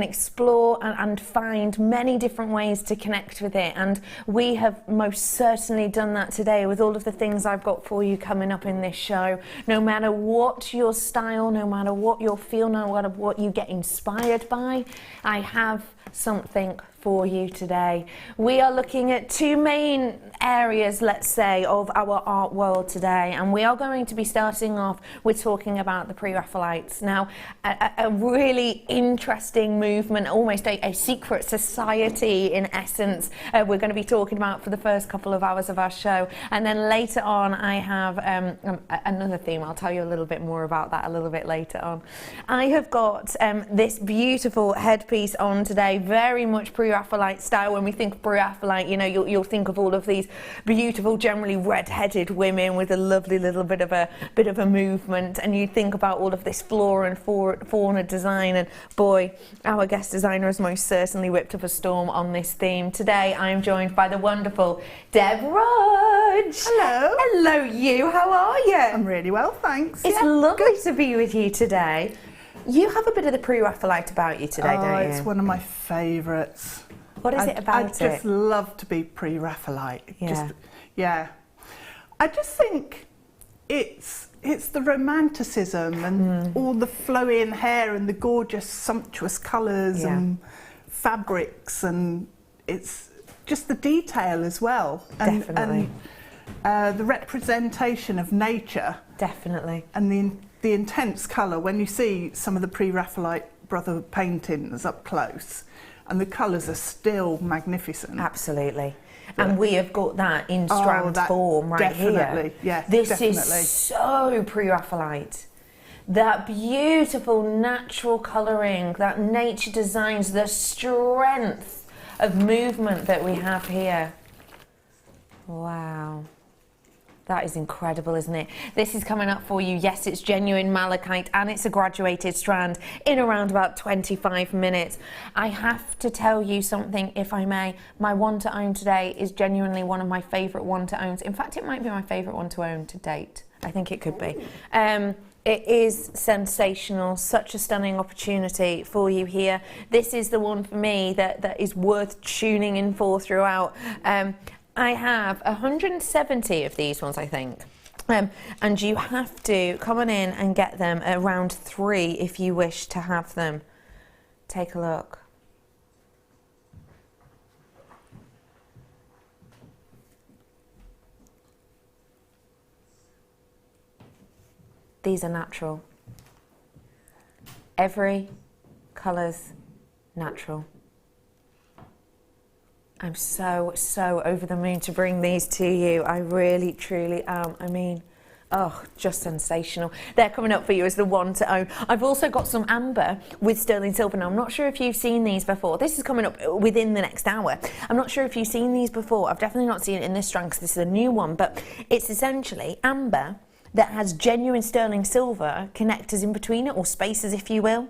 can explore and find many different ways to connect with it, and we have most certainly done that today with all of the things I've got for you coming up in this show. No matter what your style, no matter what your feel, no matter what you get inspired by, I have something for you today. We are looking at two main areas, let's say, of our art world today, and we are going to be starting off with talking about the Pre-Raphaelites. Now, a really interesting movement, almost a secret society in essence, we're going to be talking about for the first couple of hours of our show, and then later on I have another theme. I'll tell you a little bit more about that a little bit later on. I have got this beautiful headpiece on today, very much Pre-Raphaelite style. When we think of Pre-Raphaelite, you know, you'll think of all of these beautiful, generally red-headed women with a lovely little bit of a movement, and you think about all of this flora and fauna design, and boy, our guest designer has most certainly whipped up a storm on this theme. Today I am joined by the wonderful Deb Rudge. Hello. Hello you, how are you? I'm really well, thanks. It's lovely to be with you today. You have a bit of the Pre-Raphaelite about you today, don't you? It's one of my favourites. What is it about it? I just love to be Pre-Raphaelite. Yeah. I just think it's the romanticism and all the flowing hair and the gorgeous, sumptuous colours and fabrics, and it's just the detail as well. Definitely. And the representation of nature. Definitely. And the intense colour when you see some of the Pre-Raphaelite brother paintings up close, and the colours are still magnificent. Absolutely. And we have got that in strand form right here. Definitely, yes. This is so Pre-Raphaelite. That beautiful natural colouring, that nature designs, the strength of movement that we have here. Wow. That is incredible, isn't it? This is coming up for you. Yes, it's genuine malachite and it's a graduated strand in around about 25 minutes. I have to tell you something, if I may. My one to own today is genuinely one of my favourite one to owns. In fact, it might be my favourite one to own to date. I think it could be. It is sensational, such a stunning opportunity for you here. This is the one for me that is worth tuning in for throughout. I have 170 of these ones, I think. And you have to come on in and get them around 3 if you wish to have them. Take a look. These are natural. Every colour's natural. I'm so over the moon to bring these to you. I really, truly am. I mean, oh, just sensational. They're coming up for you as the one to own. I've also got some amber with sterling silver. Now, I'm not sure if you've seen these before. This is coming up within the next hour. I'm not sure if you've seen these before. I've definitely not seen it in this strand because this is a new one, but it's essentially amber that has genuine sterling silver connectors in between it, or spaces, if you will.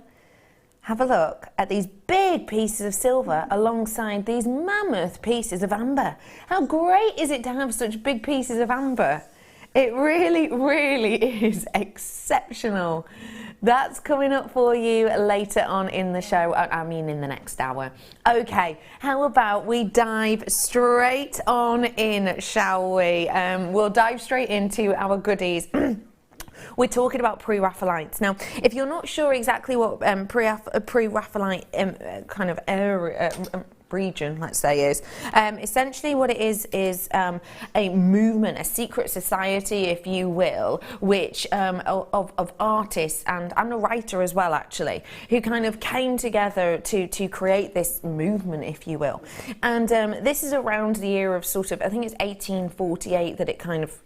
Have a look at these big pieces of silver alongside these mammoth pieces of amber. How great is it to have such big pieces of amber? It really, really is exceptional. That's coming up for you later on in the show, I mean in the next hour. Okay, how about we dive straight on in, shall we? We'll dive straight into our goodies. We're talking about Pre-Raphaelites. Now, if you're not sure exactly what Pre-Raphaelite kind of area, region, let's say, is essentially what it is a movement, a secret society, if you will, which of artists and a writer as well, actually, who kind of came together to create this movement, if you will. And this is around the year of sort of, I think it's 1848 that it kind of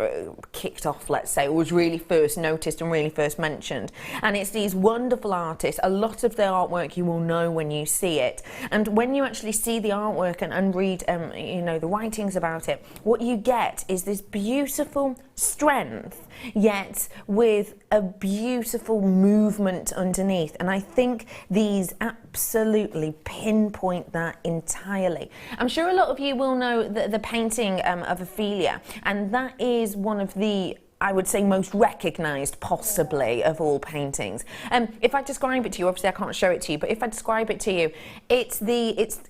kicked off, let's say, or was really first noticed and really first mentioned. And it's these wonderful artists. A lot of their artwork you will know when you see it, and when you actually see the artwork and read you know, the writings about it, what you get is this beautiful strength, yet with a beautiful movement underneath. And I think these absolutely pinpoint that entirely. I'm sure a lot of you will know the painting of Ophelia, and that is one of the, I would say, most recognised, possibly, of all paintings. If I describe it to you, obviously I can't show it to you, but if I describe it to you, it's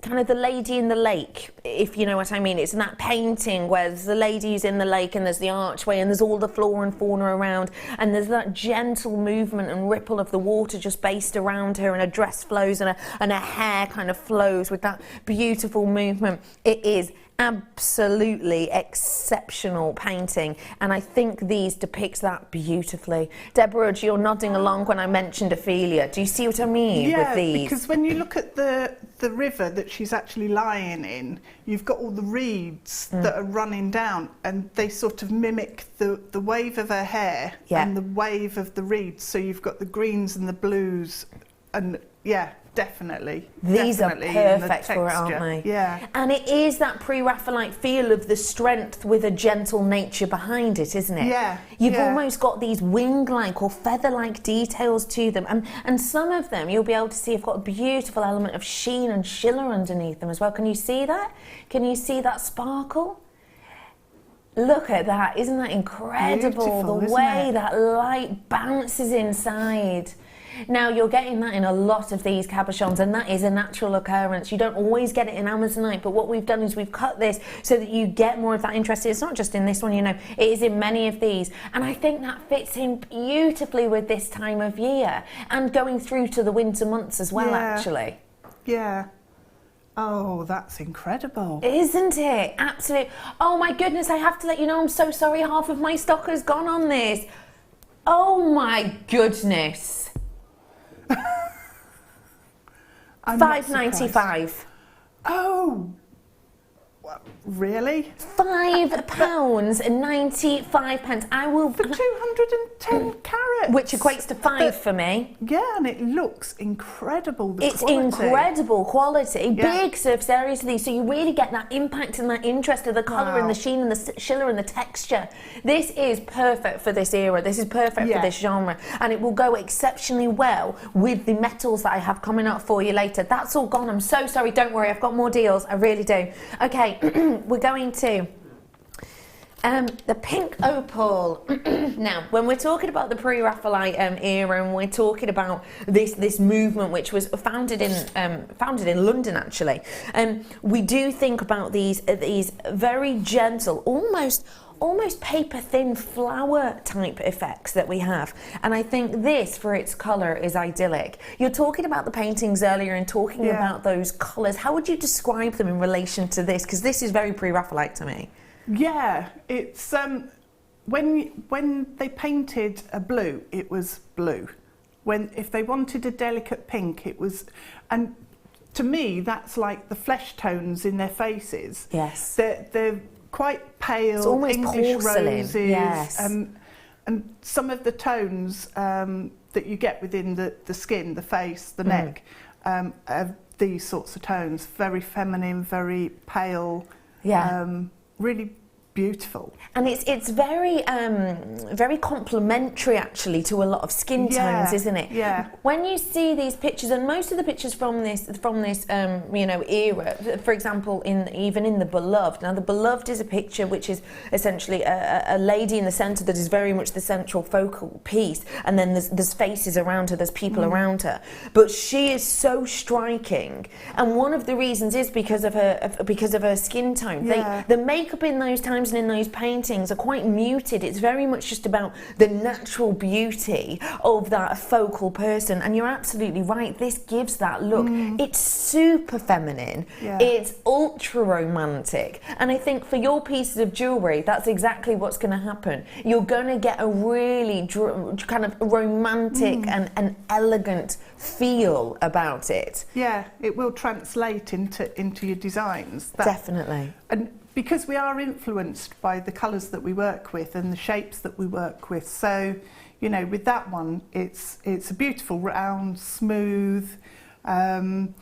kind of the lady in the lake, if you know what I mean. It's in that painting where there's the lady who's in the lake and there's the archway and there's all the flora and fauna around, and there's that gentle movement and ripple of the water just based around her, and her dress flows and her hair kind of flows with that beautiful movement. It is absolutely exceptional painting, and I think these depicts that beautifully. Deborah, you're nodding along when I mentioned Ophelia. Do you see what I mean with these? Yeah, because when you look at the river that she's actually lying in, you've got all the reeds that are running down, and they sort of mimic the wave of her hair and the wave of the reeds. So you've got the greens and the blues, and definitely. These are perfect for it, aren't they? Yeah. And it is that pre-Raphaelite feel of the strength with a gentle nature behind it, isn't it? Yeah. You've almost got these wing-like or feather-like details to them. And some of them you'll be able to see have got a beautiful element of sheen and shimmer underneath them as well. Can you see that? Can you see that sparkle? Look at that. Isn't that incredible? Beautiful, the way that light bounces inside. Now, you're getting that in a lot of these cabochons, and that is a natural occurrence. You don't always get it in Amazonite, but what we've done is we've cut this so that you get more of that interest. It's not just in this one, you know, it is in many of these. And I think that fits in beautifully with this time of year and going through to the winter months as well, actually. Yeah. Oh, that's incredible. Isn't it? Absolutely. Oh my goodness, I have to let you know, I'm so sorry, half of my stock has gone on this. Oh my goodness. £5.95. Oh, really? £5.95. I will for 210 carats, which equates to 5 for me. Yeah, and it looks incredible. It's incredible quality. Big surface areas of these, so you really get that impact and that interest of the colour and the sheen and the shimmer and the texture. This is perfect for this era. This is perfect for this genre, and it will go exceptionally well with the metals that I have coming up for you later. That's all gone. I'm so sorry. Don't worry. I've got more deals. I really do. Okay. We're going to the pink opal. Now, when we're talking about the pre-Raphaelite era, and we're talking about this movement, which was founded in London, actually, we do think about these very gentle, almost paper thin flower type effects that we have, and I think this for its colour is idyllic. You're talking about the paintings earlier and talking about those colours. How would you describe them in relation to this? Because this is very pre-Raphaelite to me. Yeah, it's when they painted a blue, it was blue. If they wanted a delicate pink, it was, and to me that's like the flesh tones in their faces. Yes, they're quite pale, English porcelain. Roses, yes. And some of the tones that you get within the skin, the face, the neck, are these sorts of tones. Very feminine, very pale, really beautiful. And it's very very complementary actually to a lot of skin tones, isn't it? Yeah. When you see these pictures, and most of the pictures from this you know, era, for example, even in the Beloved. Now, the Beloved is a picture which is essentially a lady in the centre that is very much the central focal piece, and then there's faces around her, there's people around her, but she is so striking, and one of the reasons is because of her skin tone. The makeup in those times and in those paintings are quite muted. It's very much just about the natural beauty of that focal person, and you're absolutely right, this gives that look. It's super feminine, it's ultra romantic, and I think for your pieces of jewellery that's exactly what's going to happen. You're going to get a really kind of romantic and elegant feel about it. Yeah, it will translate into your designs. Definitely. And because we are influenced by the colours that we work with and the shapes that we work with. So, you know, with that one, it's a beautiful, round, smooth, and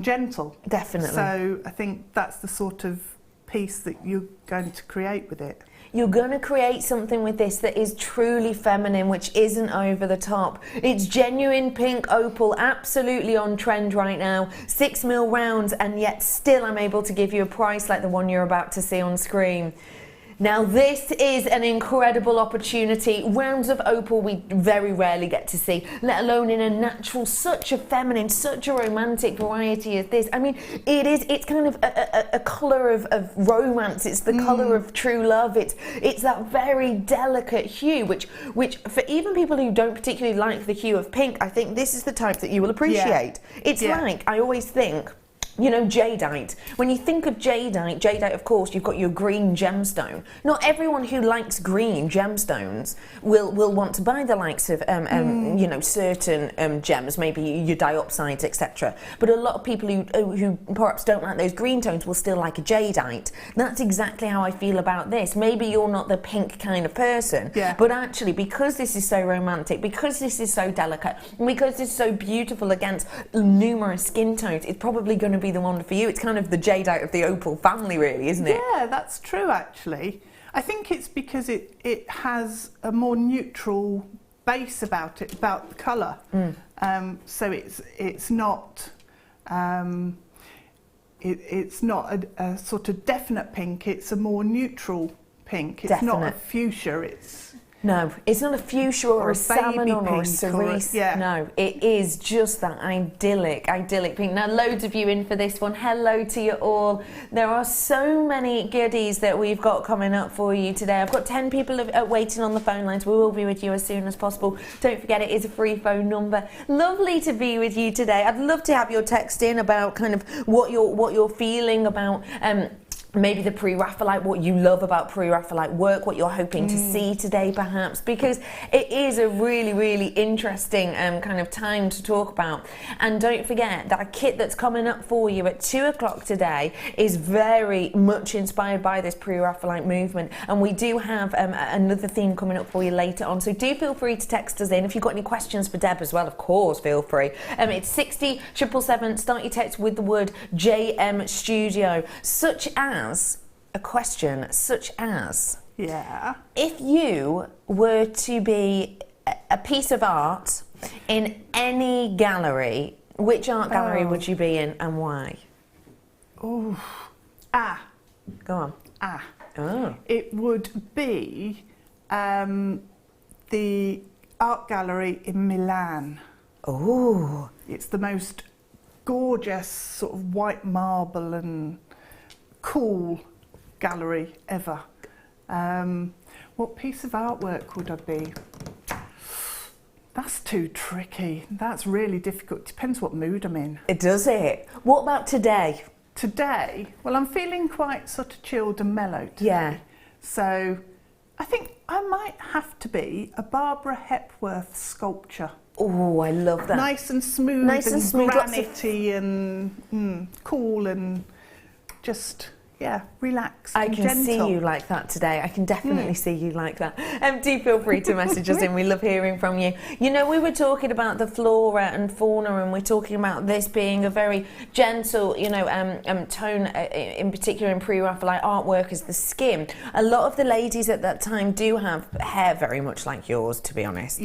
gentle. Definitely. So I think that's the sort of piece that you're going to create with it. You're going to create something with this that is truly feminine, which isn't over the top. It's genuine pink opal, absolutely on trend right now. 6mm rounds, and yet still I'm able to give you a price like the one you're about to see on screen. Now this is an incredible opportunity. Rounds of opal we very rarely get to see, let alone in a natural, such a feminine, such a romantic variety as this. I mean, it's kind of a colour of romance. It's the colour of true love. It's that very delicate hue, which for even people who don't particularly like the hue of pink, I think this is the type that you will appreciate. It's like, I always think, you know, jadeite. When you think of jadeite, of course, you've got your green gemstone. Not everyone who likes green gemstones will want to buy the likes of, you know, certain gems, maybe your diopsides, etc. But a lot of people who perhaps don't like those green tones will still like a jadeite. That's exactly how I feel about this. Maybe you're not the pink kind of person, but actually, because this is so romantic, because this is so delicate, because it's so beautiful against numerous skin tones, it's probably going to be the one for you. It's kind of the jadeite of the opal family, really, isn't it? Yeah, that's true, actually. I think it's because it has a more neutral base about it, about the colour. So it's not it's not a sort of definite pink. It's a more neutral pink. It's not a fuchsia. No, it's not a fuchsia or a salmon or a cerise. No, it is just that idyllic pink. Now, loads of you in for this one. Hello to you all. There are so many goodies that we've got coming up for you today. I've got 10 people waiting on the phone lines. We will be with you as soon as possible. Don't forget, it is a free phone number. Lovely to be with you today. I'd love to have your text in about kind of what you're feeling about maybe the pre-Raphaelite, what you love about pre-Raphaelite work, what you're hoping to see today perhaps, because it is a really, really interesting kind of time to talk about. And don't forget that a kit that's coming up for you at 2 o'clock today is very much inspired by this pre-Raphaelite movement, and we do have another theme coming up for you later on, so do feel free to text us in. If you've got any questions for Deb as well, of course, feel free. It's 60 777, start your text with the word JM Studio, such as a question such as, if you were to be a piece of art in any gallery, which art gallery would you be in and why? Go on. It would be the art gallery in Milan. It's the most gorgeous sort of white marble and cool gallery ever. What piece of artwork would I be? That's too tricky. That's really difficult. Depends what mood I'm in. Does it? What about today? Today? Well, I'm feeling quite sort of chilled and mellow today. So I think I might have to be a Barbara Hepworth sculpture. Oh, I love that. Nice and smooth, granity and cool and just relax. I can gentle. see you like that today. I can definitely see you like that. Do feel free to message us in. We love hearing from you. You know, we were talking about the flora and fauna, and we're talking about this being a very gentle, you know, tone, in particular in pre-Raphaelite artwork, as the skin. A lot of the ladies at that time do have hair very much like yours, to be honest.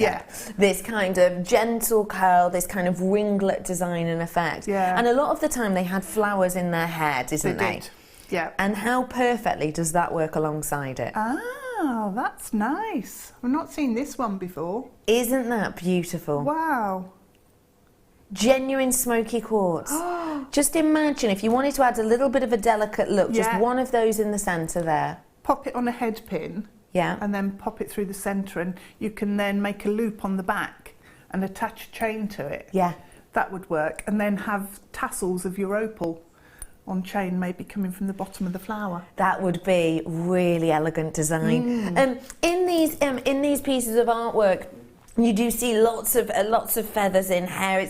This kind of gentle curl, this kind of ringlet design and effect. And a lot of the time they had flowers in their hair, didn't they? And how perfectly does that work alongside it? Oh, that's nice. I've not seen this one before. Isn't that beautiful? Wow. Genuine smoky quartz. Just imagine if you wanted to add a little bit of a delicate look, just one of those in the centre there. Pop it on a head pin. And then pop it through the centre, and you can then make a loop on the back and attach a chain to it. That would work. And then have tassels of your opal on chain, maybe coming from the bottom of the flower. That would be really elegant design. In these pieces of artwork, you do see lots of feathers in hair.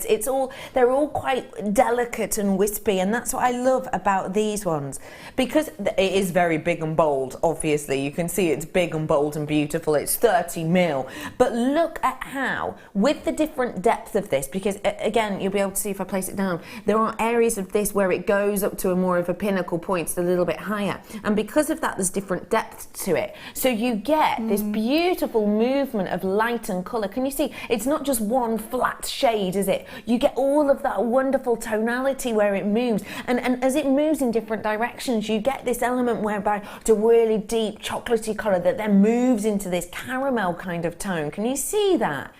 They're all quite delicate and wispy, and that's what I love about these ones, because it is very big and bold. Obviously, you can see it's big and bold and beautiful. It's 30 mil, but look at how, with the different depth of this, because again, you'll be able to see if I place it down. There are areas of this where it goes up to a more of a pinnacle point, it's a little bit higher, and because of that, there's different depth to it. So you get this beautiful movement of light and colour. Can you see? It's not just one flat shade, is it? You get all of that wonderful tonality where it moves. And as it moves in different directions, you get this element whereby it's a really deep chocolatey colour that then moves into this caramel kind of tone. Can you see that?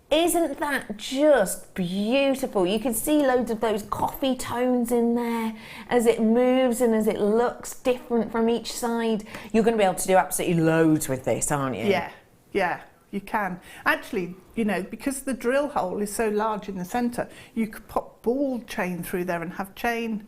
Isn't that just beautiful? You can see loads of those coffee tones in there as it moves and as it looks different from each side. You're going to be able to do absolutely loads with this, aren't you? Yeah, you can. Actually, you know, because the drill hole is so large in the centre, you could pop ball chain through there and have chain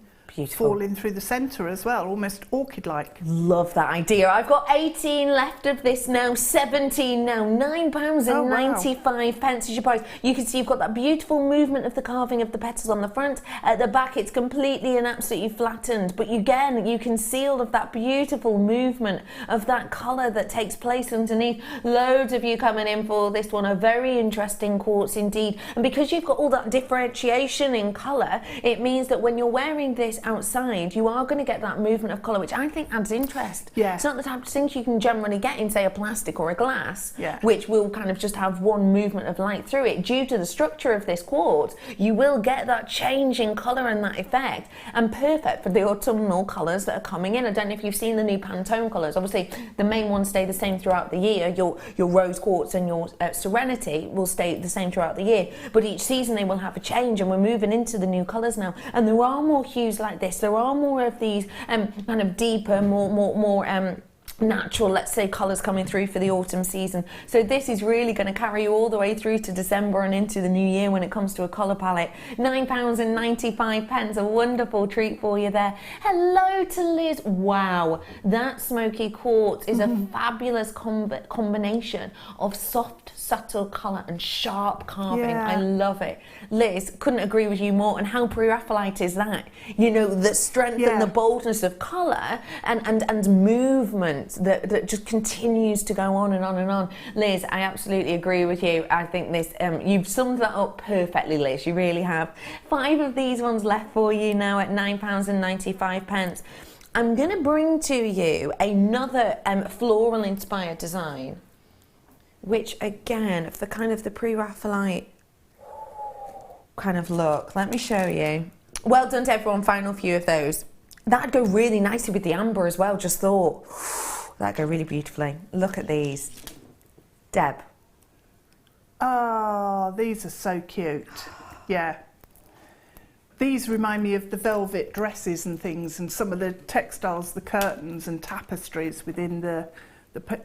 fall in through the centre as well, almost orchid-like. Love that idea. I've got 18 left of this now, 17 now, £9.95 is your price. You can see you've got that beautiful movement of the carving of the petals on the front. At the back, it's completely and absolutely flattened, but again, you can see all of that beautiful movement of that colour that takes place underneath. Loads of you coming in for this one, a very interesting quartz indeed. And because you've got all that differentiation in colour, it means that when you're wearing this outside, you are going to get that movement of colour, which I think adds interest. Yeah. It's not the type of things you can generally get in, say, a plastic or a glass, yeah, which will kind of just have one movement of light through it. Due to the structure of this quartz, you will get that change in colour and that effect, and perfect for the autumnal colours that are coming in. I don't know if you've seen the new Pantone colours. Obviously, the main ones stay the same throughout the year. Your rose quartz and your Serenity will stay the same throughout the year, but each season they will have a change, and we're moving into the new colours now. And there are more hues like this. There are more of these kind of deeper, more natural, let's say, colours coming through for the autumn season. So this is really going to carry you all the way through to December and into the new year when it comes to a colour palette. £9.95, a wonderful treat for you there. Hello to Liz. Wow, that smoky quartz is a fabulous combination of soft, subtle colour and sharp carving. Yeah. I love it. Liz, couldn't agree with you more. And how pre-Raphaelite is that? You know, the strength and the boldness of colour and movement that just continues to go on and on and on. Liz, I absolutely agree with you. I think this, you've summed that up perfectly, Liz. You really have. 5 of these ones left for you now at £9.95. I'm going to bring to you another floral inspired design, which again, for kind of the pre-Raphaelite kind of look. Let me show you. Well done to everyone, final few of those. That'd go really nicely with the amber as well, just thought. That'd go really beautifully. Look at these. Deb. Oh, these are so cute. Yeah. These remind me of the velvet dresses and things, and some of the textiles, the curtains and tapestries within the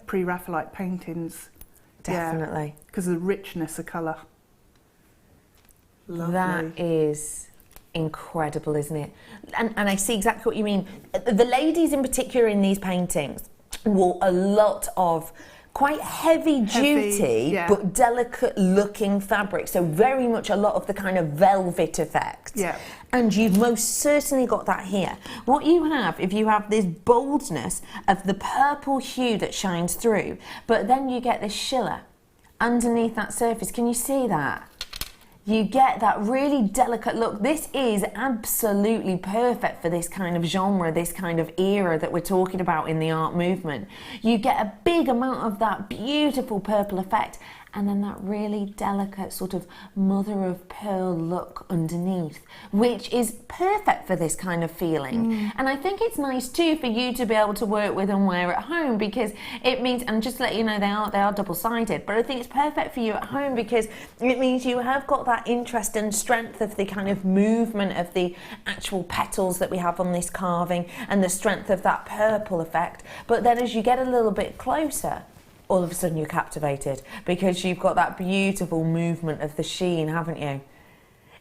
pre-Raphaelite paintings. Definitely. Because of the richness of colour. Lovely. That is incredible, isn't it? And I see exactly what you mean. The ladies in particular in these paintings wore a lot of quite heavy duty but delicate looking fabric, so very much a lot of the kind of velvet effect. Yeah. And you've most certainly got that here. What you have, if you have this boldness of the purple hue that shines through, but then you get this shiller underneath that surface. Can you see that? You get that really delicate look. This is absolutely perfect for this kind of genre, this kind of era that we're talking about in the art movement. You get a big amount of that beautiful purple effect, and then that really delicate sort of mother of pearl look underneath, which is perfect for this kind of feeling. And I think it's nice too for you to be able to work with and wear at home, because it means, and just to let you know, they are double-sided, but I think it's perfect for you at home because it means you have got that interest and strength of the kind of movement of the actual petals that we have on this carving and the strength of that purple effect. But then as you get a little bit closer, all of a sudden you're captivated because you've got that beautiful movement of the sheen, haven't you?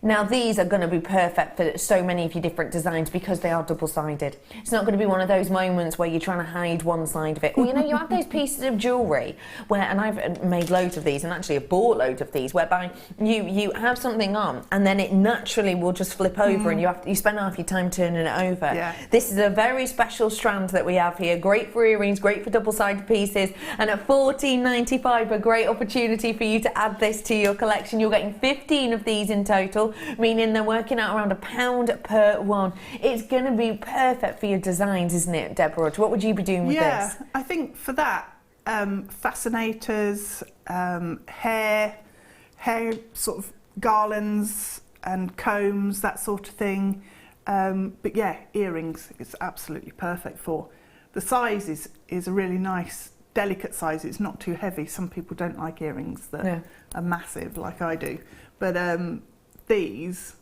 Now these are going to be perfect for so many of your different designs because they are double-sided. It's not going to be one of those moments where you're trying to hide one side of it. Or you know, you have those pieces of jewellery where, and I've made loads of these and actually have bought loads of these, whereby you have something on and then it naturally will just flip over and you spend half your time turning it over. Yeah. This is a very special strand that we have here. Great for earrings, great for double-sided pieces, and at $14.95 a great opportunity for you to add this to your collection. You're getting 15 of these in total, meaning they're working out around £1 per one. It's going to be perfect for your designs, isn't it, Deborah? What would you be doing with this? Yeah, I think for that, fascinators, hair, hair sort of garlands and combs, that sort of thing. But yeah, earrings it's absolutely perfect for. The size is a really nice, delicate size. It's not too heavy. Some people don't like earrings that are massive like I do. But these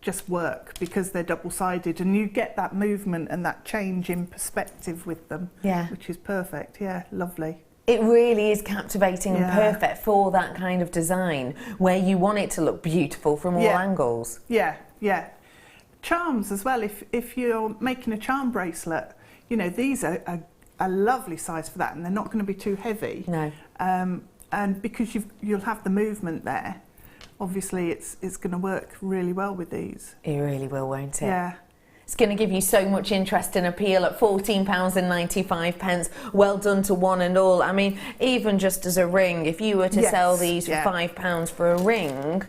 just work because they're double-sided, and you get that movement and that change in perspective with them, which is perfect. Yeah, lovely. It really is captivating and perfect for that kind of design where you want it to look beautiful from all angles. Yeah, yeah. Charms as well. If you're making a charm bracelet, you know, these are a lovely size for that, and they're not going to be too heavy. No. And because you'll have the movement there, obviously it's going to work really well with these. It really will, won't it? Yeah. It's going to give you so much interest and appeal at £14.95. Well done to one and all. I mean, even just as a ring, if you were to sell these for £5 for a ring,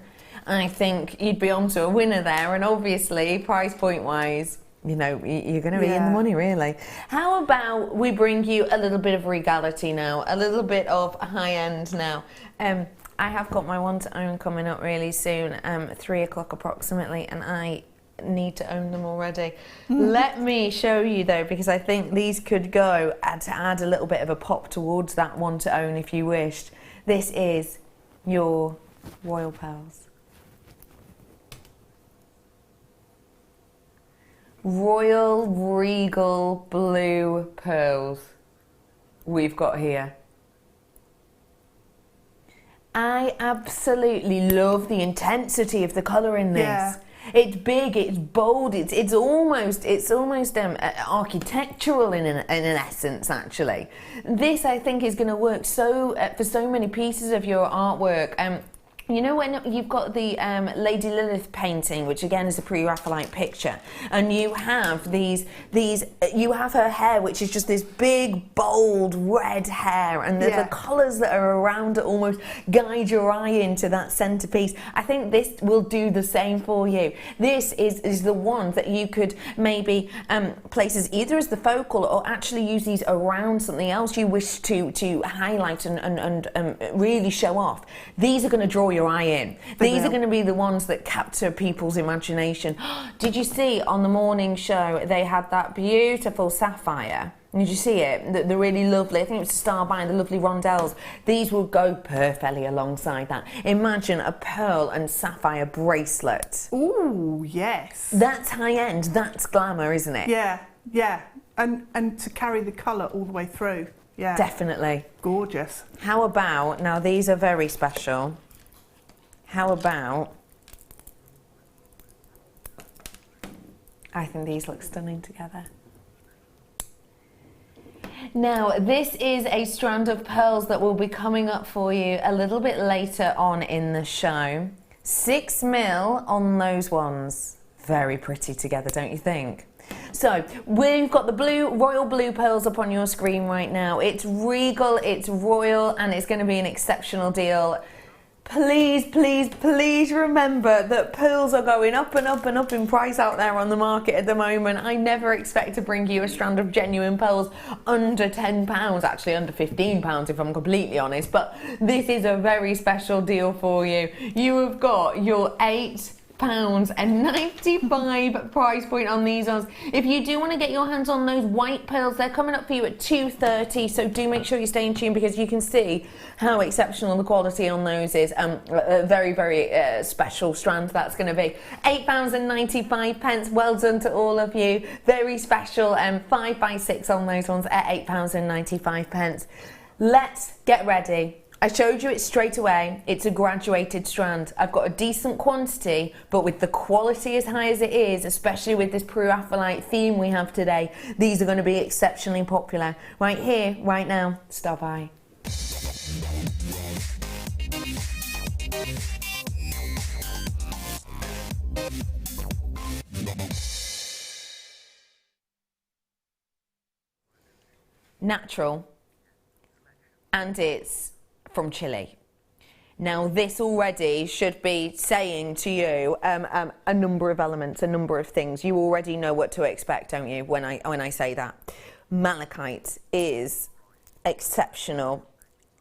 I think you'd be onto a winner there. And obviously, price point wise, you know, you're going to be in the money, really. How about we bring you a little bit of regality now, a little bit of high end now. I have got my one to own coming up really soon, 3 o'clock approximately, and I need to own them already. Let me show you though, because I think these could go to add a little bit of a pop towards that one to own if you wished. This is your royal pearls. Royal regal blue pearls we've got here. I absolutely love the intensity of the colour in this. Yeah. It's big, it's bold, it's almost architectural in an essence, actually. This, I think, is going to work so for so many pieces of your artwork. You know when you've got the Lady Lilith painting, which again is a pre-Raphaelite picture, and you have you have her hair, which is just this big, bold red hair, and the colours that are around it almost guide your eye into that centrepiece. I think this will do the same for you. This is the one that you could maybe place as either as the focal or actually use these around something else you wish to highlight and really show off. These are going to draw your eye in. These are going to be the ones that capture people's imagination. Did you see on the morning show they had that beautiful sapphire? Did you see it? The really lovely, I think it was a star by the lovely rondelles. These will go perfectly alongside that. Imagine a pearl and sapphire bracelet. Ooh, yes. That's high end, that's glamour, isn't it? Yeah, yeah. And to carry the colour all the way through. Yeah. Definitely. Gorgeous. How about, now these are very special. How about, I think these look stunning together. Now, this is a strand of pearls that will be coming up for you a little bit later on in the show. 6 mil on those ones. Very pretty together, don't you think? So, we've got the royal blue pearls up on your screen right now. It's regal, it's royal, and it's going to be an exceptional deal. Please, please, please remember that pearls are going up and up and up in price out there on the market at the moment. I never expect to bring you a strand of genuine pearls under £10, actually under £15 if I'm completely honest, but this is a very special deal for you. You have got your £8.95 price point on these ones. If you do want to get your hands on those white pearls, they're coming up for you at £2.30, so do make sure you stay in tune because you can see how exceptional the quality on those is. A very, very special strand that's going to be. £8.95. Well done to all of you. Very special 5x6 on those ones at £8.95. Let's get ready. I showed you it straight away. It's a graduated strand. I've got a decent quantity, but with the quality as high as it is, especially with this pre-Raphaelite theme we have today, these are going to be exceptionally popular. Right here, right now, stop by. Natural, and it's from Chile. Now this already should be saying to you a number of elements, a number of things. You already know what to expect, don't you, when I say that. Malachite is exceptional.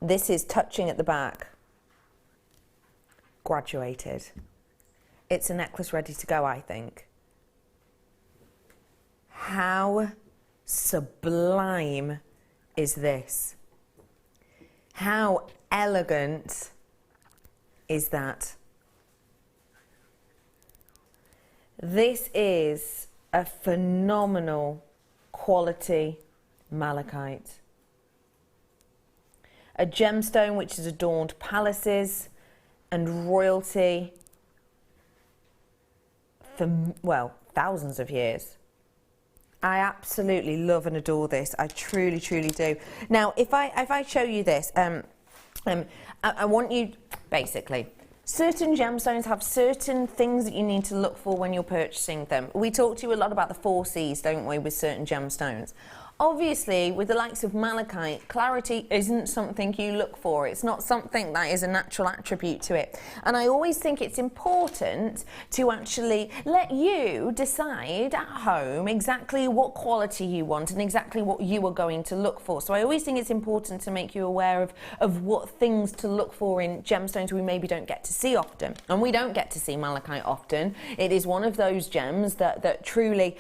This is touching at the back. graduated. It's a necklace ready to go, I think. How sublime is this? How elegant is that? This is a phenomenal quality malachite. A gemstone which has adorned palaces and royalty for, well, thousands of years. I absolutely love and adore this. I truly, truly do. Now, if I show you this, I want you, basically, certain gemstones have certain things that you need to look for when you're purchasing them. We talk to you a lot about the 4 C's, don't we, with certain gemstones. Obviously, with the likes of malachite, clarity isn't something you look for. It's not something that is a natural attribute to it. And I always think it's important to actually let you decide at home exactly what quality you want and exactly what you are going to look for. So I always think it's important to make you aware of what things to look for in gemstones we maybe don't get to see often. And we don't get to see malachite often. It is one of those gems that truly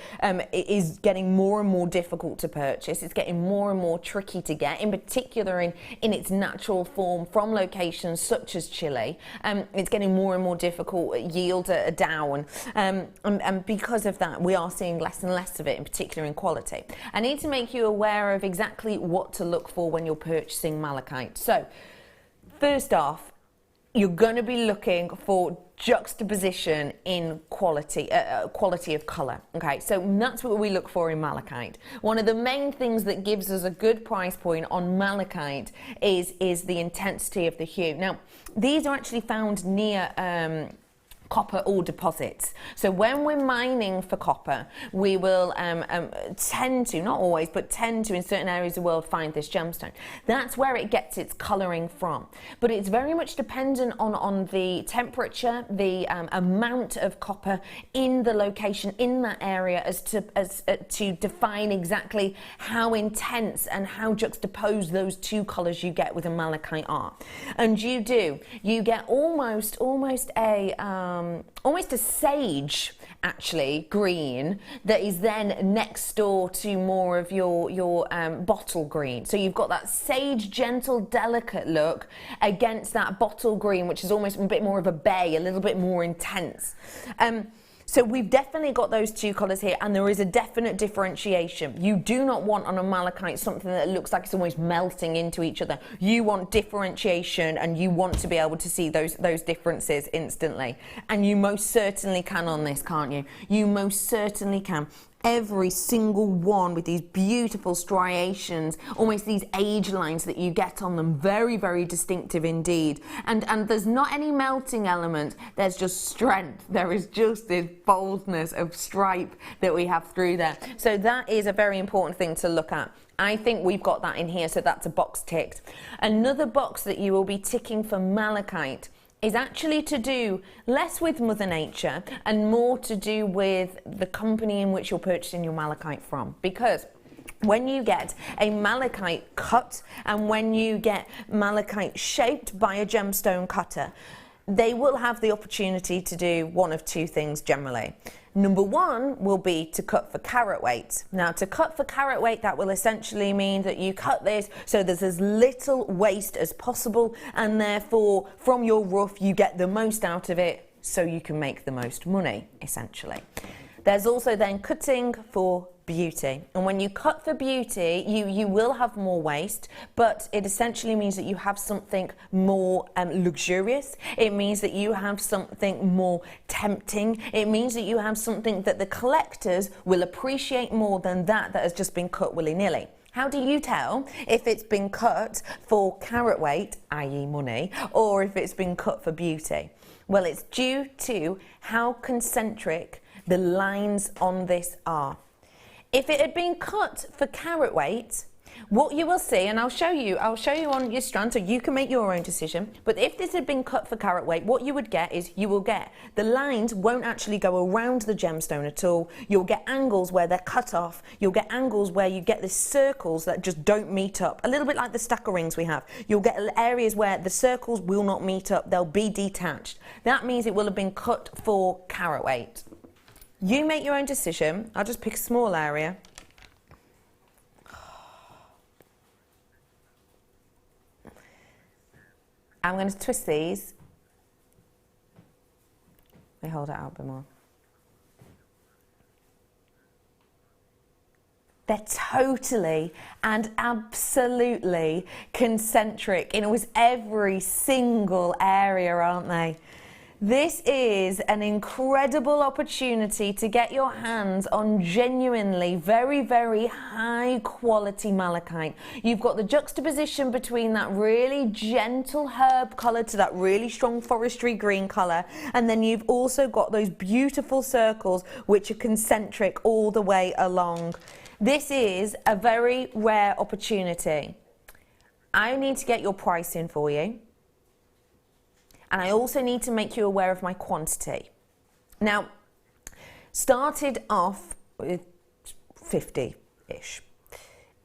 is getting more and more difficult to purchase. It's getting more and more tricky to get, in particular in its natural form from locations such as Chile. It's getting more and more difficult, yields are down, and because of that we are seeing less and less of it, in particular in quality. I need to make you aware of exactly what to look for when you're purchasing malachite. So first off, you're going to be looking for juxtaposition in quality of colour. Okay, so that's what we look for in malachite. One of the main things that gives us a good price point on malachite is the intensity of the hue. Now, these are actually found near copper ore deposits. So when we're mining for copper, we will tend to, not always, but tend to in certain areas of the world find this gemstone. That's where it gets its colouring from. But it's very much dependent on the temperature, the amount of copper in the location, in that area, as to define exactly how intense and how juxtaposed those two colours you get with a malachite are. And you get almost a sage, actually, green that is then next door to more of your bottle green. So you've got that sage, gentle, delicate look against that bottle green, which is almost a bit more of a bay, a little bit more intense. So we've definitely got those two colours here, and there is a definite differentiation. You do not want on a malachite something that looks like it's almost melting into each other. You want differentiation, and you want to be able to see those differences instantly. And you most certainly can on this, can't you? You most certainly can. Every single one with these beautiful striations, almost these age lines that you get on them, very, very distinctive indeed. And there's not any melting element, there's just strength. There is just this boldness of stripe that we have through there. So that is a very important thing to look at. I think we've got that in here, so that's a box ticked. Another box that you will be ticking for malachite is actually to do less with Mother Nature and more to do with the company in which you're purchasing your malachite from. Because when you get a malachite cut and when you get malachite shaped by a gemstone cutter, they will have the opportunity to do one of two things generally. Number one will be to cut for carat weight. Now, to cut for carat weight, that will essentially mean that you cut this so there's as little waste as possible, and therefore from your rough you get the most out of it so you can make the most money, essentially. There's also then cutting for beauty, and when you cut for beauty you will have more waste, but it essentially means that you have something more luxurious. It means that you have something more tempting. It means that you have something that the collectors will appreciate more than that has just been cut willy-nilly. How do you tell if it's been cut for carat weight, i.e. money, or if it's been cut for beauty? Well, it's due to how concentric the lines on this are. If it had been cut for carat weight, What you will see, and I'll show you on your strand so you can make your own decision, but if this had been cut for carat weight, what you would get is the lines won't actually go around the gemstone at all. You'll get angles where they're cut off. You'll get angles where you get the circles that just don't meet up. A little bit like the stack of rings we have. You'll get areas where the circles will not meet up. They'll be detached. That means it will have been cut for carat weight. You make your own decision. I'll just pick a small area. I'm going to twist these. Let me hold it out a bit more. They're totally and absolutely concentric in almost every single area, aren't they? This is an incredible opportunity to get your hands on genuinely very, very high quality malachite. You've got the juxtaposition between that really gentle herb colour to that really strong forestry green colour, and then you've also got those beautiful circles which are concentric all the way along. This is a very rare opportunity. I need to get your price in for you. And I also need to make you aware of my quantity. Now, started off with 50-ish.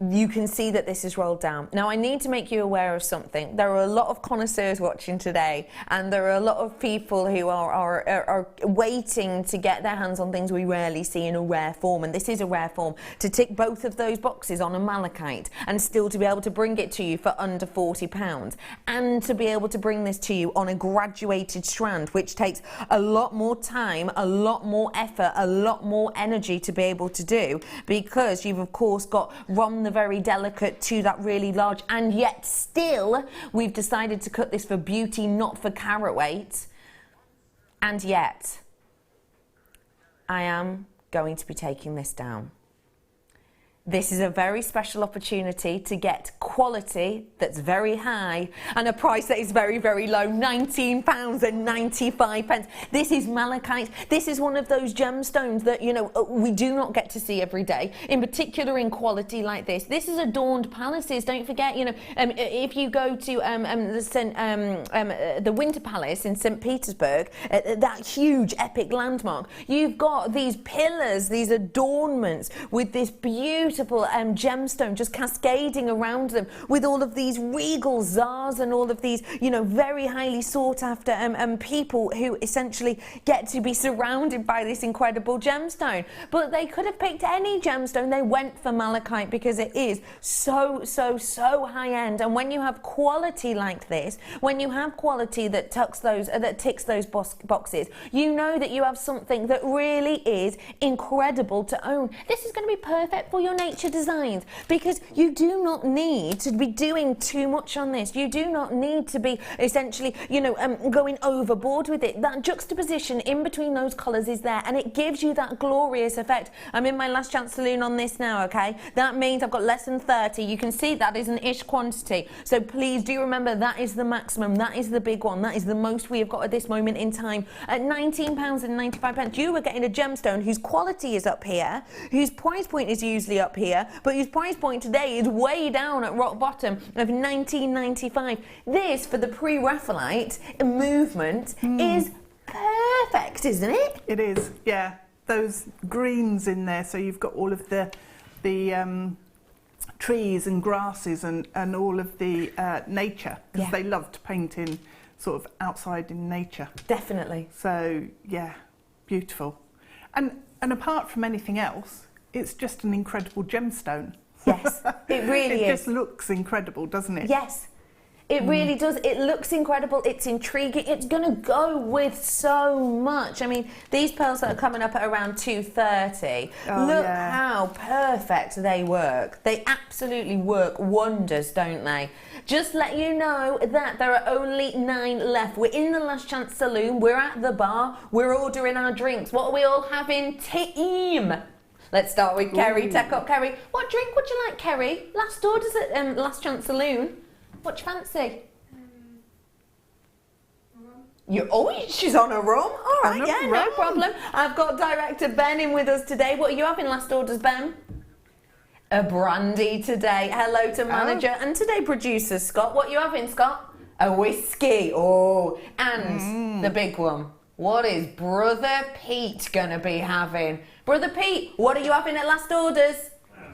You can see that this is rolled down. Now, I need to make you aware of something. There are a lot of connoisseurs watching today, and there are a lot of people who are waiting to get their hands on things we rarely see in a rare form, and this is a rare form. To tick both of those boxes on a malachite and still to be able to bring it to you for under £40, and to be able to bring this to you on a graduated strand, which takes a lot more time, a lot more effort, a lot more energy to be able to do, because you've of course got from the very delicate to that really large, and yet still we've decided to cut this for beauty, not for carat weight. And yet I am going to be taking this down. This is a very special opportunity to get quality that's very high and a price that is very, very low, £19.95. This is malachite. This is one of those gemstones that, you know, we do not get to see every day, in particular in quality like this. This is adorned palaces. Don't forget, you know, if you go to the Winter Palace in St. Petersburg, that huge epic landmark, you've got these pillars, these adornments with this beautiful gemstone just cascading around them, with all of these regal czars and all of these, you know, very highly sought after people who essentially get to be surrounded by this incredible gemstone. But they could have picked any gemstone. They went for malachite because it is so high end. And when you have quality like this, when you have quality that ticks those boxes, you know that you have something that really is incredible to own. This is going to be perfect for your nature designs, because you do not need to be doing too much on this. You do not need to be essentially, you know, going overboard with it. That juxtaposition in between those colours is there, and it gives you that glorious effect. I'm in my last chance saloon on this now, okay? That means I've got less than 30. You can see that is an ish quantity. So please do remember that is the maximum. That is the big one. That is the most we have got at this moment in time. At £19.95, you are getting a gemstone whose quality is up here, whose price point is usually up here, but whose price point today is way down at rock bottom of £19.95. This, for the pre-Raphaelite movement, is perfect, isn't it? It is, yeah. Those greens in there, so you've got all of the trees and grasses and all of the nature, because they love to paint in sort of outside in nature. Definitely. So yeah, beautiful. And apart from anything else, it's just an incredible gemstone. Yes, it really is. It just looks incredible, doesn't it? Yes, it really does. It looks incredible. It's intriguing. It's going to go with so much. I mean, these pearls that are coming up at around £2.30. Look how perfect they work. They absolutely work wonders, don't they? Just let you know that there are only 9 left. We're in the Last Chance Saloon. We're at the bar. We're ordering our drinks. What are we all having? Team. Let's start with Kerry. Take up Kerry. What drink would you like, Kerry? Last orders at Last Chance Saloon. What do you fancy? She's on a rum. All right, no problem. I've got director Ben in with us today. What are you having, last orders, Ben? a brandy today. Hello to manager and today producer Scott. What are you having, Scott? A whiskey. Oh, and the big one. What is Brother Pete going to be having? Brother Pete, what are you having at last orders?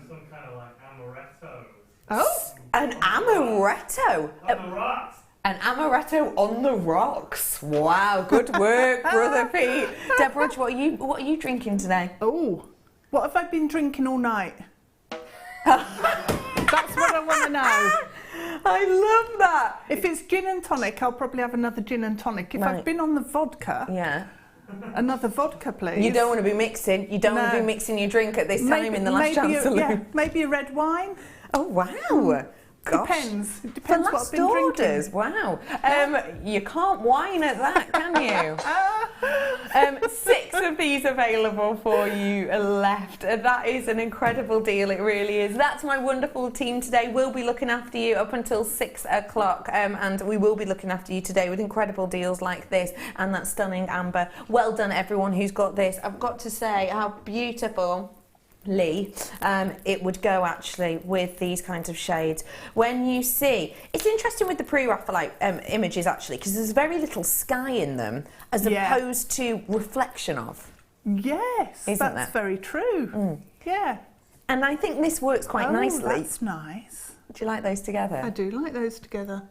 Some kind of like amaretto. Oh, an amaretto. On the rocks. An amaretto on the rocks. Wow, good work, Brother Pete. Deborah, what are you drinking today? Oh, what have I been drinking all night? That's what I want to know. I love that. If it's gin and tonic, I'll probably have another gin and tonic. If Right. I've been on the vodka, another vodka, please. You don't want to be mixing. You don't want to be mixing your drink at this time in the last chance saloon. Maybe a red wine. Oh wow. Gosh. Depends. It For depends what last I've been orders, drinking. wow. You can't whine at that, can you? 6 of these available for you left. That is an incredible deal, it really is. That's my wonderful team today. We'll be looking after you up until 6 o'clock, and we will be looking after you today with incredible deals like this and that stunning amber. Well done, everyone who's got this. I've got to say how beautiful it would go actually with these kinds of shades. When you see, it's interesting with the pre-Raphaelite images actually, because there's very little sky in them as opposed to reflection of. Yes, that's very true. Yeah. And I think this works quite nicely. That's nice. Do you like those together? I do like those together.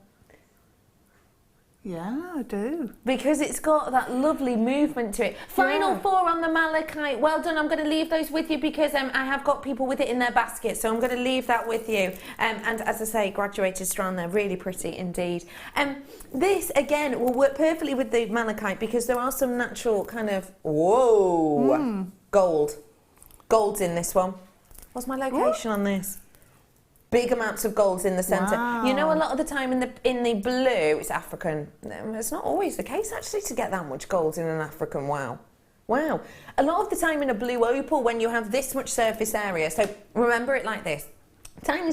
Yeah, I do. Because it's got that lovely movement to it. Final 4 on the malachite. Well done. I'm going to leave those with you because I have got people with it in their basket. So I'm going to leave that with you. And as I say, graduated strand, they're really pretty indeed. This, again, will work perfectly with the malachite because there are some natural kind of, gold. Gold's in this one. What's my location on this? Big amounts of golds in the centre. Wow. You know, a lot of the time in the blue, it's African. It's not always the case actually to get that much gold in an African. Wow. Wow. A lot of the time in a blue opal, when you have this much surface area, so remember it like this. Tiny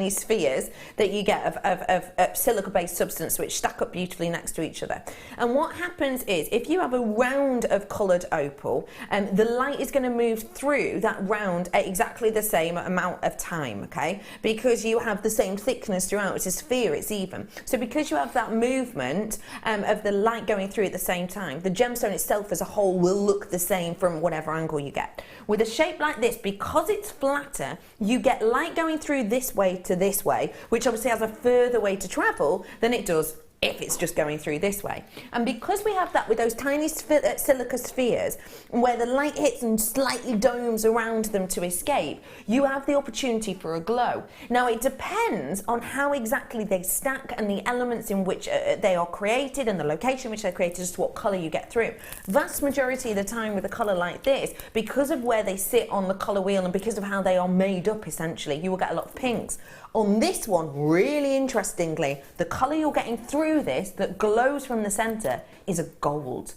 spheres that you get of silica-based substance which stack up beautifully next to each other. And what happens is, if you have a round of coloured opal, the light is going to move through that round at exactly the same amount of time, okay? Because you have the same thickness throughout. It's a sphere, it's even. So because you have that movement of the light going through at the same time, the gemstone itself as a whole will look the same from whatever angle you get. With a shape like this, because it's flatter, you get light going through this way to this way, which obviously has a further way to travel than it does if it's just going through this way. And because we have that with those tiny silica spheres, where the light hits and slightly domes around them to escape, you have the opportunity for a glow. Now, it depends on how exactly they stack and the elements in which they are created and the location in which they're created as to what colour you get through. Vast majority of the time with a colour like this, because of where they sit on the colour wheel and because of how they are made up, essentially, you will get a lot of pinks. On this one, really interestingly, the colour you're getting through this that glows from the centre is a gold.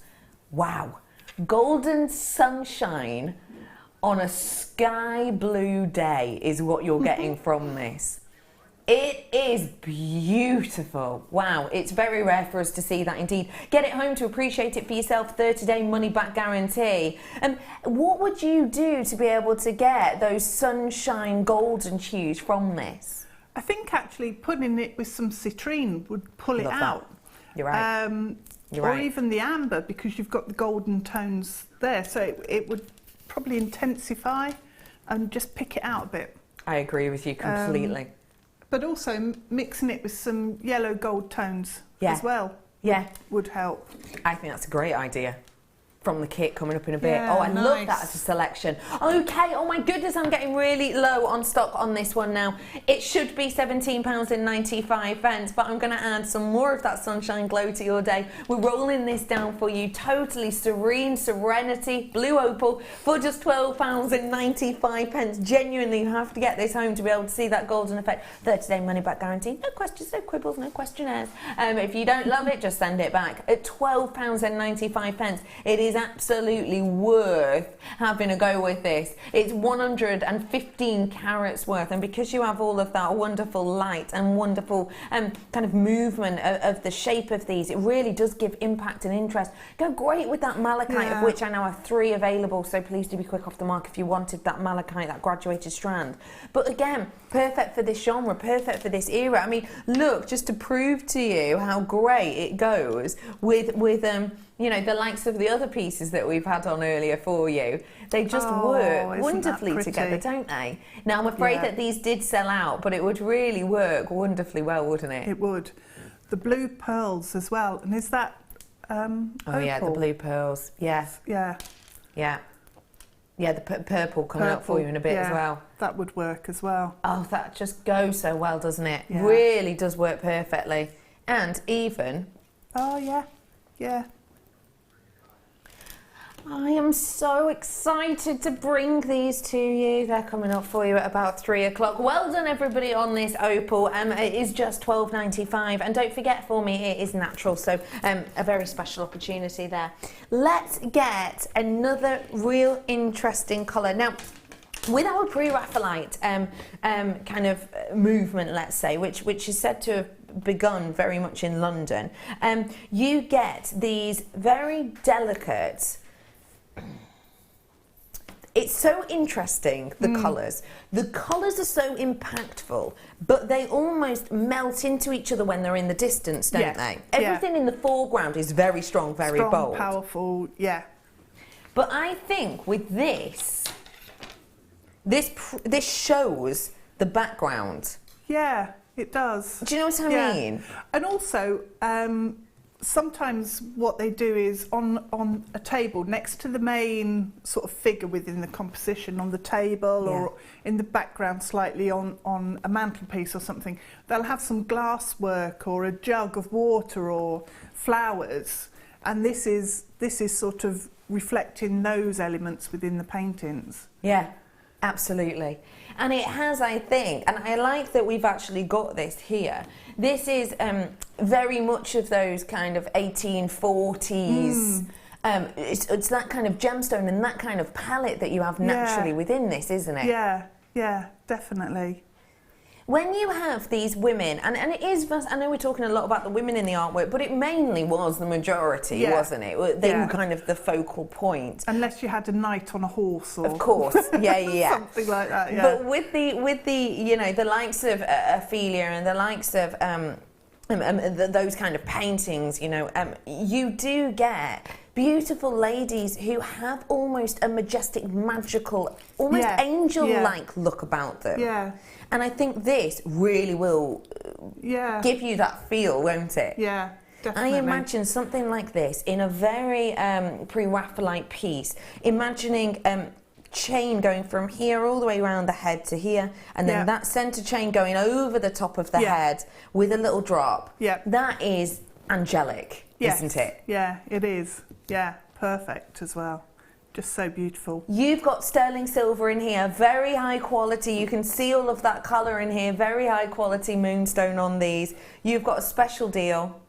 Wow. Golden sunshine on a sky blue day is what you're getting from this. It is beautiful. Wow, it's very rare for us to see that indeed. Get it home to appreciate it for yourself, 30-day money-back guarantee. What would you do to be able to get those sunshine golden hues from this? I think actually putting it with some citrine would pull it out. You're right. Or even the amber, because you've got the golden tones there. So it would probably intensify and just pick it out a bit. I agree with you completely. But also mixing it with some yellow gold tones as well would help. I think that's a great idea. From the kit coming up in a bit. Yeah, oh, I love nice. that as a selection. Okay, oh my goodness, I'm getting really low on stock on this one now. It should be £17.95, but I'm going to add some more of that sunshine glow to your day. We're rolling this down for you, totally serene, serenity, blue opal, for just £12.95. Genuinely, you have to get this home to be able to see that golden effect. 30-day money-back guarantee. No questions, no quibbles, no questionnaires. If you don't love it, just send it back. At £12.95, it is is absolutely worth having a go with this. It's 115 carats worth, and because you have all of that wonderful light and wonderful kind of movement of the shape of these, it really does give impact and interest. Go great with that malachite, of which I now have 3 available, so please do be quick off the mark if you wanted that malachite, that graduated strand. But again, perfect for this genre, perfect for this era. I mean, look, just to prove to you how great it goes with you know, the likes of the other pieces that we've had on earlier for you. They just work wonderfully together, don't they? Now, I'm afraid that these did sell out, but it would really work wonderfully well, wouldn't it? It would. The blue pearls as well. And is that oh yeah, the blue pearls. Yeah. Yeah. Yeah. Yeah, the purple coming up for you in a bit as well. That would work as well. Oh, that just goes so well, doesn't it? Yeah. Really does work perfectly. And even... Oh, yeah. Yeah. I am so excited to bring these to you. They're coming up for you at about 3 o'clock. Well done, everybody, on this opal. It is just $12.95. And don't forget for me, it is natural. So a very special opportunity there. Let's get another real interesting colour. Now, with our pre-Raphaelite kind of movement, let's say, which is said to have begun very much in London, you get these very delicate... It's so interesting, the colours. The colours are so impactful, but they almost melt into each other when they're in the distance, don't they? Everything in the foreground is very strong, very bold. Powerful, yeah. But I think with this shows the background. Yeah, it does. Do you know what I mean? And also, sometimes what they do is on a table next to the main sort of figure within the composition on the table or in the background slightly on a mantelpiece or something, they'll have some glass work or a jug of water or flowers, and this is sort of reflecting those elements within the paintings. Yeah, absolutely. And it has, I think, and I like that we've actually got this here. This is very much of those kind of 1840s. It's that kind of gemstone and that kind of palette that you have naturally within this, isn't it? Yeah, yeah, definitely. When you have these women, and it is, I know we're talking a lot about the women in the artwork, but it mainly was the majority, wasn't it? They were kind of the focal point. Unless you had a knight on a horse, or of course, yeah, something like that. Yeah. But with the you know, the likes of Ophelia and the likes of those kind of paintings, you know, you do get beautiful ladies who have almost a majestic, magical, almost angel-like look about them. Yeah. And I think this really will give you that feel, won't it? Yeah, definitely. I imagine something like this in a very pre-Raphaelite piece, imagining chain going from here all the way around the head to here, and then that centre chain going over the top of the head with a little drop. Yeah. That is angelic, isn't it? Yeah, it is. Yeah, perfect as well. Just so beautiful. You've got sterling silver in here, very high quality. You can see all of that colour in here, very high quality moonstone on these. You've got a special deal.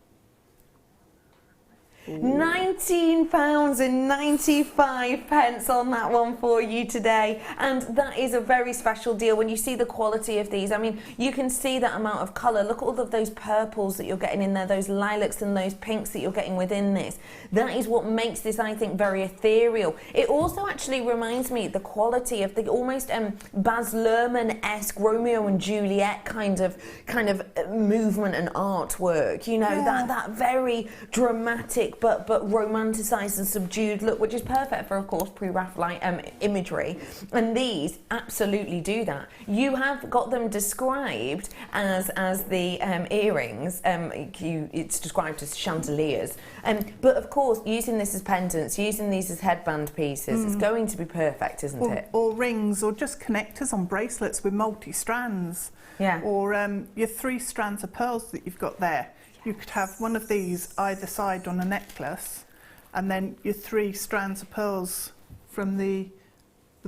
£19.95 on that one for you today, and that is a very special deal. When you see the quality of these, I mean, you can see that amount of colour. Look at all of those purples that you're getting in there, those lilacs and those pinks that you're getting within this. That is what makes this, I think, very ethereal. It also actually reminds me the quality of the almost Baz Luhrmann-esque Romeo and Juliet kind of movement and artwork. You know, that very dramatic but romanticised and subdued look, which is perfect for, of course, pre-Raphaelite imagery. And these absolutely do that. You have got them described as the earrings. It's described as chandeliers. But of course, using this as pendants, using these as headband pieces, it's going to be perfect, isn't it? Or rings, or just connectors on bracelets with multi-strands. Yeah. Or your 3 strands of pearls that you've got there. You could have one of these either side on a necklace, and then your 3 strands of pearls from the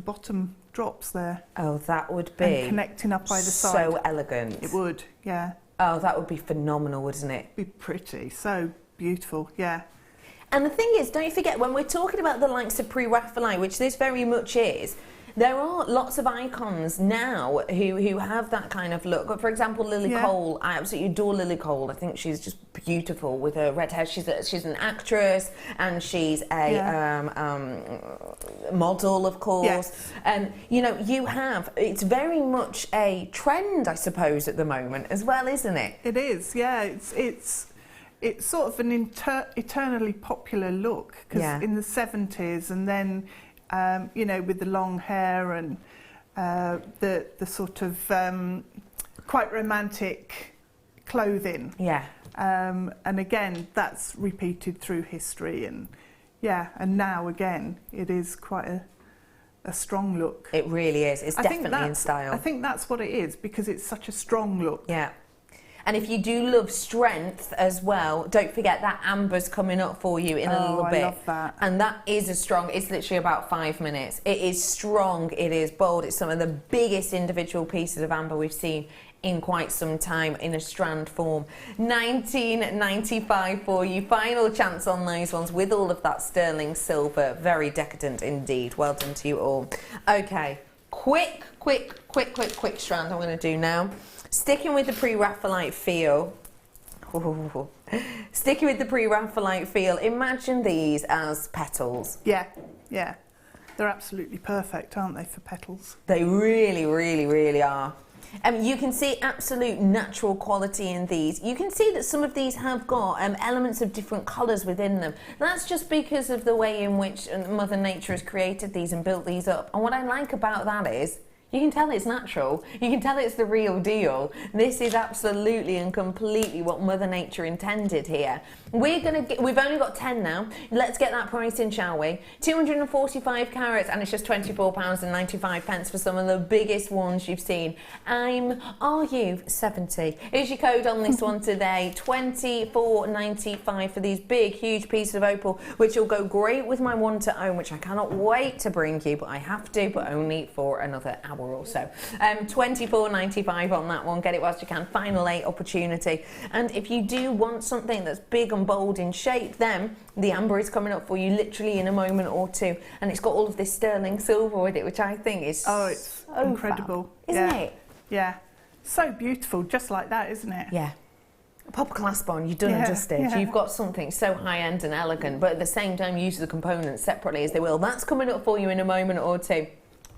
bottom drops there. Oh, that would be... And connecting up either side. So elegant. It would, yeah. Oh, that would be phenomenal, wouldn't it? Be pretty, so beautiful, yeah. And the thing is, don't forget, when we're talking about the likes of pre-Raphaelite, which this very much is, there are lots of icons now who have that kind of look. For example, Lily Cole. I absolutely adore Lily Cole. I think she's just beautiful with her red hair. She's an actress, and she's a model, of course. And you know, it's very much a trend, I suppose, at the moment as well, isn't it? It is, yeah. It's sort of an eternally popular look, because in the 70s, and then you know, with the long hair and the sort of quite romantic clothing. Yeah. And again, that's repeated through history, and and now again, it is quite a strong look. It really is. It's definitely in style. I think that's what it is, because it's such a strong look. Yeah. And if you do love strength as well, don't forget that amber's coming up for you in a little bit. I love that. And that is it's literally about 5 minutes. It is strong, it is bold. It's some of the biggest individual pieces of amber we've seen in quite some time in a strand form. $19.95 for you. Final chance on those ones with all of that sterling silver. Very decadent indeed. Well done to you all. Okay, quick strand I'm going to do now. Sticking with the pre-Raphaelite feel. Ooh. Sticking with the pre-Raphaelite feel, imagine these as petals. Yeah. They're absolutely perfect, aren't they, for petals? They really are. You can see absolute natural quality in these. You can see that some of these have got elements of different colours within them. That's just because of the way in which Mother Nature has created these and built these up. And what I like about that is, you can tell it's natural. You can tell it's the real deal. This is absolutely and completely what Mother Nature intended here. We've only got 10 now. Let's get that price in, shall we? 245 carats, and it's just £24.95 for some of the biggest ones you've seen. Are you 70? Here's your code on this one today. £24.95 for these big, huge pieces of opal, which will go great with my one to own, which I cannot wait to bring you, but I have to, but only for another hour or so. £24.95 on that one. Get it whilst you can. Final 8 opportunity. And if you do want something that's big and bold in shape, then the amber is coming up for you literally in a moment or two, and it's got all of this sterling silver with it, which I think is it's so incredible, isn't it? Yeah, so beautiful, just like that, isn't it? Yeah. Pop a clasp on, you've done and dusted. You've got something so high-end and elegant, but at the same time use the components separately as they will. That's coming up for you in a moment or two.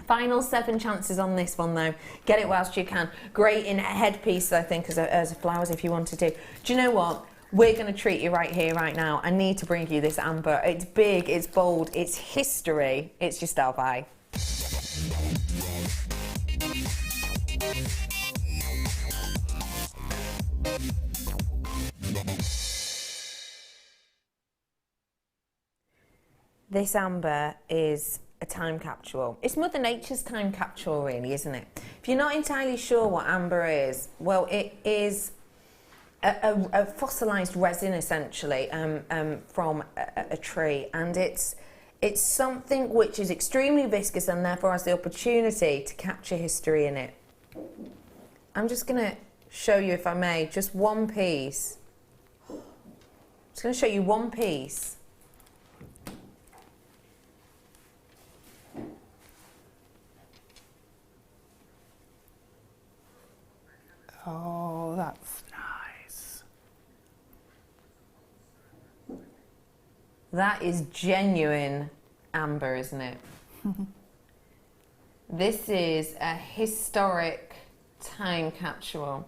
Final 7 chances on this one though. Get it whilst you can. Great in headpieces, I think, as flowers if you wanted to. Do you know what? We're going to treat you right here, right now. I need to bring you this amber. It's big, it's bold, it's history. It's your style buy. This amber is a time capsule. It's Mother Nature's time capsule, really, isn't it? If you're not entirely sure what amber is, well, it is a fossilised resin, essentially, from a tree, and it's something which is extremely viscous and therefore has the opportunity to capture history in it. I'm just going to show you, if I may, just one piece. I'm just going to show you one piece. Oh, that's nice. That is genuine amber, isn't it? This is a historic time capsule.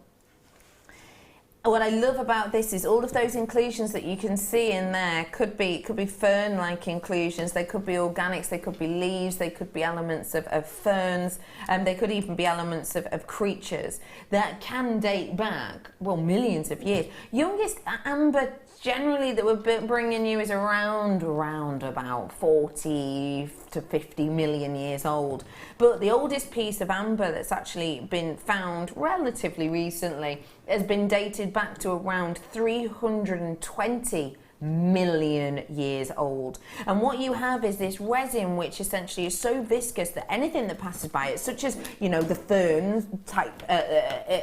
What I love about this is all of those inclusions that you can see in there could be fern-like inclusions, they could be organics, they could be leaves, they could be elements of ferns, and they could even be elements of creatures that can date back, well, millions of years. Youngest amber generally that we're bringing you is around about 40 to 50 million years old. But the oldest piece of amber that's actually been found relatively recently has been dated back to around 320 million years old. And what you have is this resin, which essentially is so viscous that anything that passes by it, such as, you know, the fern type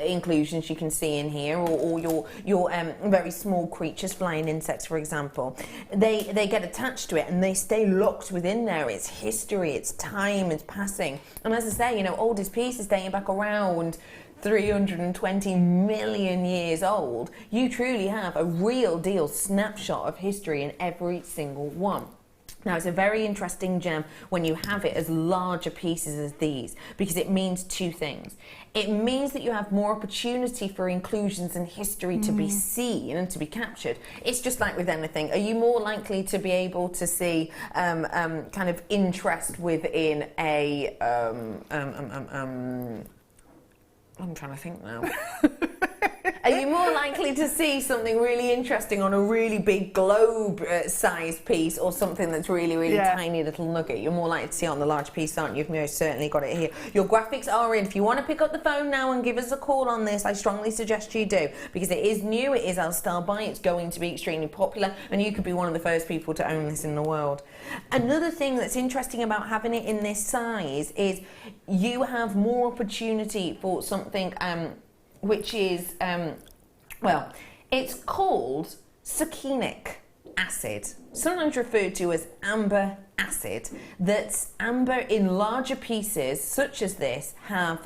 inclusions you can see in here, or your very small creatures, flying insects, for example, they get attached to it and they stay locked within there. It's history, it's time, it's passing. And as I say, you know, oldest pieces dating back around 320 million years old. You truly have a real deal snapshot of history in every single one. Now, it's a very interesting gem when you have it as larger pieces as these, because it means two things. It means that you have more opportunity for inclusions and history to be seen and to be captured. It's just like with anything. Are you more likely to be able to see kind of interest within a I'm trying to think now. Are you more likely to see something really interesting on a really big globe-sized piece, or something that's really, really tiny little nugget? You're more likely to see it on the large piece, aren't you? You've most certainly got it here. Your graphics are in. If you want to pick up the phone now and give us a call on this, I strongly suggest you do, because it is new, it is our style buy, it's going to be extremely popular, and you could be one of the first people to own this in the world. Another thing that's interesting about having it in this size is you have more opportunity for something which is, well, it's called succinic acid, sometimes referred to as amber acid. That's amber in larger pieces, such as this, have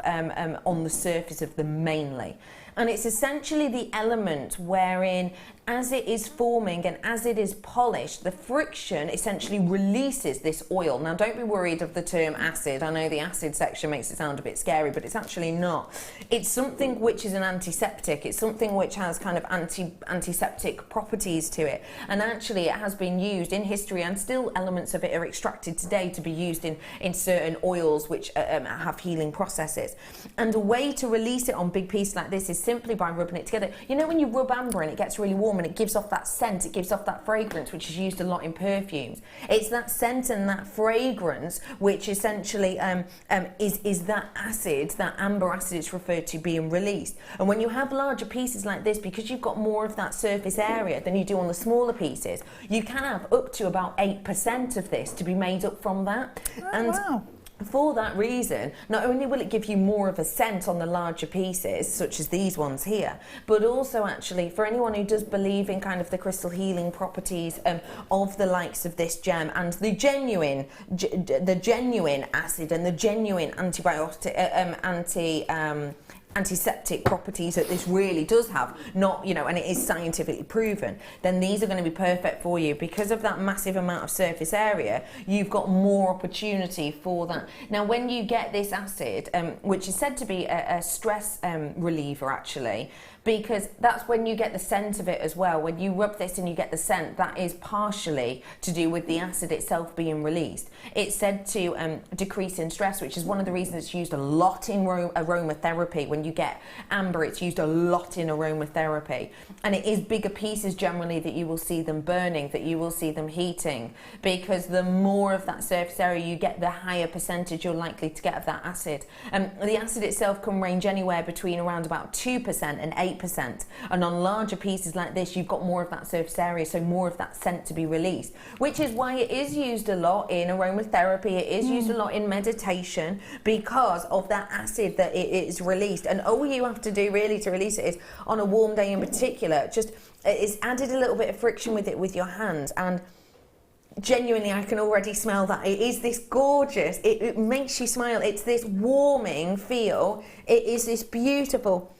on the surface of them mainly. And it's essentially the element wherein, as it is forming and as it is polished, the friction essentially releases this oil. Now, don't be worried of the term acid. I know the acid section makes it sound a bit scary, but it's actually not. It's something which is an antiseptic. It's something which has kind of antiseptic properties to it. And actually, it has been used in history, and still elements of it are extracted today to be used in certain oils which have healing processes. And a way to release it on big pieces like this is simply by rubbing it together. You know when you rub amber and it gets really warm and it gives off that scent, it gives off that fragrance, which is used a lot in perfumes. It's that scent and that fragrance which essentially is that acid, that amber acid it's referred to, being released. And when you have larger pieces like this, because you've got more of that surface area than you do on the smaller pieces, you can have up to about 8% of this to be made up from that. Oh, and wow. For that reason, not only will it give you more of a scent on the larger pieces, such as these ones here, but also actually for anyone who does believe in kind of the crystal healing properties of the likes of this gem, and the genuine acid and the genuine antiseptic properties that this really does have, not, you know, and it is scientifically proven, then these are going to be perfect for you. Because of that massive amount of surface area, you've got more opportunity for that. Now, when you get this acid, which is said to be a stress reliever actually, because that's when you get the scent of it as well. When you rub this and you get the scent, that is partially to do with the acid itself being released. It's said to decrease in stress, which is one of the reasons it's used a lot in aromatherapy. When you get amber, it's used a lot in aromatherapy. And it is bigger pieces generally that you will see them burning, that you will see them heating, because the more of that surface area you get, the higher percentage you're likely to get of that acid. The acid itself can range anywhere between around about 2% and 8%. And on larger pieces like this, you've got more of that surface area, so more of that scent to be released, which is why it is used a lot in aromatherapy. It is used a lot in meditation, because of that acid that it is released. And all you have to do really to release it is, on a warm day in particular, just it's added a little bit of friction with it with your hand, and genuinely I can already smell that. It is this gorgeous, it makes you smile. It's this warming feel. It is this beautiful,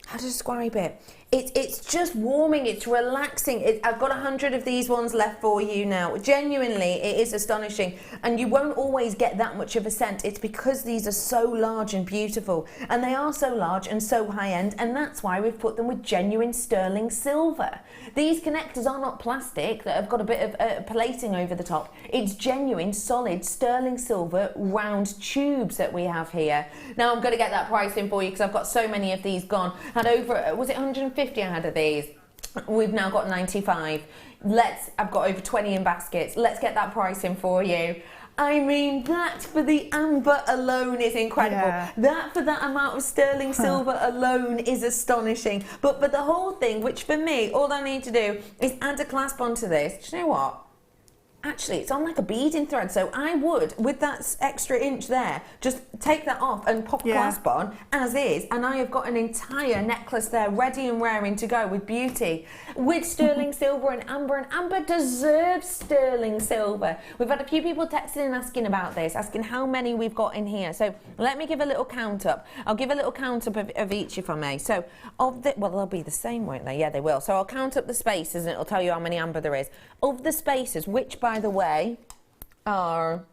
how to describe it? It's just warming, it's relaxing. I've got 100 of these ones left for you now. Genuinely, it is astonishing. And you won't always get that much of a scent. It's because these are so large and beautiful. And they are so large and so high-end, and that's why we've put them with genuine sterling silver. These connectors are not plastic that have got a bit of plating over the top. It's genuine, solid sterling silver round tubes that we have here. Now, I'm going to get that price in for you because I've got so many of these gone. Had over, was it 150 I had of these? We've now got 95. I've got over 20 in baskets. Let's get that price in for you. I mean, that for the amber alone is incredible. Yeah. That for that amount of sterling silver alone is astonishing. But for the whole thing, which for me, all I need to do is add a clasp onto this. Do you know what? Actually, it's on like a beading thread, so I would, with that extra inch there, just take that off and pop a clasp on, as is, and I have got an entire necklace there, ready and raring to go with beauty, with sterling silver and Amber deserves sterling silver. We've had a few people texting and asking about this, asking how many we've got in here, so let me give a little count up. I'll give a little count up of each, if I may. So, well, they'll be the same, won't they? Yeah, they will. So I'll count up the spaces and it'll tell you how many amber there is. Of the spaces, which, by the way, are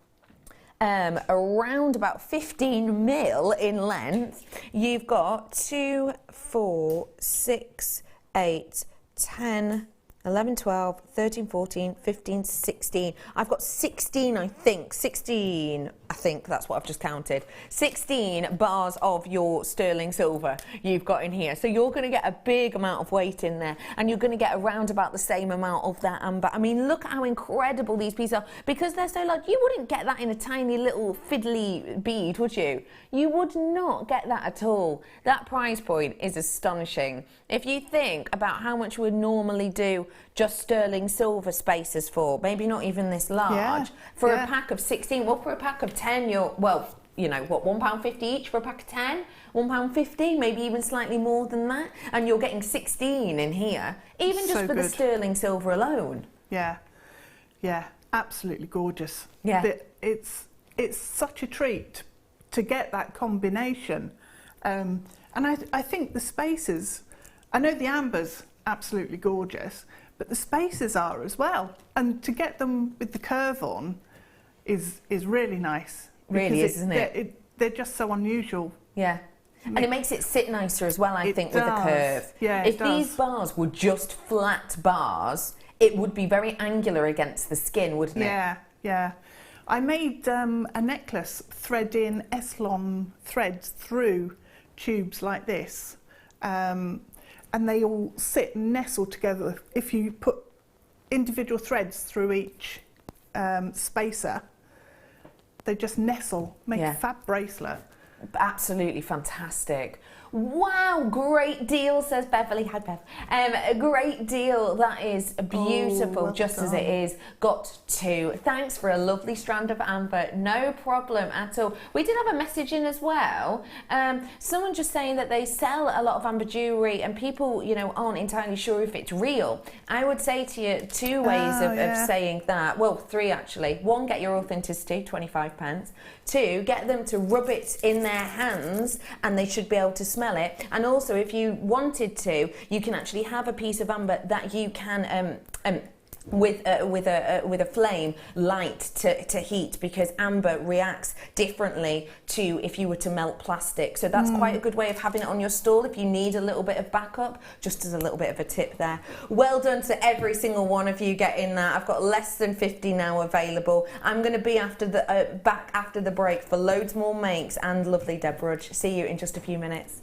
around about 15 mil in length, you've got 2, 4, 6, 8, 10, 11, 12, 13, 14, 15, 16. I've got 16, I think. 16, I think that's what I've just counted. 16 bars of your sterling silver you've got in here. So you're going to get a big amount of weight in there, and you're going to get around about the same amount of that amber. I mean, look how incredible these pieces are. Because they're so large, you wouldn't get that in a tiny little fiddly bead, would you? You would not get that at all. That price point is astonishing. If you think about how much we would normally do just sterling silver spaces for, maybe not even this large, for a pack of 16, well, for a pack of 10, you're, well, you know, what, £1.50 each for a pack of 10? £1.50, maybe even slightly more than that, and you're getting 16 in here, even just for the sterling silver alone. Yeah, yeah, absolutely gorgeous. Yeah. It's such a treat to get that combination. And I think the spaces, I know the amber's absolutely gorgeous, but the spaces are as well. And to get them with the curve on is really nice. Really is, isn't it? They're just so unusual. Yeah. And it makes it sit nicer as well, I think, with the curve. Yeah, if these bars were just flat bars, it would be very angular against the skin, wouldn't it? Yeah, yeah. I made a necklace threading Eslon threads through tubes like this. And they all sit and nestle together. If you put individual threads through each spacer, they just nestle, make a fab bracelet. Absolutely fantastic. Wow, great deal, says Beverly. Hi, Bev. A great deal. That is beautiful, well just done. as it is. Got to. Thanks for a lovely strand of amber. No problem at all. We did have a message in as well. Someone just saying that they sell a lot of amber jewellery and people, you know, aren't entirely sure if it's real. I would say to you 2 ways of saying that. Well, 3 actually. 1, get your authenticity, 25 pence. 2, get them to rub it in their hands and they should be able to smell it. And also, if you wanted to, you can actually have a piece of amber that you can with a flame light to heat, because amber reacts differently to if you were to melt plastic. So that's quite a good way of having it on your stall if you need a little bit of backup, just as a little bit of a tip there. Well done to every single one of you getting that. I've got less than 50 now available. I'm going to be after the back after the break for loads more makes and lovely Deborah. See you in just a few minutes.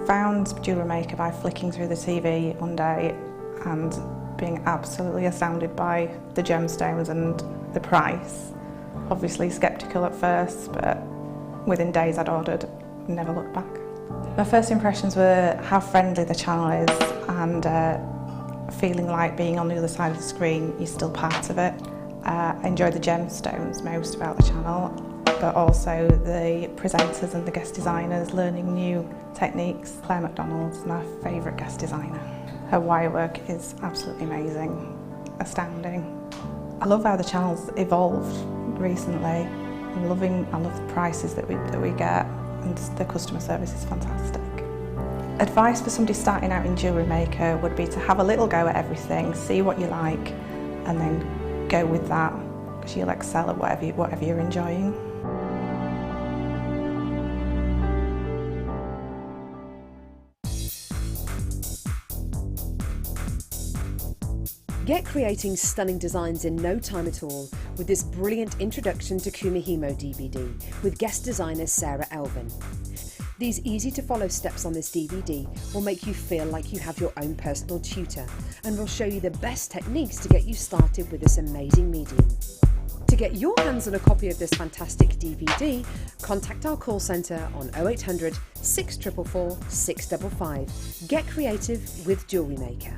Found Jewellery Maker by flicking through the TV one day and being absolutely astounded by the gemstones and the price. Obviously sceptical at first, but within days I'd ordered, never looked back. My first impressions were how friendly the channel is and feeling like being on the other side of the screen, you're still part of it. I enjoy the gemstones most about the channel, but also the presenters and the guest designers, learning new techniques. Claire McDonald's my favourite guest designer. Her wire work is absolutely amazing, astounding. I love how the channel's evolved recently. I love the prices that we get, and the customer service is fantastic. Advice for somebody starting out in Jewellery Maker would be to have a little go at everything, see what you like, and then go with that, because you'll excel at whatever you're enjoying. Get creating stunning designs in no time at all with this brilliant Introduction to Kumihimo DVD with guest designer Sarah Elvin. These easy to follow steps on this DVD will make you feel like you have your own personal tutor and will show you the best techniques to get you started with this amazing medium. To get your hands on a copy of this fantastic DVD, contact our call centre on 0800 644 655. Get creative with Jewellery Maker.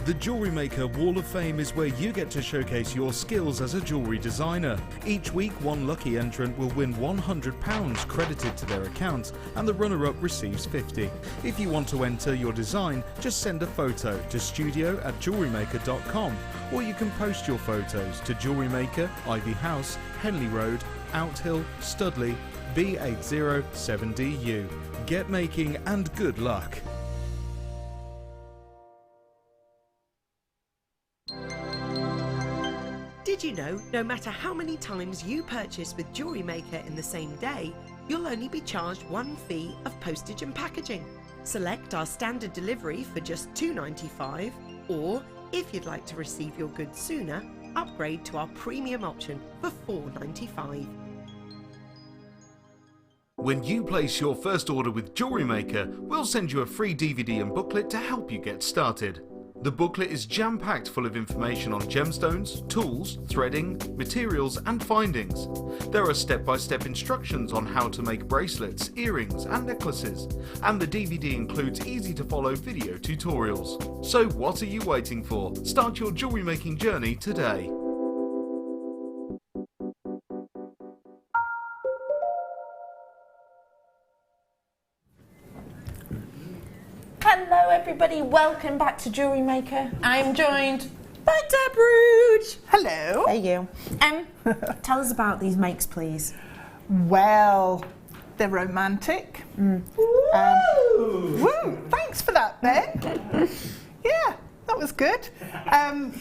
The Jewellery Maker Wall of Fame is where you get to showcase your skills as a jewellery designer. Each week, one lucky entrant will win £100 credited to their account, and the runner-up receives £50. If you want to enter your design, just send a photo to studio@jewellerymaker.com, or you can post your photos to Jewellery Maker, Ivy House, Henley Road, Outhill, Studley, B807DU. Get making and good luck. Did you know, no matter how many times you purchase with Jewellery Maker in the same day, you'll only be charged one fee of postage and packaging. Select our standard delivery for just $2.95, or if you'd like to receive your goods sooner, upgrade to our premium option for $4.95. When you place your first order with Jewellery Maker, we'll send you a free DVD and booklet to help you get started. The booklet is jam-packed full of information on gemstones, tools, threading, materials and findings. There are step-by-step instructions on how to make bracelets, earrings and necklaces, and the DVD includes easy-to-follow video tutorials. So what are you waiting for? Start your jewellery making journey today. Hello everybody, welcome back to Jewellery Maker. I'm joined by Deb Rouge. Hello. Hey you. Tell us about these makes, please. Well, they're romantic. Woo! Thanks for that, Ben. Yeah, that was good. That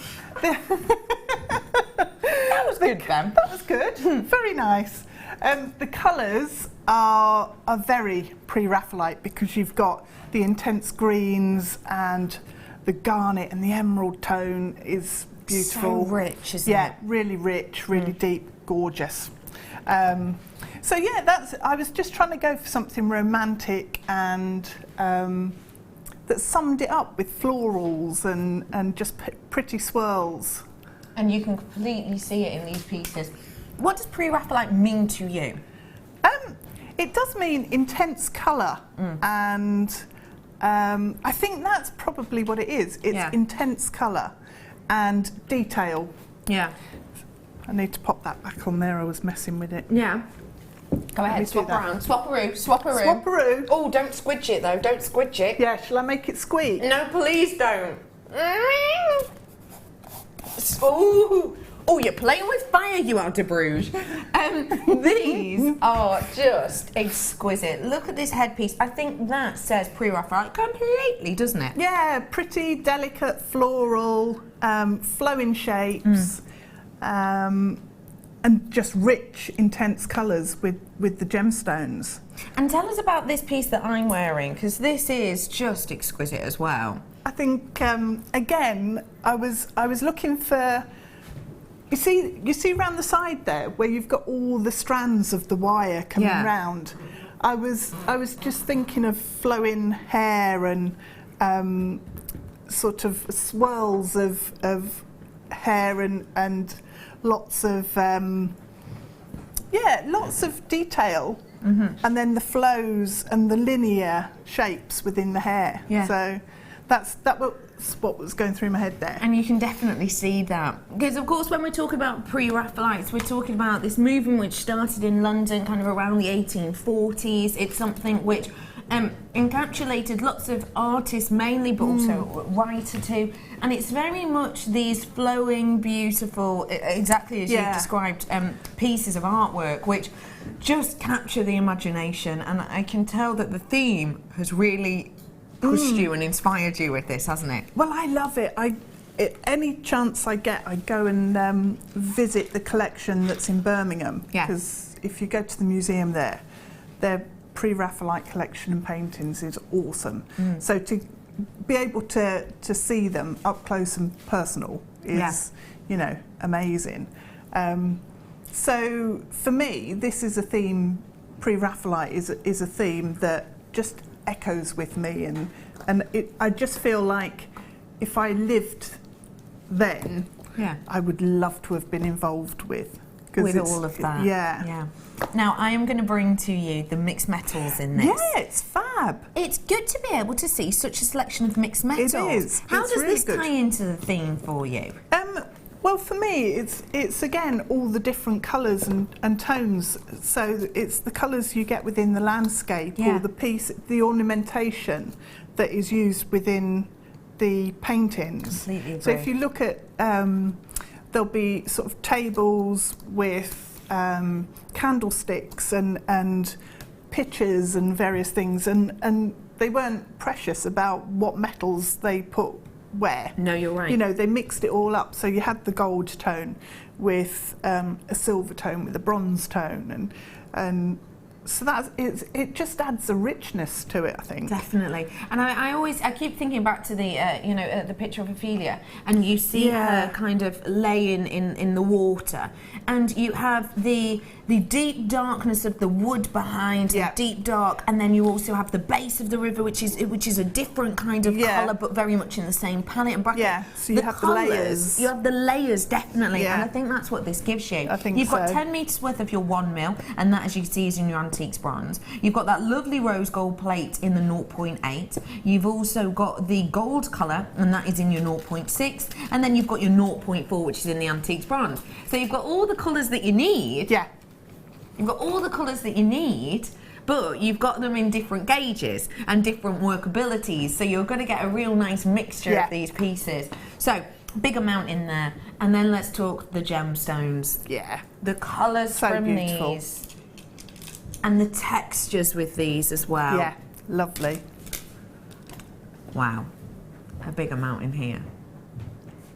was good, Ben. That was good. Very nice. The colours are very pre-Raphaelite, because you've got the intense greens and the garnet, and the emerald tone is beautiful. So rich, isn't it? Yeah, really rich, really deep, gorgeous. So yeah, I was just trying to go for something romantic and that summed it up with florals and just pretty swirls. And you can completely see it in these pieces. What does pre-Raphaelite mean to you? It does mean intense colour, and I think that's probably what it is. It's intense colour and detail. Yeah. I need to pop that back on there, I was messing with it. Yeah. Go ahead, swap around. Swap-a-roo, swap-a-roo. Swap-a-roo. Oh, don't squidge it though, don't squidge it. Yeah, shall I make it squeak? No, please don't. Ooh. Oh, you're playing with fire, you are, De Bruges. These are just exquisite. Look at this headpiece. I think that says pre-Raphaelite completely, doesn't it? Yeah, pretty delicate floral, flowing shapes, and just rich, intense colours with the gemstones. And tell us about this piece that I'm wearing, because this is just exquisite as well. I think again, I was looking for. You see around the side there where you've got all the strands of the wire coming round. I was just thinking of flowing hair and sort of swirls of hair and lots of lots of detail, and then the flows and the linear shapes within the hair. Yeah. So that was what was going through my head there. And you can definitely see that. Because, of course, when we talk about pre-Raphaelites, we're talking about this movement which started in London kind of around the 1840s. It's something which encapsulated lots of artists mainly, but also writer too. And it's very much these flowing, beautiful, exactly as you've described, pieces of artwork which just capture the imagination. And I can tell that the theme has really pushed you and inspired you with this, hasn't it? Well, I love it. Any chance I get, I go and visit the collection that's in Birmingham. Because if you go to the museum there, their pre-Raphaelite collection and paintings is awesome. So to be able to see them up close and personal is, you know, amazing. So for me, this is a theme. Pre-Raphaelite is a theme that just echoes with me, and I just feel like if I lived then, I would love to have been involved with all of that. Yeah. Now I am going to bring to you the mixed metals in this. Yeah, it's fab. It's good to be able to see such a selection of mixed metals. It is. How it's does really this good. tie into the theme for you? Well, for me, it's again all the different colours and tones. So it's the colours you get within the landscape, or the ornamentation that is used within the paintings. Completely agree. So if you look at, there'll be sort of tables with candlesticks and pictures and various things, and they weren't precious about what metals they put where. No, you're right. You know, they mixed it all up. So you had the gold tone with a silver tone with a bronze tone, and so it just adds a richness to it, I think. Definitely. And I keep thinking back to the the picture of Ophelia, and you see her kind of laying in the water, and you have the deep darkness of the wood behind, the deep dark, and then you also have the base of the river, which is a different kind of colour, but very much in the same palette and bracket. Yeah, so you have the layers. You have the layers, definitely, and I think that's what this gives you. I think You've got so. 10 metres worth of your 1 mil, and that, as you can see, is in your antiques bronze. You've got that lovely rose gold plate in the 0.8. You've also got the gold colour, and that is in your 0.6, and then you've got your 0.4, which is in the antiques bronze. So you've got all the colours that you need. Yeah. You've got all the colours that you need, but you've got them in different gauges and different workabilities, so you're going to get a real nice mixture of these pieces. So, big amount in there. And then let's talk the gemstones. Yeah. The colours So from beautiful. these. And the textures with these as well. Yeah, lovely. Wow. A big amount in here.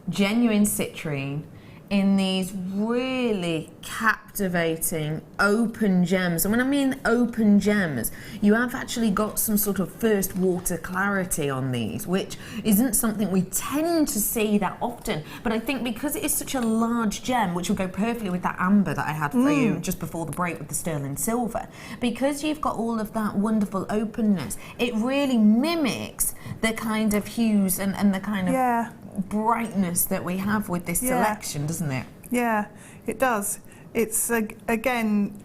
Genuine citrine in these really captivating open gems. And when I mean open gems, you have actually got some sort of first water clarity on these, which isn't something we tend to see that often. But I think because it is such a large gem, which will go perfectly with that amber that I had for you just before the break with the sterling silver, because you've got all of that wonderful openness, it really mimics the kind of hues and the kind of brightness that we have with this selection, doesn't it? Yeah, it does. It's again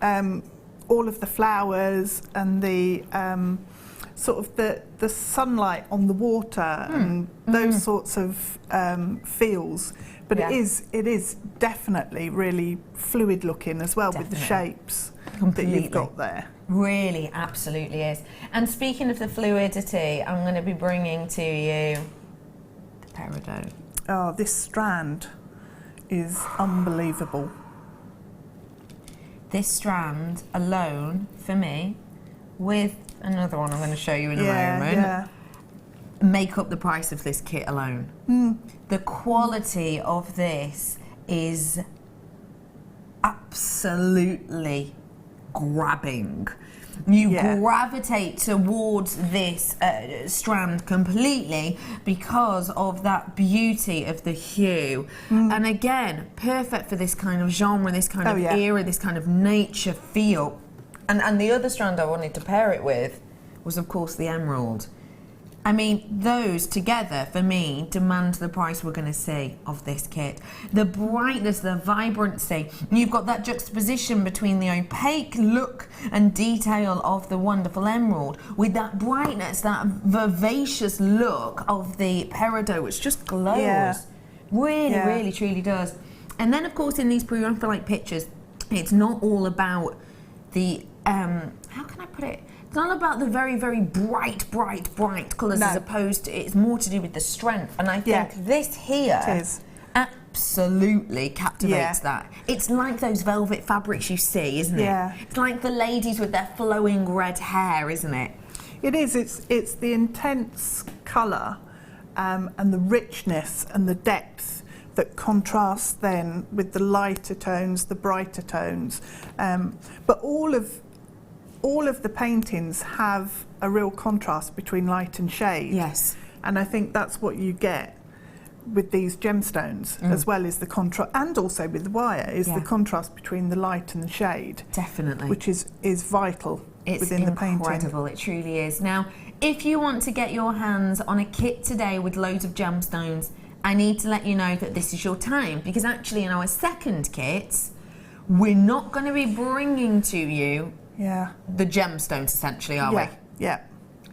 all of the flowers and the sort of the sunlight on the water and those sorts of feels. But it is definitely really fluid looking as well, with the shapes that you've got there. Really, absolutely is. And speaking of the fluidity, I'm going to be bringing to you the peridot. Oh, this strand is unbelievable. This strand alone, for me, with another one I'm going to show you in a moment, make up the price of this kit alone. The quality of this is absolutely grabbing. You gravitate towards this strand completely because of that beauty of the hue. And again, perfect for this kind of genre, this kind of era, this kind of nature feel. And the other strand I wanted to pair it with was, of course, the emerald. I mean, those together, for me, demand the price we're going to see of this kit. The brightness, the vibrancy. You've got that juxtaposition between the opaque look and detail of the wonderful emerald with that brightness, that vivacious look of the peridot, which just glows. Yeah. Really, really, truly does. And then, of course, in these pre-Raphaelite pictures, it's not all about the, how can I put it? It's not about the very, very bright colours as opposed to, it's more to do with the strength. And I think this here absolutely captivates that. It's like those velvet fabrics you see, isn't it? Yeah. It's like the ladies with their flowing red hair, isn't it? It is. It's the intense colour and the richness and the depth that contrasts then with the lighter tones, the brighter tones. But all of the paintings have a real contrast between light and shade. Yes. And I think that's what you get with these gemstones, as well as the contrast, and also with the wire, is the contrast between the light and the shade. Definitely. Which is vital within the painting. It's incredible, it truly is. Now, if you want to get your hands on a kit today with loads of gemstones, I need to let you know that this is your time, because actually in our second kit, we're not going to be bringing to you the gemstones, essentially, are we? Yeah.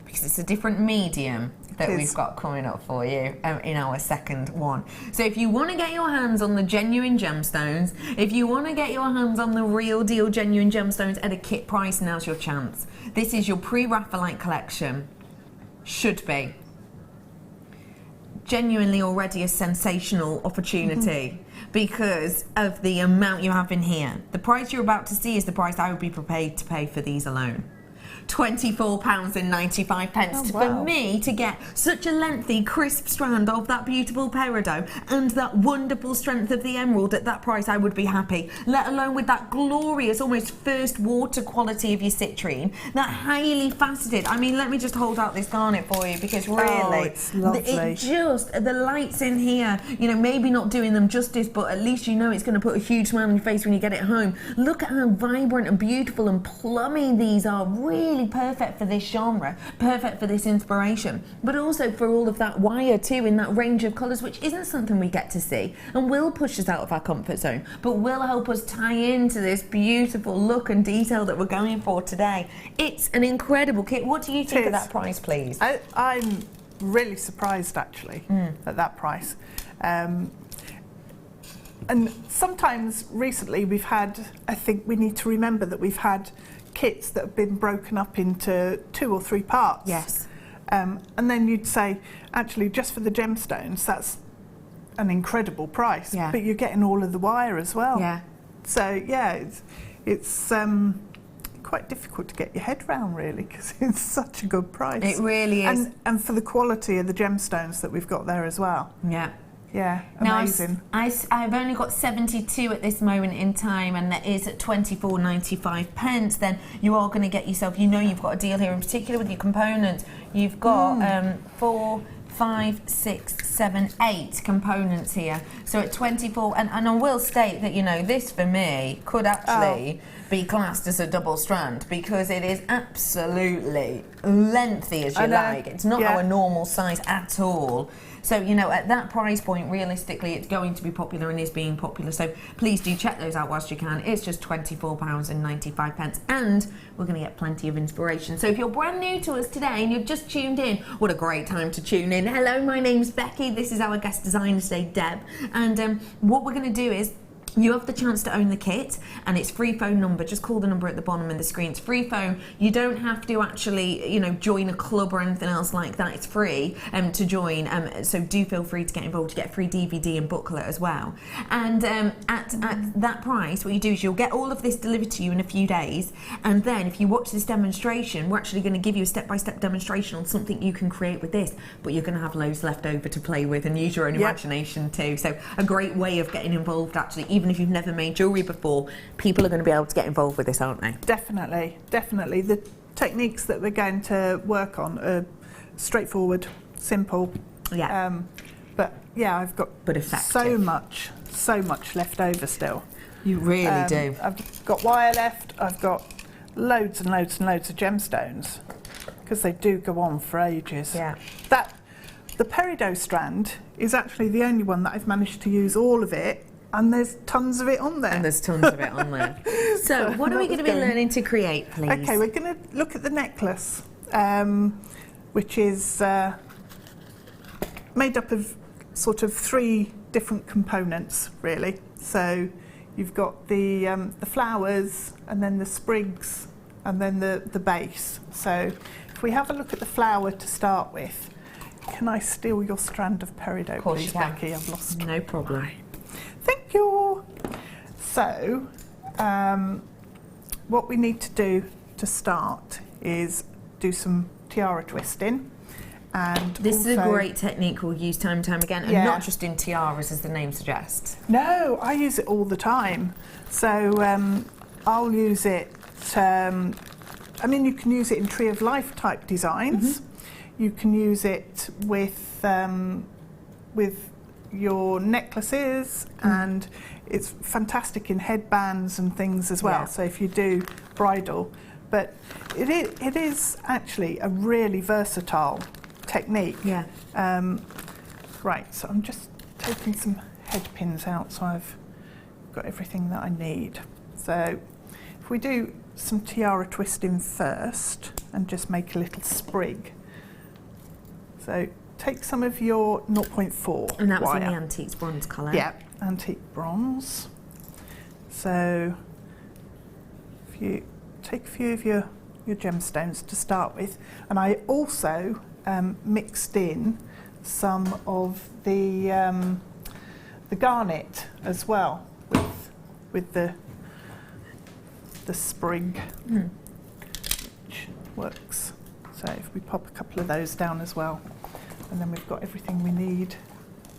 Because it's a different medium that we've got coming up for you in our second one. So if you want to get your hands on the genuine gemstones, if you want to get your hands on the real deal genuine gemstones at a kit price, now's your chance. This is your pre-Raphaelite collection. Should be genuinely already a sensational opportunity because of the amount you have in here. The price you're about to see is the price I would be prepared to pay for these alone. £24.95 for me to get such a lengthy, crisp strand of that beautiful peridot and that wonderful strength of the emerald. At that price I would be happy, let alone with that glorious, almost first water quality of your citrine, that highly faceted. I mean, let me just hold out this garnet for you, because really, it's lovely. It just, the lights in here, you know, maybe not doing them justice, but at least you know it's going to put a huge smile on your face when you get it home. Look at how vibrant and beautiful and plummy these are. Really perfect for this genre, perfect for this inspiration, but also for all of that wire too, in that range of colours, which isn't something we get to see and will push us out of our comfort zone, but will help us tie into this beautiful look and detail that we're going for today. It's an incredible kit. What do you think of that price, please? I'm really surprised actually at that price. And sometimes recently we've had, I think we need to remember that we've had kits that have been broken up into 2 or 3 parts. Yes. And then you'd say, actually, just for the gemstones, that's an incredible price. Yeah. But you're getting all of the wire as well. Yeah. So yeah, it's quite difficult to get your head around, really, because it's such a good price. It really is. And for the quality of the gemstones that we've got there as well. Yeah. Yeah, now, amazing. I've only got 72 at this moment in time, and that is at £24.95. Then you are going to get yourself, you know, you've got a deal here, in particular with your components. You've got 4, 5, 6, 7, 8 components here. So at 24, and I will state that, you know, this for me could actually be classed as a double strand, because it is absolutely lengthy as you like. It's not our normal size at all. So, you know, at that price point, realistically, it's going to be popular and is being popular. So please do check those out whilst you can. It's just £24.95, and we're going to get plenty of inspiration. So if you're brand new to us today and you've just tuned in, what a great time to tune in. Hello, my name's Becky. This is our guest designer today, Deb. And what we're going to do is, you have the chance to own the kit, and it's free phone number. Just call the number at the bottom of the screen. It's free phone. You don't have to actually, you know, join a club or anything else like that. It's free to join. So do feel free to get involved. You get a free DVD and booklet as well. And at that price, what you do is you'll get all of this delivered to you in a few days. And then if you watch this demonstration, we're actually going to give you a step-by-step demonstration on something you can create with this. But you're going to have loads left over to play with and use your own imagination too. So a great way of getting involved, actually. Even if you've never made jewellery before, people are going to be able to get involved with this, aren't they? Definitely, definitely. The techniques that we're going to work on are straightforward, simple. Yeah. But yeah, I've got so much left over still. You really do. I've got wire left. I've got loads and loads and loads of gemstones, because they do go on for ages. Yeah. The peridot strand is actually the only one that I've managed to use all of it, and there's tons of it on there. And there's tons of it on there. So what are we going to be learning to create, please? Okay, we're going to look at the necklace, which is made up of sort of 3 different components, really. So you've got the flowers, and then the sprigs, and then the base. So if we have a look at the flower to start with, can I steal your strand of peridot, please, Becky? I've lost. No problem. Thank you. So, what we need to do to start is do some tiara twisting. And this also, is a great technique we'll use time and time again, and not just in tiaras, as the name suggests. No, I use it all the time. So I'll use it. I mean, you can use it in tree of life type designs. You can use it with your necklaces, and it's fantastic in headbands and things as well. So if you do bridal, but it is actually a really versatile technique. Yeah. Right, so I'm just taking some head pins out, so I've got everything that I need. So if we do some tiara twisting first and just make a little sprig. So take some of your 0.4 And that was in wire. the antiques bronze colour. Yeah, antique bronze. So if you take a few of your gemstones to start with, and I also mixed in some of the garnet as well with the sprig, which works. So if we pop a couple of those down as well, and then we've got everything we need.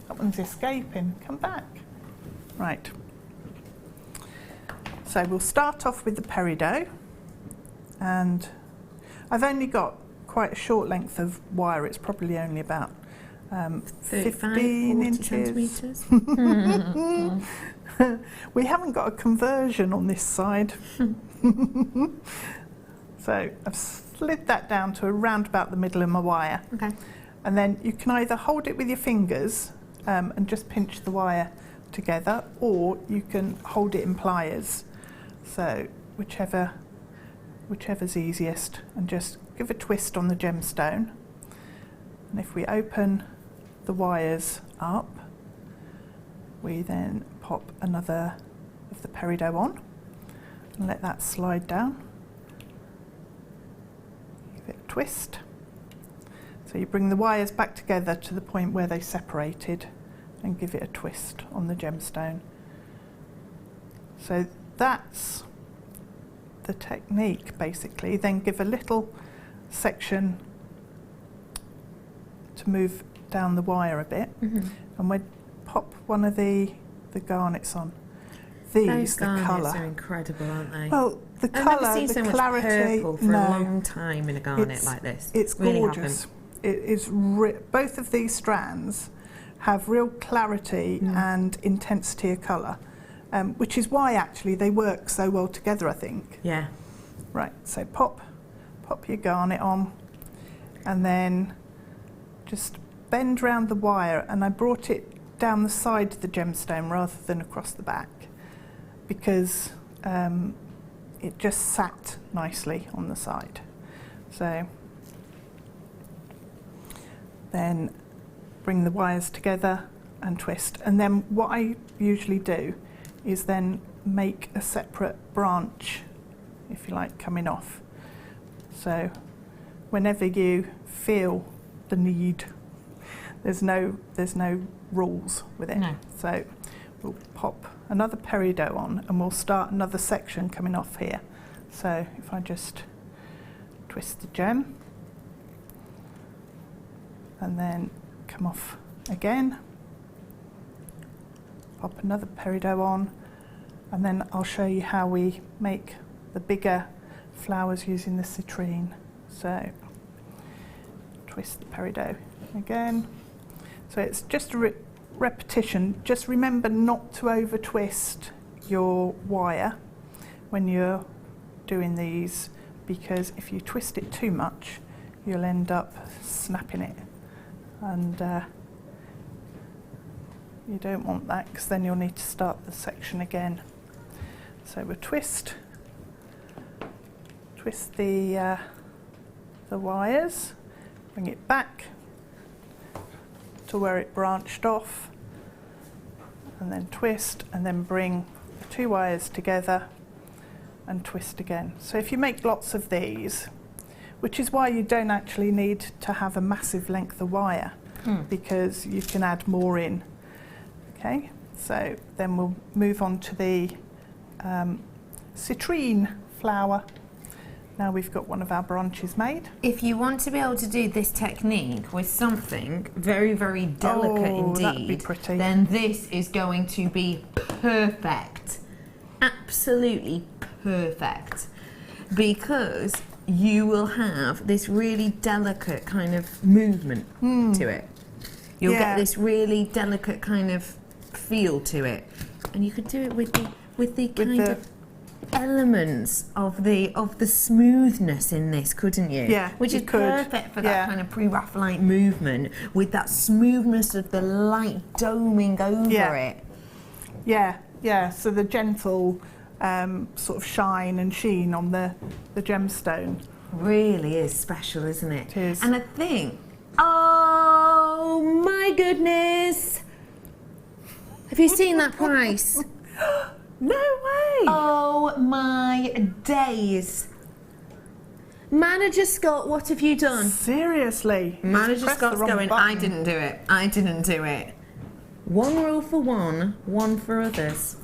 That one's escaping. Come back. Right. So we'll start off with the peridot, and I've only got quite a short length of wire. It's probably only about 15 inches. Centimetres. We haven't got a conversion on this side. So I've slid that down to around about the middle of my wire. Okay. And then you can either hold it with your fingers and just pinch the wire together, or you can hold it in pliers. So whichever's easiest, and just give a twist on the gemstone. And if we open the wires up, we then pop another of the peridot on and let that slide down. Give it a twist. So you bring the wires back together to the point where they separated and give it a twist on the gemstone. So that's the technique, basically. Then give a little section to move down the wire a bit, and we pop one of the garnets on. Those the garnets colour are incredible, aren't they? Well, the I've never colour, seen the so much clarity. purple for a long time in a garnet like this. It's really gorgeous. It is. Both of these strands have real clarity and intensity of colour, which is why actually they work so well together, I think. Yeah. Right. So pop your garnet on, and then just bend round the wire. And I brought it down the side of the gemstone rather than across the back, because it just sat nicely on the side. So then bring the wires together and twist. And then what I usually do is then make a separate branch, if you like, coming off. So whenever you feel the need, there's no rules with it. No. So we'll pop another peridot on, and we'll start another section coming off here. So if I just twist the gem and then come off again, pop another peridot on, and then I'll show you how we make the bigger flowers using the citrine. So twist the peridot again. So it's just a repetition. Just remember not to over twist your wire when you're doing these, because if you twist it too much, you'll end up snapping it, and you don't want that, because then you'll need to start the section again. So we'll twist the wires, bring it back to where it branched off, and then twist, and then bring the 2 wires together and twist again. So if you make lots of these, which is why you don't actually need to have a massive length of wire, because you can add more in. Okay, so then we'll move on to the citrine flower. Now we've got one of our branches made. If you want to be able to do this technique with something very, very delicate indeed, that'd be pretty. Then this is going to be perfect. Absolutely perfect. Because you will have this really delicate kind of movement to it. You'll get this really delicate kind of feel to it. And you could do it with the kind of elements of the smoothness in this, couldn't you? Yeah, which is perfect for that kind of pre-Raphaelite movement, with that smoothness of the light doming over it. Yeah. So the gentle sort of shine and sheen on the gemstone really is special, isn't it? It is. And I think, oh my goodness, have you seen that price? No way! Oh my days. Manager Scott, what have you done? Seriously? Manager Scott's going, I button. didn't do it. I didn't do it. One rule for one, one for others.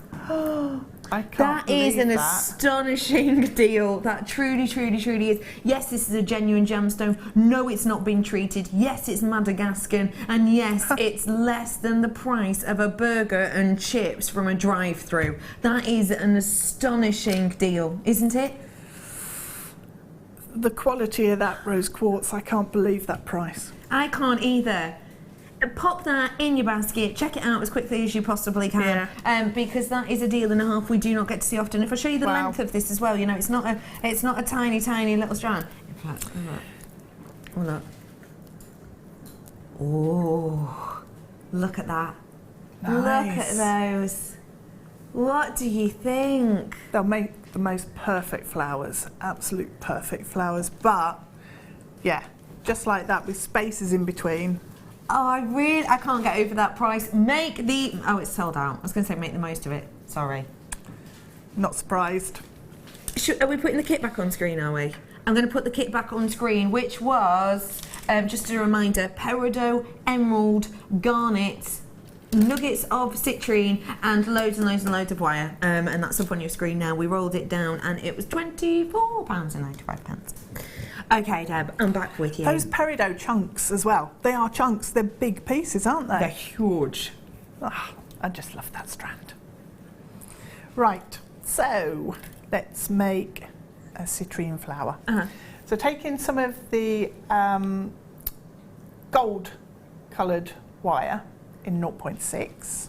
I can't That is believe an that. astonishing deal. That truly, truly, truly is. Yes, this is a genuine gemstone. No, it's not been treated. Yes, it's Madagascan. And yes, it's less than the price of a burger and chips from a drive-through. That is an astonishing deal, isn't it? The quality of that rose quartz, I can't believe that price. I can't either. Pop that in your basket, check it out as quickly as you possibly can, because that is a deal and a half we do not get to see often. If I show you the length of this as well, you know, it's not a tiny, tiny little strand. In fact, look. Oh, look at that. Nice. Look at those. What do you think? They'll make the most perfect flowers, absolute perfect flowers, but yeah, just like that with spaces in between. Oh, I can't get over that price. Oh, it's sold out. I was going to say make the most of it. Sorry. Not surprised. Are we putting the kit back on screen, are we? I'm going to put the kit back on screen, which was, just a reminder, peridot, emerald, garnet, nuggets of citrine, and loads and loads and loads of wire. And that's up on your screen now. We rolled it down and it was £24.95. Okay, Deb, I'm back with you. Those peridot chunks as well. They are chunks. They're big pieces, aren't they? They're huge. Ah, I just love that strand. Right, so let's make a citrine flower. So taking some of the gold coloured wire in 0.6,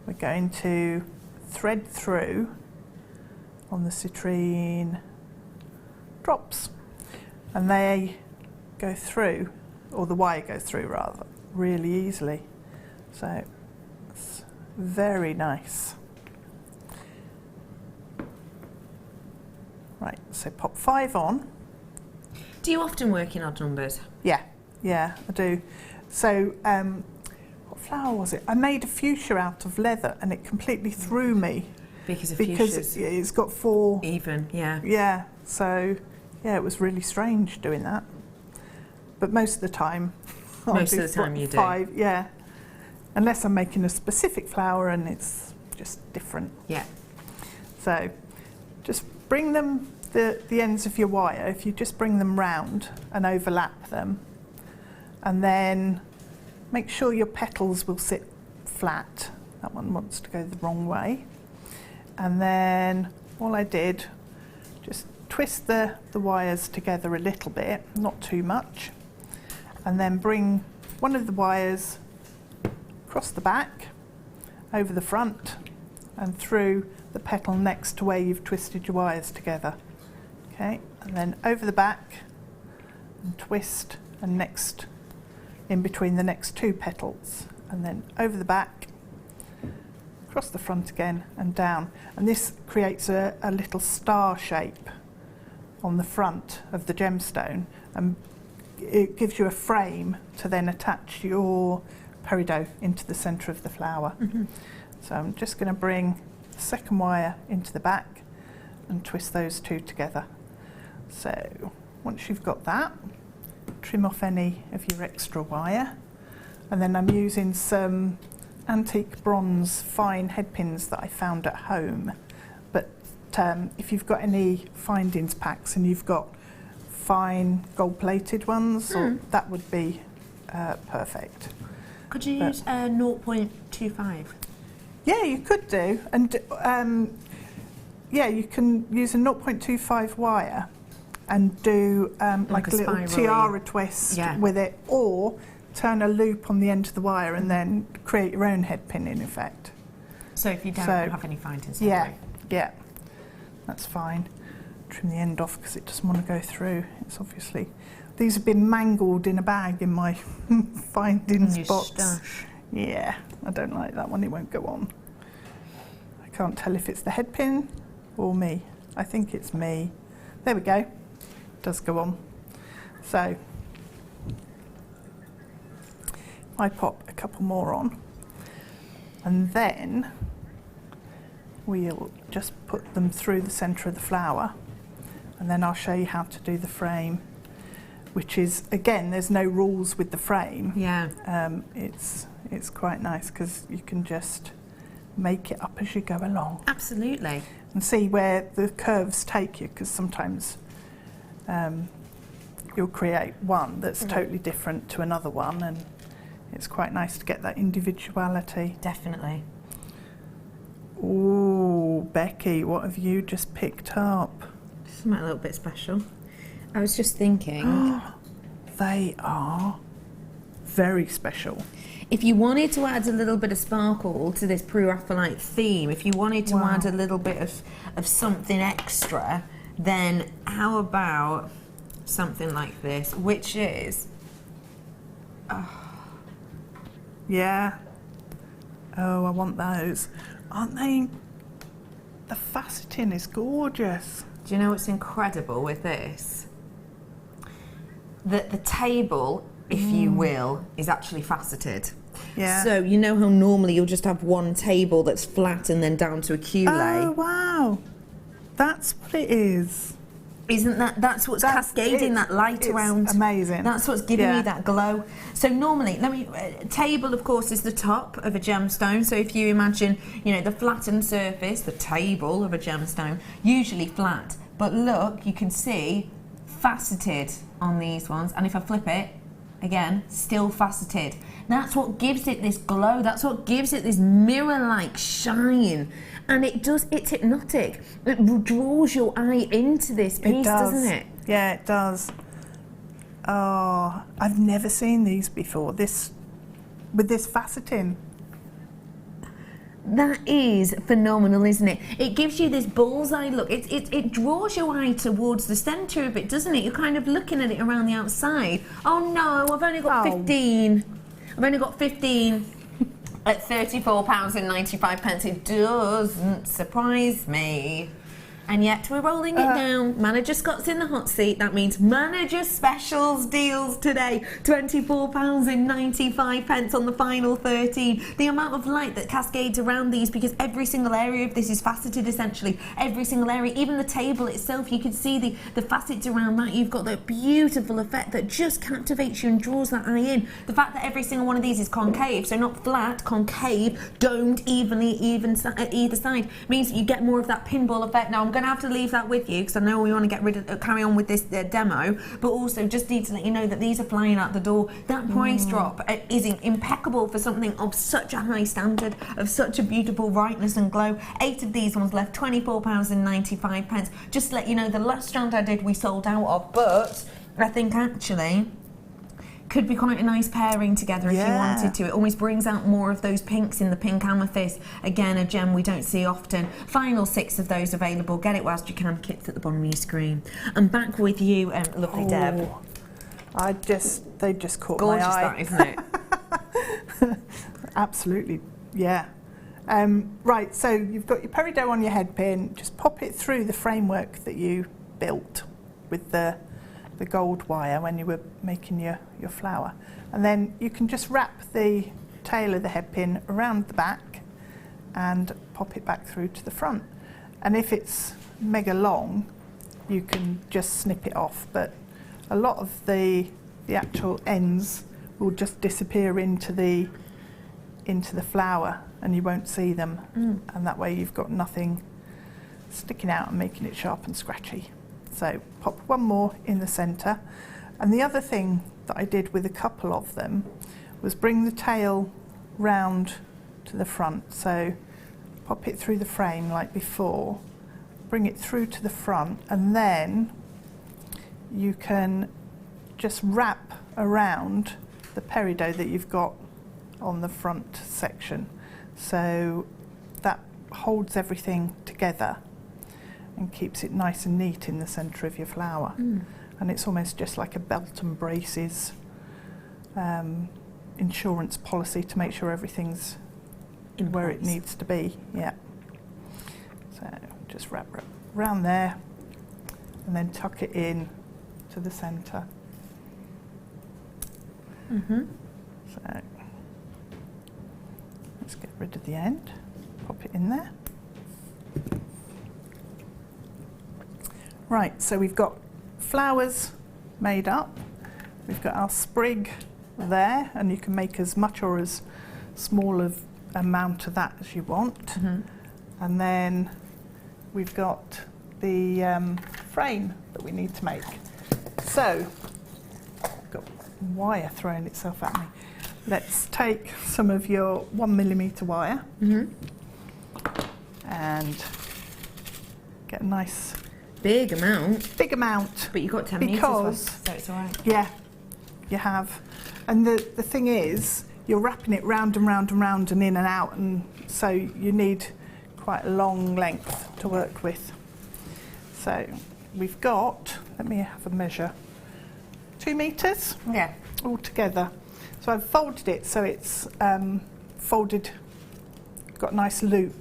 we're going to thread through on the citrine drops. And they go through, or the wire goes through rather, really easily. So it's very nice. Right, so pop 5 on. Do you often work in odd numbers? Yeah, I do. So what flower was it? I made a fuchsia out of leather and it completely threw me. Because it's got 4. Even, yeah. Yeah, so yeah, it was really strange doing that. But most of the time, Most of the time you do. 5, yeah. Unless I'm making a specific flower and it's just different. Yeah. So just bring them, the ends of your wire, if you just bring them round and overlap them, and then make sure your petals will sit flat. That one wants to go the wrong way. And then all I did, just twist the wires together a little bit, not too much, and then bring one of the wires across the back, over the front, and through the petal next to where you've twisted your wires together. Okay, and then over the back, and twist, and next in between the next 2 petals, and then over the back, across the front again and down, and this creates a little star shape on the front of the gemstone, and it gives you a frame to then attach your peridot into the centre of the flower. So I'm just going to bring the second wire into the back and twist those 2 together. So once you've got that, trim off any of your extra wire, and then I'm using some antique bronze fine head pins that I found at home. But if you've got any findings packs and you've got fine gold-plated ones, or that would be perfect. Could you use 0.25? Yeah, you could do, and yeah, you can use a 0.25 wire and do like a little tiara twist with it, or turn a loop on the end of the wire and then create your own head pin in effect. So if you don't have any findings, yeah, that's fine. Trim the end off because it doesn't want to go through. It's obviously, these have been mangled in a bag in my findings box. Stash. Yeah, I don't like that one, it won't go on. I can't tell if it's the head pin or me. I think it's me. There we go, it does go on. So I pop a couple more on, and then we'll just put them through the centre of the flower, and then I'll show you how to do the frame, which is, again, there's no rules with the frame. Yeah. It's quite nice because you can just make it up as you go along. Absolutely. And see where the curves take you, because sometimes you'll create one that's totally different to another one, and it's quite nice to get that individuality. Definitely. Ooh, Becky, what have you just picked up? Something a little bit special. I was just thinking. They are very special. If you wanted to add a little bit of sparkle to this Pre-Raphaelite theme, if you wanted to add a little bit of something extra, then how about something like this, which is... Yeah. Oh, I want those. Aren't they? The faceting is gorgeous. Do you know what's incredible with this? That the table, if you will, is actually faceted. Yeah. So you know how normally you'll just have one table that's flat and then down to a culée? Oh, wow. That's what it is. Isn't that's what's cascading that light around? Amazing. That's what's giving you that glow. So normally, table of course is the top of a gemstone. So if you imagine, the flattened surface, the table of a gemstone, usually flat. But look, you can see faceted on these ones. And if I flip it, again, still faceted. That's what gives it this glow. That's what gives it this mirror-like shine. And it's hypnotic. It draws your eye into this piece, doesn't it? Yeah, it does. Oh, I've never seen these before. With this faceting. That is phenomenal, isn't it? It gives you this bullseye look. It draws your eye towards the centre of it, doesn't it? You're kind of looking at it around the outside. Oh no, I've only got 15. I've only got 15 at £34.95. It doesn't surprise me. And yet we're rolling it down. Manager Scott's in the hot seat. That means manager specials deals today. £24.95 on the final 13. The amount of light that cascades around these, because every single area of this is faceted essentially. Every single area, even the table itself, you can see the facets around that. You've got that beautiful effect that just captivates you and draws that eye in. The fact that every single one of these is concave, so not flat, concave, domed evenly at either side, means that you get more of that pinball effect. Now I'm going to have to leave that with you because I know we want to carry on with this demo, but also just need to let you know that these are flying out the door. That price drop is impeccable for something of such a high standard, of such a beautiful brightness and glow. 8 of these ones left, £24.95. Just to let you know, the last strand I did we sold out of, but I think actually could be quite a nice pairing together if you wanted to. It always brings out more of those pinks in the pink amethyst. Again, a gem we don't see often. Final 6 of those available. Get it whilst you can. Kit's at the bottom of your screen. I'm back with you, lovely Deb. They just caught Gorgeous, my eye. that, isn't it? Absolutely, yeah. Right, so you've got your peridot on your head pin. Just pop it through the framework that you built with the gold wire when you were making your flower. And then you can just wrap the tail of the head pin around the back and pop it back through to the front. And if it's mega long, you can just snip it off, but a lot of the actual ends will just disappear into the flower and you won't see them, and that way you've got nothing sticking out and making it sharp and scratchy. So pop one more in the centre. And the other thing that I did with a couple of them was bring the tail round to the front. So pop it through the frame like before, bring it through to the front, and then you can just wrap around the peridot that you've got on the front section. So that holds everything together and keeps it nice and neat in the centre of your flower. And it's almost just like a belt and braces insurance policy to make sure everything's in where it needs to be. Yeah. So just wrap around there and then tuck it in to the centre. So let's get rid of the end, pop it in there. Right, so we've got flowers made up, we've got our sprig there, and you can make as much or as small of amount of that as you want. And then we've got the frame that we need to make. So, I've got wire throwing itself at me. Let's take some of your 1mm wire and get a nice Big amount. big amount. But you've got 10 metres worth, so it's all right. Yeah, you have. And the thing is, you're wrapping it round and round and round and in and out, and so you need quite a long length to work with. So we've got, let me have a measure, 2 metres Yeah. all together. So I've folded it so it's folded, got a nice loop.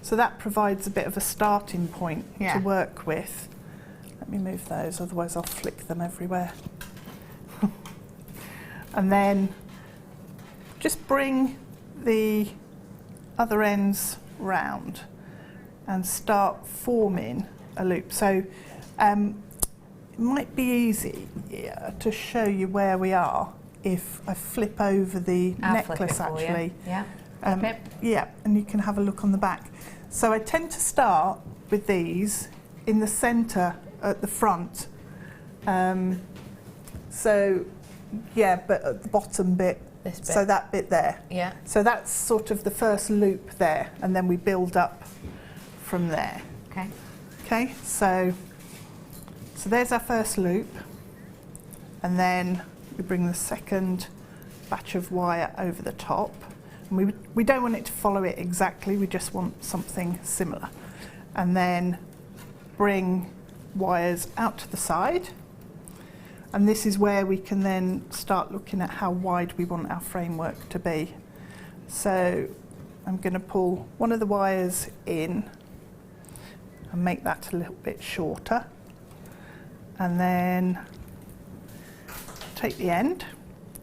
So that provides a bit of a starting point to work with. Let me move those, otherwise I'll flick them everywhere. And then just bring the other ends round and start forming a loop. So it might be easy to show you where we are if I flip over the necklace actually. Yeah. Yeah, and you can have a look on the back. So I tend to start with these in the centre at the front. So yeah, but at the bottom bit, This bit. so that bit there. Yeah. So that's sort of the first loop there, and then we build up from there. Okay. Okay, so there's our first loop, and then we bring the second batch of wire over the top. And we don't want it to follow it exactly, we just want something similar. And then bring wires out to the side. And this is where we can then start looking at how wide we want our framework to be. So I'm going to pull one of the wires in and make that a little bit shorter. And then take the end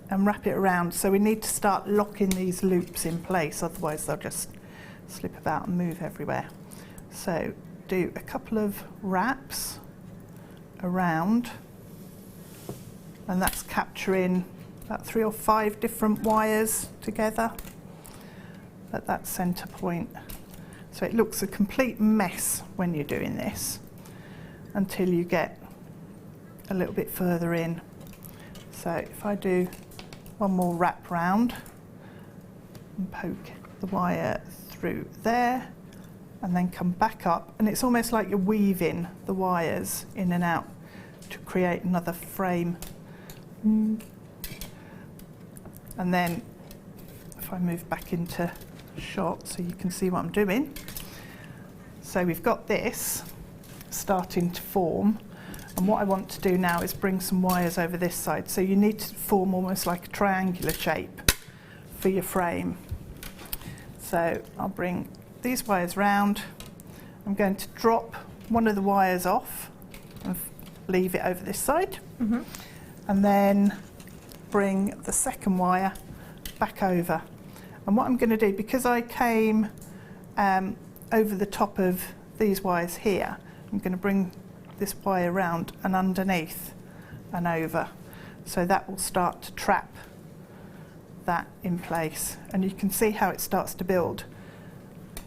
and wrap it around. So we need to start locking these loops in place, otherwise they'll just slip about and move everywhere. So do a couple of wraps around, and that's capturing about 3 or 5 different wires together at that centre point. So it looks a complete mess when you're doing this until you get a little bit further in. So if I do one more wrap round and poke the wire through there and then come back up, and it's almost like you're weaving the wires in and out to create another frame. And then if I move back into shot so you can see what I'm doing. So we've got this starting to form, And what I want to do now is bring some wires over this side. So you need to form almost like a triangular shape for your frame. So I'll bring these wires round. I'm going to drop one of the wires off and leave it over this side. And then bring the second wire back over. And what I'm going to do, because I came over the top of these wires here, I'm going to bring this wire round and underneath and over. So that will start to trap that in place. And you can see how it starts to build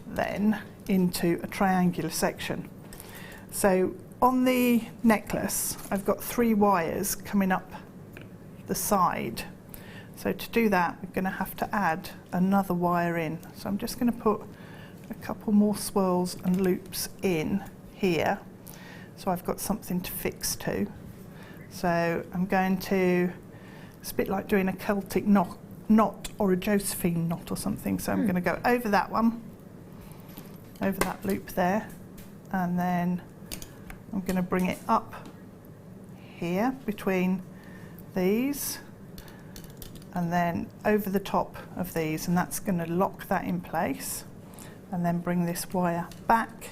then into a triangular section. So on the necklace, I've got 3 wires coming up the side. So to do that, we're going to have to add another wire in. So I'm just going to put a couple more swirls and loops in here. So I've got something to fix to. So I'm going to, it's a bit like doing a Celtic knot or a Josephine knot or something. So I'm going to go over that one, over that loop there, and then I'm going to bring it up here between these and then over the top of these, and that's going to lock that in place, and then bring this wire back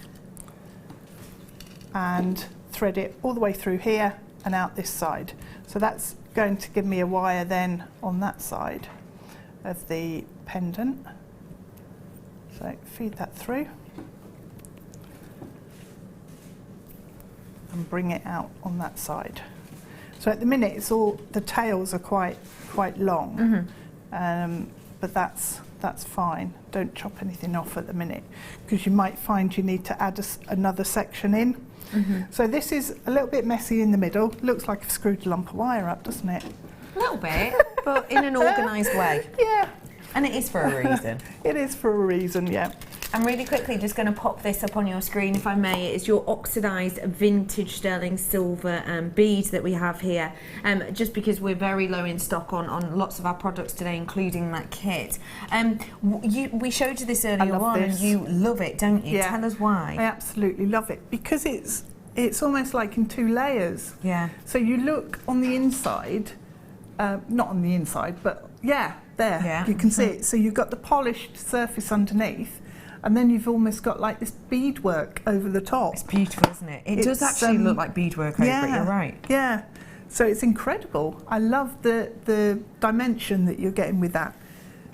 and thread it all the way through here and out this side. So that's going to give me a wire then on that side of the pendant. So feed that through and bring it out on that side. So at the minute it's all, the tails are quite long, but that's fine. Don't chop anything off at the minute, because you might find you need to add another section in. So this is a little bit messy in the middle. Looks like I've screwed a lump of wire up, doesn't it? A little bit, but in an organised way. Yeah. And it is for a reason. It is for a reason, yeah. I'm really quickly just going to pop this up on your screen, if I may. It's your oxidised vintage sterling silver bead that we have here, just because we're very low in stock on lots of our products today, including that kit. We showed you this earlier on, and you love it, don't you? Yeah. Tell us why. I absolutely love it, because it's almost like in 2 layers. Yeah. So you look on the inside, not on the inside, but yeah, there, yeah. You can see it. So you've got the polished surface underneath, and then you've almost got like this beadwork over the top. It's beautiful, isn't it? It does actually look like beadwork over it, you're right. Yeah, so it's incredible. I love the dimension that you're getting with that.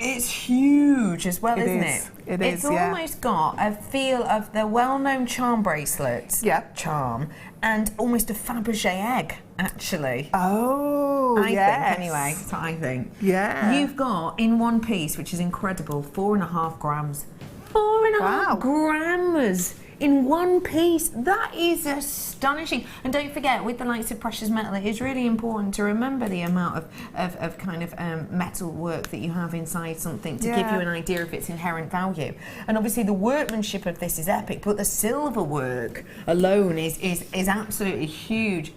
It's huge as well, isn't it? It is, It's almost got a feel of the well-known charm bracelets. Yeah. Charm. And almost a Fabergé egg, actually. Oh, I think, anyway. That's what I think. Yeah. You've got, in one piece, which is incredible, 4.5 grams. 4.5 grams in one piece. That is astonishing. And don't forget, with the likes of precious metal, it is really important to remember the amount of kind of metal work that you have inside something to give you an idea of its inherent value. And obviously the workmanship of this is epic, but the silver work alone is absolutely huge.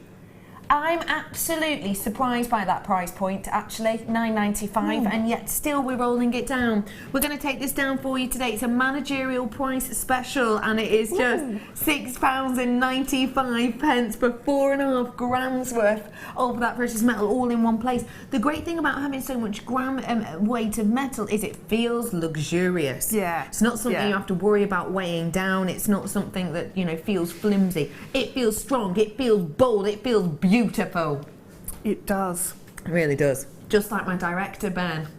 I'm absolutely surprised by that price point, actually, £9.95, and yet still we're rolling it down. We're going to take this down for you today. It's a managerial price special, and it is just £6.95 for 4.5 grams worth of that precious metal all in one place. The great thing about having so much weight of metal is it feels luxurious. Yeah. It's not something you have to worry about weighing down. It's not something that, you know, feels flimsy. It feels strong. It feels bold. It feels beautiful. It does. It really does. Just like my director, Ben.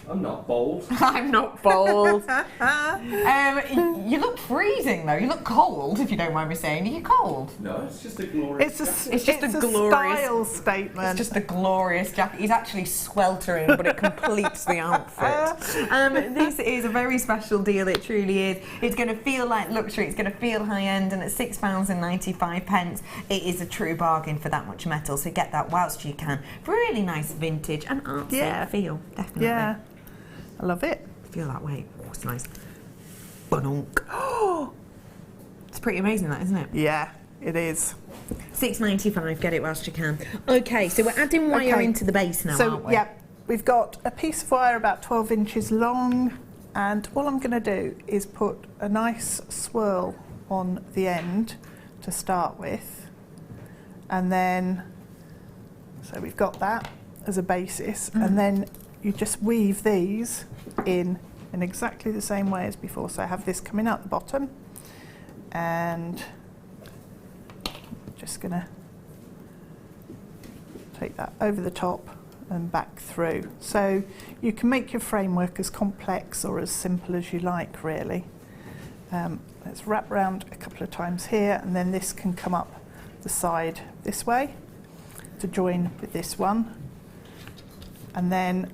I'm not bold. I'm not bold. You look freezing, though. You look cold, if you don't mind me saying. Are you cold? No, it's just a glorious It's just a glorious style statement. It's just a glorious jacket. He's actually sweltering, but it completes the outfit. This is a very special deal. It truly is. It's going to feel like luxury. It's going to feel high end, and at £6.95, it is a true bargain for that much metal. So get that whilst you can. Really nice vintage and artsy feel. Definitely. Yeah. I love it. Feel that way. Oh, it's nice. Ba-donk. Oh, it's pretty amazing, that, isn't it? Yeah, it is. £6.95. Get it whilst you can. Okay, so we're adding wire into the base now, aren't we? Yeah, we've got a piece of wire about 12 inches long, and all I'm going to do is put a nice swirl on the end to start with, and then, so we've got that as a basis, and then you just weave these in exactly the same way as before. So I have this coming out the bottom, and just going to take that over the top and back through. So you can make your framework as complex or as simple as you like, really. Let's wrap round a couple of times here, and then this can come up the side this way to join with this one, and then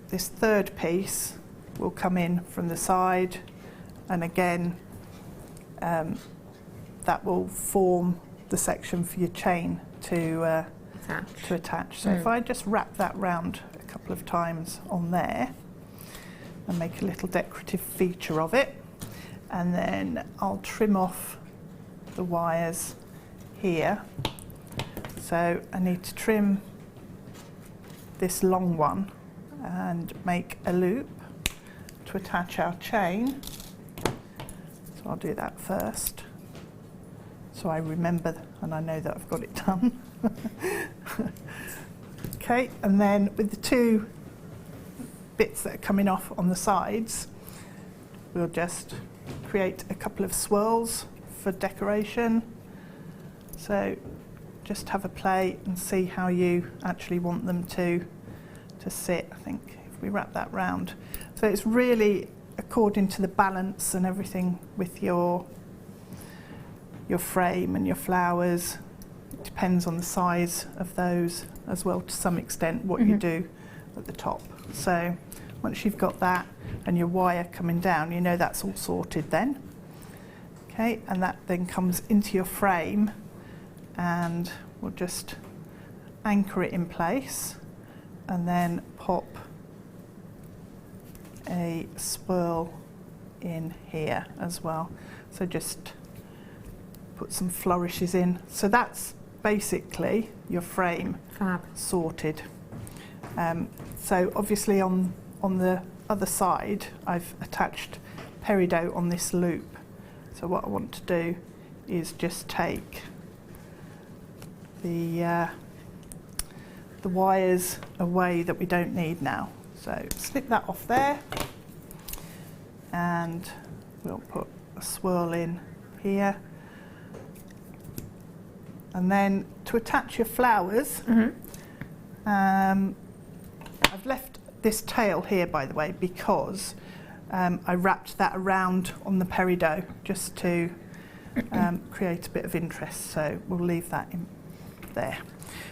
this third piece will come in from the side, and again that will form the section for your chain to attach. So if I just wrap that round a couple of times on there and make a little decorative feature of it, and then I'll trim off the wires here. So I need to trim this long one and make a loop to attach our chain. So I'll do that first, so I remember and I know that I've got it done. Okay, and then with the two bits that are coming off on the sides, we'll just create a couple of swirls for decoration. So just have a play and see how you actually want them to sit. I think if we wrap that round, so it's really according to the balance and everything with your frame and your flowers. It depends on the size of those as well, to some extent, what you do at the top. So once you've got that and your wire coming down, you know that's all sorted then. Okay, and that then comes into your frame, and we'll just anchor it in place and then pop a swirl in here as well. So just put some flourishes in. So that's basically your frame sorted. So obviously on the other side I've attached peridot on this loop. So what I want to do is just take the wires away that we don't need now. So snip that off there, and we'll put a swirl in here. And then to attach your flowers, I've left this tail here, by the way, because I wrapped that around on the peridot just to create a bit of interest. So we'll leave that in there.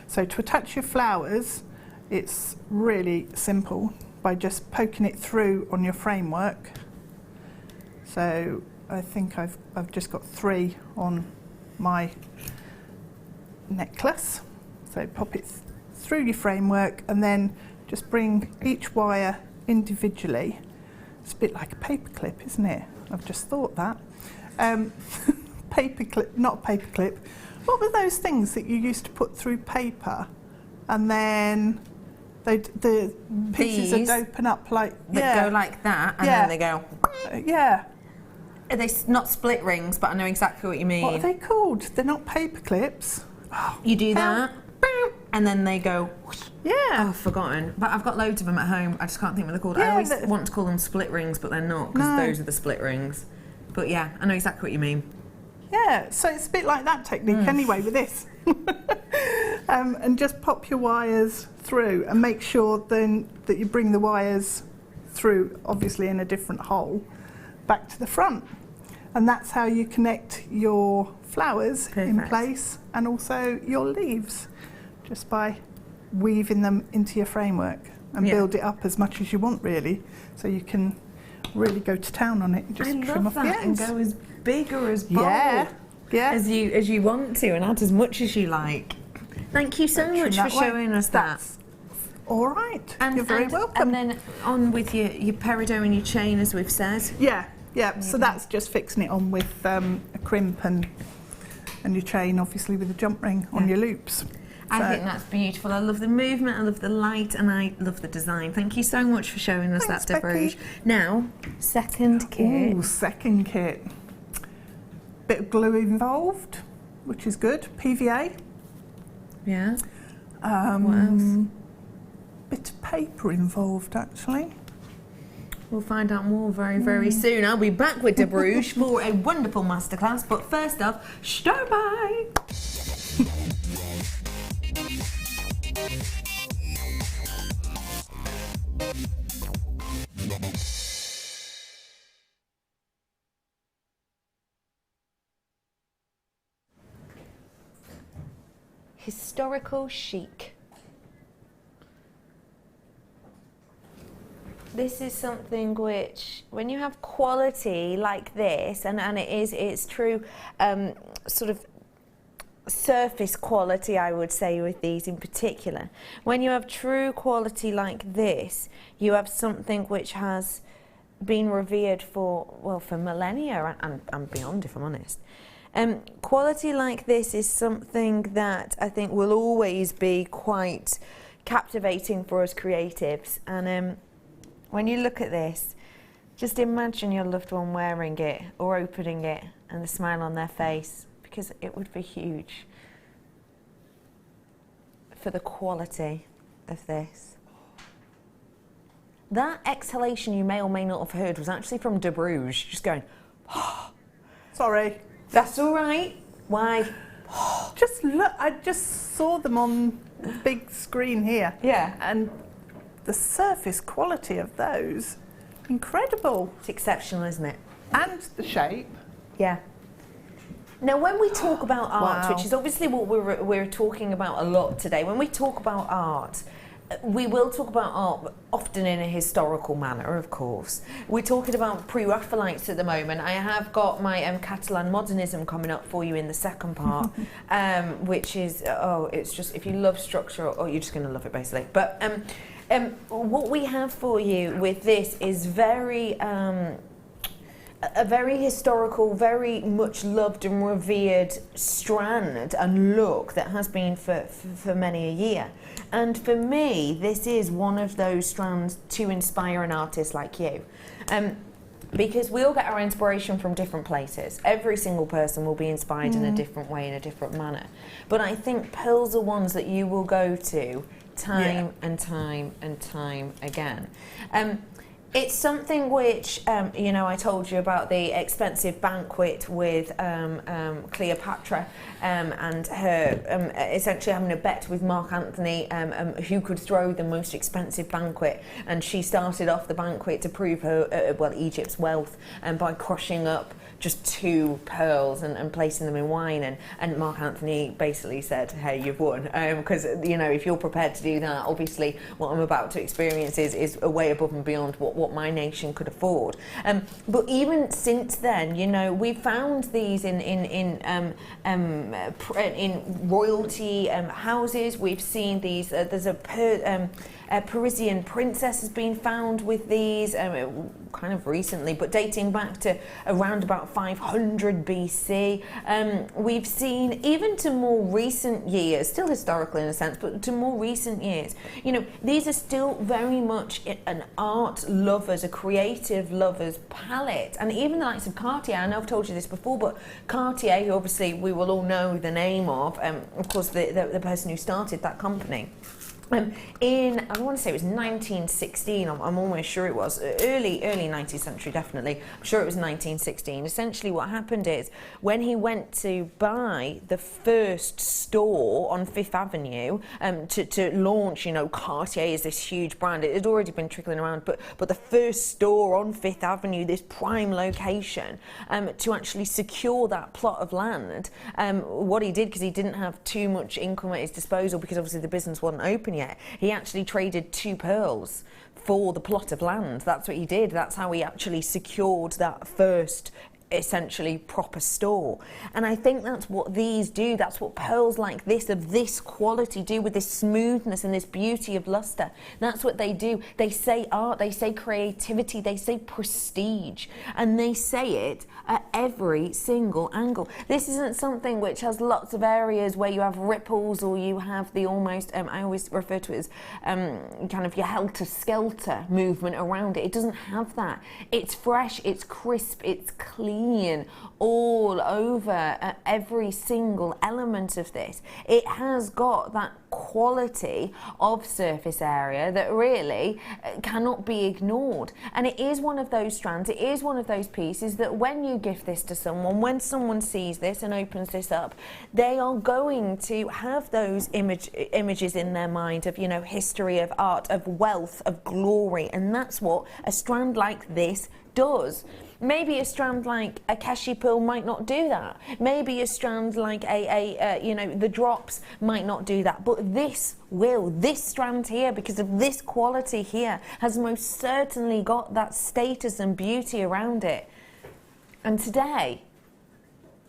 So to attach your flowers, it's really simple by just poking it through on your framework. So I think I've just got 3 on my necklace. So pop it through your framework and then just bring each wire individually. It's a bit like a paper clip, isn't it? I've just thought that. Paper clip, not paper clip. What were those things that you used to put through paper, and then the pieces would open up like go like that, and then they go. Yeah. Are they not split rings? But I know exactly what you mean. What are they called? They're not paper clips. Oh, you do that, and then they go. Yeah. Oh, I've forgotten. But I've got loads of them at home. I just can't think what they're called. I always want to call them split rings, but they're not, because those are the split rings. But yeah, I know exactly what you mean. Yeah, so it's a bit like that technique anyway with this. And just pop your wires through and make sure then that you bring the wires through, obviously in a different hole, back to the front. And that's how you connect your flowers in place, and also your leaves, just by weaving them into your framework, and build it up as much as you want, really, so you can really go to town on it and just trim off the ends. And go as big or as bold as you want to, and add as much as you like. Thank you so much for showing us that. All right, and you're very welcome. And then on with your peridot and your chain, as we've said. Yeah. So that's just fixing it on with a crimp and your chain, obviously with a jump ring on your loops. I think that's beautiful. I love the movement, I love the light, and I love the design. Thank you so much for showing us that, Deborah. Now, second kit. Ooh, second kit. Bit of glue involved, which is good. PVA. Yeah. What else? Bit of paper involved, actually. We'll find out more very, very soon. I'll be back with De Bruges for a wonderful masterclass. But first off, start by. Historical chic. This is something which, when you have quality like this, and it's true sort of surface quality, I would say, with these in particular. When you have true quality like this, you have something which has been revered for millennia and beyond, if I'm honest. Quality like this is something that I think will always be quite captivating for us creatives. And when you look at this, just imagine your loved one wearing it or opening it and the smile on their face, because it would be huge for the quality of this. That exhalation you may or may not have heard was actually from De Bruges, just going, Sorry. That's all right. Why? Just look, I just saw them on the big screen here. Yeah. And the surface quality of those, incredible. It's exceptional, isn't it? And the shape. Yeah. Now, when we talk about art, Wow. which is obviously what we're talking about a lot today, when we talk about art, we will talk about art often in a historical manner, of course. We're talking about pre-Raphaelites at the moment. I have got my Catalan modernism coming up for you in the second part, which is, it's just, if you love structure, you're just going to love it, basically. But what we have for you with this is a very historical, very much loved and revered strand and look that has been for many a year. And for me, this is one of those strands to inspire an artist like you. Because we all get our inspiration from different places. Every single person will be inspired in a different way, in a different manner. But I think pearls are ones that you will go to time and time and time again. It's something which, I told you about the expensive banquet with Cleopatra and her essentially having a bet with Mark Antony who could throw the most expensive banquet. And she started off the banquet to prove her, Egypt's wealth by crushing up just 2 pearls and placing them in wine. And Mark Antony basically said, hey, you've won. Because, if you're prepared to do that, obviously what I'm about to experience is way above and beyond what my nation could afford. But even since then, we found these in royalty houses. We've seen these. There's a Parisian princess has been found with these kind of recently, but dating back to around about 500 BC. We've seen even to more recent years, still historical in a sense, but to more recent years, these are still very much an art lover's, a creative lover's palette. And even the likes of Cartier, I know I've told you this before, but Cartier, who obviously we will all know the name of course the person who started that company. In, I want to say it was 1916, I'm almost sure it was, early 19th century, definitely. I'm sure it was 1916. Essentially what happened is, when he went to buy the first store on Fifth Avenue to launch, Cartier is this huge brand. It had already been trickling around, but the first store on Fifth Avenue, this prime location, to actually secure that plot of land, what he did, because he didn't have too much income at his disposal, because obviously the business wasn't open yet, he actually traded 2 pearls for the plot of land. That's what he did. That's how he actually secured that first essentially proper store. And I think that's what these do. That's what pearls like this, of this quality, do, with this smoothness and this beauty of luster. That's what they do. They say art, they say creativity, they say prestige, and they say it at every single angle. This isn't something which has lots of areas where you have ripples, or you have the almost, I always refer to it as kind of your helter-skelter movement around it. It doesn't have that. It's fresh, it's crisp, it's clean. sheen all over every single element of this. It has got that quality of surface area that really cannot be ignored, and it is one of those strands, it is one of those pieces that when you gift this to someone, when someone sees this and opens this up, they are going to have those images in their mind of, you know, history, of art, of wealth, of glory, and that's what a strand like this does. Maybe a strand like a Keshi pearl might not do that. Maybe a strand like you know, the drops might not do that. But this will. This strand here, because of this quality here, has most certainly got that status and beauty around it. And today,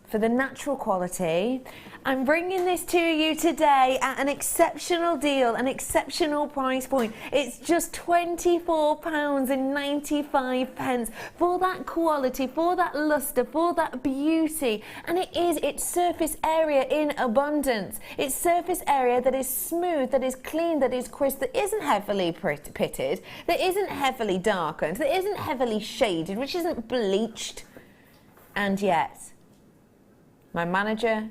for the natural quality, I'm bringing this to you today at an exceptional deal, an exceptional price point. It's just £24.95 for that quality, for that lustre, for that beauty. And it's surface area in abundance. It's surface area that is smooth, that is clean, that is crisp, that isn't heavily pitted, that isn't heavily darkened, that isn't heavily shaded, which isn't bleached. And yet, my manager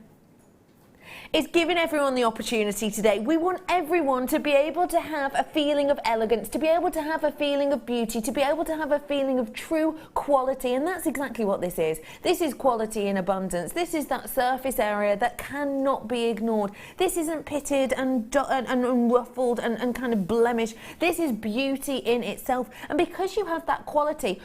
is giving everyone the opportunity today. We want everyone to be able to have a feeling of elegance, to be able to have a feeling of beauty, to be able to have a feeling of true quality, and that's exactly what this is. This is quality in abundance. This is that surface area that cannot be ignored. This isn't pitted and ruffled and kind of blemished. This is beauty in itself, and because you have that quality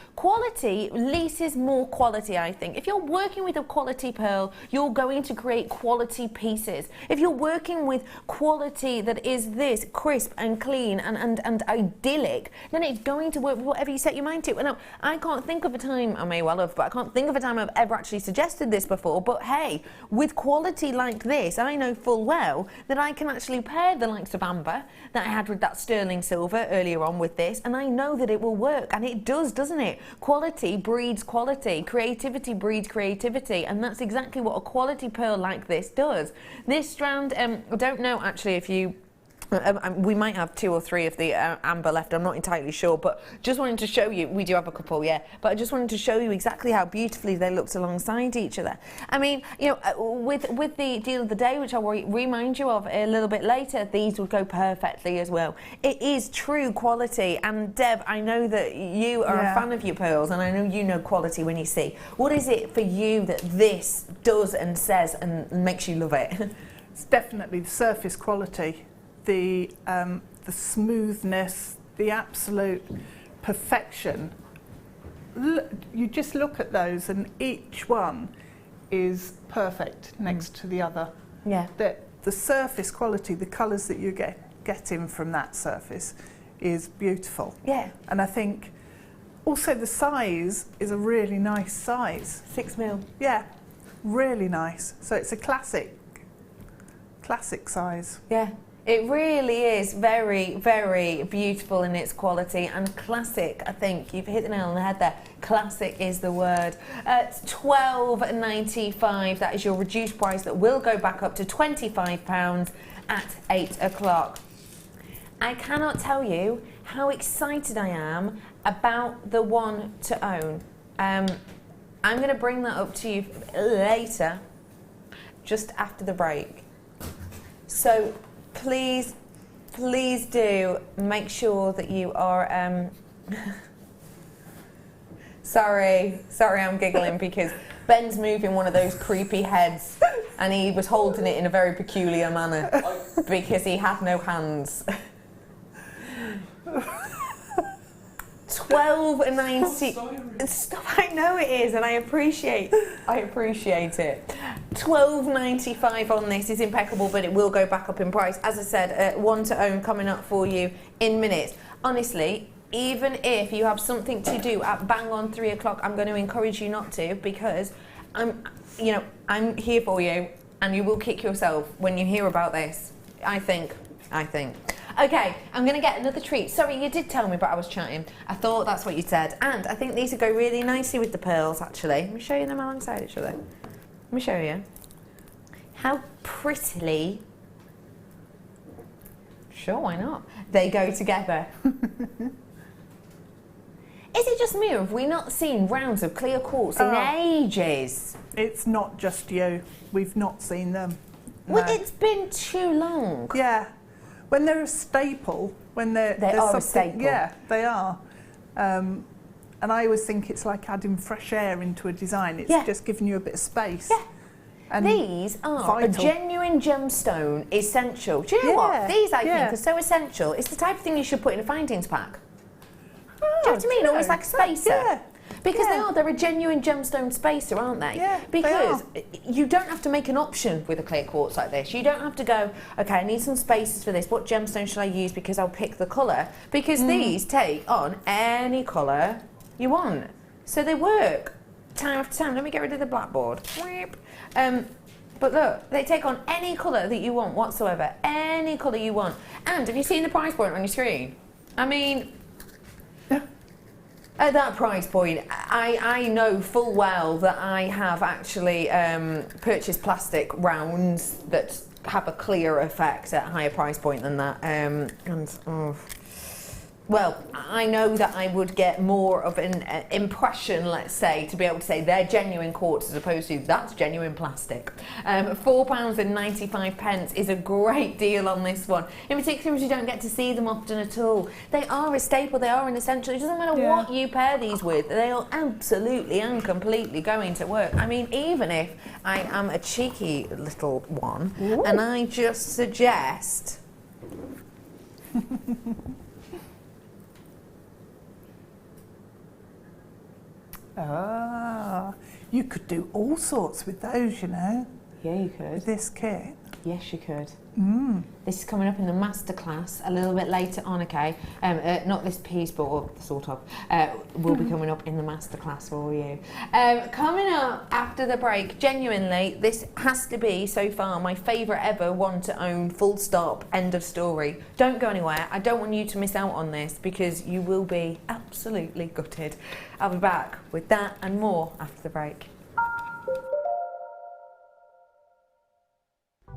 leases more quality, I think. If you're working with a quality pearl, you're going to create quality pieces. If you're working with quality that is this crisp and clean and idyllic, then it's going to work with whatever you set your mind to. Now, I can't think of a time, I may well have, but I can't think of a time I've ever actually suggested this before, but hey, with quality like this, I know full well that I can actually pair the likes of amber that I had with that sterling silver earlier on with this, and I know that it will work, and it does, doesn't it? Quality breeds quality, creativity breeds creativity, and that's exactly what a quality pearl like this does. This strand, I don't know actually if you, we might have 2 or 3 of the amber left, I'm not entirely sure, but just wanted to show you, we do have a couple, yeah, but I just wanted to show you exactly how beautifully they looked alongside each other. I mean, you know, with the deal of the day, which I'll remind you of a little bit later, these would go perfectly as well. It is true quality, and Deb, I know that you are a fan of your pearls, and I know you know quality when you see. What is it for you that this does and says and makes you love it? It's definitely the surface quality. The smoothness, the absolute perfection. You just look at those and each one is perfect next to the other. Yeah. The surface quality, the colours that you getting from that surface is beautiful. Yeah. And I think also the size is a really nice size. 6mm. Yeah, really nice. So it's a classic size. Yeah. It really is very, very beautiful in its quality, and classic, I think, you've hit the nail on the head there. Classic is the word. It's £12.95, that is your reduced price that will go back up to £25 at 8 o'clock. I cannot tell you how excited I am about the one to own. I'm going to bring that up to you later, just after the break. So please do make sure that you are sorry I'm giggling because Ben's moving one of those creepy heads and he was holding it in a very peculiar manner because he had no hands. £12.90. Stop! I know it is, and I appreciate it. £12.95 on this is impeccable, but it will go back up in price. As I said, one to own coming up for you in minutes. Honestly, even if you have something to do at bang on 3 o'clock, I'm going to encourage you not to, because I'm here for you, and you will kick yourself when you hear about this. I think. Okay, I'm going to get another treat. Sorry, you did tell me, but I was chatting. I thought that's what you said. And I think these would go really nicely with the pearls, actually. Let me show you them alongside each other. Let me show you. How prettily, sure, why not, they go together. Is it just me, or have we not seen rounds of clear quartz in ages? It's not just you. We've not seen them. No. Well, it's been too long. Yeah. When they're a staple, when They are a staple. Yeah, they are. And I always think it's like adding fresh air into a design. It's just giving you a bit of space. Yeah. And these are vital. a genuine gemstone essential. Do you know what? These I think are so essential. It's the type of thing you should put in a findings pack. Do you know what I mean? Almost like a spacer. Yeah. Because they're a genuine gemstone spacer, aren't they? Yeah, because you don't have to make an option with a clear quartz like this. You don't have to go, okay, I need some spacers for this. What gemstone should I use? Because I'll pick the colour. Because these take on any colour you want. So they work time after time. Let me get rid of the blackboard. But look, they take on any colour that you want whatsoever. Any colour you want. And have you seen the price point on your screen? I mean, at that price point, I know full well that I have actually purchased plastic rounds that have a clear effect at a higher price point than that. Well, I know that I would get more of an impression, let's say, to be able to say they're genuine quartz as opposed to that's genuine plastic. £4.95 is a great deal on this one, in particular as you don't get to see them often at all. They are a staple, they are an essential. It doesn't matter what you pair these with, they'll absolutely and completely going to work. I mean, even if I am a cheeky little one, and I just suggest... You could do all sorts with those, you know. Yeah, you could. With this kit. Yes, you could. This is coming up in the masterclass a little bit later on, okay? Not this piece, but sort of. Will be coming up in the masterclass for you. Coming up after the break, genuinely, this has to be, so far, my favourite ever one to own, full stop, end of story. Don't go anywhere. I don't want you to miss out on this because you will be absolutely gutted. I'll be back with that and more after the break.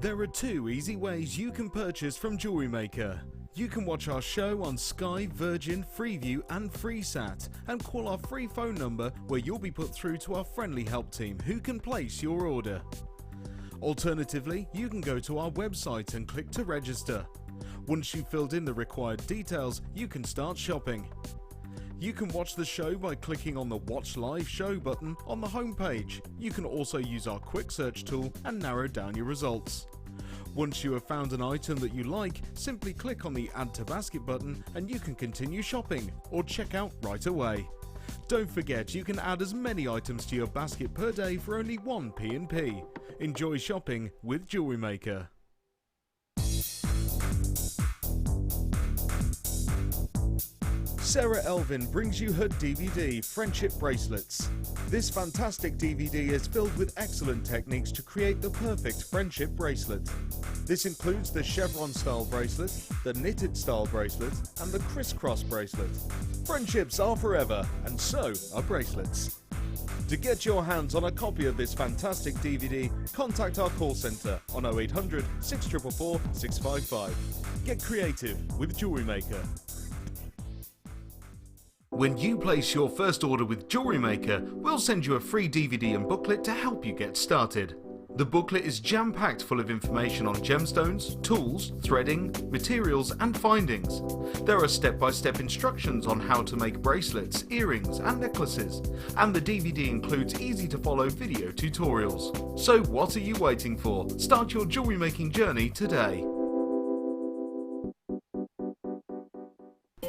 There are 2 easy ways you can purchase from Jewellery Maker. You can watch our show on Sky, Virgin, Freeview and FreeSat and call our free phone number where you'll be put through to our friendly help team who can place your order. Alternatively, you can go to our website and click to register. Once you've filled in the required details, you can start shopping. You can watch the show by clicking on the Watch Live Show button on the homepage. You can also use our quick search tool and narrow down your results. Once you have found an item that you like, simply click on the Add to Basket button and you can continue shopping or check out right away. Don't forget you can add as many items to your basket per day for only 1 P&P. Enjoy shopping with Jewellery Maker. Sarah Elvin brings you her DVD, Friendship Bracelets. This fantastic DVD is filled with excellent techniques to create the perfect friendship bracelet. This includes the chevron style bracelet, the knitted style bracelet, and the crisscross bracelet. Friendships are forever, and so are bracelets. To get your hands on a copy of this fantastic DVD, contact our call centre on 0800 644 655. Get creative with Jewellery Maker. When you place your first order with Jewellery Maker, we'll send you a free DVD and booklet to help you get started. The booklet is jam-packed full of information on gemstones, tools, threading, materials and findings. There are step-by-step instructions on how to make bracelets, earrings and necklaces, and the DVD includes easy-to-follow video tutorials. So what are you waiting for? Start your jewellery making journey today.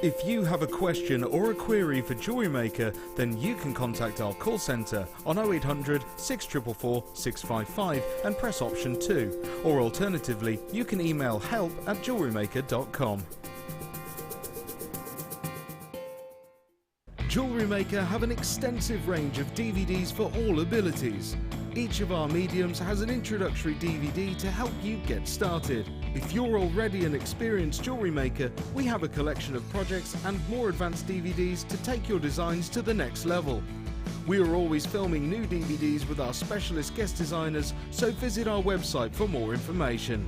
If you have a question or a query for Jewellery Maker, then you can contact our call centre on 0800 644 655 and press option 2, or alternatively you can email help@jewellerymaker.com. Jewellery Maker have an extensive range of DVDs for all abilities. Each of our mediums has an introductory DVD to help you get started. If you're already an experienced jewellery maker, we have a collection of projects and more advanced DVDs to take your designs to the next level. We are always filming new DVDs with our specialist guest designers, so visit our website for more information.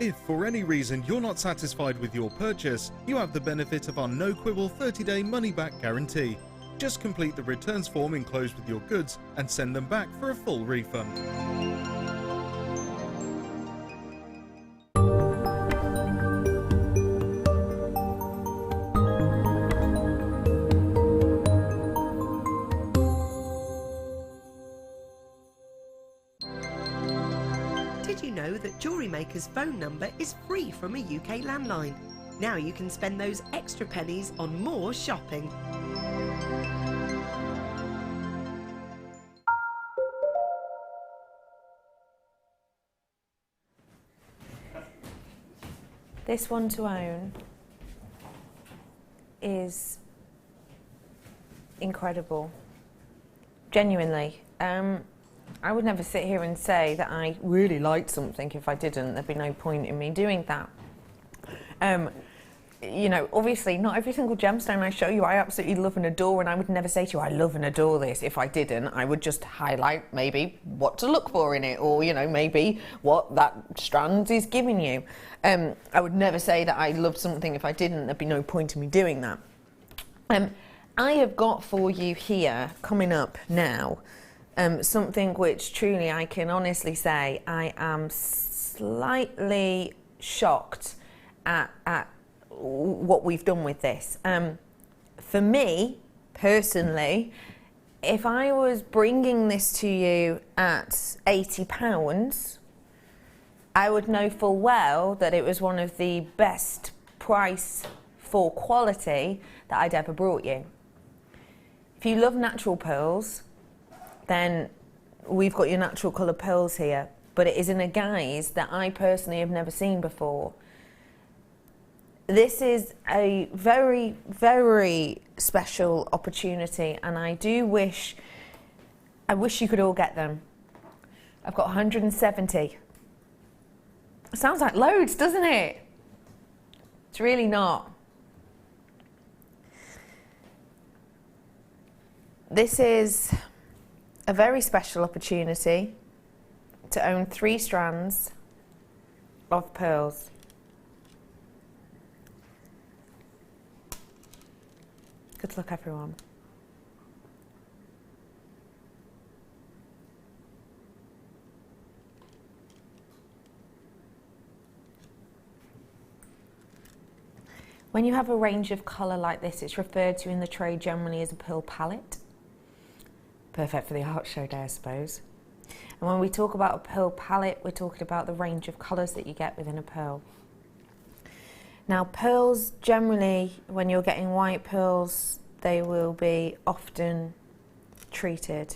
If for any reason you're not satisfied with your purchase, you have the benefit of our no-quibble 30-day money-back guarantee. Just complete the returns form enclosed with your goods and send them back for a full refund. Did you know that Jewellery Maker's phone number is free from a UK landline? Now you can spend those extra pennies on more shopping. This one to own is incredible. Genuinely. I would never sit here and say that I really liked something if I didn't. There'd be no point in me doing that. You know, obviously not every single gemstone I show you I absolutely love and adore, and I would never say to you I love and adore this if I didn't. I would just highlight maybe what to look for in it, or you know, maybe what that strand is giving you. I would never say that I loved something if I didn't. There'd be no point in me doing that. I have got for you here coming up now something which truly I can honestly say I am slightly shocked at what we've done with this. For me, personally, if I was bringing this to you at £80, I would know full well that it was one of the best price for quality that I'd ever brought you. If you love natural pearls, then we've got your natural colour pearls here, but it is in a guise that I personally have never seen before. This is a very, very special opportunity, and I wish you could all get them. I've got 170. Sounds like loads, doesn't it? It's really not. This is a very special opportunity to own 3 strands of pearls. Good luck, everyone. When you have a range of colour like this, it's referred to in the trade generally as a pearl palette. Perfect for the art show day, I suppose. And when we talk about a pearl palette, we're talking about the range of colours that you get within a pearl. Now, pearls generally, when you're getting white pearls, they will be often treated.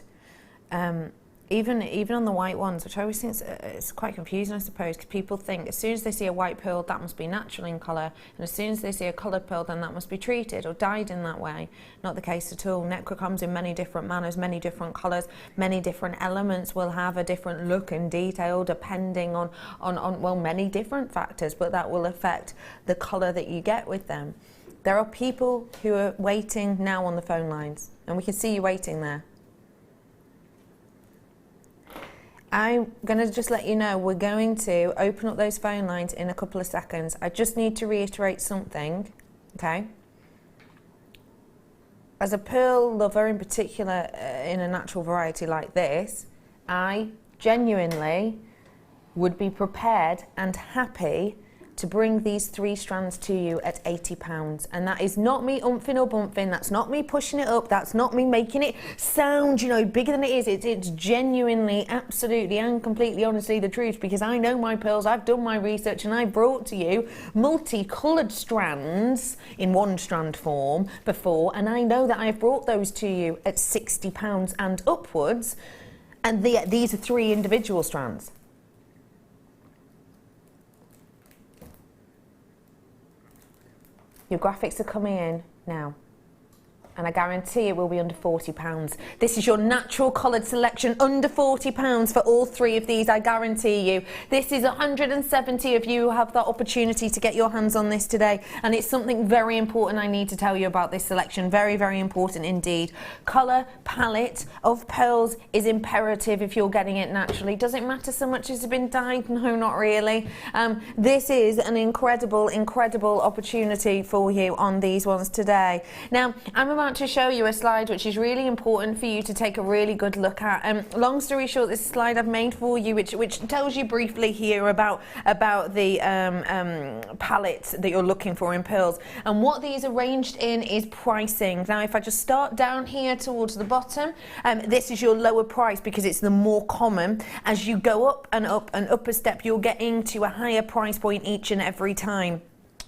Even on the white ones, which I always think it's quite confusing, I suppose, because people think as soon as they see a white pearl, that must be natural in colour, and as soon as they see a coloured pearl, then that must be treated or dyed in that way. Not the case at all. Nacre comes in many different manners, many different colours, many different elements will have a different look and detail depending on well, many different factors, but that will affect the colour that you get with them. There are people who are waiting now on the phone lines, and we can see you waiting there. I'm going to just let you know we're going to open up those phone lines in a couple of seconds. I just need to reiterate something, okay? As a pearl lover in particular, in a natural variety like this, I genuinely would be prepared and happy to bring these 3 strands to you at £80. And that is not me umphing or bumping, that's not me pushing it up, that's not me making it sound, you know, bigger than it is. It's genuinely, absolutely and completely honestly the truth, because I know my pearls, I've done my research, and I brought to you multicoloured strands in 1 strand form before, and I know that I've brought those to you at £60 and upwards, and these are 3 individual strands. Your graphics are coming in now. and I guarantee it will be under £40. This is your natural coloured selection, under £40 for all 3 of these, I guarantee you. This is 170 of you who have the opportunity to get your hands on this today, and it's something very important I need to tell you about this selection. Very, very important indeed. Colour palette of pearls is imperative if you're getting it naturally. Does it matter so much as it's been dyed? No, not really. This is an incredible, incredible opportunity for you on these ones today. Now, I'm about to show you a slide which is really important for you to take a really good look at. Long story short, this slide I've made for you which tells you briefly here about the palette that you're looking for in pearls. And what these are arranged in is pricing. Now, if I just start down here towards the bottom, this is your lower price because it's the more common. As you go up and up and up a step, you're getting to a higher price point each and every time.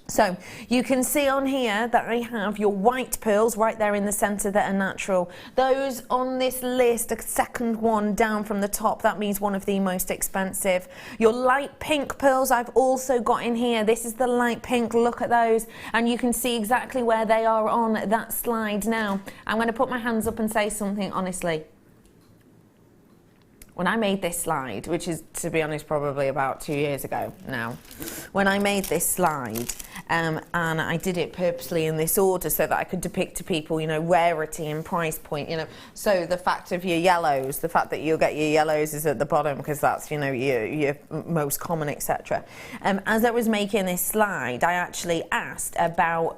So you can see on here that I have your white pearls right there in the centre that are natural. Those on this list, a second one down from the top, that means one of the most expensive. Your light pink pearls I've also got in here. This is the light pink, look at those, and you can see exactly where they are on that slide. Now, I'm going to put my hands up and say something honestly. When I made this slide, which is, to be honest, probably about 2 years ago now, when I made this slide, and I did it purposely in this order so that I could depict to people, you know, rarity and price point, you know. So the fact of your yellows, the fact that you'll get your yellows is at the bottom because that's, you know, your most common, etc. As I was making this slide, I actually asked about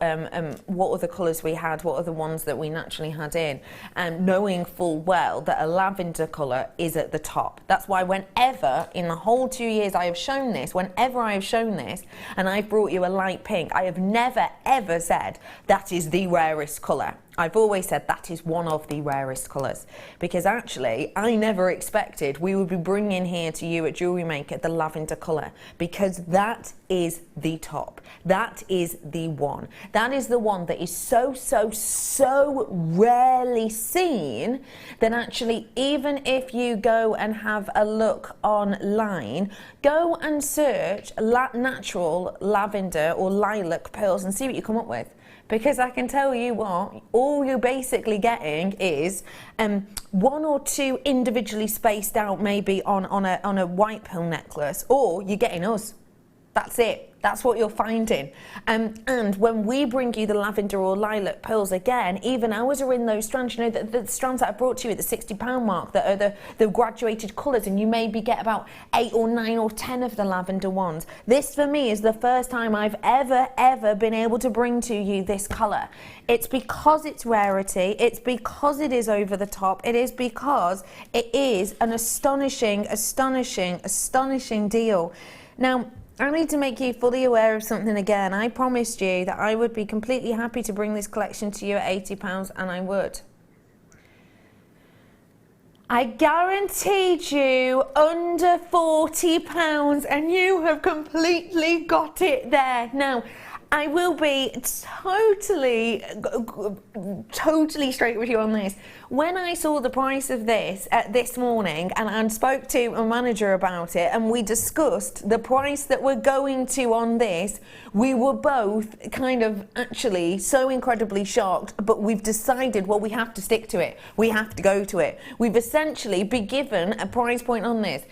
what other colours we had, what are the ones that we naturally had in, and knowing full well that a lavender colour is at the top. That's why whenever in the whole 2 years I have shown this, whenever I have shown this and I've brought you a light pink, I have never ever said that is the rarest colour. I've always said that is one of the rarest colours, because actually I never expected we would be bringing here to you at Jewellery Maker the lavender colour, because that is the top. That is the one. That is the one that is so rarely seen that actually, even if you go and have a look online, go and search natural lavender or lilac pearls and see what you come up with. Because I can tell you what, all you're basically getting is 1 or 2 individually spaced out maybe on a white pearl necklace, or you're getting us. That's it. That's what you're finding. And when we bring you the lavender or lilac pearls again, even ours are in those strands. You know, the strands that I brought to you at the £60 mark that are the graduated colours, and you maybe get about 8 or 9 or 10 of the lavender ones. This for me is the first time I've ever been able to bring to you this colour. It's because it's rarity, it's because it is over the top, it is because it is an astonishing deal. Now, I need to make you fully aware of something again. I promised you that I would be completely happy to bring this collection to you at £80, and I would. I guaranteed you under £40, and you have completely got it there. Now, I will be totally straight with you on this. When I saw the price of this this morning and spoke to a manager about it, and we discussed the price that we're going to on this, we were both kind of actually so incredibly shocked, but we've decided, well, we have to stick to it. We have to go to it. We've essentially been given a price point on this.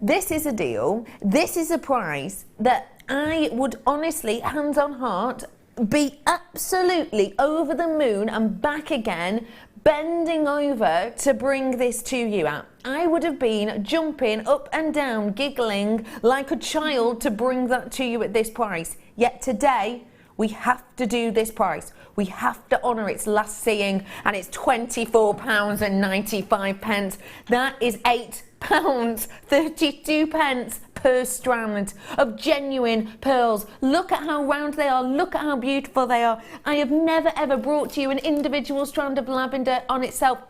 This is a deal. This is a price that I would honestly, hands on heart, be absolutely over the moon and back again, bending over to bring this to you at. I would have been jumping up and down, giggling like a child to bring that to you at this price. Yet today, we have to do this price. We have to honour its last seeing, and it's £24.95. That is £8.32 per strand of genuine pearls. Look at how round they are, look at how beautiful they are. I have never ever brought to you an individual strand of lavender on itself.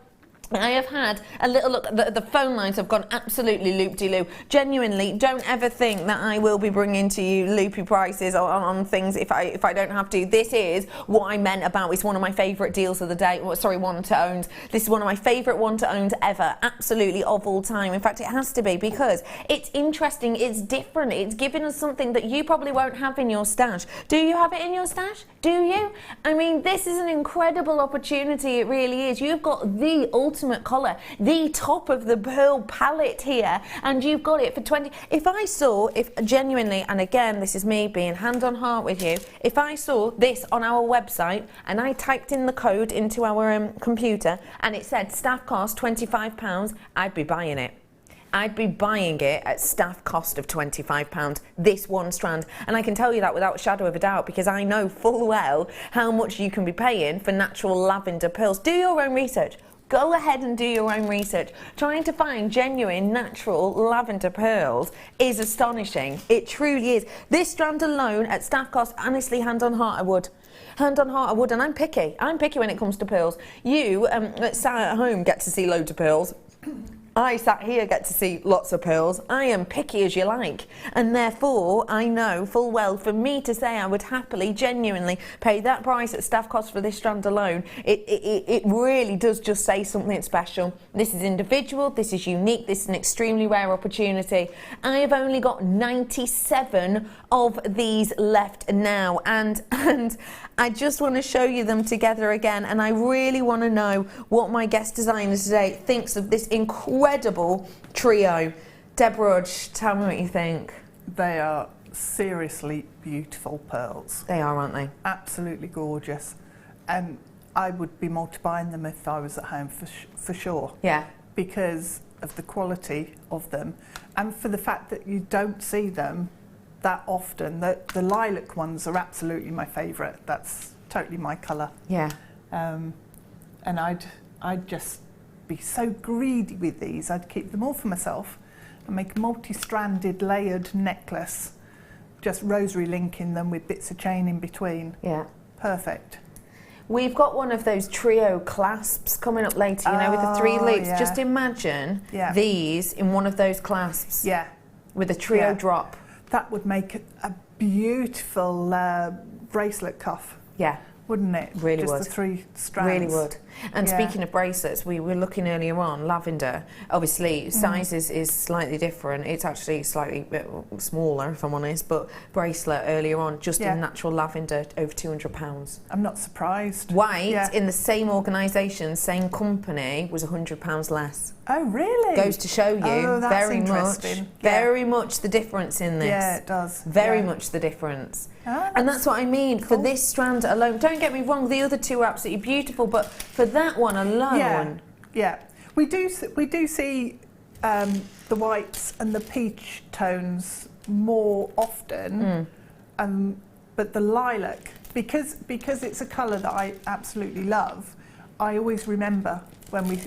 I have had a little look. The phone lines have gone absolutely loop-de-loop. Genuinely, don't ever think that I will be bringing to you loopy prices on things if I don't have to. This is what I meant about it's one of my favourite deals of the day. Well, sorry, one-to-owns. This is one of my favourite one-to-owns ever, absolutely of all time. In fact, it has to be because it's interesting, it's different. It's giving us something that you probably won't have in your stash. Do you have it in your stash? Do you? I mean, this is an incredible opportunity. It really is. You've got the ultimate colour, the top of the pearl palette here, and you've got it for 20. If genuinely, and again, this is me being hand on heart with you, if I saw this on our website and I typed in the code into our computer and it said staff cost £25, I'd be buying it. I'd be buying it at staff cost of £25, this one strand. And I can tell you that without a shadow of a doubt because I know full well how much you can be paying for natural lavender pearls. Do your own research. Go ahead and do your own research. Trying to find genuine, natural lavender pearls is astonishing. It truly is. This strand alone at staff cost, honestly, hand on heart, I would. Hand on heart, I would. And I'm picky. I'm picky when it comes to pearls. You, sat at home, get to see loads of pearls. I sat here get to see lots of pearls. I am picky as you like, and therefore I know full well for me to say I would happily, genuinely pay that price at staff cost for this strand alone. It really does just say something special. This is individual, this is unique, this is an extremely rare opportunity. I have only got 97 of these left now, and I just want to show you them together again, and I really want to know what my guest designer today thinks of this incredible trio. Deborah, tell me what you think. They are seriously beautiful pearls. They are, aren't they? Absolutely gorgeous. And I would be multiplying them if I was at home for sure. Yeah. Because of the quality of them and for the fact that you don't see them that often. The lilac ones are absolutely my favourite. That's totally my colour. Yeah. And I'd just be so greedy with these. I'd keep them all for myself and make a multi-stranded layered necklace, just rosary linking them with bits of chain in between. Yeah. Perfect. We've got one of those trio clasps coming up later, you know, with the 3 loops. Yeah. Just imagine these in one of those clasps. Yeah. With a trio drop. That would make a beautiful bracelet cuff. Yeah. Wouldn't it? Really just would. The 3 strands. Really would. And speaking of bracelets, we were looking earlier on, lavender. Obviously, size is slightly different. It's actually slightly smaller, if I'm honest, but bracelet earlier on, just in natural lavender, over £200. I'm not surprised. White, in the same organisation, same company, was £100 less. Oh, really? Goes to show you very much the difference in this. Yeah, it does. Very much the difference. And that's what I mean. Cool. For this strand alone, don't get me wrong, the other two are absolutely beautiful, but for that one alone, we do see the whites and the peach tones more often, but the lilac, because it's a colour that I absolutely love, I always remember when we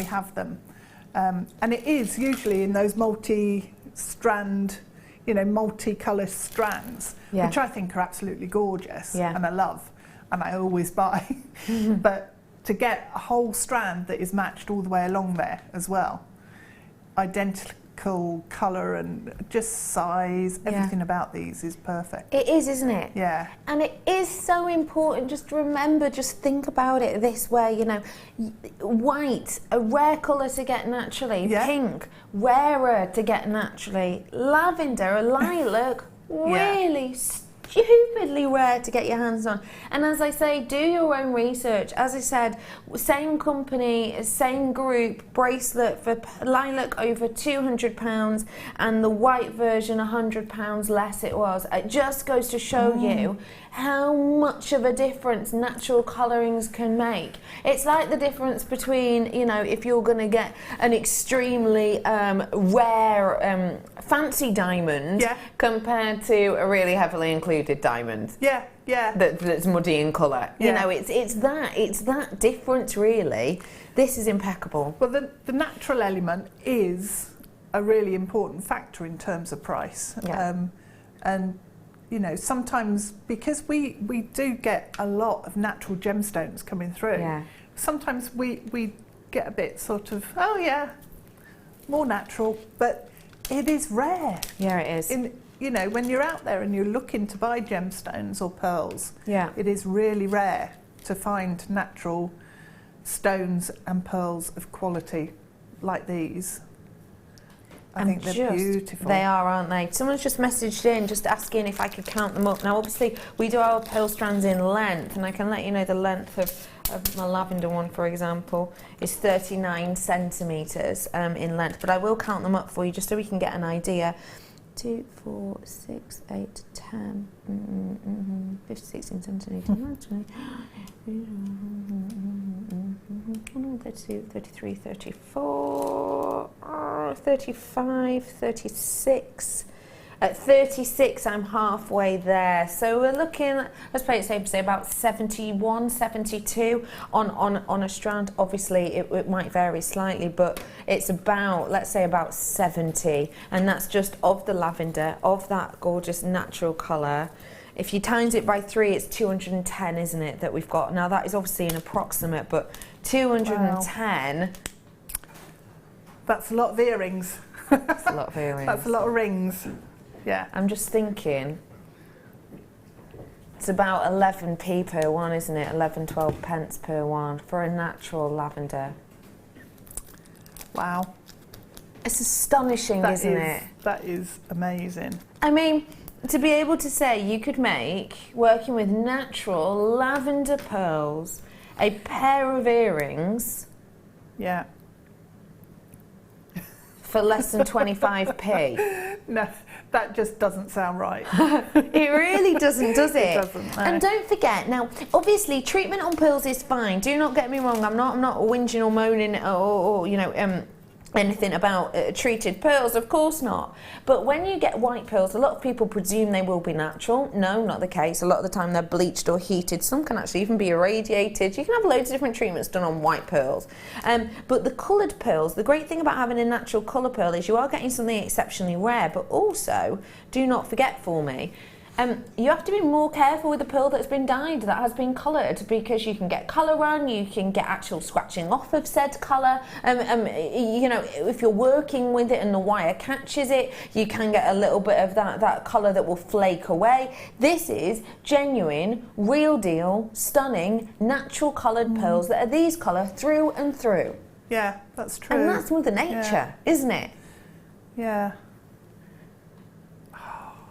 have them, and it is usually in those multi-strand, you know, multicolour strands, which I think are absolutely gorgeous and I love, and I always buy. But to get a whole strand that is matched all the way along there as well, identical colour and just size, everything about these is perfect. It is, isn't it? Yeah. And it is so important, just remember, just think about it this way, you know, white, a rare colour to get naturally, pink, rarer to get naturally, lavender, a lilac, really stupidly rare to get your hands on. And as I say, do your own research. As I said, same company, same group, bracelet for lilac over £200 and the white version £100 less it was. It just goes to show you how much of a difference natural colourings can make. It's like the difference between, you know, if you're going to get an extremely rare fancy diamond compared to a really heavily included diamond. That's muddy in colour. You know, it's that difference really. This is impeccable. Well, the natural element is a really important factor in terms of price. And you know, sometimes because we do get a lot of natural gemstones coming through, sometimes we get a bit sort of, oh yeah, more natural, but it is rare. Yeah, it is. You know, when you're out there and you're looking to buy gemstones or pearls, Yeah. it is really rare to find natural stones and pearls of quality like these. I think they're beautiful. They are, aren't they? Someone's just messaged in just asking if I could count them up. Now, obviously, we do our pearl strands in length, and I can let you know the length of my lavender one, for example, is 39 centimetres in length. But I will count them up for you just so we can get an idea. 2, 4, 6, 8, 10, 15, 16, 17, 18, 19, 32, 33, 34, 35, 36. At 36, I'm halfway there. So we're looking, let's play it safe to say, about 71, 72 on a strand. Obviously, it might vary slightly, but it's about, let's say, about 70. And that's just of the lavender, of that gorgeous natural colour. If you times it by 3, it's 210, isn't it, that we've got? Now, that is obviously an approximate, but 210... Wow. That's a lot of earrings. That's a lot of earrings. That's a lot of rings. Yeah. I'm just thinking, it's about 11p per one, isn't it? 11, 12 pence per one for a natural lavender. Wow. It's astonishing, isn't it? That is amazing. I mean, to be able to say you could make, working with natural lavender pearls, a pair of earrings Yeah. for less than 25p. No, that just doesn't sound right. It really doesn't, does it? It doesn't, no. And don't forget, now, obviously, treatment on pearls is fine. Do not get me wrong. I'm not whinging or moaning or you know, anything about treated pearls, of course not. But when you get white pearls, a lot of people presume they will be natural. No, not the case. A lot of the time they're bleached or heated. Some can actually even be irradiated. You can have loads of different treatments done on white pearls. But the coloured pearls, the great thing about having a natural colour pearl is you are getting something exceptionally rare, but also, do not forget for me, you have to be more careful with the pearl that's been dyed, that has been coloured, because you can get colour run, you can get actual scratching off of said colour. You know, if you're working with it and the wire catches it, you can get a little bit of that colour that will flake away. This is genuine, real deal, stunning, natural coloured pearls that are these colour through and through. Yeah, that's true. And that's Mother Nature, isn't it? Yeah.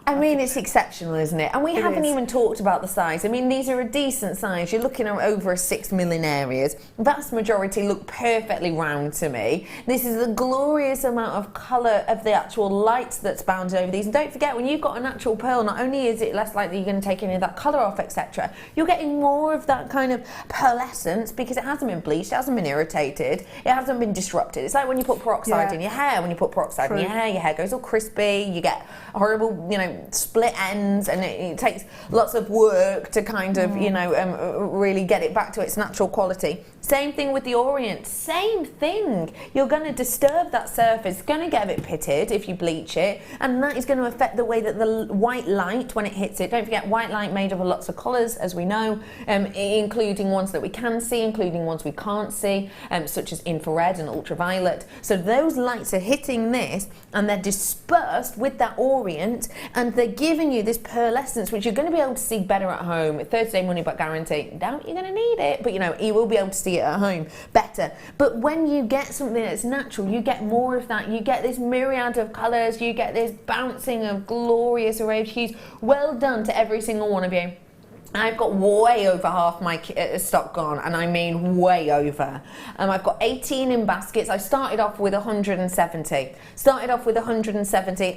I mean, it's exceptional, isn't it? And we haven't is. even talked about the size. I mean, these are a decent size. You're looking at over a 6 million areas. Vast majority look perfectly round to me. This is a glorious amount of colour of the actual light that's bounded over these. And don't forget, when you've got a natural pearl, not only is it less likely you're going to take any of that colour off, etc., you're getting more of that kind of pearlescence because it hasn't been bleached, it hasn't been irritated, it hasn't been disrupted. It's like when you put peroxide in your hair. When you put peroxide in your hair goes all crispy, you get horrible, you know, split ends, and it takes lots of work to kind of, you know, really get it back to its natural quality. Same thing with the orient, same thing. You're going to disturb that surface, it's going to get a bit pitted if you bleach it, and that is going to affect the way that the white light, when it hits it, don't forget white light made of lots of colours, as we know, including ones that we can see, including ones we can't see, such as infrared and ultraviolet. So those lights are hitting this, and they're dispersed with that orient, and they're giving you this pearlescence, which you're going to be able to see better at home. 30-day money back guarantee. Doubt you're going to need it, but you know, you will be able to see it at home better. But when you get something that's natural, you get more of that. You get this myriad of colours, you get this bouncing of glorious array of hues. Well done to every single one of you. I've got way over half my stock gone, and I mean way over. I've got 18 in baskets. I started off with 170.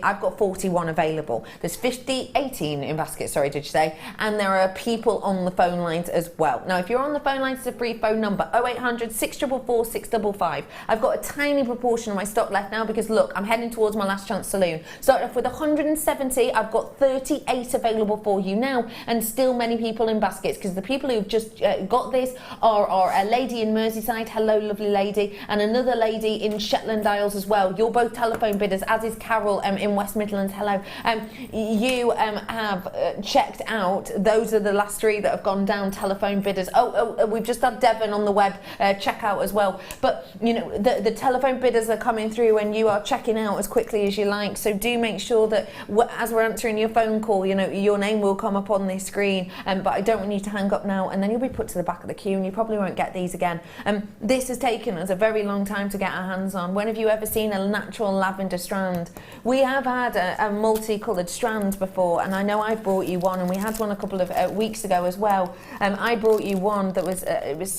I've got 41 available. There's 18 in baskets, sorry, did you say? And there are people on the phone lines as well. Now, if you're on the phone lines, it's a free phone number, 0800 644 655. I've got a tiny proportion of my stock left now because, look, I'm heading towards my last chance saloon. Started off with 170. I've got 38 available for you now, and still many people in baskets, because the people who've just got this are a lady in Merseyside, hello lovely lady, and another lady in Shetland Isles as well. You're both telephone bidders, as is Carol in West Midlands, hello. You have checked out, those are the last 3 that have gone down, telephone bidders. We've just had Devon on the web check out as well. But you know, the telephone bidders are coming through and you are checking out as quickly as you like, so do make sure that as we're answering your phone call, you know, your name will come up on this screen, but I don't want you to hang up now, and then you'll be put to the back of the queue and you probably won't get these again. This has taken us a very long time to get our hands on. When have you ever seen a natural lavender strand? We have had a multicoloured strand before, and I know I brought you one, and we had one a couple of weeks ago as well. I brought you one that was,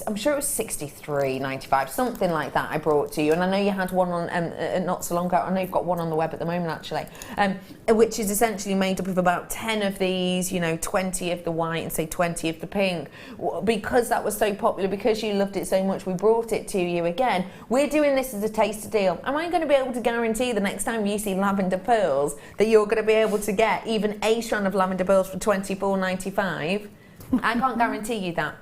I'm sure it was $63.95, something like that I brought to you, and I know you had one on not so long ago. I know you've got one on the web at the moment actually, which is essentially made up of about 10 of these, you know, 20 of the white and say 20 of the pink. Because that was so popular, because you loved it so much, we brought it to you again. We're doing this as a taster deal. Am I going to be able to guarantee the next time you see lavender pearls that you're going to be able to get even a strand of lavender pearls for $24.95? I can't guarantee you that.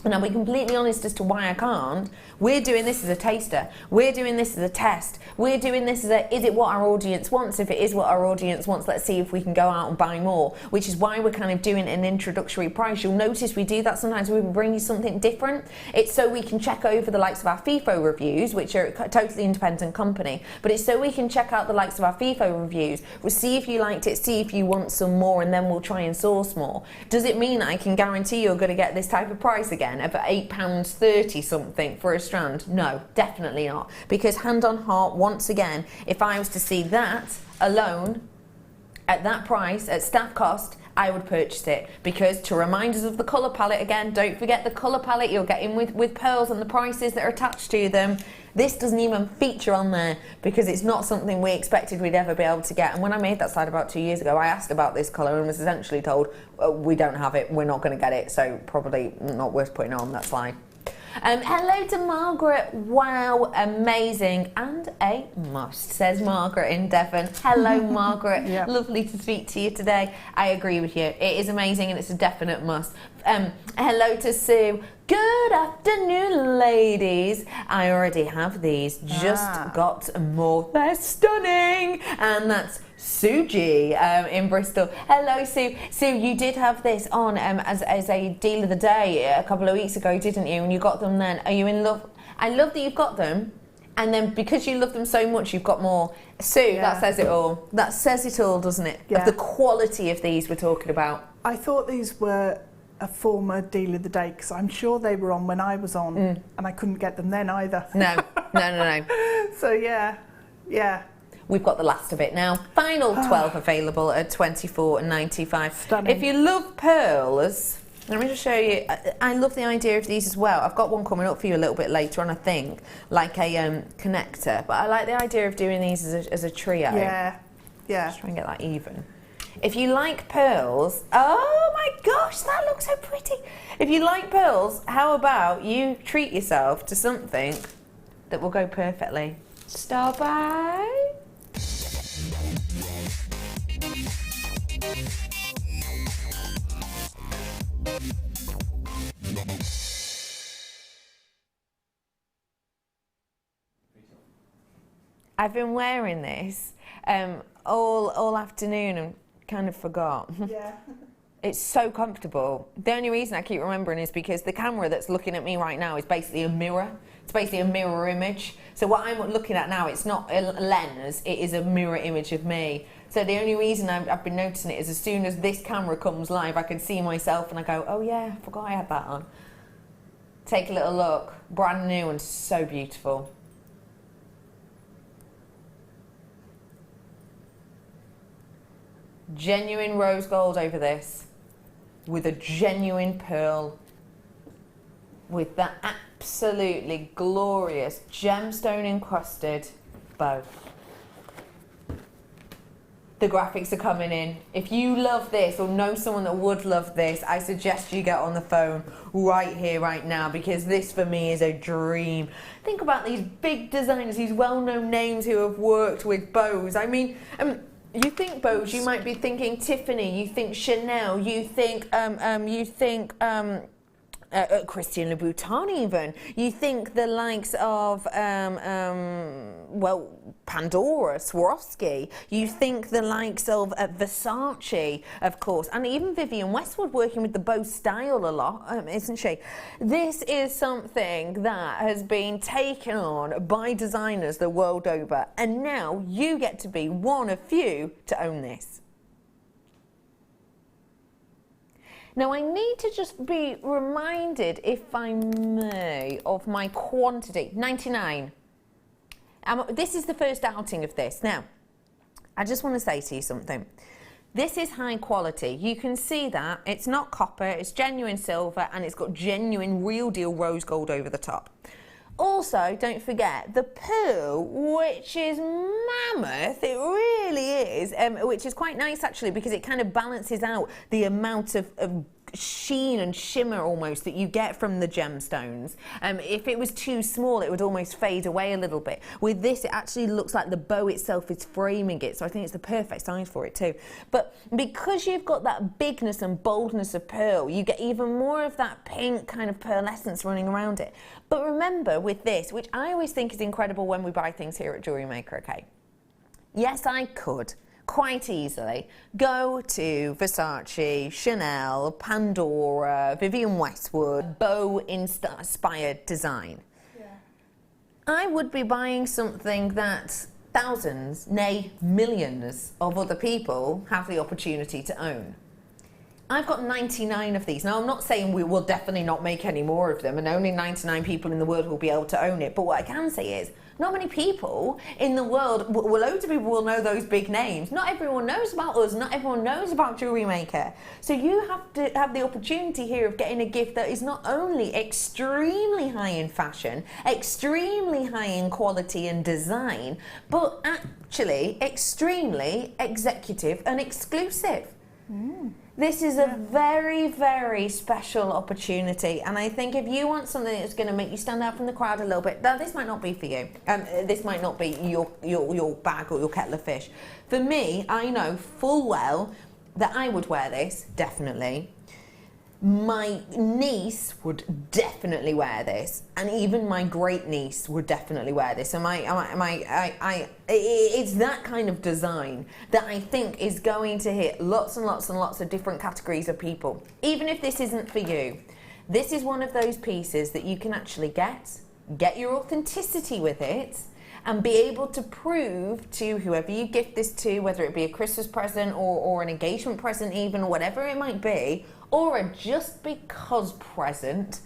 And I'll be completely honest as to why I can't. We're doing this as a taster. We're doing this as a test. We're doing this as a, is it what our audience wants? If it is what our audience wants, let's see if we can go out and buy more, which is why we're kind of doing an introductory price. You'll notice we do that sometimes. We bring you something different. It's so we can check over the likes of our FIFO reviews, which are a totally independent company, but it's so we can check out the likes of our FIFO reviews. We'll see if you liked it, see if you want some more, and then we'll try and source more. Does it mean I can guarantee you're going to get this type of price again of £8.30 something for a strand? No, definitely not. Because hand on heart, once again, if I was to see that alone at that price, at staff cost, I would purchase it. Because to remind us of the colour palette again, don't forget the colour palette you're getting with pearls and the prices that are attached to them. This doesn't even feature on there because it's not something we expected we'd ever be able to get. And when I made that slide about 2 years ago, I asked about this colour and was essentially told, we don't have it, we're not going to get it, so probably not worth putting on that slide. Hello to Margaret. Wow, amazing and a must, says Margaret in Devon. Hello Margaret. Yeah. Lovely to speak to you today. I agree with you, it is amazing and it's a definite must. Hello to Sue. Good afternoon ladies. I already have these, just got more. They're stunning. And that's Suji in Bristol. Hello Sue. Sue, you did have this on as a deal of the day a couple of weeks ago, didn't you? And you got them then. Are you in love? I love that you've got them. And then because you love them so much, you've got more. Sue, yeah. That says it all. That says it all, doesn't it? Yeah. Of the quality of these we're talking about. I thought these were a former deal of the day because I'm sure they were on when I was on and I couldn't get them then either. No. So yeah. We've got the last of it now. Final 12 available at $24.95. Stunning. If you love pearls, let me just show you. I love the idea of these as well. I've got one coming up for you a little bit later on, I think, like a connector. But I like the idea of doing these as a trio. Yeah. Just try and get that even. If you like pearls, oh my gosh, that looks so pretty. If you like pearls, how about you treat yourself to something that will go perfectly. Star by. I've been wearing this all afternoon and kind of forgot. Yeah. It's so comfortable. The only reason I keep remembering is because the camera that's looking at me right now is basically a mirror. It's basically a mirror image. So what I'm looking at now, it's not a lens, it is a mirror image of me. So the only reason I've been noticing it is as soon as this camera comes live, I can see myself and I go, oh yeah, I forgot I had that on. Take a little look. Brand new and so beautiful. Genuine rose gold over this, with a genuine pearl, with that absolutely glorious gemstone encrusted bow. The graphics are coming in. If you love this or know someone that would love this, I suggest you get on the phone right here, right now, because this for me is a dream. Think about these big designers, these well-known names who have worked with bows. I mean, You think Bose, you might be thinking Tiffany, you think Chanel, you think Christian Louboutin even. You think the likes of, well, Pandora, Swarovski. You think the likes of Versace, of course, and even Vivienne Westwood working with the Bose style a lot, isn't she? This is something that has been taken on by designers the world over, and now you get to be one of few to own this. Now, I need to just be reminded, if I may, of my quantity. 99. This is the first outing of this. Now, I just want to say to you something. This is high quality. You can see that. It's not copper, it's genuine silver, and it's got genuine, real deal rose gold over the top. Also, don't forget the pearl, which is mammoth, it really is, which is quite nice actually, because it kind of balances out the amount of sheen and shimmer almost that you get from the gemstones. If it was too small, it would almost fade away a little bit. With this, it actually looks like the bow itself is framing it, so I think it's the perfect size for it too. But because you've got that bigness and boldness of pearl, you get even more of that pink kind of pearlescence running around it. But remember with this, which I always think is incredible when we buy things here at Jewellery Maker, okay? Yes, I could quite easily go to Versace, Chanel, Pandora, Vivienne Westwood, bow-inspired design. Yeah. I would be buying something that thousands, nay millions of other people have the opportunity to own. I've got 99 of these. Now, I'm not saying we will definitely not make any more of them, and only 99 people in the world will be able to own it. But what I can say is, not many people in the world, well, loads of people will know those big names. Not everyone knows about us. Not everyone knows about Jewellery Maker. So you have to have the opportunity here of getting a gift that is not only extremely high in fashion, extremely high in quality and design, but actually extremely executive and exclusive. This is a very, very special opportunity, and I think if you want something that's going to make you stand out from the crowd a little bit, now this might not be for you. This might not be your bag or your kettle of fish. For me, I know full well that I would wear this, definitely. My niece would definitely wear this, and even my great niece would definitely wear this. And it's that kind of design that I think is going to hit lots and lots and lots of different categories of people. Even if this isn't for you, this is one of those pieces that you can actually get your authenticity with it, and be able to prove to whoever you gift this to, whether it be a Christmas present or an engagement present even, whatever it might be, or a just because present,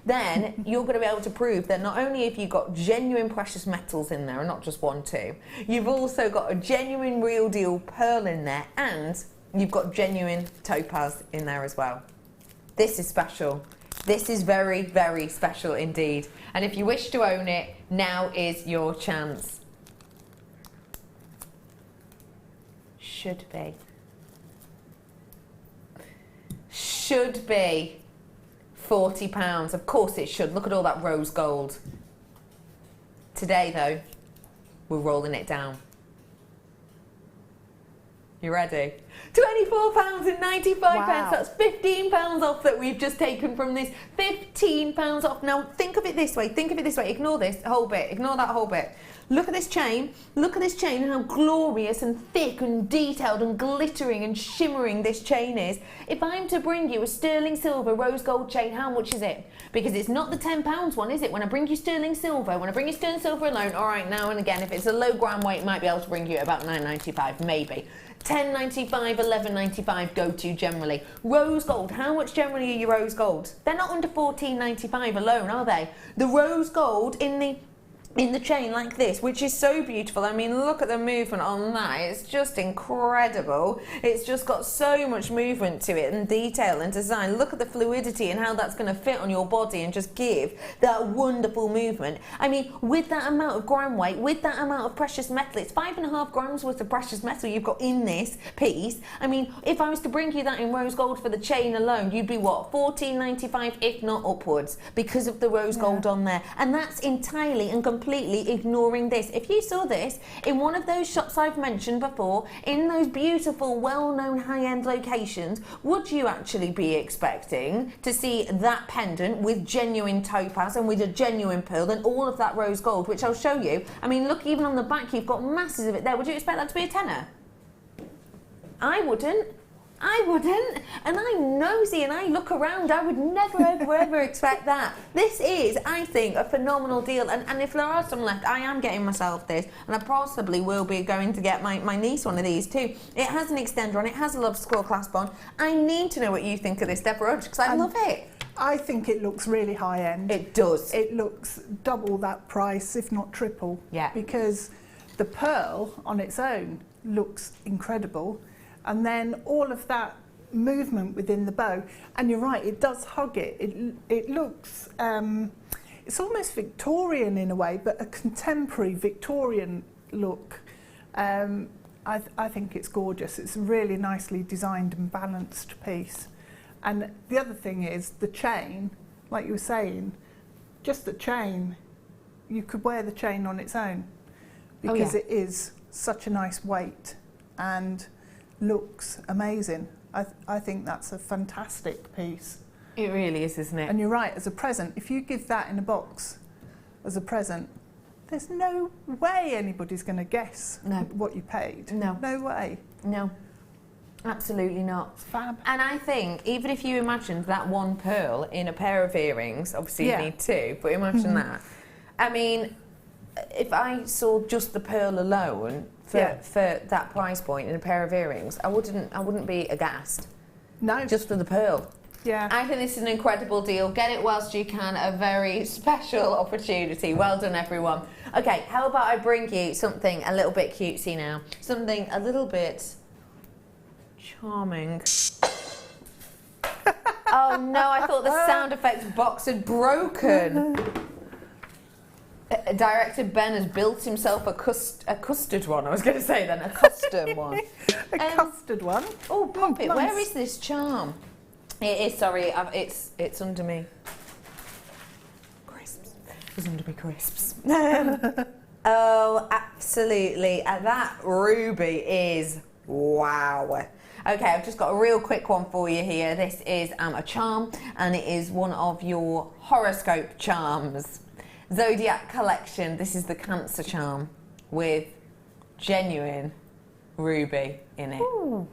then you're going to be able to prove that not only have you got genuine precious metals in there, and not just 1, 2, you've also got a genuine real deal pearl in there, and you've got genuine topaz in there as well. This is special. This is very, very special indeed. And if you wish to own it, now is your chance. Should be. Should be £40. Of course it should. Look at all that rose gold. Today, though, we're rolling it down. You ready? £24.95. Wow. That's £15 off that we've just taken from this. £15 off. Now think of it this way. Think of it this way. Ignore this whole bit. Ignore that whole bit. Look at this chain. Look at this chain and how glorious and thick and detailed and glittering and shimmering this chain is. If I'm to bring you a sterling silver rose gold chain, how much is it? Because it's not the £10 one, is it? When I bring you sterling silver, alone, all right, now and again, if it's a low gram weight, might be able to bring you about £9.95, maybe. $10.95, $11.95 go to generally. Rose gold, how much generally are your rose gold? They're not under $14.95 alone, are they? The rose gold in the chain like this, which is so beautiful. I mean, look at the movement on that. It's just incredible. It's just got so much movement to it and detail and design. Look at the fluidity and how that's going to fit on your body and just give that wonderful movement. I mean, with that amount of gram weight, with that amount of precious metal, it's 5.5 grams worth of precious metal you've got in this piece. I mean, if I was to bring you that in rose gold for the chain alone, you'd be what, $14.95, if not upwards, because of the rose gold on there. And that's entirely and completely completely ignoring this. If you saw this in one of those shops I've mentioned before, in those beautiful, well-known high-end locations, would you actually be expecting to see that pendant with genuine topaz and with a genuine pearl and all of that rose gold, which I'll show you? I mean, look, even on the back, you've got masses of it there. Would you expect that to be a tenner? I wouldn't. And I'm nosy and I look around. I would never, ever expect that. This is, I think, a phenomenal deal. And if there are some left, I am getting myself this. And I possibly will be going to get my niece one of these too. It has an extender on it. It has a love squirrel clasp on. I need to know what you think of this, Deborah, because I love it. I think it looks really high end. It does. It looks double that price, if not triple. Yeah. Because the pearl on its own looks incredible. And then all of that movement within the bow, and you're right, it does hug it. It looks, it's almost Victorian in a way, but a contemporary Victorian look. I think it's gorgeous. It's a really nicely designed and balanced piece. And the other thing is the chain, like you were saying, just the chain, you could wear the chain on its own because it is such a nice weight and looks amazing. I think that's a fantastic piece. It really is, isn't it? And you're right, as a present, if you give that in a box as a present, there's no way anybody's going to guess what you paid. No. No way. No. Absolutely not. It's fab. And I think, even if you imagined that one pearl in a pair of earrings, obviously you need two, but imagine that. I mean, if I saw just the pearl alone for that price point in a pair of earrings, I wouldn't be aghast. No. Just for the pearl. Yeah. I think this is an incredible deal. Get it whilst you can. A very special opportunity. Well done, everyone. Okay, how about I bring you something a little bit cutesy now? Something a little bit charming. Oh no, I thought the sound effects box had broken. Director Ben has built himself a custard one. I was going to say then, a custom one. A custard one? Oh, pop it. Nice. Where is this charm? It is, sorry, it's under me. Crisps. It's under me crisps. Oh, absolutely. That ruby is wow. Okay, I've just got a real quick one for you here. This is a charm, and it is one of your horoscope charms. Zodiac collection. This is the Cancer charm with genuine ruby in it. Ooh.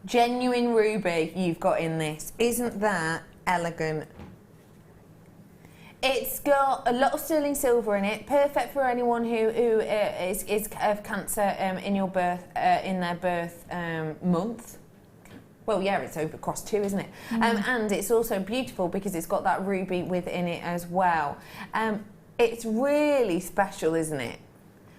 Genuine ruby you've got in this. Isn't that elegant? It's got a lot of sterling silver in it, perfect for anyone who is of Cancer in your birth in their birth month. Well, yeah, it's over across two, isn't it? And it's also beautiful because it's got that ruby within it as well. It's really special, isn't it?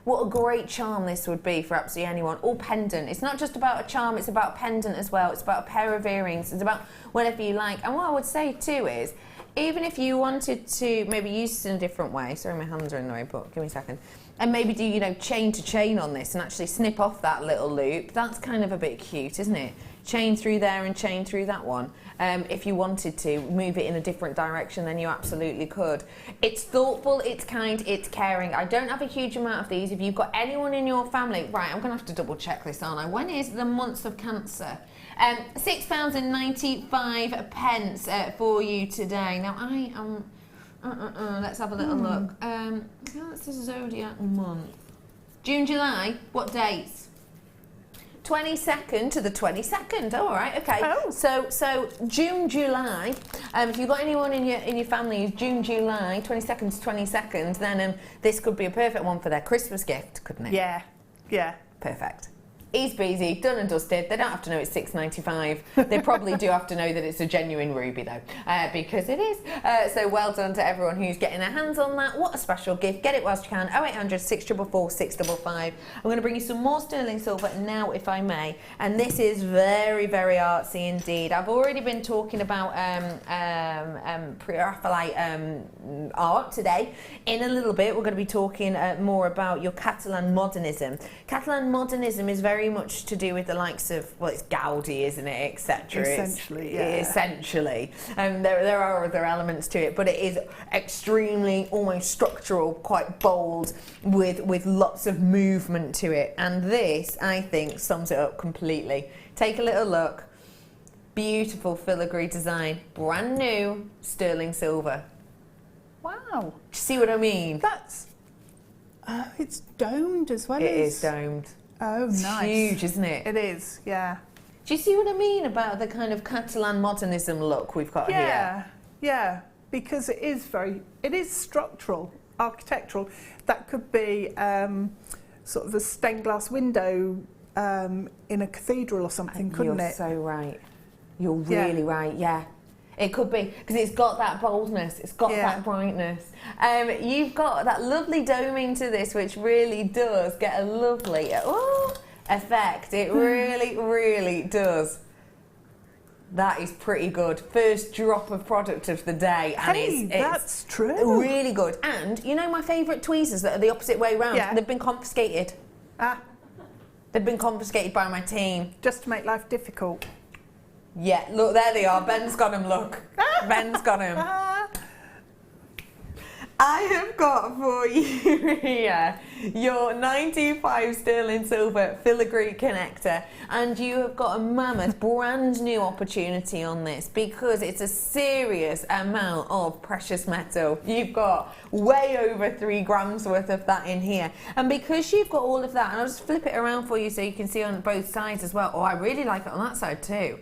What a great charm this would be for absolutely anyone. Or pendant. It's not just about a charm, it's about a pendant as well. It's about a pair of earrings. It's about whatever you like. And what I would say too is, even if you wanted to maybe use it in a different way, sorry my hands are in the way, but give me a second, and maybe do, you know, chain to chain on this and actually snip off that little loop, that's kind of a bit cute, isn't it? Chain through there and chain through that one. If you wanted to move it in a different direction, then you absolutely could. It's thoughtful, it's kind, it's caring. I don't have a huge amount of these. If you've got anyone in your family, right, I'm going to have to double check this, aren't I? When is the month of Cancer? £6.95 for you today. Now I am. Let's have a little look. That's the zodiac month. June, July. What dates? 22nd to the 22nd. All right, okay. Oh. So June, July. If you've got anyone in your family who's June, July, 22nd to 22nd, then this could be a perfect one for their Christmas gift, couldn't it? Yeah, yeah. Perfect. Easy peasy, done and dusted. They don't have to know it's £6.95. They probably do have to know that it's a genuine ruby though, because it is. So well done to everyone who's getting their hands on that. What a special gift. Get it whilst you can. 0800 644 655. I'm going to bring you some more sterling silver now, if I may. And this is very, very artsy indeed. I've already been talking about Pre-Raphaelite art today. In a little bit, we're going to be talking more about your Catalan modernism. Catalan modernism is very very much to do with the likes of, well, it's Gaudi, isn't it, etc. Essentially, yeah. Essentially. There are other elements to it, but it is extremely, almost structural, quite bold, with lots of movement to it. And this, I think, sums it up completely. Take a little look. Beautiful filigree design, brand new sterling silver. Wow. See what I mean? That's, it's domed as well. It is domed. Oh, it's nice. Huge, isn't it? It is, yeah. Do you see what I mean about the kind of Catalan modernism look we've got here? Yeah, because it is structural, architectural. That could be sort of a stained glass window in a cathedral or something, couldn't it? You're so right. You're really right, yeah. It could be, because it's got that boldness, it's got that brightness. You've got that lovely doming to this, which really does get a lovely effect. It really, really does. That is pretty good. First drop of product of the day. And hey, it's that's true. Really good. And you know my favourite tweezers that are the opposite way round? Yeah. They've been confiscated. They've been confiscated by my team. Just to make life difficult. Yeah, look, there they are. Ben's got them, look. Ben's got them. I have got for you here your 925 sterling silver filigree connector, and you have got a mammoth brand new opportunity on this because it's a serious amount of precious metal. You've got way over 3 grams worth of that in here, and because you've got all of that, and I'll just flip it around for you so you can see on both sides as well. Oh, I really like it on that side too.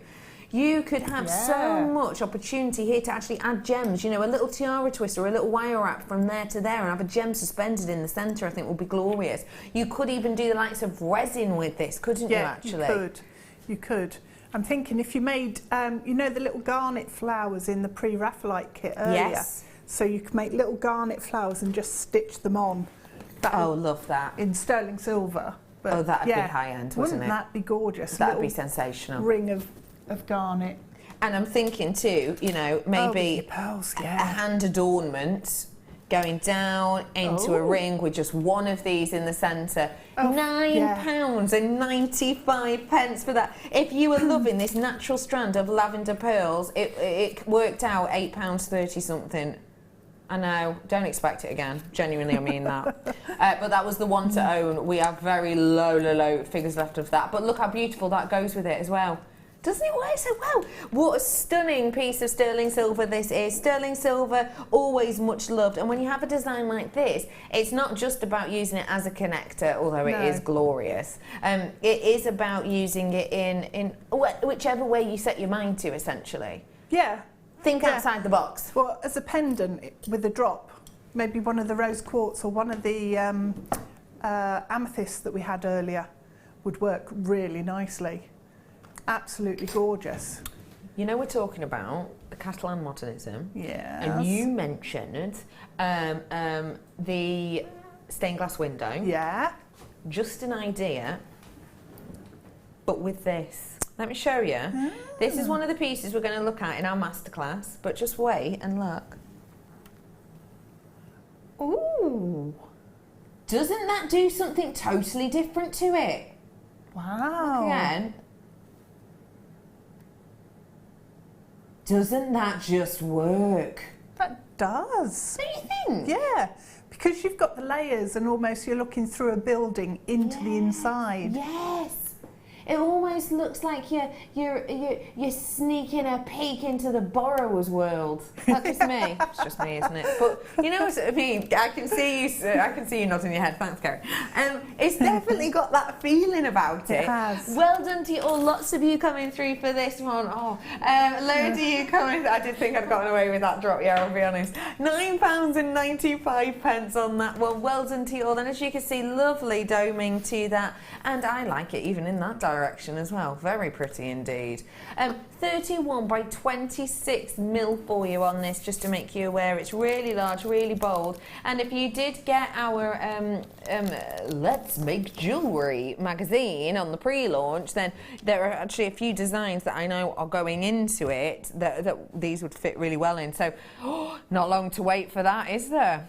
You could have so much opportunity here to actually add gems, you know, a little tiara twist or a little wire wrap from there to there and have a gem suspended in the centre. I think would be glorious. You could even do the likes of resin with this, couldn't you, actually? Yeah, you could. I'm thinking if you made, you know, the little garnet flowers in the pre-Raphaelite kit earlier? Yes. So you could make little garnet flowers and just stitch them on. Love that. In sterling silver. But that'd be high-end, wouldn't it? Wouldn't that be gorgeous? That'd be sensational. Ring of garnet. And I'm thinking too, you know, maybe pearls, a hand adornment going down into a ring with just one of these in the centre. £9.95 for that. If you were loving this natural strand of lavender pearls, it worked out £8.30 something. I know, don't expect it again. Genuinely, I mean that. But that was the one to own. We have very low figures left of that. But look how beautiful that goes with it as well. Doesn't it work so well? What a stunning piece of sterling silver this is. Sterling silver, always much loved. And when you have a design like this, it's not just about using it as a connector, although it is glorious. It is about using it in whichever way you set your mind to, essentially. Yeah. Think outside the box. Well, as a pendant with a drop, maybe one of the rose quartz or one of the amethysts that we had earlier would work really nicely. Absolutely gorgeous. You know, we're talking about the Catalan modernism. Yes. And you mentioned the stained glass window. Yeah. Just an idea, but with this. Let me show you. This is one of the pieces we're going to look at in our masterclass, but just wait and look. Ooh. Doesn't that do something totally different to it? Wow. Again. Doesn't that just work? That does. Don't you think? Yeah, because you've got the layers and almost you're looking through a building into the inside. Yes. It almost looks like you're sneaking a peek into the borrower's world. That's just me. It's just me, isn't it? But you know what I mean. I can see you nodding your head. Thanks, Gary. It's definitely got that feeling about it. It has. Well done to you all. Lots of you coming through for this one. Loads of you coming. I did think I'd gotten away with that drop. Yeah, I'll be honest. £9.95 on that one. Well done to you all. And as you can see, lovely doming to that, and I like it even in that direction as well. Very pretty indeed. 31 by 26 mil for you on this, just to make you aware. It's really large, really bold. And if you did get our Let's Make Jewellery magazine on the pre-launch, then there are actually a few designs that I know are going into it that these would fit really well in. So not long to wait for that, is there?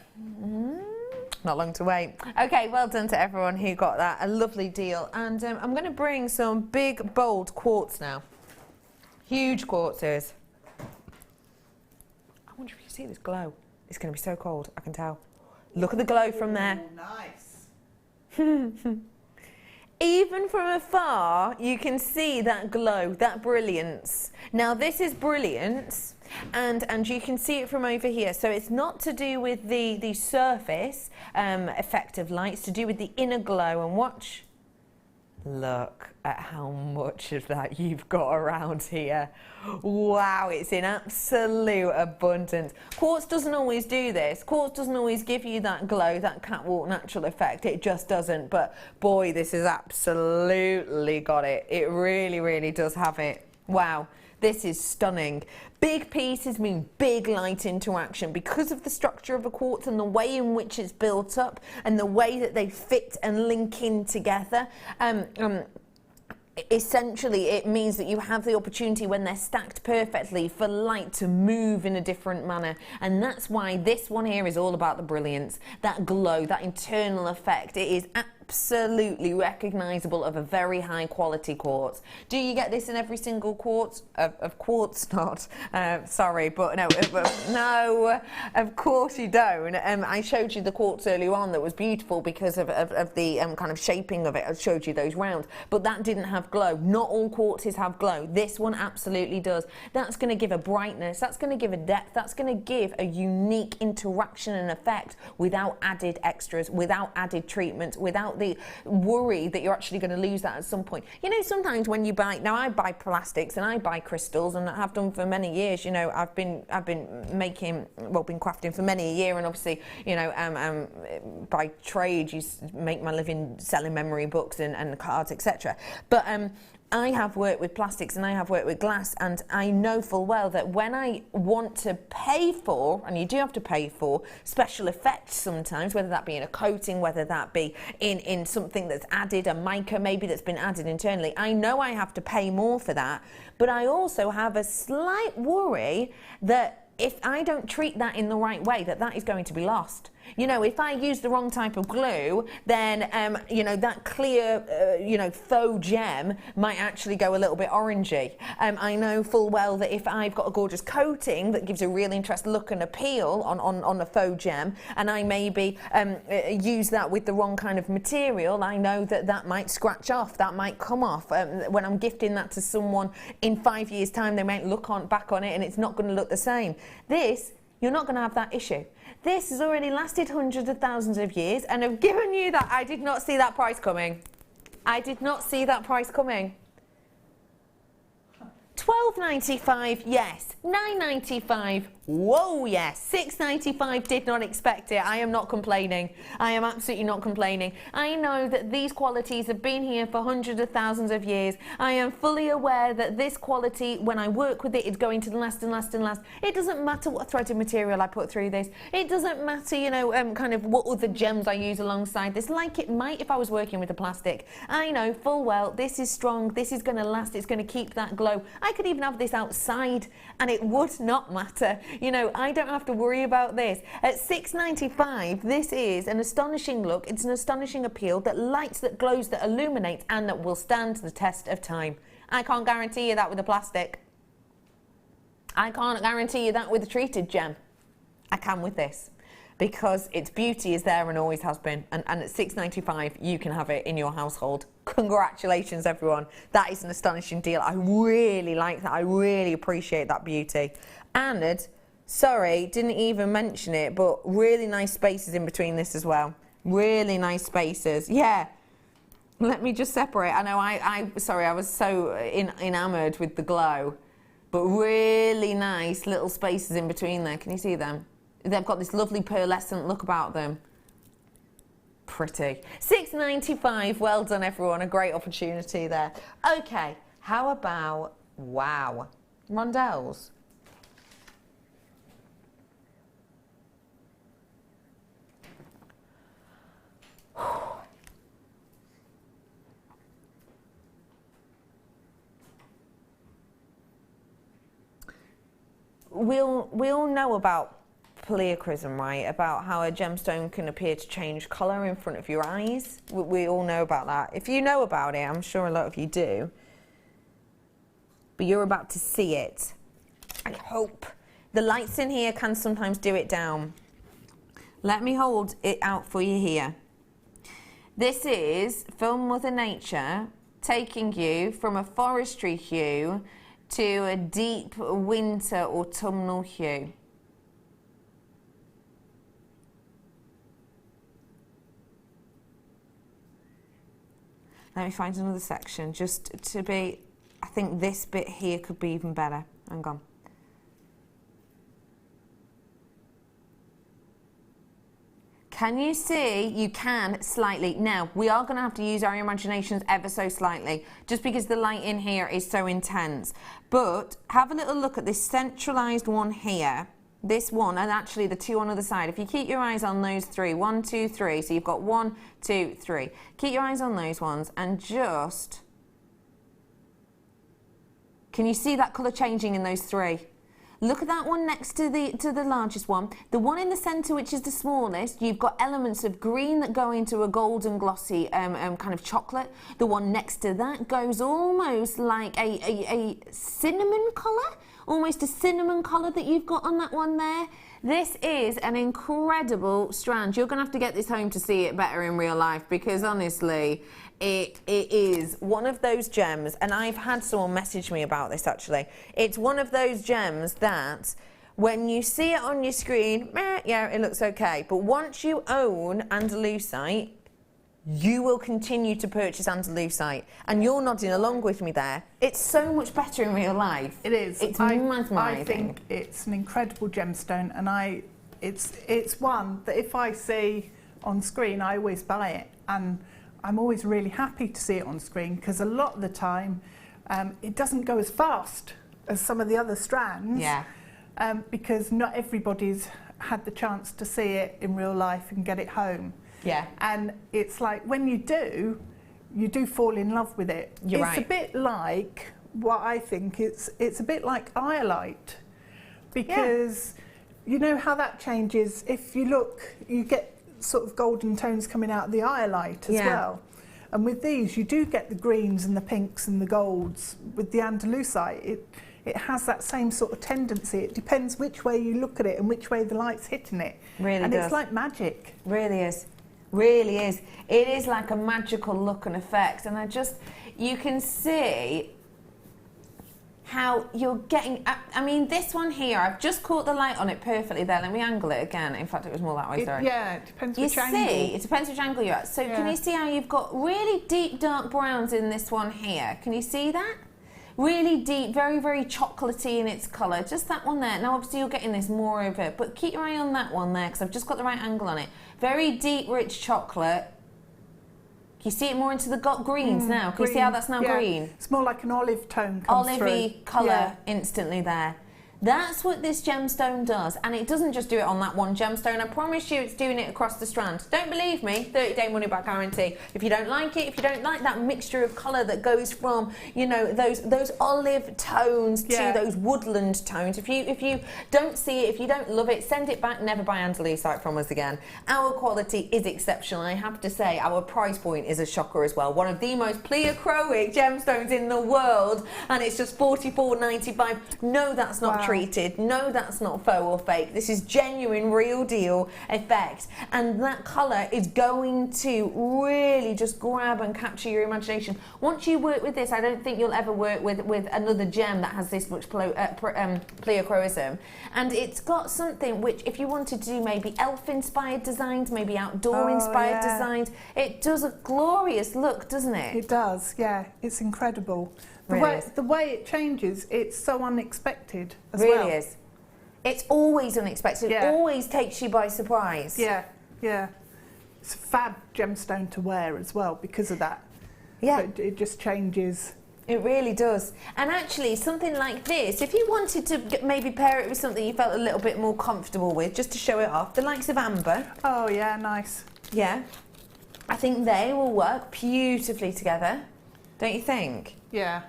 not long to wait. Okay, well done to everyone who got that. A lovely deal. And I'm going to bring some big, bold quartz now. Huge quartzes. I wonder if you see this glow. It's going to be so cold, I can tell. Look at the glow from there. Nice. Even from afar, you can see that glow, that brilliance. Now, this is brilliance, and you can see it from over here. So it's not to do with the surface effect of light, it's to do with the inner glow. And watch, look at how much of that you've got around here. Wow, it's in absolute abundance. Quartz doesn't always do this. Quartz doesn't always give you that glow, that catwalk natural effect. It just doesn't. But boy, this has absolutely got it. It really, really does have it. Wow, this is stunning. Big pieces mean big light interaction because of the structure of a quartz and the way in which it's built up and the way that they fit and link in together. Essentially, it means that you have the opportunity when they're stacked perfectly for light to move in a different manner. And that's why this one here is all about the brilliance, that glow, that internal effect. It is absolutely recognisable of a very high quality quartz. Do you get this in every single quartz? Of course not. Sorry, but no, no, of course you don't. I showed you the quartz earlier on that was beautiful because of the kind of shaping of it. I showed you those rounds, but that didn't have glow. Not all quartzes have glow. This one absolutely does. That's going to give a brightness, that's going to give a depth, that's going to give a unique interaction and effect without added extras, without added treatments, without the worry that you're actually going to lose that at some point. You know, sometimes when you buy, now I buy plastics and I buy crystals, and I have done for many years. You know, I've been making, well, been crafting for many a year, and obviously, you know, by trade, you make my living selling memory books and cards, etc. But I have worked with plastics and I have worked with glass, and I know full well that when I want to pay for, and you do have to pay for, special effects sometimes, whether that be in a coating, whether that be in something that's added, a mica maybe that's been added internally, I know I have to pay more for that, but I also have a slight worry that if I don't treat that in the right way, that is going to be lost. You know, if I use the wrong type of glue, then, you know, that clear, you know, faux gem might actually go a little bit orangey. I know full well that if I've got a gorgeous coating that gives a real interest, look and appeal on a faux gem, and I maybe use that with the wrong kind of material, I know that might scratch off, that might come off. When I'm gifting that to someone in 5 years' time, they might look back on it and it's not going to look the same. This, you're not going to have that issue. This has already lasted hundreds of thousands of years, and I've given you that. I did not see that price coming. I did not see that price coming. $12.95, yes. $9.95, whoa, yes. $6.95, did not expect it. I am not complaining. I am absolutely not complaining. I know that these qualities have been here for hundreds of thousands of years. I am fully aware that this quality, when I work with it, is going to last and last and last. It doesn't matter what threaded material I put through this. It doesn't matter, you know, kind of what other gems I use alongside this, like it might if I was working with a plastic. I know full well this is strong, this is going to last, it's going to keep that glow. I could even have this outside and it would not matter. You know, I don't have to worry about this. At $6.95, this is an astonishing look. It's an astonishing appeal that lights, that glows, that illuminates, and that will stand the test of time. I can't guarantee you that with a plastic. I can't guarantee you that with a treated gem. I can with this, because its beauty is there and always has been. And at $6.95, you can have it in your household. Congratulations, everyone. That is an astonishing deal. I really like that. I really appreciate that beauty. And, sorry, didn't even mention it, but really nice spaces in between this as well. Really nice spaces. Yeah. Let me just separate. I know sorry, I was so enamored with the glow, but really nice little spaces in between there. Can you see them? They've got this lovely pearlescent look about them. Pretty. $6.95, well done everyone, a great opportunity there. Okay, how about, wow, rondelles. We all know about pleochrysm, right? About how a gemstone can appear to change colour in front of your eyes. We all know about that. If you know about it, I'm sure a lot of you do. But you're about to see it. I hope. The lights in here can sometimes do it down. Let me hold it out for you here. This is from Mother Nature taking you from a forestry hue to a deep winter autumnal hue. Let me find another section just to be, I think this bit here could be even better. Hang on. Can you see? You can slightly. Now, we are going to have to use our imaginations ever so slightly, just because the light in here is so intense. But have a little look at this centralised one here. This one, and actually the two on the other side. If you keep your eyes on those three, 1, 2, 3. So you've got 1, 2, 3. Keep your eyes on those ones and just... Can you see that colour changing in those three? Look at that one next to the largest one. The one in the centre, which is the smallest, you've got elements of green that go into a golden glossy kind of chocolate. The one next to that goes almost like a cinnamon colour, almost a cinnamon colour that you've got on that one there. This is an incredible strand. You're going to have to get this home to see it better in real life, because honestly, it is one of those gems, and I've had someone message me about this actually. It's one of those gems that when you see it on your screen, yeah, it looks okay. But once you own Andalusite, you will continue to purchase Andalusite. And you're nodding along with me there. It's so much better in real life. It is. It's mesmerising. I think it's an incredible gemstone, and it's one that if I see on screen, I always buy it. And I'm always really happy to see it on screen, because a lot of the time it doesn't go as fast as some of the other strands. Yeah. Because not everybody's had the chance to see it in real life and get it home. Yeah. And it's like when you do fall in love with it. You're it's right. a bit like what I think it's a bit like iolite, because you know how that changes. If you look, you get sort of golden tones coming out of the iolite as well. And with these, you do get the greens and the pinks and the golds. With the Andalusite, it has that same sort of tendency. It depends which way you look at it and which way the light's hitting it. Really and does. it's like magic. Really is. Really is. It is like a magical look and effect. And you can see how you're getting, I mean, this one here, I've just caught the light on it perfectly there. Let me angle it again. In fact, it was more that way, sorry. Yeah, it depends which angle. You see, it depends which angle you're at. So can you see how you've got really deep dark browns in this one here? Can you see that? Really deep, very, very chocolatey in its colour. Just that one there. Now, obviously, you're getting this more of it, but keep your eye on that one there, because I've just got the right angle on it. Very deep, rich chocolate. Can you see it more into the greens now? Can you see how that's now green? It's more like an olive tone comes Olivey colour instantly there. That's what this gemstone does, and it doesn't just do it on that one gemstone. I promise you it's doing it across the strand. Don't believe me? 30-day money-back guarantee. If you don't like it, if you don't like that mixture of colour that goes from, you know, those olive tones to those woodland tones, if you don't see it, if you don't love it, send it back. Never buy Andalusite from us again. Our quality is exceptional. I have to say, our price point is a shocker as well. One of the most pleochroic gemstones in the world, and it's just $44.95. No, that's not true. No, that's not faux or fake. This is genuine, real deal effect. And that colour is going to really just grab and capture your imagination. Once you work with this, I don't think you'll ever work with another gem that has this much pleochroism. And it's got something which, if you wanted to do maybe elf-inspired designs, maybe outdoor-inspired designs, it does a glorious look, doesn't it? It does, yeah. It's incredible. The way it changes, it's so unexpected as well. Really is. It's always unexpected. It always takes you by surprise. Yeah, yeah. It's a fab gemstone to wear as well because of that. Yeah. It just changes. It really does. And actually, something like this, if you wanted to maybe pair it with something you felt a little bit more comfortable with, just to show it off, the likes of amber. Oh, yeah, nice. Yeah. I think they will work beautifully together. Don't you think? Yeah,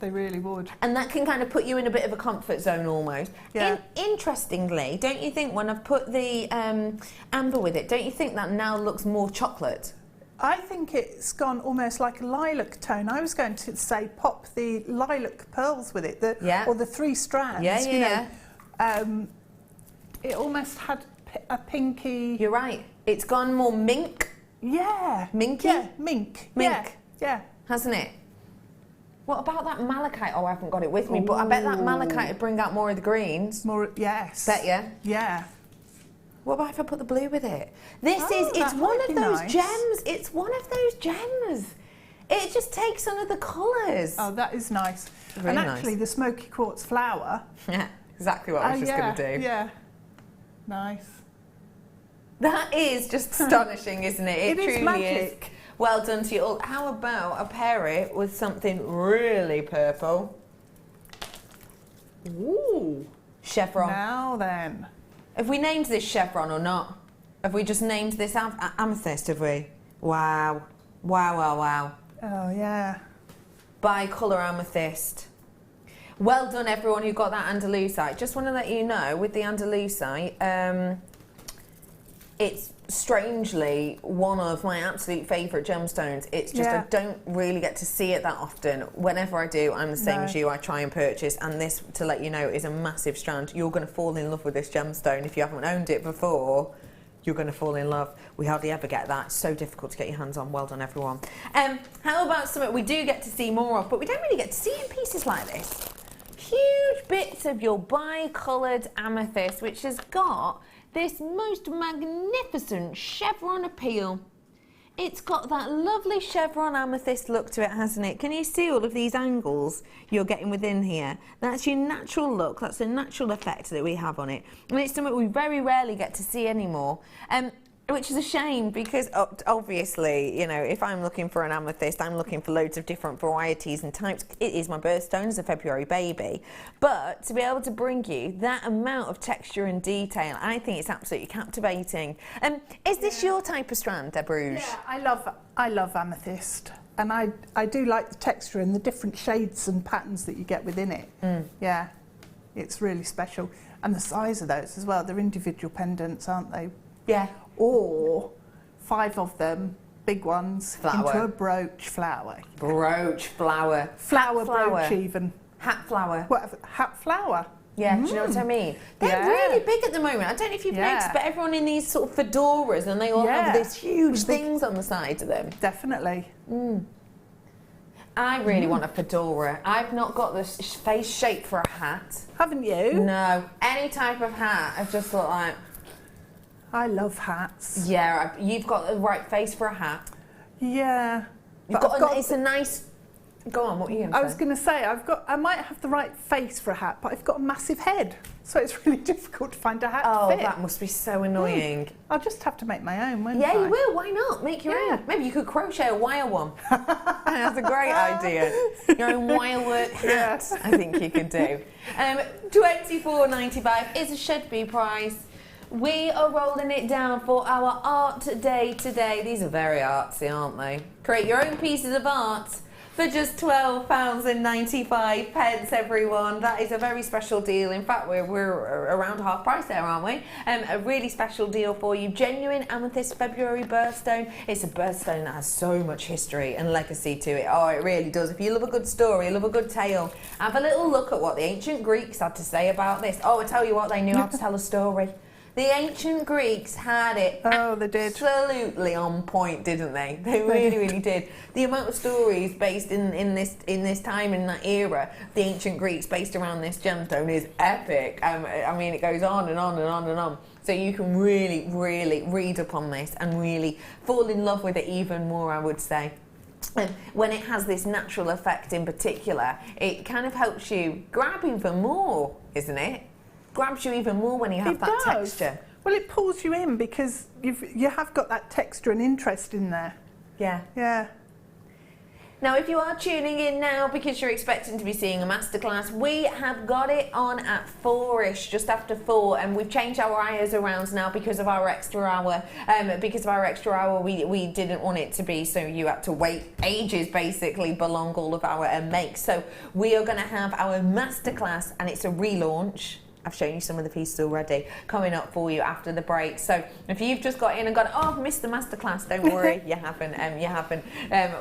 They really would. And that can kind of put you in a bit of a comfort zone almost. Yeah. Interestingly, don't you think when I've put the amber with it, don't you think that now looks more chocolate? I think it's gone almost like a lilac tone. I was going to say pop the lilac pearls with it, or the 3 strands. Yeah. It almost had a pinky... You're right. It's gone more mink. Yeah. Minky? Yeah, mink. Yeah. Hasn't it? What about that malachite? Oh, I haven't got it with me, but I bet that malachite would bring out more of the greens. More, yes. Bet you? Yeah. What about if I put the blue with it? It's one of those gems. It's one of those gems. It just takes on the colours. Oh, that is nice. Really and actually, the smoky quartz flower. Yeah, exactly what I was just going to do. Yeah. Nice. That is just astonishing, isn't it? It is magic. Is. Well done to you all. How about I pair it with something really purple? Ooh. Chevron. Now then. Have we named this chevron or not? Have we just named this amethyst, have we? Wow. Wow. Oh, yeah. Bi-colour amethyst. Well done, everyone who got that Andalusite. Just want to let you know, with the Andalusite, it's strangely one of my absolute favourite gemstones. It's just I don't really get to see it that often. Whenever I do, I'm the same as you. I try and purchase, and this, to let you know, is a massive strand. You're going to fall in love with this gemstone. If you haven't owned it before, you're going to fall in love. We hardly ever get that. It's so difficult to get your hands on. Well done, everyone. How about something we do get to see more of, but we don't really get to see in pieces like this? Huge bits of your bi-coloured amethyst, which has got this most magnificent chevron appeal. It's got that lovely chevron amethyst look to it, hasn't it? Can you see all of these angles you're getting within here? That's your natural look. That's the natural effect that we have on it. And it's something we very rarely get to see anymore. Which is a shame, because obviously, you know, if I'm looking for an amethyst, I'm looking for loads of different varieties and types. It is my birthstone as a February baby. But to be able to bring you that amount of texture and detail, I think it's absolutely captivating. Is this your type of strand, Deb Rouge? Yeah, I love amethyst. And I do like the texture and the different shades and patterns that you get within it. Yeah, it's really special. And the size of those as well. They're individual pendants, aren't they? Yeah. Or 5 of them, big ones, into a brooch flower. Brooch flower. Flower brooch even. Hat flower. Whatever, hat flower. Yeah, do you know what I mean? They're really big at the moment. I don't know if you've noticed, but everyone in these sort of fedoras, and they all have these huge things on the sides of them. Definitely. I really want a fedora. I've not got the face shape for a hat. Haven't you? No. Any type of hat, I just look like... I love hats. Yeah, you've got the right face for a hat. Yeah. It's a nice... Go on, what are you going to say? I was going to say, I might have the right face for a hat, but I've got a massive head. So it's really difficult to find a hat to fit. That must be so annoying. I'll just have to make my own, won't I? Yeah, you will. Why not? Make your own. Maybe you could crochet a wire one. That's a great idea. Your own wire work hat, I think you could do. $24.95 is a should-be price. We are rolling it down for our art day today. These are very artsy, aren't they? Create your own pieces of art for just £12.95, everyone. That is a very special deal. In fact, we're around half price there, aren't we? A really special deal for you. Genuine amethyst February birthstone. It's a birthstone that has so much history and legacy to it. Oh, it really does. If you love a good story, love a good tale, have a little look at what the ancient Greeks had to say about this. Oh, I tell you what, they knew how to tell a story. The ancient Greeks had it absolutely on point, didn't they? They really, really did. The amount of stories based in this time, in that era, the ancient Greeks based around this gemstone is epic. I mean, it goes on and on and on and on. So you can really, really read up on this and really fall in love with it even more, I would say. And when it has this natural effect in particular, it kind of helps you grab even more, isn't it? Grabs you even more when you have that texture. Well, it pulls you in because you have got that texture and interest in there. Yeah. Yeah. Now, if you are tuning in now because you're expecting to be seeing a masterclass, we have got it on at 4ish, just after 4, and we've changed our hours around now because of our extra hour. We didn't want it to be so you had to wait ages, basically, belong all of our makes. So we are going to have our masterclass, and it's a relaunch. I've shown you some of the pieces already coming up for you after the break. So if you've just got in and gone, oh, I've missed the masterclass, don't worry, you haven't.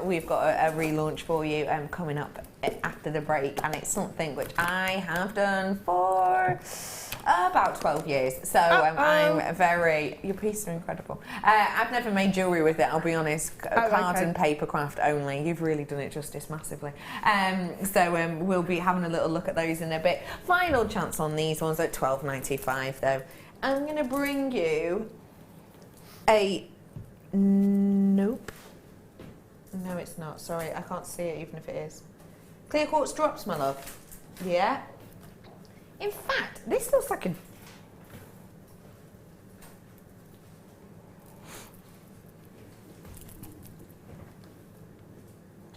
We've got a relaunch for you coming up after the break, and it's something which I have done for about 12 years. So I'm very, your pieces are incredible. I've never made jewellery with it, I'll be honest. Card and paper craft only. You've really done it justice massively. We'll be having a little look at those in a bit. Final chance on these ones at $12.95 though. I'm going to bring you a, nope. No, it's not. Sorry, I can't see it even if it is. Clear quartz drops, my love. Yeah. In fact, this looks like a... Do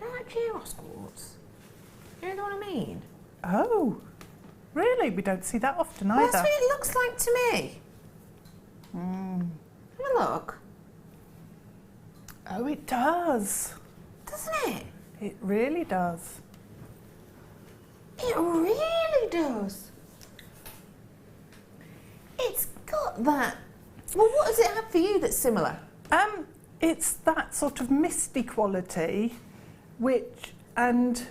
you like Geos quartz? You know what I mean? Oh, really? We don't see that often either. Well, that's what it looks like to me. Have a look. Oh, it does. Doesn't it? It really does. It really does. It's got that. Well, what does it have for you that's similar? It's that sort of misty quality, and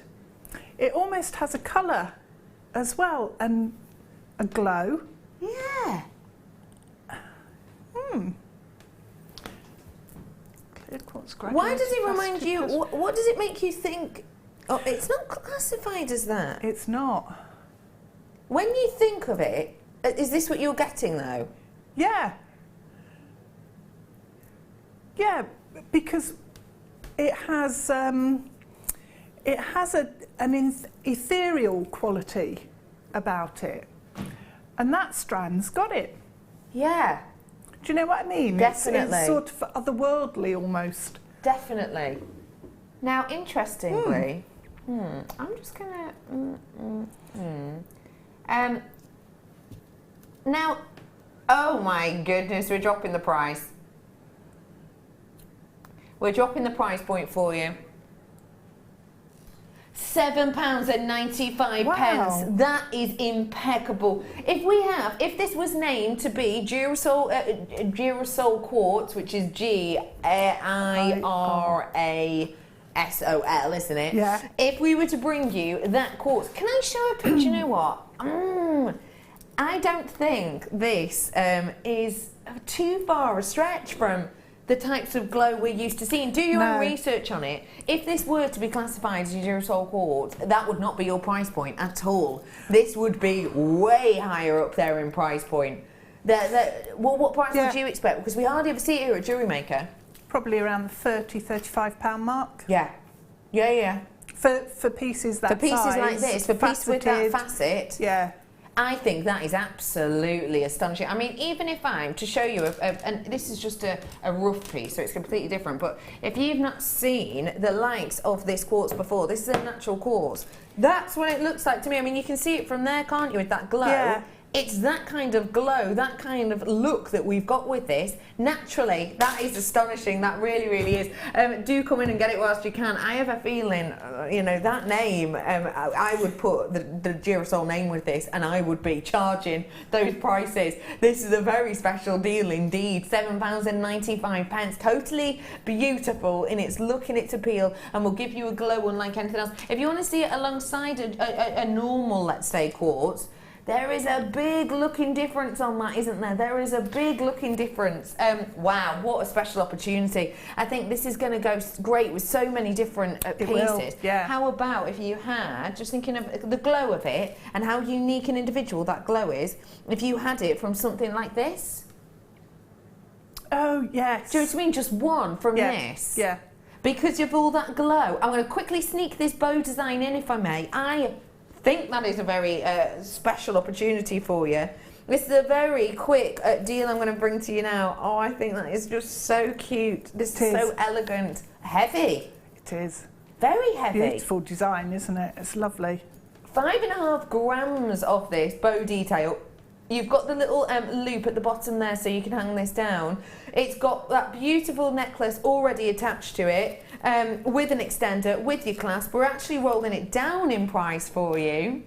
it almost has a colour as well, and a glow. Yeah. Clear quartz Why does it remind you? plastic. What does it make you think? Oh, it's not classified as that. It's not. When you think of it, is this what you're getting though? Yeah. Yeah, because it has an ethereal quality about it, and that strand's got it. Yeah. Do you know what I mean? Definitely. It's sort of otherworldly almost. Definitely. Now, interestingly, I'm just gonna. Now, oh my goodness, we're dropping the price. We're dropping the price point for you. £7.95. Wow. That is impeccable. If this was named to be Girasol Quartz, which is GIRASOL, isn't it? Yeah. If we were to bring you that quartz, can I show a picture? You know what? I don't think this is too far a stretch from the types of glow we're used to seeing. Do your own research on it. If this were to be classified as Girasol quartz, that would not be your price point at all. This would be way higher up there in price point. Well, what price would you expect? Because we hardly ever see it here at Jewellery Maker. Probably around the £30–35 mark. Yeah. Yeah. For pieces that size. For pieces size, like this, for pieces with that facet. Yeah. I think that is absolutely astonishing. I mean, even if I'm to show you, and this is just a rough piece, so it's completely different, but if you've not seen the likes of this quartz before, this is a natural quartz. That's what it looks like to me. I mean, you can see it from there, can't you, with that glow? Yeah. It's that kind of glow, that kind of look that we've got with this. Naturally, that is astonishing. That really, really is. Do come in and get it whilst you can. I have a feeling, that name, I would put the Girasol name with this, and I would be charging those prices. This is a very special deal indeed. £7.95. Totally beautiful in its look and its appeal, and will give you a glow unlike anything else. If you want to see it alongside a normal, let's say, quartz, there is a big looking difference on that, isn't there? There is a big looking difference. Wow, what a special opportunity. I think this is going to go great with so many different pieces. Will, yeah. How about if you had, just thinking of the glow of it and how unique and individual that glow is, if you had it from something like this? Oh, yes. Do you know what I mean? Just one from this. Yeah. Because of all that glow. I'm going to quickly sneak this bow design in, if I may. I think that is a very special opportunity for you. This is a very quick deal I'm going to bring to you now. Oh, I think that is just so cute. This is so elegant. Heavy. It is. Very heavy. Beautiful design, isn't it? It's lovely. 5.5 grams of this bow detail. You've got the little loop at the bottom there so you can hang this down. It's got that beautiful necklace already attached to it with an extender, with your clasp. We're actually rolling it down in price for you.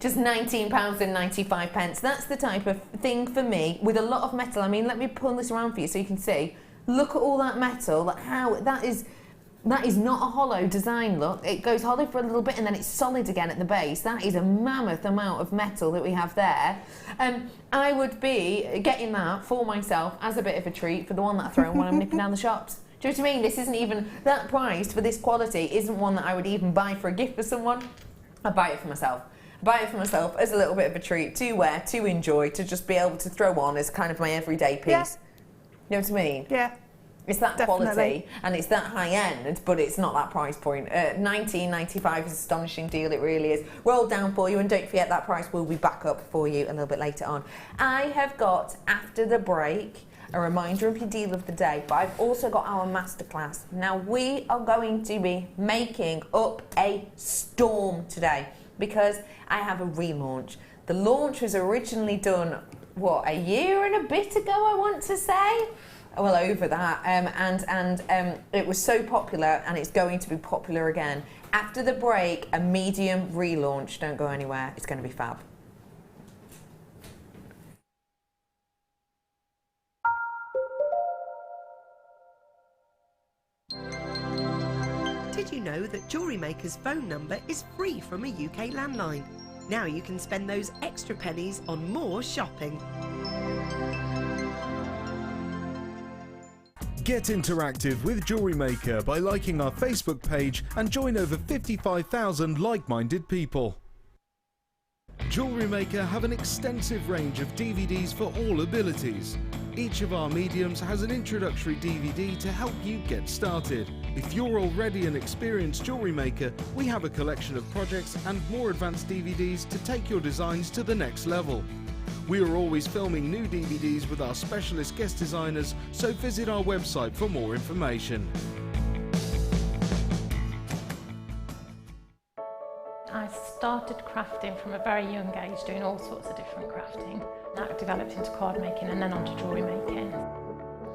Just £19.95. That's the type of thing for me with a lot of metal. I mean, let me pull this around for you so you can see. Look at all that metal, how that is not a hollow design, look. It goes hollow for a little bit and then it's solid again at the base. That is a mammoth amount of metal that we have there. I would be getting that for myself as a bit of a treat for the one that I throw when I'm nipping down the shops. Do you know what I mean? This isn't even, that price for this quality isn't one that I would even buy for a gift for someone. I buy it for myself. I buy it for myself as a little bit of a treat to wear, to enjoy, to just be able to throw on as kind of my everyday piece. Yeah. You know what I mean? Yeah. It's that Definitely. quality and it's that high end, but it's not that price point. $19.95 is an astonishing deal, it really is. Rolled down for you, and don't forget that price will be back up for you a little bit later on. I have got, after the break, a reminder of your deal of the day, but I've also got our masterclass. Now we are going to be making up a storm today because I have a relaunch. The launch was originally done, what, a year and a bit ago, I want to say? Well, over that, and it was so popular, and it's going to be popular again. After the break, a medium relaunch. Don't go anywhere. It's going to be fab. Did you know that Jewellery Maker's phone number is free from a UK landline? Now you can spend those extra pennies on more shopping. Get interactive with Jewellery Maker by liking our Facebook page and join over 55,000 like-minded people. Jewellery Maker have an extensive range of DVDs for all abilities. Each of our mediums has an introductory DVD to help you get started. If you're already an experienced jewellery maker, we have a collection of projects and more advanced DVDs to take your designs to the next level. We are always filming new DVDs with our specialist guest designers, so visit our website for more information. I started crafting from a very young age, doing all sorts of different crafting. That developed into card making and then onto jewellery making.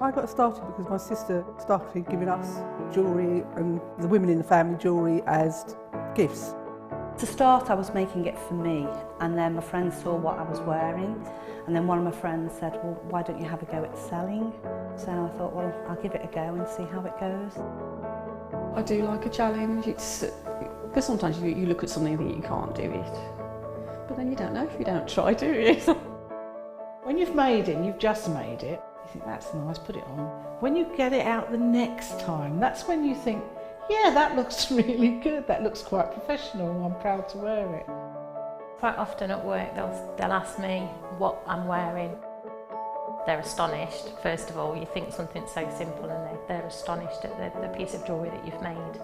I got started because my sister started giving us jewellery and the women in the family jewellery as gifts. To start, I was making it for me, and then my friends saw what I was wearing, and then one of my friends said, well, why don't you have a go at selling? So I thought, well, I'll give it a go and see how it goes. I do like a challenge. It's because sometimes you look at something and think you can't do it, but then you don't know if you don't try, do you? When you've made it and you've just made it, you think that's nice, put it on. When you get it out the next time, that's when you think, yeah, that looks really good, that looks quite professional, I'm proud to wear it. Quite often at work they'll ask me what I'm wearing. They're astonished. First of all, you think something so simple and they're astonished at the piece of jewellery that you've made.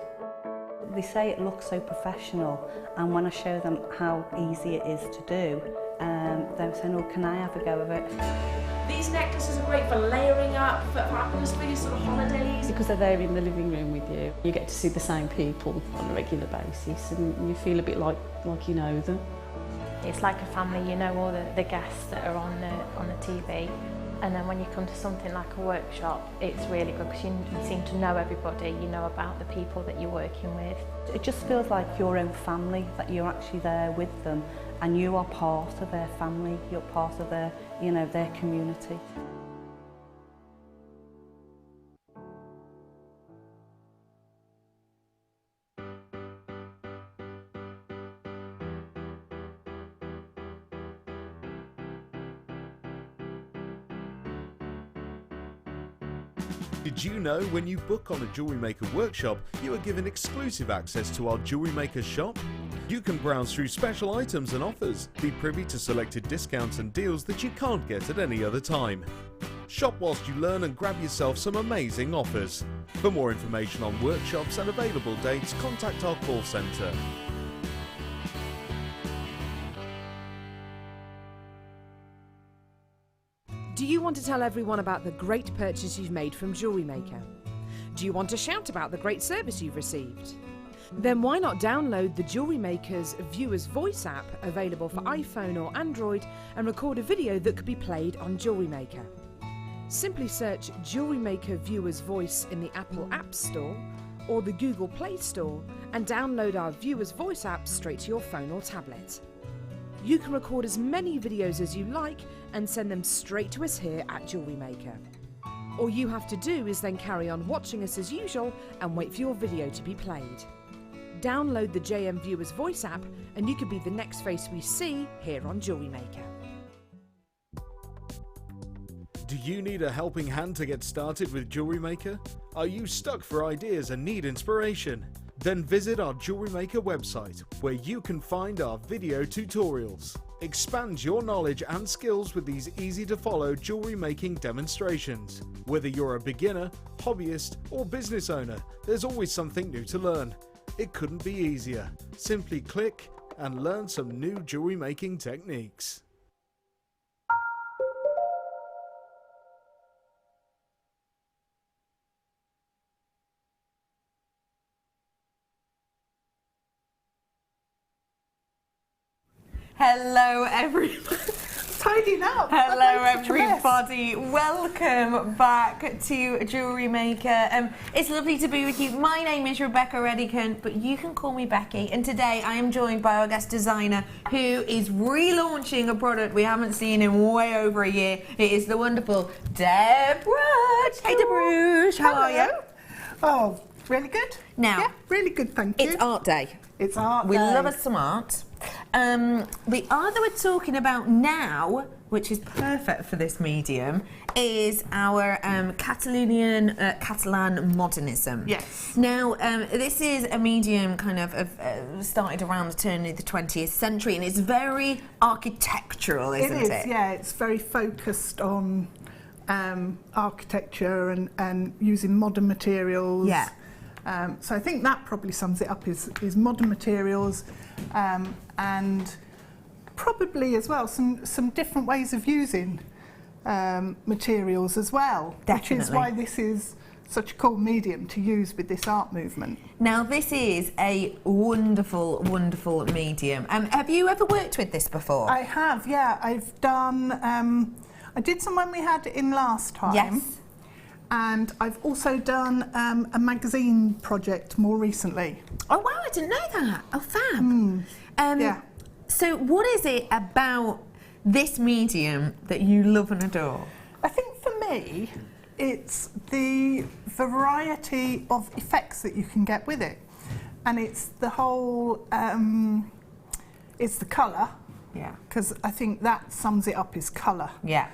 They say it looks so professional, and when I show them how easy it is to do, they're saying, oh, can I have a go of it? These necklaces are great for layering up, for atmosphere, sort of holidays. Because they're there in the living room with you. You get to see the same people on a regular basis and you feel a bit like you know them. It's like a family, you know all the guests that are on the TV. And then when you come to something like a workshop, it's really good because you seem to know everybody, you know about the people that you're working with. It just feels like your own family, that you're actually there with them and you are part of their family, you're part of their, you know, their community. Did you know when you book on a Jewellery Maker workshop, you are given exclusive access to our Jewellery Maker shop? You can browse through special items and offers, be privy to selected discounts and deals that you can't get at any other time. Shop whilst you learn and grab yourself some amazing offers. For more information on workshops and available dates, contact our call centre. Do you want to tell everyone about the great purchase you've made from Jewellery Maker? Do you want to shout about the great service you've received? Then why not download the Jewellery Maker's Viewer's Voice app, available for iPhone or Android, and record a video that could be played on Jewellery Maker. Simply search Jewellery Maker Viewer's Voice in the Apple App Store or the Google Play Store and download our Viewer's Voice app straight to your phone or tablet. You can record as many videos as you like and send them straight to us here at Jewellery Maker. All you have to do is then carry on watching us as usual and wait for your video to be played. Download the JM Viewer's Voice app and you could be the next face we see here on Jewellery Maker. Do you need a helping hand to get started with Jewellery Maker? Are you stuck for ideas and need inspiration? Then visit our Jewellery Maker website, where you can find our video tutorials. Expand your knowledge and skills with these easy-to-follow jewellery making demonstrations. Whether you're a beginner, hobbyist, or business owner, there's always something new to learn. It couldn't be easier. Simply click and learn some new jewellery making techniques. Hello everyone. Tidying up. Hello everybody. Welcome back to Jewellery Maker. It's lovely to be with you. My name is Rebecca Reddycant, but you can call me Becky. And today I am joined by our guest designer who is relaunching a product we haven't seen in way over a year. It is the wonderful Deb Rush. Hey Deb Rush, how are you? Oh, really good. Now, yeah, really good, thank you. It's art day. It's art We day. love us some art. The art that we're talking about now, which is perfect for this medium, is our Catalan modernism. Yes. Now, this is a medium kind of started around the turn of the 20th century, and it's very architectural, isn't it? It is, yeah. It's very focused on architecture and using modern materials. Yeah. So I think that probably sums it up, is modern materials and probably as well some different ways of using materials as well. Definitely. Which is why this is such a cool medium to use with this art movement. Now this is a wonderful, wonderful medium. Have you ever worked with this before? I have, yeah. I've done, I did some when we had it in last time. Yes. And I've also done a magazine project more recently. Oh wow, I didn't know that. Oh fab. Yeah. So what is it about this medium that you love and adore? I think for me, it's the variety of effects that you can get with it. And it's the whole, it's the colour. Yeah. Because I think that sums it up, is colour. Yeah.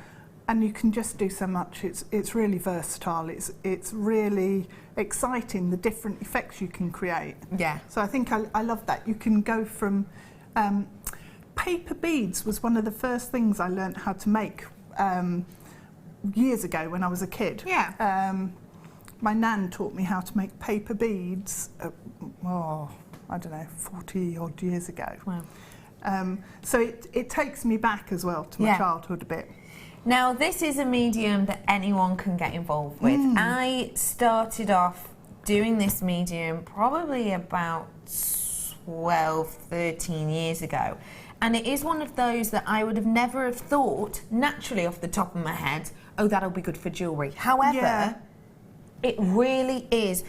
And you can just do so much. It's really versatile. It's really exciting, the different effects you can create. Yeah. So I think I love that. You can go from paper beads was one of the first things I learnt how to make years ago when I was a kid. Yeah. My nan taught me how to make paper beads. I don't know, 40 odd years ago. Wow. So it takes me back as well to my childhood a bit. Now, this is a medium that anyone can get involved with. I started off doing this medium probably about 12, 13 years ago. And it is one of those that I would have never have thought, naturally off the top of my head, oh, that'll be good for jewellery. However, it really is.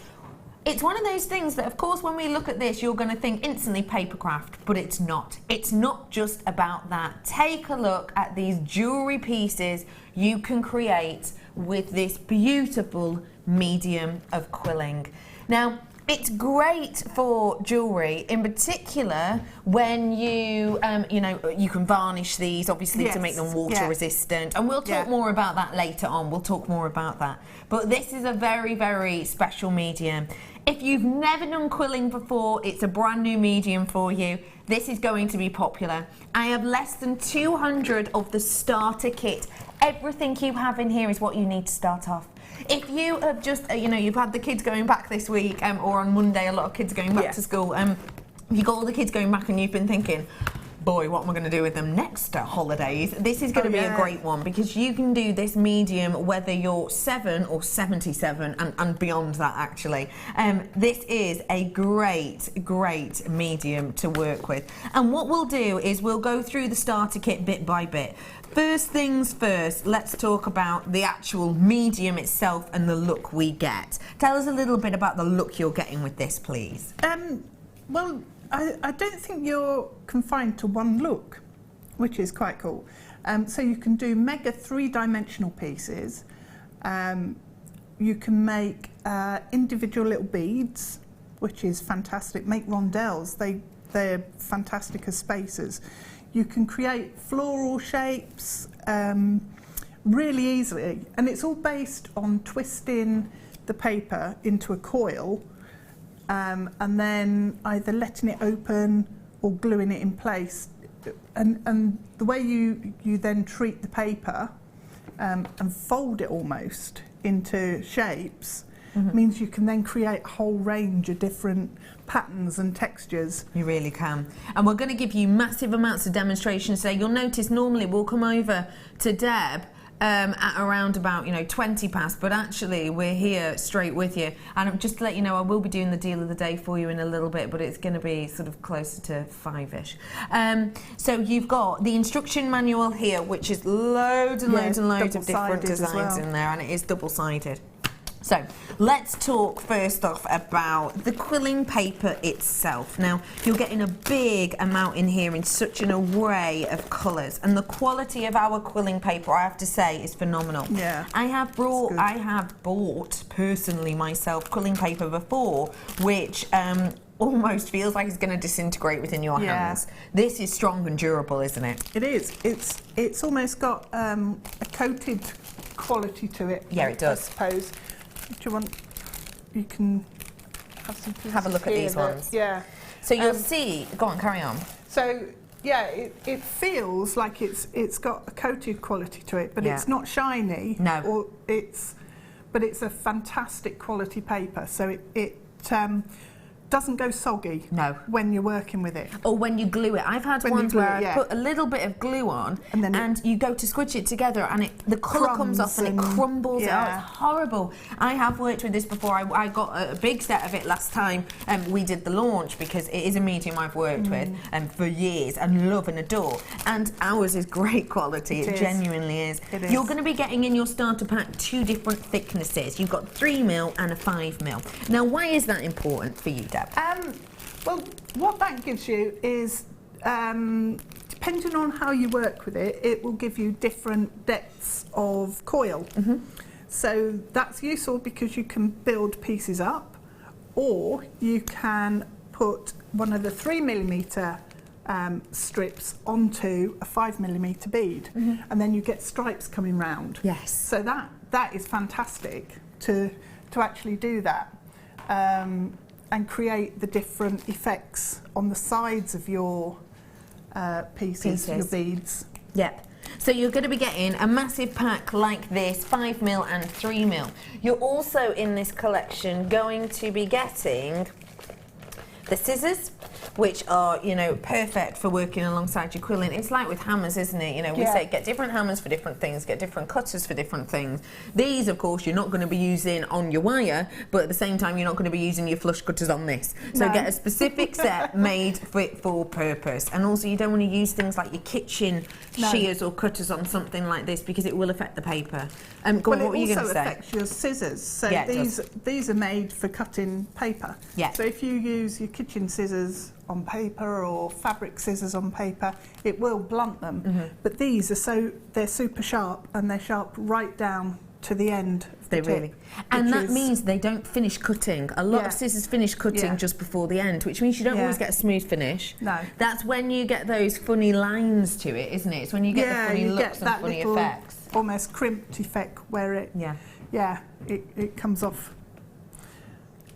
It's one of those things that, of course, when we look at this, you're going to think instantly papercraft, but it's not. It's not just about that. Take a look at these jewellery pieces you can create with this beautiful medium of quilling. Now, it's great for jewellery, in particular when you can varnish these, obviously, to make them water resistant. And we'll talk more about that later on. We'll talk more about that. But this is a very, very special medium. If you've never done quilling before, it's a brand new medium for you. This is going to be popular. I have less than 200 of the starter kit. Everything you have in here is what you need to start off. If you have just, you've had the kids going back this week, or on Monday, a lot of kids are going back to school. You've got all the kids going back and you've been thinking, boy, what am I going to do with them next holidays? This is going to be a great one, because you can do this medium whether you're 7 or 77 and beyond that, actually. This is a great medium to work with. And what we'll do is we'll go through the starter kit bit by bit. First things first, let's talk about the actual medium itself and the look we get. Tell us a little bit about the look you're getting with this, please. Well, I don't think you're confined to one look, which is quite cool. So you can do mega 3-dimensional pieces. You can make individual little beads, which is fantastic. Make rondelles, they're fantastic as spacers. You can create floral shapes really easily, and it's all based on twisting the paper into a coil and then either letting it open or gluing it in place. And the way you then treat the paper and fold it almost into shapes means you can then create a whole range of different patterns and textures. You really can. And we're going to give you massive amounts of demonstrations today. You'll notice normally we'll come over to Deb at around about 20 past, but actually we're here straight with you. And just to let you know, I will be doing the deal of the day for you in a little bit, but it's going to be sort of closer to 5ish. So you've got the instruction manual here, which is loads and loads and loads of different designs in there, and it is double-sided. So let's talk first off about the quilling paper itself. Now, you're getting a big amount in here in such an array of colours, and the quality of our quilling paper, I have to say, is phenomenal. Yeah. I have bought personally myself quilling paper before, which almost feels like it's going to disintegrate within your hands. This is strong and durable, isn't it? It is. It's almost got a coated quality to it. Yeah, it does. I suppose. Do you want? You can have some pieces. Have a look at these ones. Yeah. So you'll see. Go on, carry on. So yeah, it feels like it's got a coated quality to it, but it's not shiny. No. Or but it's a fantastic quality paper. So it doesn't go soggy. No. When you're working with it. Or when you glue it. I've had ones where I put a little bit of glue on and you go to squidge it together and the colour comes off and it crumbles out. It's horrible. I have worked with this before. I got a big set of it last time we did the launch, because it is a medium I've worked with for years and love and adore. And ours is great quality. It genuinely is. It is. You're going to be getting in your starter pack 2 different thicknesses. You've got 3mm and a 5mm. Now, why is that important for you, Deb? Well, what that gives you is, depending on how you work with it, it will give you different depths of coil. So that's useful because you can build pieces up, or you can put one of the 3mm strips onto a 5mm bead, and then you get stripes coming round. Yes. So that is fantastic to actually do that. And create the different effects on the sides of your pieces, your beads. Yep. So you're going to be getting a massive pack like this, 5mm and 3mm. You're also in this collection going to be getting the scissors, which are, perfect for working alongside your quilling. It's like with hammers, isn't it? We say get different hammers for different things, get different cutters for different things. These, of course, you're not going to be using on your wire, but at the same time, you're not going to be using your flush cutters on this. So get a specific set made fit for purpose. And also, you don't want to use things like your kitchen shears or cutters on something like this, because it will affect the paper. Go on, what were you going to say? It also affects your scissors. So these are made for cutting paper. Yeah. So if you use your kitchen scissors on paper or fabric scissors on paper, it will blunt them. But these are they're super sharp, and they're sharp right down to the end of the tip. And that means they don't finish cutting. A lot of scissors finish cutting just before the end, which means you don't always get a smooth finish. No. That's when you get those funny lines to it, isn't it? It's when you get the funny looks and funny effects. Almost crimped effect where it comes off.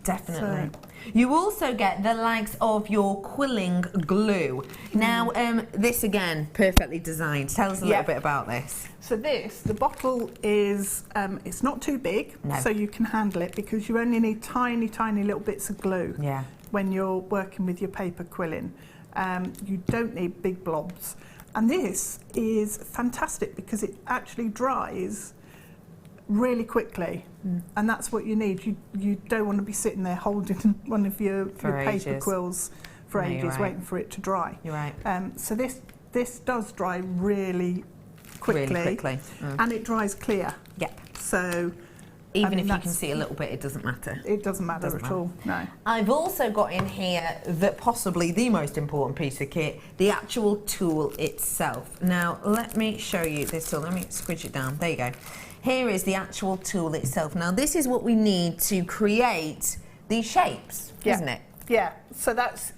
Definitely. You also get the likes of your quilling glue. Now, this again, perfectly designed. Tell us a little bit about this. So the bottle is, it's not too big, so you can handle it, because you only need tiny, tiny little bits of glue when you're working with your paper quilling. You don't need big blobs. And this is fantastic because it actually dries really quickly, and that's what you need. You don't want to be sitting there holding one of your paper quills for ages, waiting for it to dry. You're right. So this does dry really quickly, and it dries clear. Yeah. So even if you can see a little bit, it doesn't matter. It doesn't matter at all. No. I've also got in here that possibly the most important piece of kit, the actual tool itself. Now let me show you this tool. Let me squidge it down. There you go. Here is the actual tool itself. Now this is what we need to create these shapes, isn't it? Yeah. So that's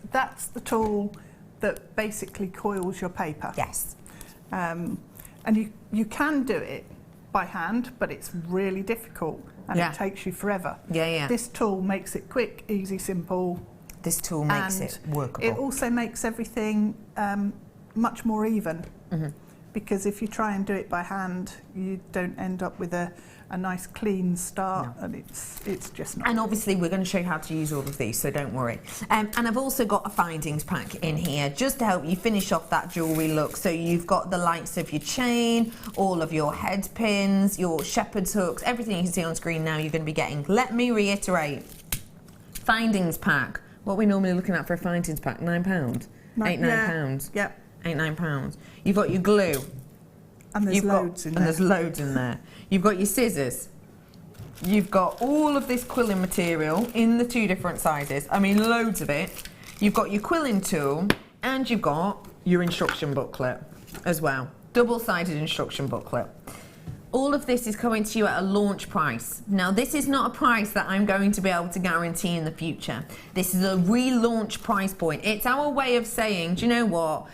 the tool that basically coils your paper. Yes. And you can do it by hand, but it's really difficult and it takes you forever. Yeah. This tool makes it quick, easy, simple. This tool makes it workable. It also makes everything much more even. Because if you try and do it by hand, you don't end up with a nice clean start, and it's just not. And obviously we're going to show you how to use all of these, so don't worry. And I've also got a findings pack in here just to help you finish off that jewellery look. So you've got the likes of your chain, all of your head pins, your shepherd's hooks, everything you can see on screen now you're going to be getting. Let me reiterate. Findings pack. What are we normally looking at for a findings pack? £9? £9? Yep. £9. You've got your glue. And there's loads in there. And there's loads in there. You've got your scissors. You've got all of this quilling material in the 2 different sizes. I mean, loads of it. You've got your quilling tool, and you've got your instruction booklet as well. Double-sided instruction booklet. All of this is coming to you at a launch price. Now, this is not a price that I'm going to be able to guarantee in the future. This is a relaunch price point. It's our way of saying, do you know what?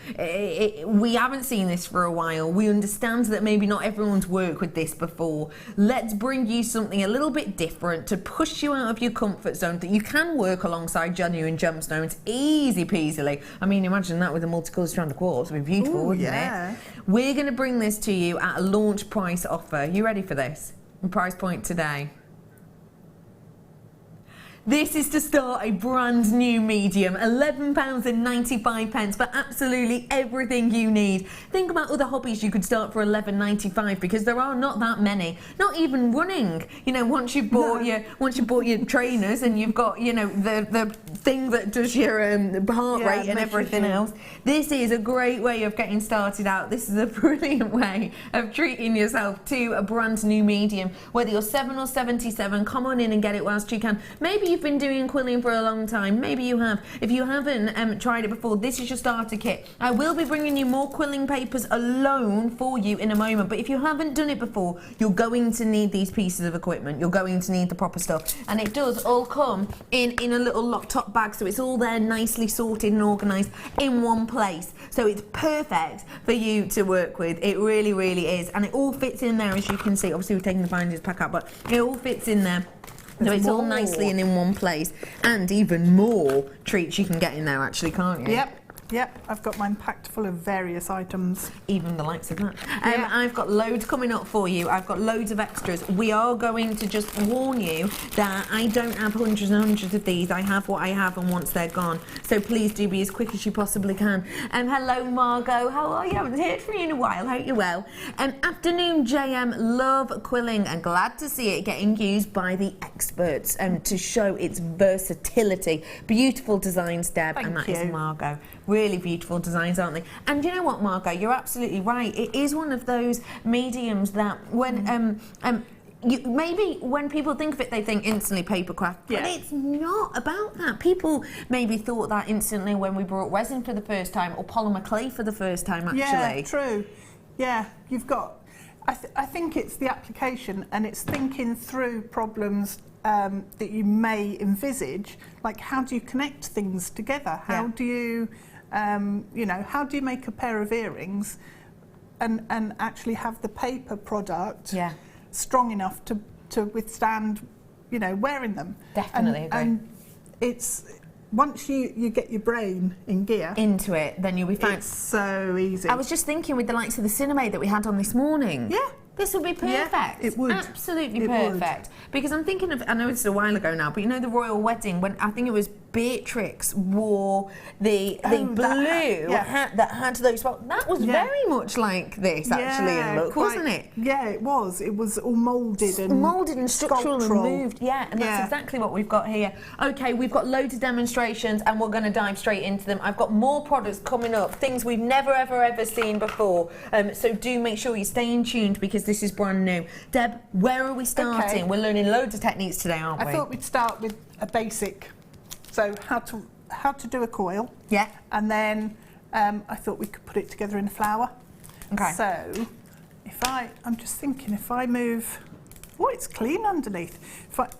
We haven't seen this for a while. We understand that maybe not everyone's worked with this before. Let's bring you something a little bit different to push you out of your comfort zone that you can work alongside genuine gemstones easy peasily. I mean, imagine that with a multicolored strand of quartz. It would be beautiful, wouldn't it? We're going to bring this to you at a launch price offer. You ready for this? Price point today. This is to start a brand new medium, £11.95 for absolutely everything you need. Think about other hobbies you could start for £11.95 because there are not that many. Not even running. You know, once you bought your trainers and you've got, you know, the thing that does your heart rate and everything else. This is a great way of getting started out. This is a brilliant way of treating yourself to a brand new medium. Whether you're 7 or 77, come on in and get it whilst you can. Maybe you've been doing quilling for a long time. Maybe you have. If you haven't tried it before, this is your starter kit. I will be bringing you more quilling papers alone for you in a moment, but if you haven't done it before, you're going to need these pieces of equipment. You're going to need the proper stuff, and it does all come in a little locked top bag, so it's all there nicely sorted and organised in one place. So it's perfect for you to work with. It really, really is, and it all fits in there, as you can see. Obviously, we're taking the binders pack out, but it all fits in there. So it's all nicely and in one place, and even more treats you can get in there, actually, can't you? Yep, I've got mine packed full of various items. Even the likes of that. I've got loads coming up for you. I've got loads of extras. We are going to just warn you that I don't have hundreds and hundreds of these. I have what I have, and once they're gone. So please do be as quick as you possibly can. Hello, Margot. How are you? I haven't heard from you in a while. Hope you're well. Afternoon, JM. Love quilling and glad to see it getting used by the experts to show its versatility. Beautiful designs, Deb. And that is Margot. Really beautiful designs, aren't they? And you know what, Margot, you're absolutely right. It is one of those mediums that when maybe when people think of it, they think instantly papercraft, but it's not about that. People maybe thought that instantly when we brought resin for the first time, or polymer clay for the first time, actually. Yeah, true. Yeah, you've got. I think it's the application, and it's thinking through problems that you may envisage, like how do you connect things together? How do you, you know, how do you make a pair of earrings and actually have the paper product strong enough to withstand, you know, wearing them? Definitely. And it's, once you get your brain in gear into it, then you'll be fine. It's so easy. I was just thinking with the likes of the Cinemaid that we had on this morning. Yeah. This would be perfect. Yeah, it would. Absolutely perfect. Because I'm thinking of, I know it's a while ago now, but you know the royal wedding, when I think it was Beatrix wore the blue that had those. Well, that was very much like this actually in look, wasn't it? Yeah, it was. It was all moulded and structural and moved. Yeah, and that's exactly what we've got here. Okay, we've got loads of demonstrations, and we're going to dive straight into them. I've got more products coming up, things we've never ever seen before. So do make sure you're staying tuned because this is brand new. Deb, where are we starting? Okay. We're learning loads of techniques today, aren't we? I thought we'd start with a basic. So how to do a coil. Yeah. And then I thought we could put it together in a flower. Okay. So I'm just thinking if I move. Oh, it's clean underneath.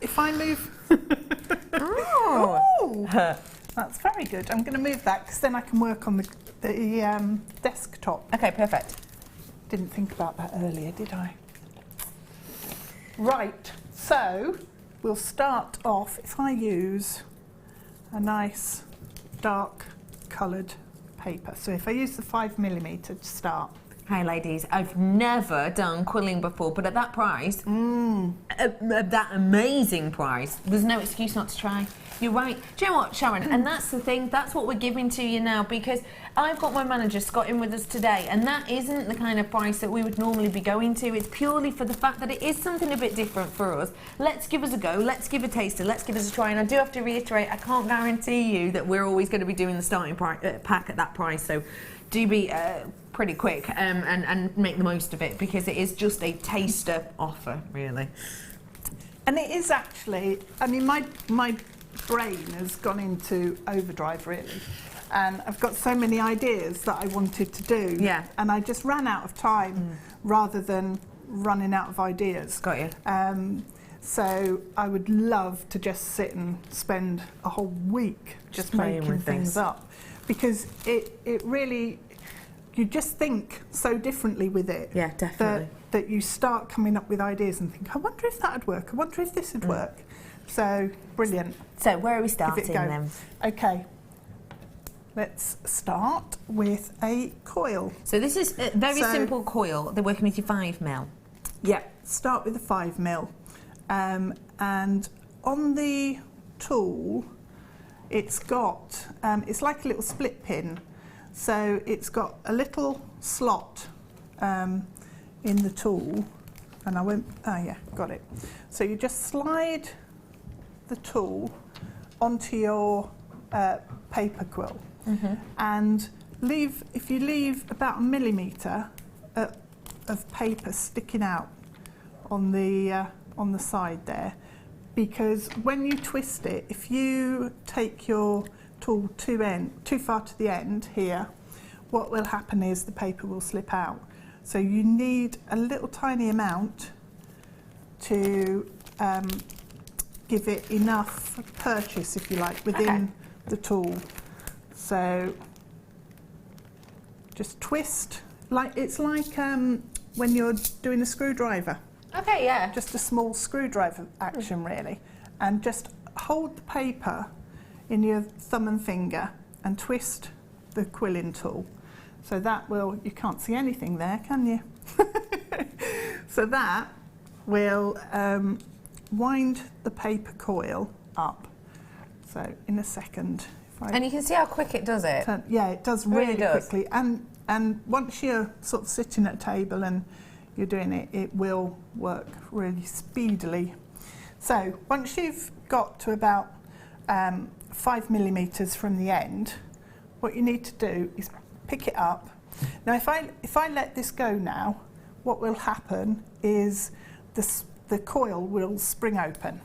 If I move. Oh, that's very good. I'm going to move that because then I can work on the desktop. Okay, perfect. Didn't think about that earlier, did I? Right. So we'll start off. If I use a nice dark coloured paper. So if I use the 5mm to start. Hey ladies, I've never done quilling before, but at that price, at that amazing price, there's no excuse not to try. You're right. Do you know what, Sharon? And that's the thing, that's what we're giving to you now, because I've got my manager Scott in with us today, and that isn't the kind of price that we would normally be going to. It's purely for the fact that it is something a bit different for us. Let's give us a go, let's give a taster, let's give us a try. And I do have to reiterate, I can't guarantee you that we're always going to be doing the starting pack at that price, so do be pretty quick and make the most of it, because it is just a taster offer, really. And it is actually, I mean, my brain has gone into overdrive, really. And I've got so many ideas that I wanted to do. Yeah. And I just ran out of time rather than running out of ideas. Got you. So I would love to just sit and spend a whole week just making things up. Because it really, you just think so differently with it. Yeah, definitely. That you start coming up with ideas and think, I wonder if that would work, I wonder if this would work. So, brilliant. So, where are we starting then? Okay, let's start with a coil. So this is a very simple coil. They're working with your 5mm. Yeah, start with the 5mm. And on the tool, it's got, it's like a little split pin. So it's got a little slot in the tool, and I won't, oh yeah, got it. So you just slide the tool onto your paper quill, and if you leave about 1 millimetre of paper sticking out on the side there, because when you twist it, if you take your tool too far to the end here, what will happen is the paper will slip out. So you need a little tiny amount to give it enough purchase, if you like, within the tool. So just twist, it's like when you're doing a screwdriver. Okay, yeah. Just a small screwdriver action, really. And just hold the paper in your thumb and finger and twist the quilling tool. So that will, you can't see anything there, can you? So that will wind the paper coil up. So in a second. And you can see how quick it does it. Yeah, it does really quickly. And once you're sort of sitting at a table and you're doing it, it will work really speedily. So once you've got to about 5 millimetres from the end, what you need to do is pick it up. Now if I let this go now, what will happen is the coil will spring open.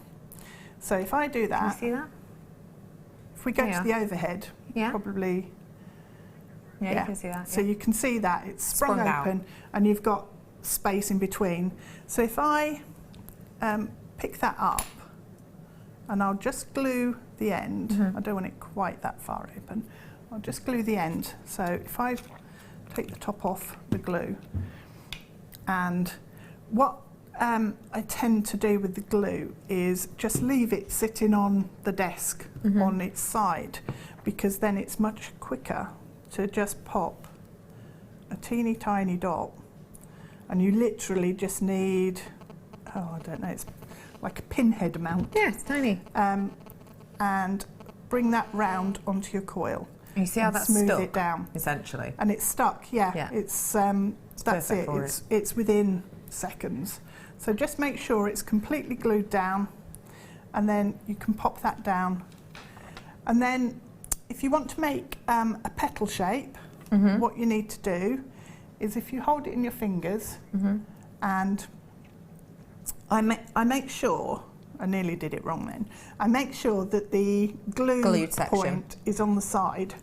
So if I do that, can you see that? If we go to the overhead, probably. Yeah, you can see that. So you can see that it's sprung open and you've got space in between. So if I pick that up, and I'll just glue the end. I don't want it quite that far open. I'll just glue the end. So if I take the top off the glue, and what I tend to do with the glue is just leave it sitting on the desk on its side, because then it's much quicker to just pop a teeny tiny dot, and you literally just need, oh, I don't know, it's like a pinhead amount. Yeah, it's tiny. And bring that round onto your coil. You see how that's smooth stuck, it down, essentially. And it's stuck. Yeah. It's that's it. It's within seconds. So just make sure it's completely glued down, and then you can pop that down. And then, if you want to make a petal shape, what you need to do is if you hold it in your fingers, and I make sure. I nearly did it wrong then. I make sure that the glued point is on the side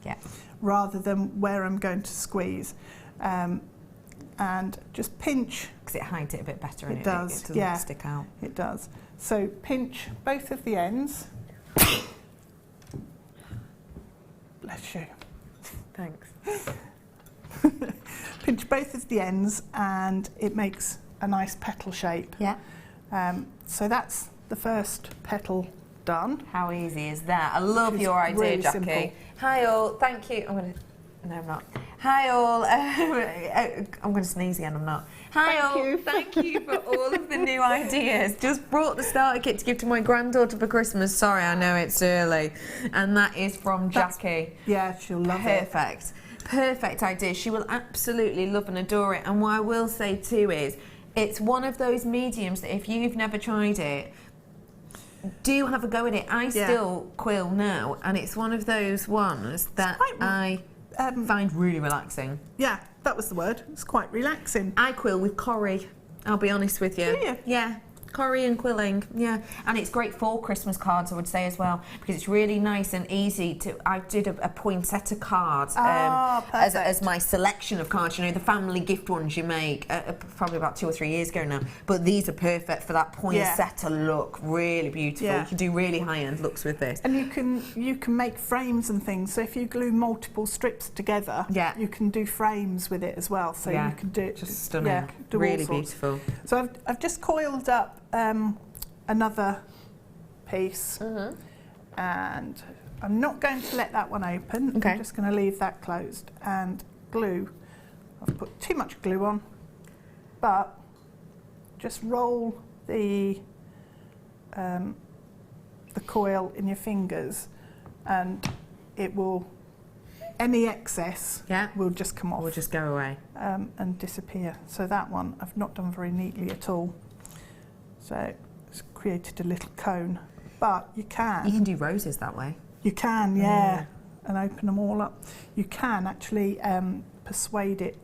rather than where I'm going to squeeze. And just pinch. Because it hides it a bit better, it does, it doesn't stick out. It does. So pinch both of the ends. Bless you. Thanks. Pinch both of the ends and it makes a nice petal shape. Yeah. So that's the first petal done. How easy is that? I love your idea, really Jackie. simple. Hi all, thank you. No, I'm not. Hi all. I'm going to sneeze again, I'm not. Hi all, thank you for all of the new ideas. Just brought the starter kit to give to my granddaughter for Christmas. Sorry, I know it's early. And that is from Jackie. Yeah, she'll love it. Perfect. Perfect idea. She will absolutely love and adore it. And what I will say too is, it's one of those mediums that if you've never tried it, do have a go at it. I still quill now, and it's one of those ones that I find really relaxing. Yeah, that was the word. It's quite relaxing. I quill with Corrie, I'll be honest with you. Do you? Yeah. Corrie and quilling, yeah. And it's great for Christmas cards, I would say, as well, because it's really nice and easy to... I did a poinsettia card as my selection of cards, you know, the family gift ones you make, probably about 2 or 3 years ago now. But these are perfect for that poinsettia look, really beautiful. Yeah. You can do really high-end looks with this. And you can make frames and things, so if you glue multiple strips together, you can do frames with it as well. So you can do it... Just stunning, really beautiful. So I've just coiled up another piece, and I'm not going to let that one open. I'm just going to leave that closed and glue. I've put too much glue on, but just roll the coil in your fingers, and it will. Any excess will just come off. Will just go away and disappear. So that one I've not done very neatly at all. So it's created a little cone, but you can. You can do roses that way. You can, yeah, and open them all up. You can actually persuade it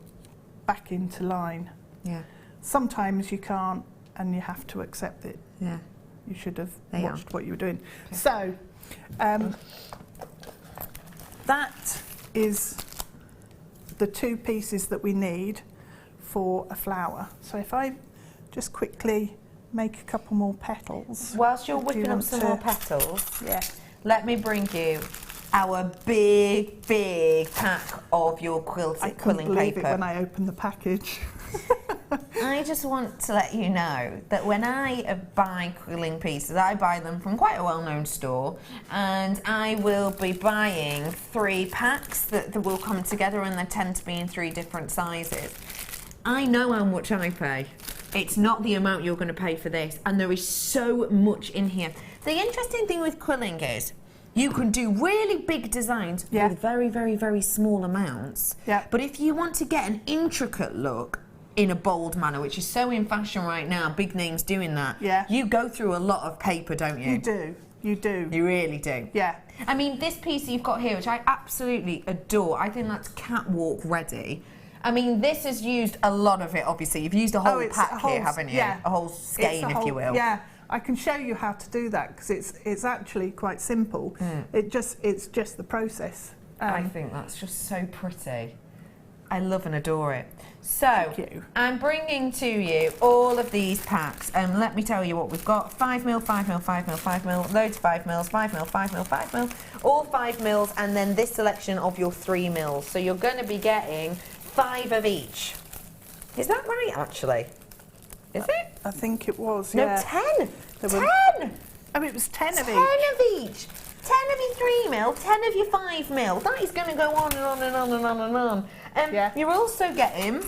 back into line. Yeah. Sometimes you can't, and you have to accept it. Yeah. You should have watched what you were doing. Okay. So that is the 2 pieces that we need for a flower. So if I just quickly make a couple more petals. Whilst you're whipping up some more petals, let me bring you our big pack of your quilling paper. I couldn't believe it when I opened the package. I just want to let you know that when I buy quilling pieces, I buy them from quite a well-known store, and I will be buying 3 packs that will come together, and they tend to be in 3 different sizes. I know how much I pay. It's not the amount you're going to pay for this, and there is so much in here. The interesting thing with quilling is you can do really big designs with very, very, very small amounts. Yeah. But if you want to get an intricate look in a bold manner, which is so in fashion right now, big names doing that, you go through a lot of paper, don't you? You do. You do. You really do. Yeah. I mean, this piece you've got here, which I absolutely adore, I think that's catwalk ready. I mean, this has used a lot of it, obviously. You've used a whole pack here, haven't you? Yeah. A whole skein, if you will. Yeah, I can show you how to do that, because it's actually quite simple. It's just the process. I think that's just so pretty. I love and adore it. So, I'm bringing to you all of these packs, and let me tell you what we've got. 5mm, 5mm, 5mm, 5mm, loads of 5mm, 5mm, 5mm, 5mm, all 5mm, and then this selection of your 3mm. So you're going to be getting 5 of each. Is that right, actually? Is it? I think it was, No, 10! 10! Oh, it was 10 of each. 10 of each! 10 of your 3mm, 10 of your 5mm. That is going to go on and on and on and on and on. You're also getting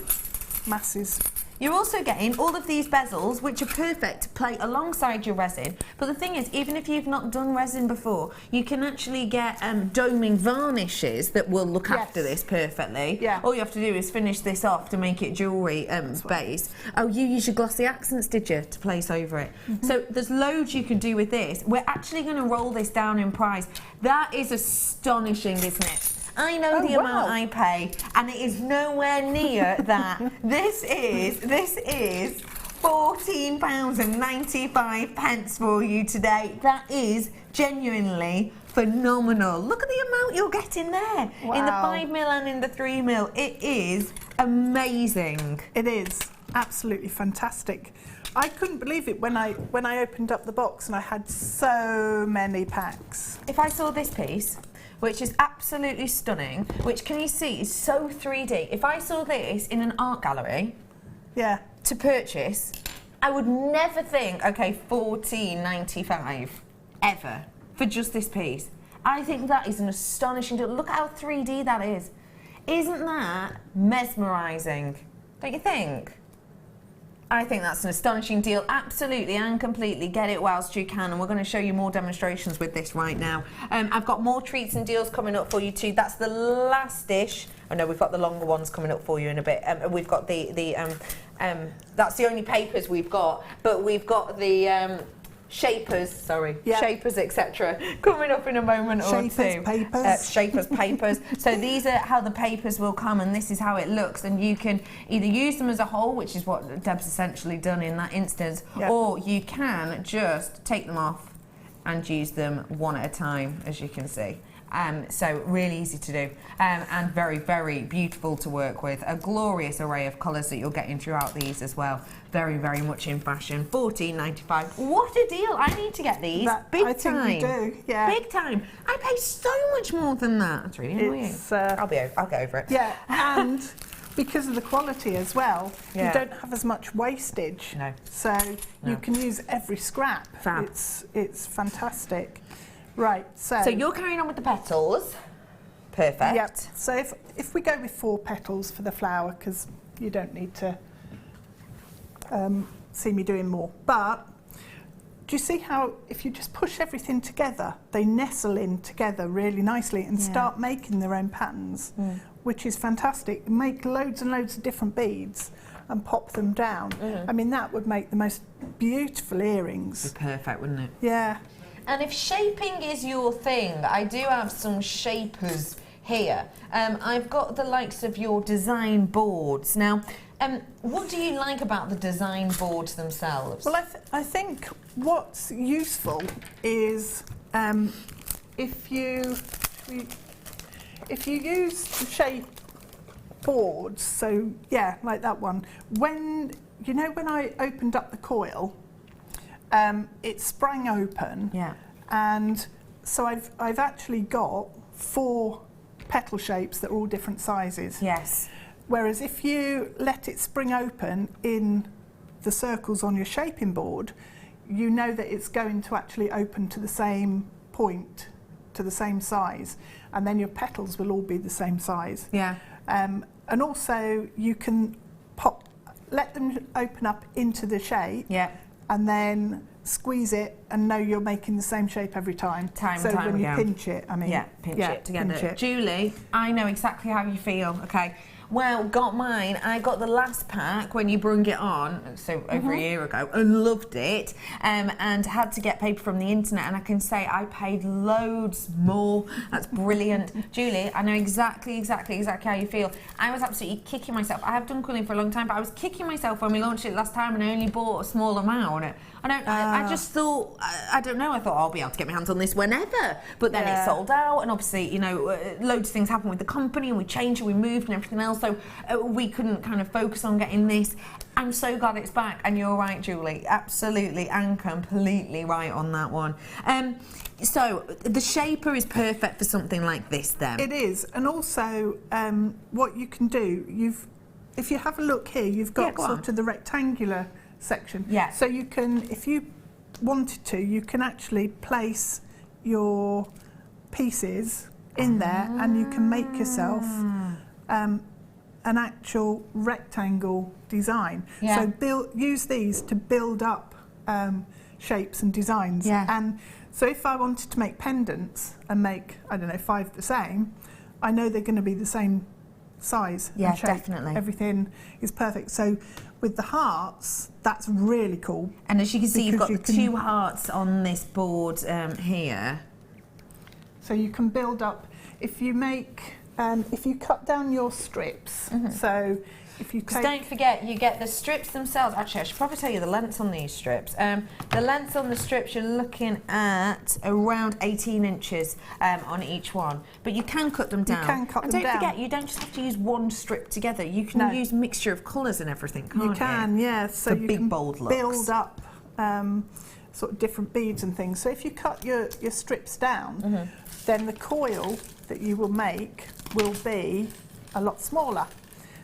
masses. You're also getting all of these bezels, which are perfect to play alongside your resin. But the thing is, even if you've not done resin before, you can actually get doming varnishes that will look after this perfectly. Yeah. All you have to do is finish this off to make it jewellery base. Oh, you used your glossy accents, did you, to place over it? So there's loads you can do with this. We're actually going to roll this down in price. That is astonishing, isn't it? I know the amount I pay, and it is nowhere near that. This is £14.95 for you today. That is genuinely phenomenal. Look at the amount you're getting there in the 5mm and in the 3mm. It is amazing. It is absolutely fantastic. I couldn't believe it when I opened up the box and I had so many packs. If I saw this piece, which is absolutely stunning, which can you see is so 3D. If I saw this in an art gallery to purchase, I would never think, okay, £14.95 ever for just this piece. I think that is an astonishing deal. Look at how 3D that is. Isn't that mesmerising? Don't you think? I think that's an astonishing deal, absolutely and completely. Get it whilst you can, and we're going to show you more demonstrations with this right now. I've got more treats and deals coming up for you too. That's the last dish. I know we've got the longer ones coming up for you in a bit. We've got that's the only papers we've got, but we've got the shapers, shapers, etc. coming up in a moment or two. Shapers papers. So these are how the papers will come, and this is how it looks, and you can either use them as a whole, which is what Deb's essentially done in that instance, or you can just take them off and use them one at a time, as you can see. So really easy to do, and very, very beautiful to work with. A glorious array of colours that you're getting throughout these as well. Very, very much in fashion. £14.95. What a deal! I need to get these. Big time. I think you do. Yeah. Big time. I pay so much more than that. That's really annoying. I'll get over it. Yeah, and because of the quality as well, you don't have as much wastage. No. So you can use every scrap. Fab. It's fantastic. Right, so you're carrying on with the petals. Perfect. Yep. So if we go with 4 petals for the flower, because you don't need to see me doing more. But do you see how if you just push everything together, they nestle in together really nicely and start making their own patterns, which is fantastic. Make loads and loads of different beads and pop them down. I mean, that would make the most beautiful earrings. It'd be perfect, wouldn't it? Yeah. And if shaping is your thing, I do have some shapers here. I've got the likes of your design boards. Now, what do you like about the design boards themselves? Well, I think what's useful is if you use the shape boards, so yeah, like that one, when I opened up the coil, it sprang open, and so I've actually got 4 petal shapes that are all different sizes. Yes. Whereas if you let it spring open in the circles on your shaping board, you know that it's going to actually open to the same point, to the same size, and then your petals will all be the same size. Yeah. And also you can let them open up into the shape. Yeah. And then squeeze it and know you're making the same shape every time. So when you pinch it, pinch it together. Julie, I know exactly how you feel. Okay. Well, got mine. I got the last pack when you brung it on, so over a year ago, and loved it, and had to get paper from the internet, and I can say I paid loads more. That's brilliant. Julie, I know exactly how you feel. I was absolutely kicking myself. I have done quilling for a long time, but I was kicking myself when we launched it last time and I only bought a small amount. I just thought, I don't know, I thought I'll be able to get my hands on this whenever, but then it sold out, and obviously, loads of things happened with the company, and we changed and we moved and everything else, so we couldn't kind of focus on getting this. I'm so glad it's back, and you're right, Julie, absolutely and completely right on that one. So the shaper is perfect for something like this then? It is, and also what you can do, if you have a look here, you've got sort of the rectangular section. Yeah. So you can, if you wanted to, you can actually place your pieces in there, and you can make yourself an actual rectangle design. Yeah. So use these to build up shapes and designs. Yeah. And so if I wanted to make pendants and make, I don't know, 5 the same, I know they're going to be the same size Yeah, and shape. definitely. Everything is perfect. So with the hearts, that's really cool. And as you can see, you've got because the you 2 hearts on this board here. So you can build up, if you make, if you cut down your strips, so if you Because take... don't forget, you get the strips themselves. Actually, I should probably tell you the lengths on these strips. The lengths on the strips, you're looking at around 18 inches on each one. But you can cut them down. You can cut and them don't down. forget, you don't just have to use one strip together. You can No. use mixture of colours and everything, can't you? You can, yeah. So For you big, can bold looks. build up sort of different beads and things. So if you cut your strips down, then the coil that you will make will be a lot smaller.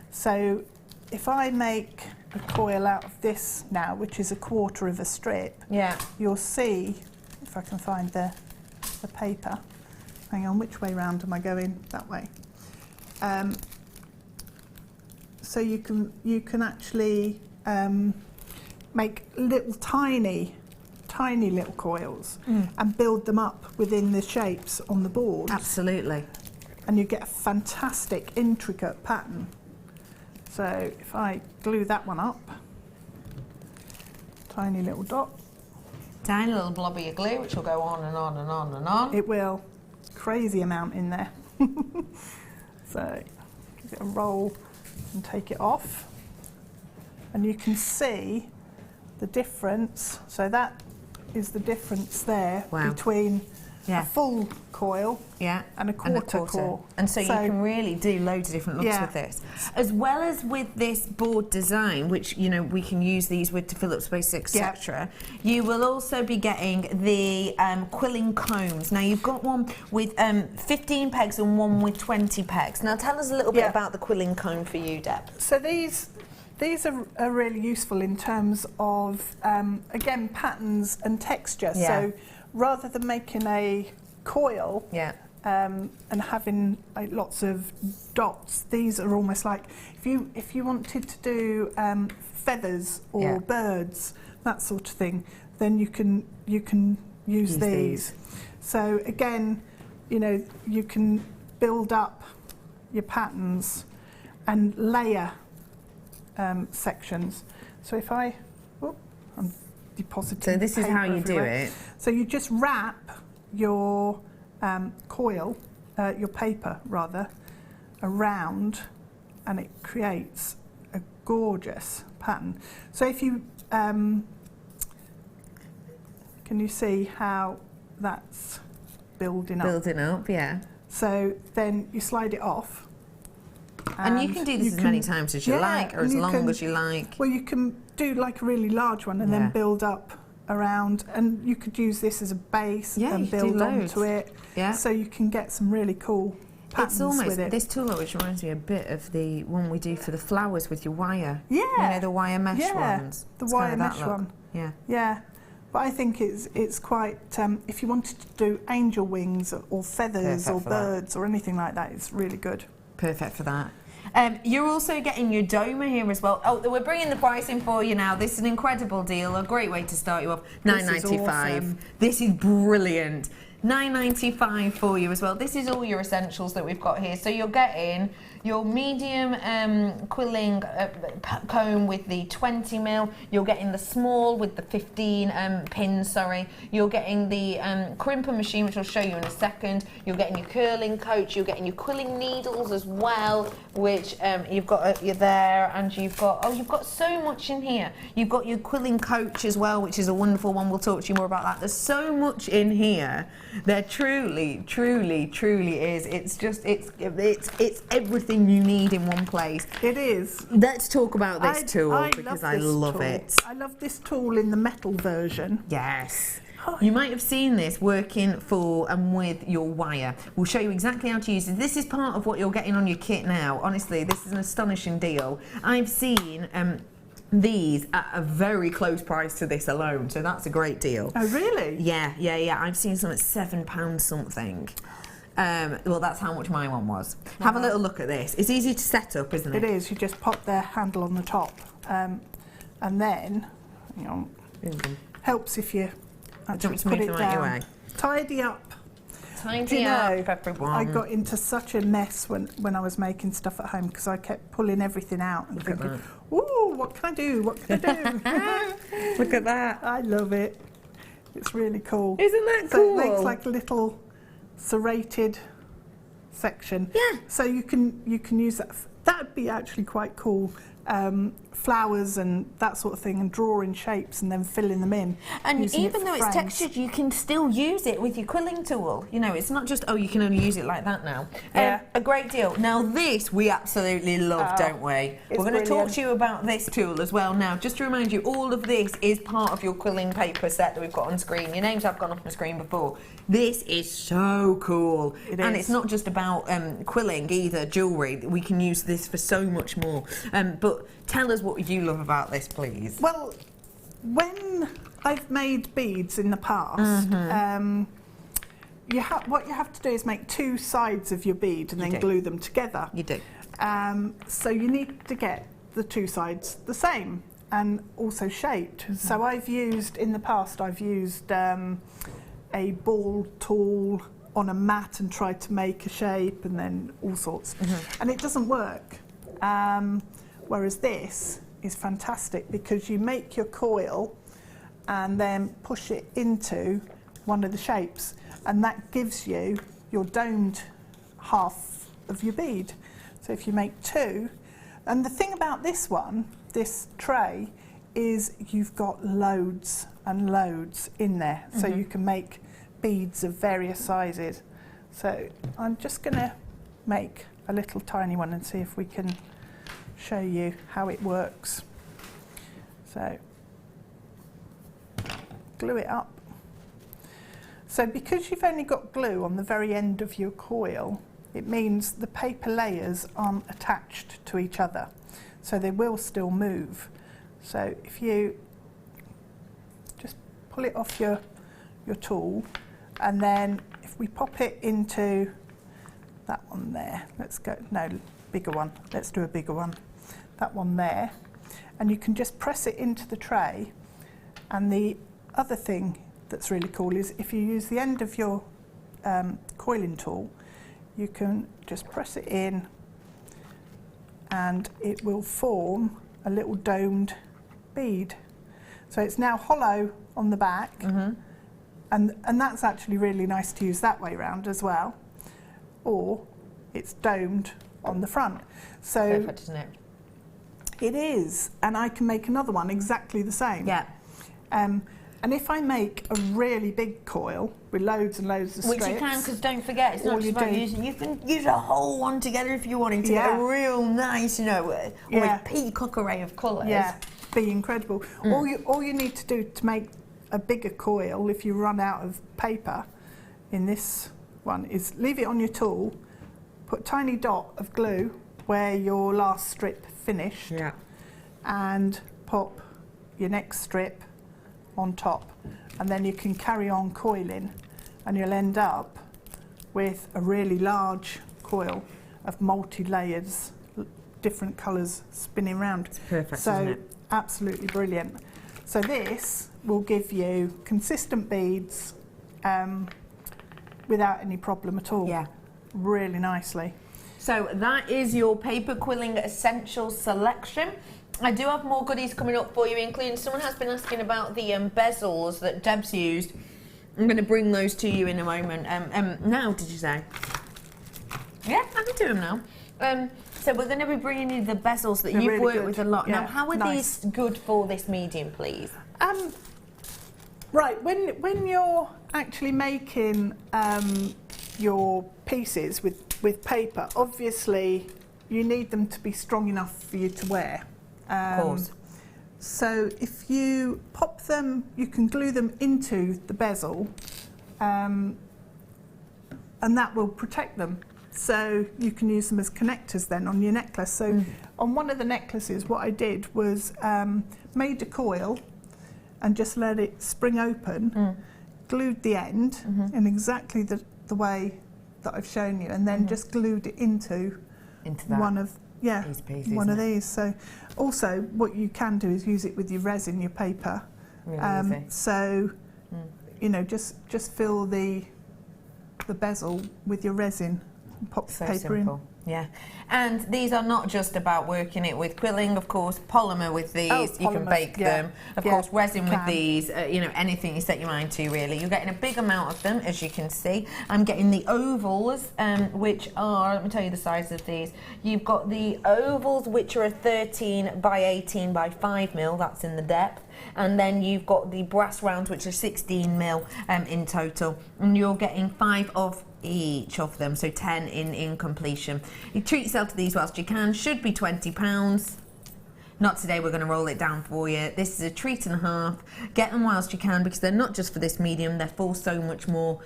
So if I make a coil out of this now, which is 1/4 of a strip, Yeah. you'll see, if I can find the paper. Hang on, which way round am I going? That way. So you can actually make little tiny little coils and build them up within the shapes on the board. Absolutely. And you get a fantastic intricate pattern. So if I glue that one up, tiny little dot. Tiny little blobby of glue, which will go on and on and on and on. It will. Crazy amount in there. So give it a roll and take it off. And you can see the difference. So that is the difference there between a full coil and a quarter coil. And so you can really do loads of different looks with this. As well as with this board design, which, you know, we can use these with to fill up space, etc. You will also be getting the quilling combs. Now you've got one with 15 pegs and one with 20 pegs. Now tell us a little bit about the quilling comb for you, Deb. So these are really useful in terms of, again, patterns and texture. So rather than making a coil and having like lots of dots, these are almost like, if you wanted to do feathers or birds, that sort of thing, then you can use these. So again, you know, you can build up your patterns and layer sections. So if I'm depositing. So this is how you everywhere. do it. So you just wrap your coil, your paper rather, around, and it creates a gorgeous pattern. So if you can you see how that's building up? Building up, yeah. So then you slide it off. And you can do this as many times as you like, or as long as you like. Well, you can do like a really large one and then build up around, and you could use this as a base and build onto it. Yeah. So you can get some really cool patterns it's almost, with it. This tool, which reminds me a bit of the one we do for the flowers with your wire. Yeah. You know, the wire mesh ones. The wire mesh one. Yeah. Yeah. But I think it's quite, if you wanted to do angel wings or feathers or birds or anything like that, it's really good. Perfect for that. You're also getting your doma here as well. Oh, we're bringing the pricing for you now. This is an incredible deal, a great way to start you off. $9.95. Awesome. This is brilliant. $9.95 for you as well. This is all your essentials that we've got here. So you're getting your medium quilling comb with the 20mm. You're getting the small with the 15 pins, sorry. You're getting the crimper machine, which I'll show you in a second. You're getting your curling coach. You're getting your quilling needles as well, which you've got you're there, and you've got so much in here. You've got your quilling coach as well, which is a wonderful one. We'll talk to you more about that. There's so much in here. There truly, truly, truly is. It's just, it's everything you need in one place. It is. Let's talk about this tool because I love tool. it. I love this tool in the metal version. Yes. You might have seen this working for and with your wire. We'll show you exactly how to use it. This is part of what you're getting on your kit now. Honestly, this is an astonishing deal. I've seen these at a very close price to this alone, so that's a great deal. Oh, really? Yeah. I've seen some at £7 something. Well, that's how much my one was. Have a little look at this. It's easy to set up, isn't it? It is. You just pop the handle on the top, and then, you know, helps if you actually put it down. Tidy up. Tidy up, everyone. I got into such a mess when I was making stuff at home because I kept pulling everything out and thinking, "Ooh, what can I do? What can I do?" Look at that. I love it. It's really cool. Isn't that so cool? It makes like a little serrated section. Yeah. So you can use that. That'd be actually quite cool. Flowers and that sort of thing, and drawing shapes and then filling them in. And even though it's textured, you can still use it with your quilling tool. You know, it's not just, oh, you can only use it like that now. A great deal. Now this we absolutely love, don't we? We're going to talk to you about this tool as well now. Just to remind you, all of this is part of your quilling paper set that we've got on screen. Your names have gone off the screen before. This is so cool. And it's not just about quilling either, jewellery. We can use this for so much more. But tell us what you love about this, please. Well, when I've made beads in the past, what you have to do is make two sides of your bead and then glue them together. You do. So you need to get the two sides the same and also shaped. So I've used, in the past, I've used a ball tool on a mat and tried to make a shape and then all sorts. And it doesn't work. Whereas this is fantastic because you make your coil and then push it into one of the shapes, and that gives you your domed half of your bead. So if you make two, and the thing about this one, this tray, is you've got loads and loads in there, so you can make beads of various sizes. So I'm just going to make a little tiny one and see if we can show you how it works. So glue it up. So because you've only got glue on the very end of your coil, it means the paper layers aren't attached to each other, so they will still move. So if you just pull it off your tool, and then if we pop it into that one there, let's go, no, bigger one, let's do a bigger one, that one there, and you can just press it into the tray. And the other thing that's really cool is if you use the end of your coiling tool, you can just press it in and it will form a little domed bead. So it's now hollow on the back, and that's actually really nice to use that way round as well, or it's domed on the front. So perfect, isn't it? It is, and I can make another one exactly the same. Yeah. And if I make a really big coil with loads and loads of strips, which you can, because don't forget, it's not just about using. You can use a whole one together if you wanted to get a real nice, you know, a peacock array of colours. Yeah, be incredible. All you need to do to make a bigger coil, if you run out of paper in this one, is leave it on your tool, put a tiny dot of glue where your last strip finished, and pop your next strip on top, and then you can carry on coiling, and you'll end up with a really large coil of multi-layers, different colours spinning around. It's perfect, so isn't it? Absolutely brilliant. So this will give you consistent beads without any problem at all. Yeah. Really nicely. So that is your paper quilling essentials selection. I do have more goodies coming up for you, including someone has been asking about the bezels that Deb's used. I'm going to bring those to you in a moment. Now, did you say? Yeah, I can do them now. So we're going to be bringing you the bezels that you've worked with a lot. Now, how are these good for this medium, please? Right, when you're actually making your pieces with paper, obviously you need them to be strong enough for you to wear. Of course. So if you pop them, you can glue them into the bezel, and that will protect them. So you can use them as connectors then on your necklace. So on one of the necklaces, what I did was made a coil and just let it spring open, glued the end in exactly the way that I've shown you, and then just glued it into that. one of one of these. So also what you can do is use it with your resin, your paper. Really easy. So you know, just fill the bezel with your resin and pop the paper simple. Yeah, and these are not just about working it with quilling, of course, polymer with these, you can bake them, of course, resin with these, you know, anything you set your mind to really. You're getting a big amount of them, as you can see. I'm getting the ovals, which are, let me tell you the size of these. You've got the ovals, which are a 13 by 18 by 5 mil, that's in the depth. And then you've got the brass rounds, which are 16 mil in total, and you're getting 5 of each of them, so 10 in completion. You treat yourself to these whilst you can. Should be £20. Not today, we're going to roll it down for you. This is a treat and a half. Get them whilst you can, because they're not just for this medium, they're for so much more.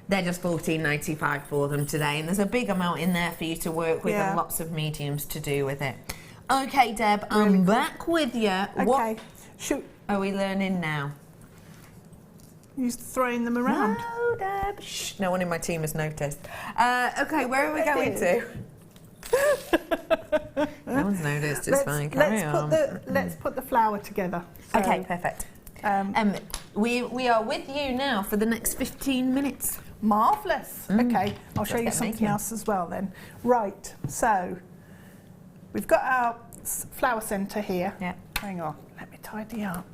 They're just $14.95 for them today, and there's a big amount in there for you to work with and lots of mediums to do with it. Okay, Deb, I'm back with you. Okay. What are we learning now? You're throwing them around. No, Deb. Shh, no one in my team has noticed. Okay, where are we going to? No one's noticed, it's fine. Carry on. Let's put the flower together. So, okay, perfect. We are with you now for the next 15 minutes. Marvellous. Okay, I'll show you something else as well then. Right, so we've got our flower centre here. Yeah. Hang on, let me tidy up.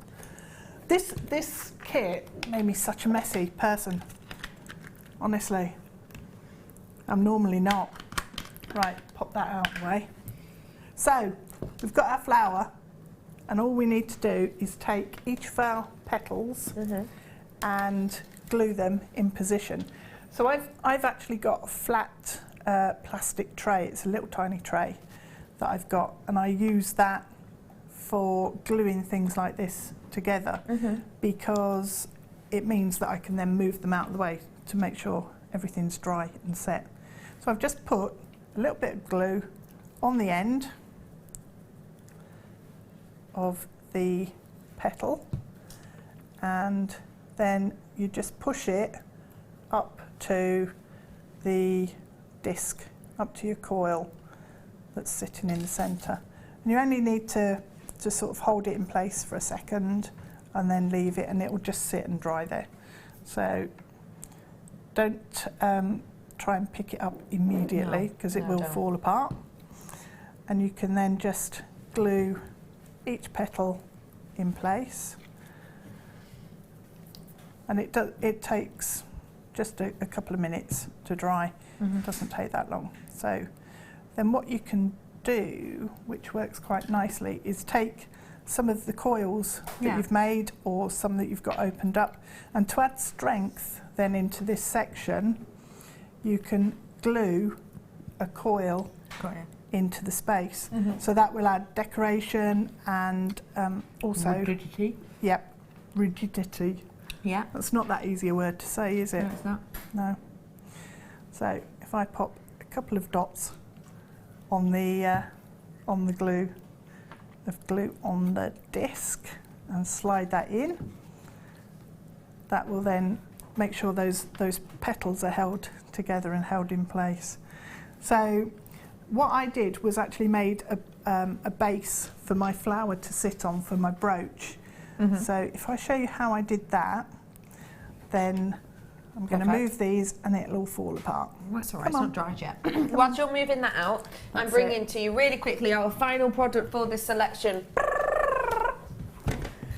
This kit made me such a messy person, honestly. I'm normally not. Right, pop that out of the way. So, we've got our flower, and all we need to do is take each of our petals and glue them in position. So I've actually got a flat plastic tray. It's a little tiny tray that I've got, and I use that for gluing things like this together because it means that I can then move them out of the way to make sure everything's dry and set. So I've just put a little bit of glue on the end of the petal, and then you just push it up to the disc, up to your coil that's sitting in the centre. And you only need to sort of hold it in place for a second and then leave it, and it will just sit and dry there. So don't try and pick it up immediately because it will fall apart. And you can then just glue each petal in place. And it takes just a couple of minutes to dry. It doesn't take that long. So then what you can do, which works quite nicely, is take some of the coils that you've made or some that you've got opened up, and to add strength then into this section, you can glue a coil into the space. So that will add decoration and also rigidity. Yep, rigidity. Yeah. That's not that easy a word to say, is it? No, it's not. No. So if I pop a couple of dots on the glue on the disc and slide that in, that will then make sure those petals are held together and held in place. So what I did was actually made a base for my flower to sit on for my brooch. So if I show you how I did that, then I'm going to move these and it'll all fall apart. That's all right, it's not dried yet. Whilst you're moving that out, I'm bringing to you really quickly our final product for this selection.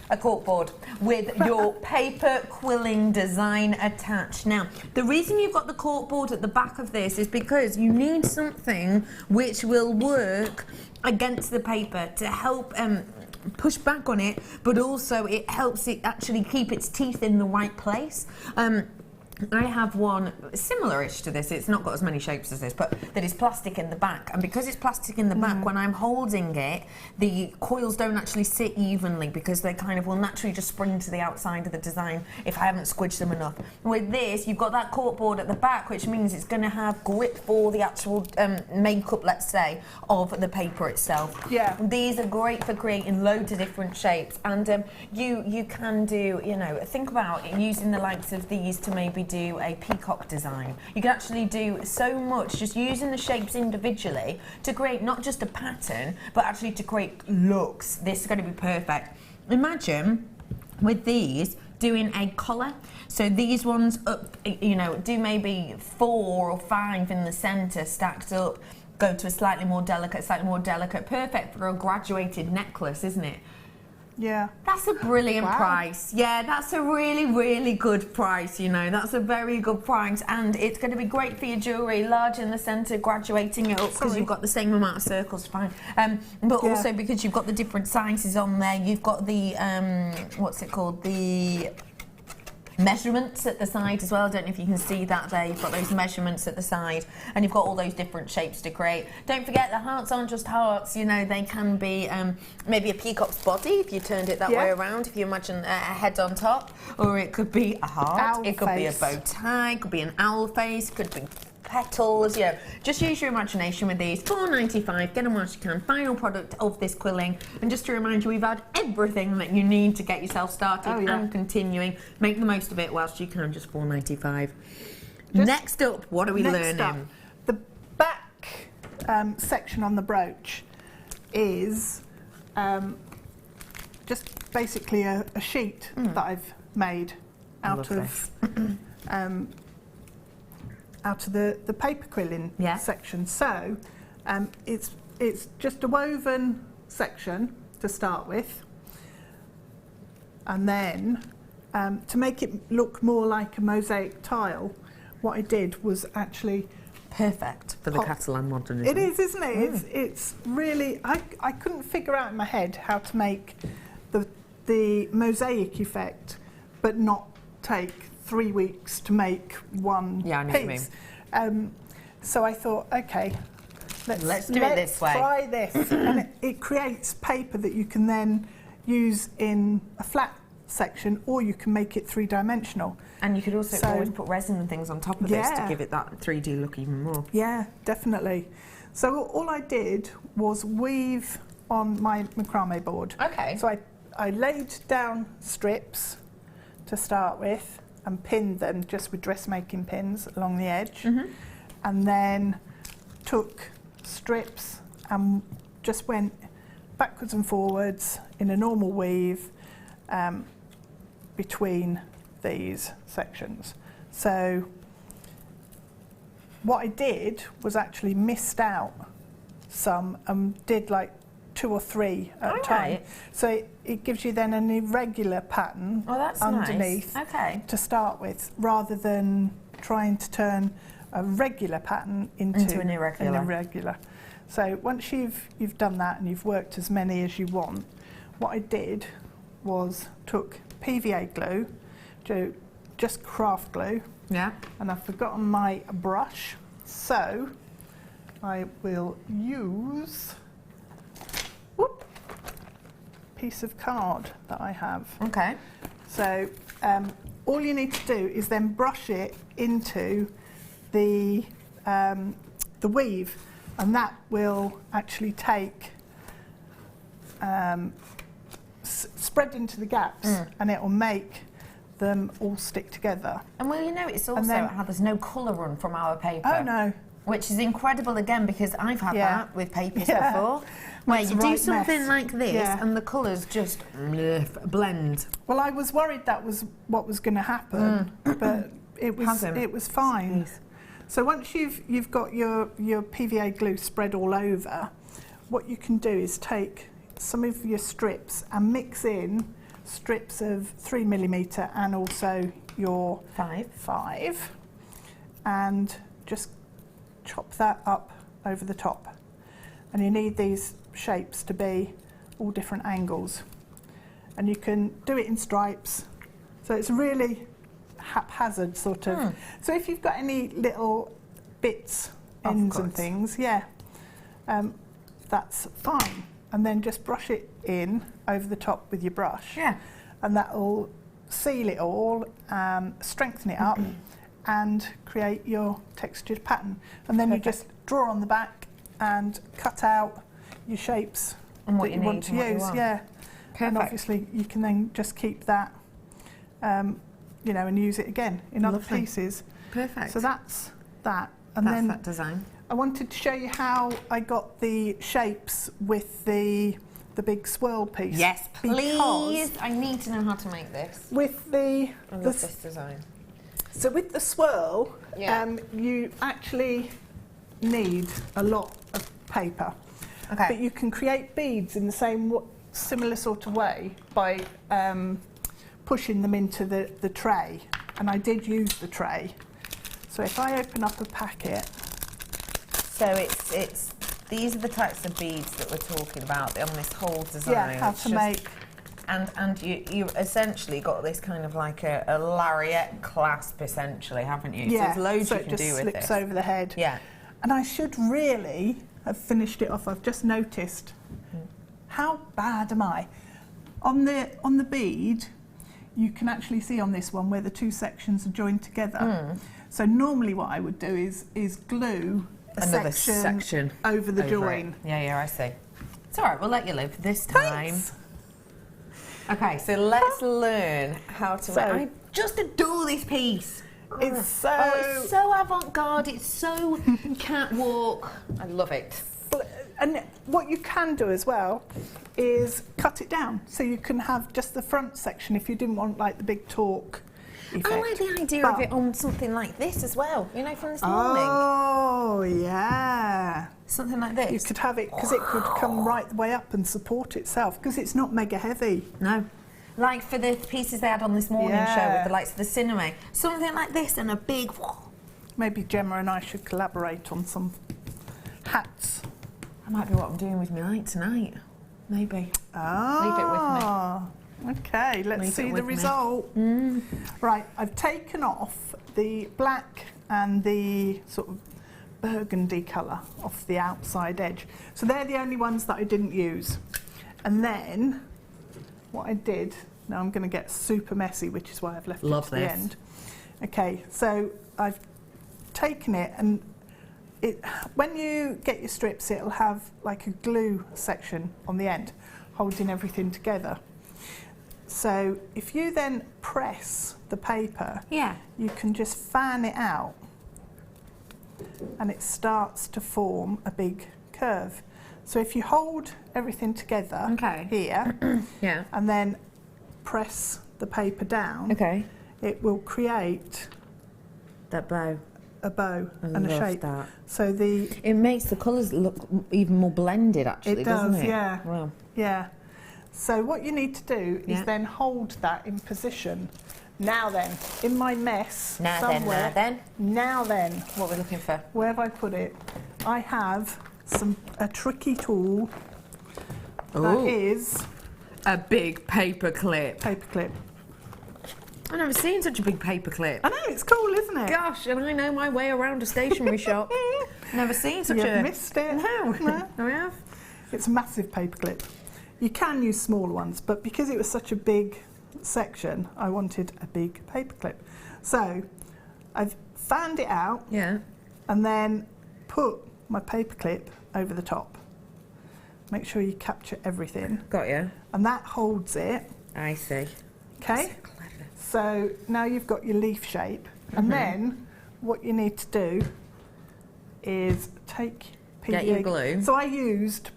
A corkboard with your paper quilling design attached. Now, the reason you've got the corkboard at the back of this is because you need something which will work against the paper to help push back on it, but also it helps it actually keep its teeth in the right place. I have one similar-ish to this. It's not got as many shapes as this, but that is plastic in the back. And because it's plastic in the back, when I'm holding it, the coils don't actually sit evenly because they kind of will naturally just spring to the outside of the design if I haven't squidged them enough. With this, you've got that corkboard at the back, which means it's going to have grip for the actual makeup, let's say, of the paper itself. Yeah. These are great for creating loads of different shapes. And you can do, you know, think about using the likes of these to maybe do a peacock design. You can actually do so much just using the shapes individually to create not just a pattern, but actually to create looks. This is going to be perfect. Imagine with these doing a collar. So these ones up, you know, do maybe 4 or 5 in the centre stacked up, go to a slightly more delicate, perfect for a graduated necklace, isn't it? Yeah. That's a brilliant price. Yeah, that's a really, really good price, you know. That's a very good price, and it's going to be great for your jewellery, large in the centre, graduating it up because you've got the same amount of circles, fine. But also because you've got the different sizes on there, you've got the, what's it called, the measurements at the side as well. I don't know if you can see that there. You've got those measurements at the side, and you've got all those different shapes to create. Don't forget, the hearts aren't just hearts, you know, they can be maybe a peacock's body if you turned it that way around, if you imagine a head on top, or it could be a heart, owl it could face. be a bow tie, it could be an owl face, could be petals, you know. Just use your imagination with these. £4.95, get them whilst you can. Final product of this quilling. And just to remind you, we've had everything that you need to get yourself started and continuing. Make the most of it whilst you can, just £4.95. Next up, what are we learning? Up, the back section on the brooch is just basically a sheet that I've made out of the paper quilling section. So it's just a woven section to start with, and then to make it look more like a mosaic tile, what I did was actually perfect for the Catalan modernism. It is, isn't it? It's really, I couldn't figure out in my head how to make the mosaic effect, but not take 3 weeks to make one piece. So I thought, okay, let's do it this way. Try this, and it creates paper that you can then use in a flat section, or you can make it 3-dimensional. And you could also always put resin and things on top of this to give it that 3D look even more. Yeah, definitely. So all I did was weave on my macrame board. Okay. So I laid down strips to start with, and pinned them just with dressmaking pins along the edge, and then took strips and just went backwards and forwards in a normal weave between these sections. So what I did was actually missed out some and did like 2 or 3 at a time. So it gives you then an irregular pattern underneath to start with, rather than trying to turn a regular pattern into an irregular. So once you've done that and you've worked as many as you want, what I did was took PVA glue, just craft glue, and I've forgotten my brush, so I will use piece of card that I have. Okay. So all you need to do is then brush it into the weave, and that will actually take spread into the gaps, and it will make them all stick together. And well, you know, it's also how there's no colour run from our paper. Oh no. Which is incredible again, because I've had that with papers before, where you do something like this and the colours just blend. Well, I was worried that was what was going to happen, but it was fine. So once you've got your PVA glue spread all over, what you can do is take some of your strips and mix in strips of 3mm and also your 5, and just chop that up over the top. And you need these shapes to be all different angles, and you can do it in stripes, so it's really haphazard sort of. So if you've got any little bits, ends and things, that's fine, and then just brush it in over the top with your brush, and that will seal it all, strengthen it up, and create your textured pattern. And then you just draw on the back and cut out your shapes and what that you want to use. And obviously you can then just keep that you know, and use it again in other Lovely. pieces. Perfect. So that's that. And That's then that design. I wanted to show you how I got the shapes with the big swirl piece. Yes, please. Because I need to know how to make this. with I love this design. So with the swirl, Yeah. you actually need a lot of paper. Okay. But you can create beads in the similar sort of way by pushing them into the tray. And I did use the tray. So if I open up a packet. So it's these are the types of beads that we're talking about on this whole design. Yeah, how It's to make. And you essentially got this kind of like a lariat clasp essentially, haven't you? Yeah, so there's loads so you it can just do with slips this. over the head. Yeah. And I should really have finished it off. I've just noticed. How bad am I? On the bead, you can actually see on this one where the two sections are joined together. So normally what I would do is glue Another section over the join. It. Yeah, I see. It's all right, we'll let you live this time. Thanks. Okay, so let's learn how to make. I just adore this piece. It's so... it's so avant-garde, it's so catwalk. I love it. And what you can do as well is cut it down. So you can have just the front section if you didn't want like the big torque effect. I like the idea of it on something like this as well, you know, from this morning. Oh, yeah. Something like this. You could have it, because it could come right the way up and support itself, because it's not mega heavy. No. Like for the pieces they had on this morning show Yeah. with the likes of the cinema. Something like this and a big... Maybe Gemma and I should collaborate on some hats. That might be what I'm doing with my night tonight. Maybe. Ah. Leave it with me. Okay, let's Leave it see the with me. result. Right, I've taken off the black and the sort of burgundy colour off the outside edge. So they're the only ones that I didn't use. And then what I did, now I'm going to get super messy, which is why I've left it to the end. Okay, so I've taken it, and when you get your strips, it'll have like a glue section on the end, holding everything together. So if you then press the paper, you can just fan it out, and it starts to form a big curve. So if you hold everything together here, and then press the paper down, it will create that bow. A bow I and a love shape. that. So it makes the colours look even more blended, actually, doesn't it? Yeah. Wow. Yeah. So what you need to do is then hold that in position. Now then, in my mess somewhere. Now then. What we're looking for? Where have I put it? I have a tricky tool that is a big paper clip. Paper clip. I've never seen such a big paper clip. I know, it's cool, isn't it? Gosh, and I know my way around a stationery shop. Never seen such You've missed it. No, I have. It's a massive paper clip. You can use smaller ones, but because it was such a big section, I wanted a big paper clip. So I've fanned it out, and then put my paper clip over the top. Make sure you capture everything. Got you. And that holds it. I see. Okay. So now you've got your leaf shape, and then what you need to do is take Get your glue. So I used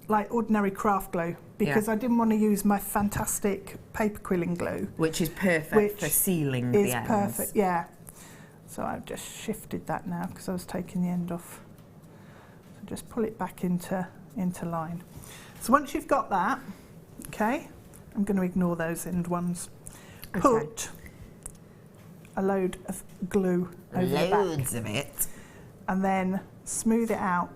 like ordinary craft glue because I didn't want to use my fantastic paper quilling glue, which is perfect for sealing the ends. Perfect, yeah. So I've just shifted that now because I was taking the end off. So just pull it back into line. So once you've got that, okay, I'm going to ignore those end ones. Put a load of glue over the back. Loads of it. And then smooth it out.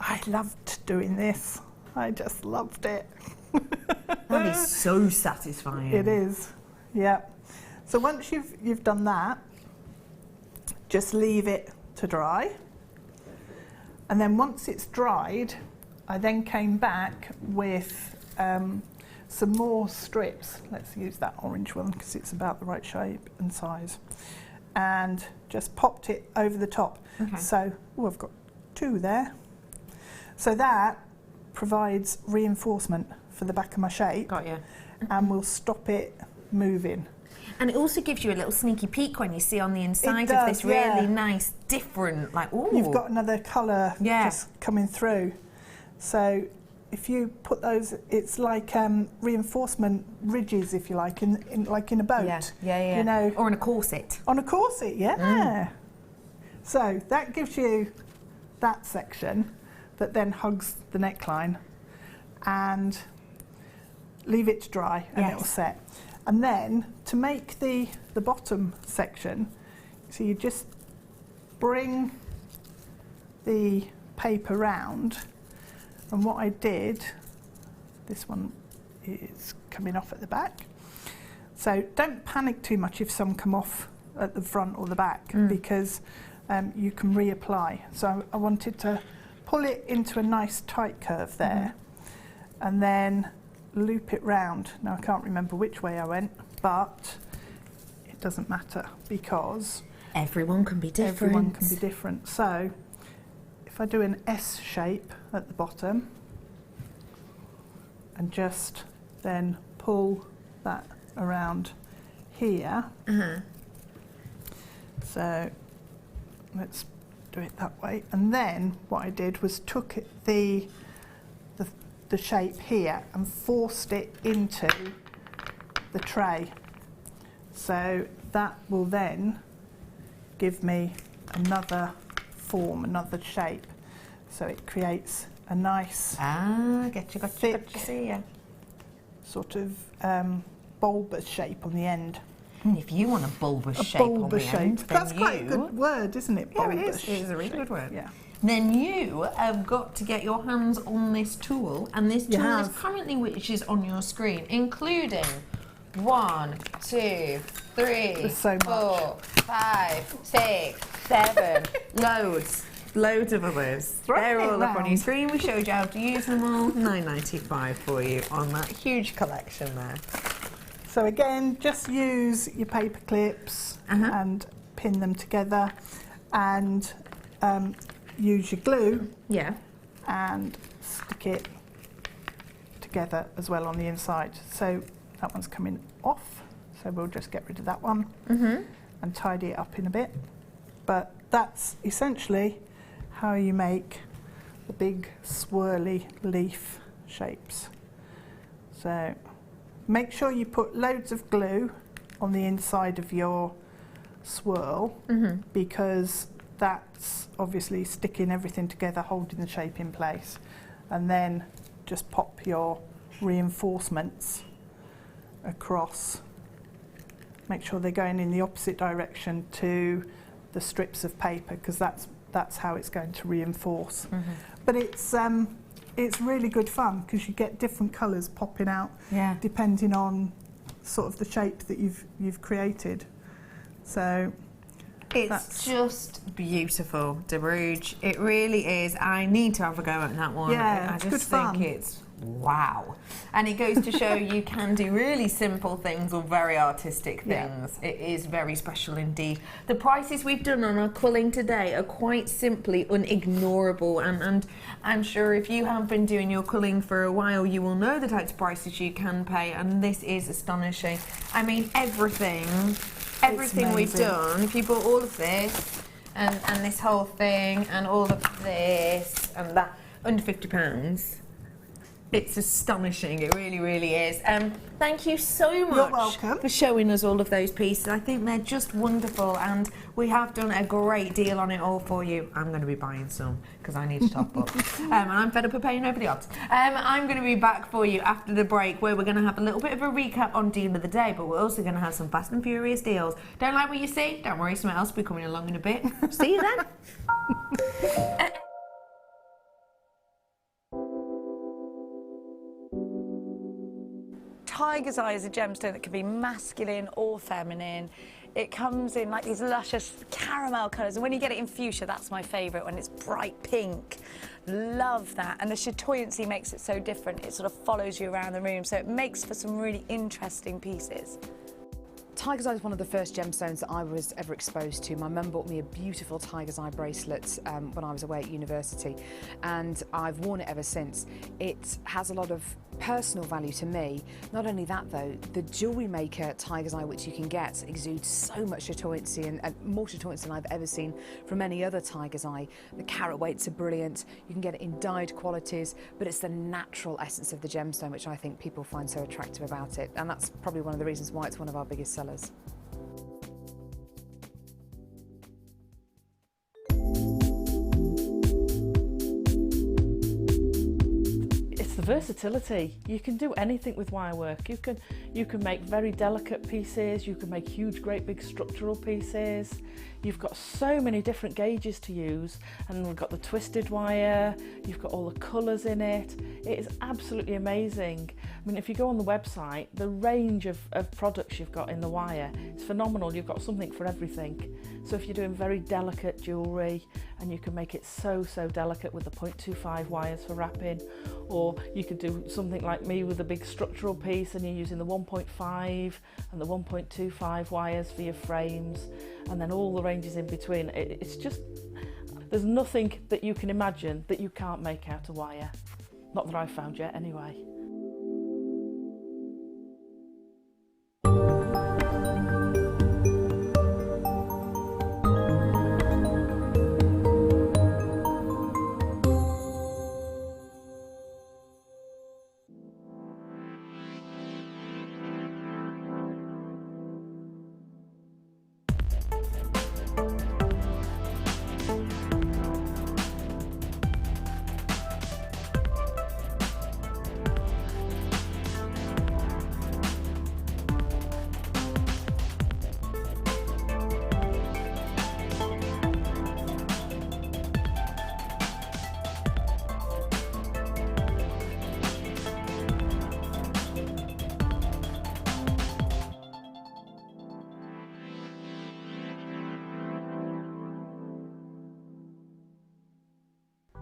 I loved doing this. I just loved it. That is so satisfying. It is, yeah. So once you've done that, just leave it to dry. And then once it's dried, I then came back with some more strips. Let's use that orange one because it's about the right shape and size. And just popped it over the top. So, I've got 2 there. So that provides reinforcement for the back of my shape. Got you. And will stop it moving. And it also gives you a little sneaky peek when you see on the inside of this really nice, different, like, ooh. You've got another colour just coming through. So if you put those, it's like reinforcement ridges, if you like, like in a boat. Yeah. You know, or in a corset. On a corset, yeah. So that gives you that section that then hugs the neckline, and leave it to dry and it will set. And then to make the bottom section, so you just bring the paper round, and what I did, this one is coming off at the back, so don't panic too much if some come off at the front or the back, because you can reapply. So I wanted to pull it into a nice tight curve there, and then loop it round. Now I can't remember which way I went, but it doesn't matter because everyone can be different. Everyone can be different. So if I do an S shape at the bottom and just then pull that around here. So let's do it that way. And then what I did was took the shape here and forced it into the tray. So that will then give me another form, another shape. So it creates a nice thick, sort of bulbous shape on the end. And if you want a bulbous shape on the end, that's quite a good word, isn't it? Yeah, it is. It is a really good word. Yeah. Then you have got to get your hands on this tool, and this tool is currently which is on your screen, including 1, 2, 3, 4, 5, 6, 7, loads of others. They're all up on your screen. We showed you how to use them all. £9.95 for you on that huge collection there. So again, just use your paper clips and pin them together, and use your glue and stick it together as well on the inside. So that one's coming off, so we'll just get rid of that one and tidy it up in a bit. But that's essentially how you make the big swirly leaf shapes. So make sure you put loads of glue on the inside of your swirl, because that's obviously sticking everything together, holding the shape in place. And then just pop your reinforcements across. Make sure they're going in the opposite direction to the strips of paper, because that's how it's going to reinforce. But it's really good fun because you get different colours popping out depending on sort of the shape that you've created. So it's just beautiful, De Bruges. It really is. I need to have a go at that one. Yeah, I just think it's wow. And it goes to show you can do really simple things or very artistic things. It is very special indeed. The prices we've done on our culling today are quite simply unignorable, and I'm sure if you have been doing your culling for a while, you will know the types of prices you can pay, and this is astonishing. I mean, everything we've done, if you bought all of this and this whole thing and all of this and that, under £50, it's astonishing. It really, really is. Thank you so much for showing us all of those pieces. I think they're just wonderful, and we have done a great deal on it all for you. I'm going to be buying some because I need to top up. And I'm fed up of paying over the odds. I'm going to be back for you after the break, where we're going to have a little bit of a recap on Deal of the Day, but we're also going to have some Fast and Furious deals. Don't like what you see? Don't worry, something else will be coming along in a bit. See you then. Tiger's Eye is a gemstone that can be masculine or feminine. It comes in like these luscious caramel colours, and when you get it in fuchsia, that's my favourite, when it's bright pink. Love that, and the chatoyancy makes it so different. It sort of follows you around the room, so it makes for some really interesting pieces. Tiger's Eye is one of the first gemstones that I was ever exposed to. My mum bought me a beautiful Tiger's Eye bracelet when I was away at university, and I've worn it ever since. It has a lot of personal value to me. Not only that though, the Jewellery Maker Tiger's Eye, which you can get, exudes so much chatoyancy and more chatoyancy than I've ever seen from any other Tiger's Eye. The carat weights are brilliant, you can get it in dyed qualities, but it's the natural essence of the gemstone which I think people find so attractive about it, and that's probably one of the reasons why it's one of our biggest sellers. Versatility. You can do anything with wire work. You can make very delicate pieces, you can make huge, great big structural pieces. You've got so many different gauges to use, and we've got the twisted wire, you've got all the colours in it. It is absolutely amazing. I mean, if you go on the website, the range of products you've got in the wire is phenomenal. You've got something for everything. So if you're doing very delicate jewellery, and you can make it so delicate with the 0.25 wires for wrapping, or you could do something like me with a big structural piece and you're using the 1.5 and the 1.25 wires for your frames, and then all the ranges in between. It's just, there's nothing that you can imagine that you can't make out of wire. Not that I've found yet anyway.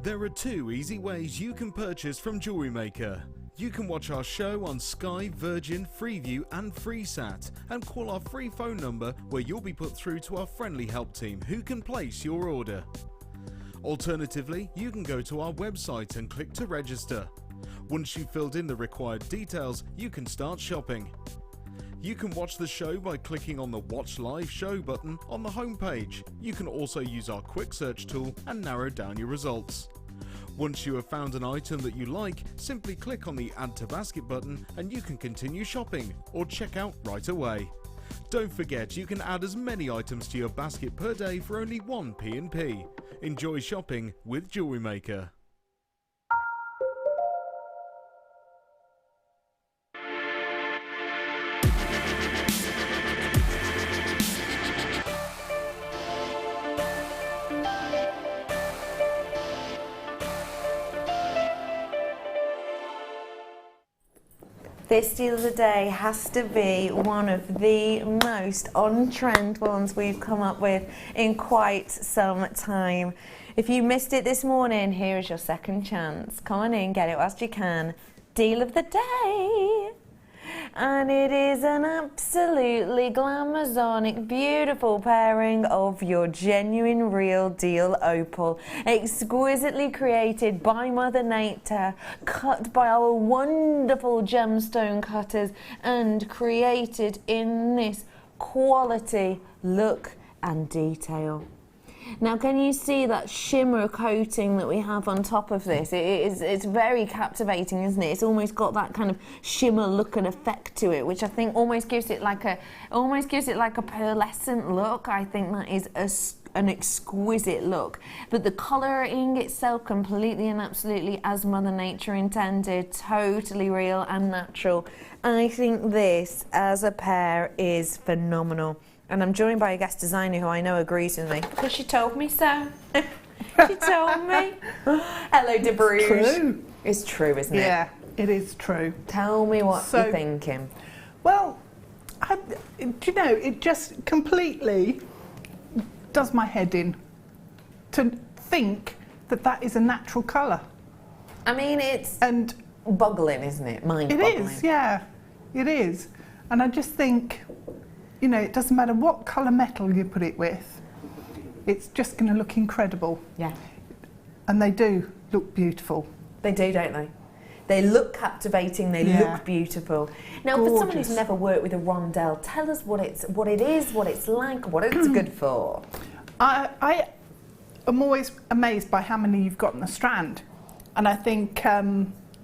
There are two easy ways you can purchase from Jewellery Maker. You can watch our show on Sky, Virgin, Freeview and Freesat, and call our free phone number where you'll be put through to our friendly help team who can place your order. Alternatively, you can go to our website and click to register. Once you've filled in the required details, you can start shopping. You can watch the show by clicking on the Watch Live Show button on the homepage. You can also use our quick search tool and narrow down your results. Once you have found an item that you like, simply click on the Add to Basket button and you can continue shopping or check out right away. Don't forget, you can add as many items to your basket per day for only 1 P&P. Enjoy shopping with Jewellery Maker. This deal of the day has to be one of the most on-trend ones we've come up with in quite some time. If you missed it this morning, here is your second chance. Come on in, get it whilst you can. Deal of the day. And it is an absolutely glamazonic, beautiful pairing of your genuine real deal opal, exquisitely created by Mother Nature, cut by our wonderful gemstone cutters, and created in this quality look and detail. Now, can you see that shimmer coating that we have on top of this? It's very captivating, isn't it? It's almost got that kind of shimmer look and effect to it, which I think almost gives it like a pearlescent look. I think that is an exquisite look. But the colouring itself, completely and absolutely as Mother Nature intended, totally real and natural. I think this as a pair is phenomenal. And I'm joined by a guest designer who I know agrees with me, because she told me so. She told me. Hello, De Bruges. It's true. It's true, isn't it? Yeah, it is true. Tell me what you're thinking. Well, do you know, it just completely does my head in to think that that is a natural colour. I mean, it's boggling, isn't it? Mind-boggling. It is, yeah. It is. And I just think, you know, it doesn't matter what colour metal you put it with, it's just going to look incredible. Yeah. And they do look beautiful. They do, don't they? They look captivating, they look beautiful. Now, for someone who's never worked with a rondelle, tell us what it is, what it's like, what it's good for. I am always amazed by how many you've got in a strand. And I think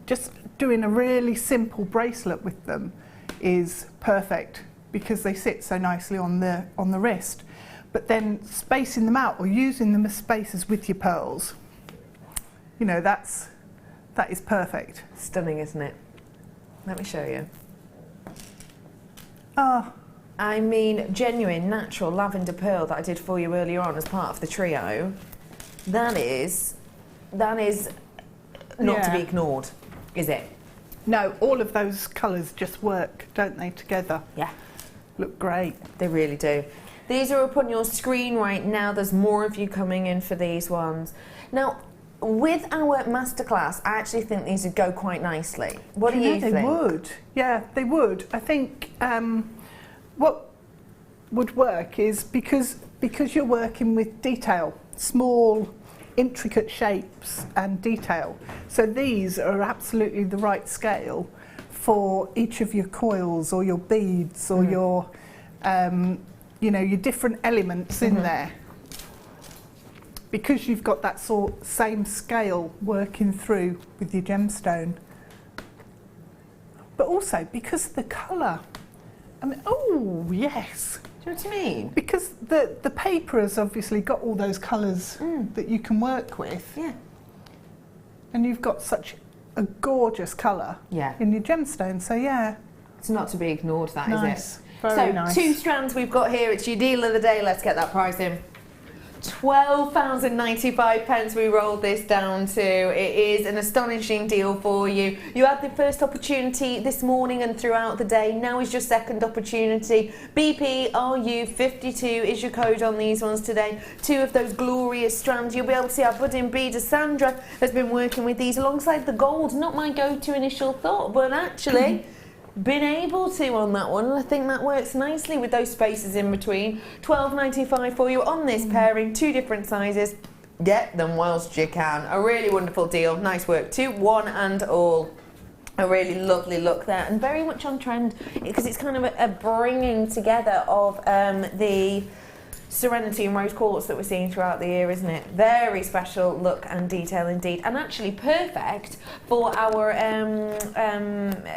just doing a really simple bracelet with them is perfect because they sit so nicely on the wrist. But then spacing them out or using them as spacers with your pearls, you know, that is perfect. Stunning, isn't it? Let me show you. Oh. I mean, genuine, natural lavender pearl that I did for you earlier on as part of the trio. That is not to be ignored, is it? No, all of those colours just work, don't they, together? Yeah. Look great. They really do. These are up on your screen right now. There's more of you coming in for these ones. Now, with our masterclass, I actually think these would go quite nicely. What do you think? They would. Yeah, they would. I think what would work is because you're working with detail, small, intricate shapes and detail. So these are absolutely the right scale for each of your coils or your beads or your, you know, your different elements in there. Because you've got that same scale working through with your gemstone. But also because of the colour. I mean, oh, yes. Do you know what I mean? Because the paper has obviously got all those colours that you can work with. Yeah. And you've got such a gorgeous colour in your gemstone, so yeah. It's not to be ignored, that is it? Very nice. 2 strands we've got here. It's your deal of the day. Let's get that price in. £12.95 we rolled this down to. It is an astonishing deal for you. You had the first opportunity this morning and throughout the day. Now is your second opportunity. BPRU52 is your code on these ones today. 2 of those glorious strands. You'll be able to see our budding beader Sandra has been working with these alongside the gold. Not my go-to initial thought, but actually been able to on that one. I think that works nicely with those spaces in between. £12.95 for you on this pairing, 2 different sizes. Get them whilst you can. A really wonderful deal. Nice work to one and all. A really lovely look there and very much on trend because it's kind of a bringing together of the serenity and rose quartz that we're seeing throughout the year, isn't it? Very special look and detail indeed, and actually perfect for our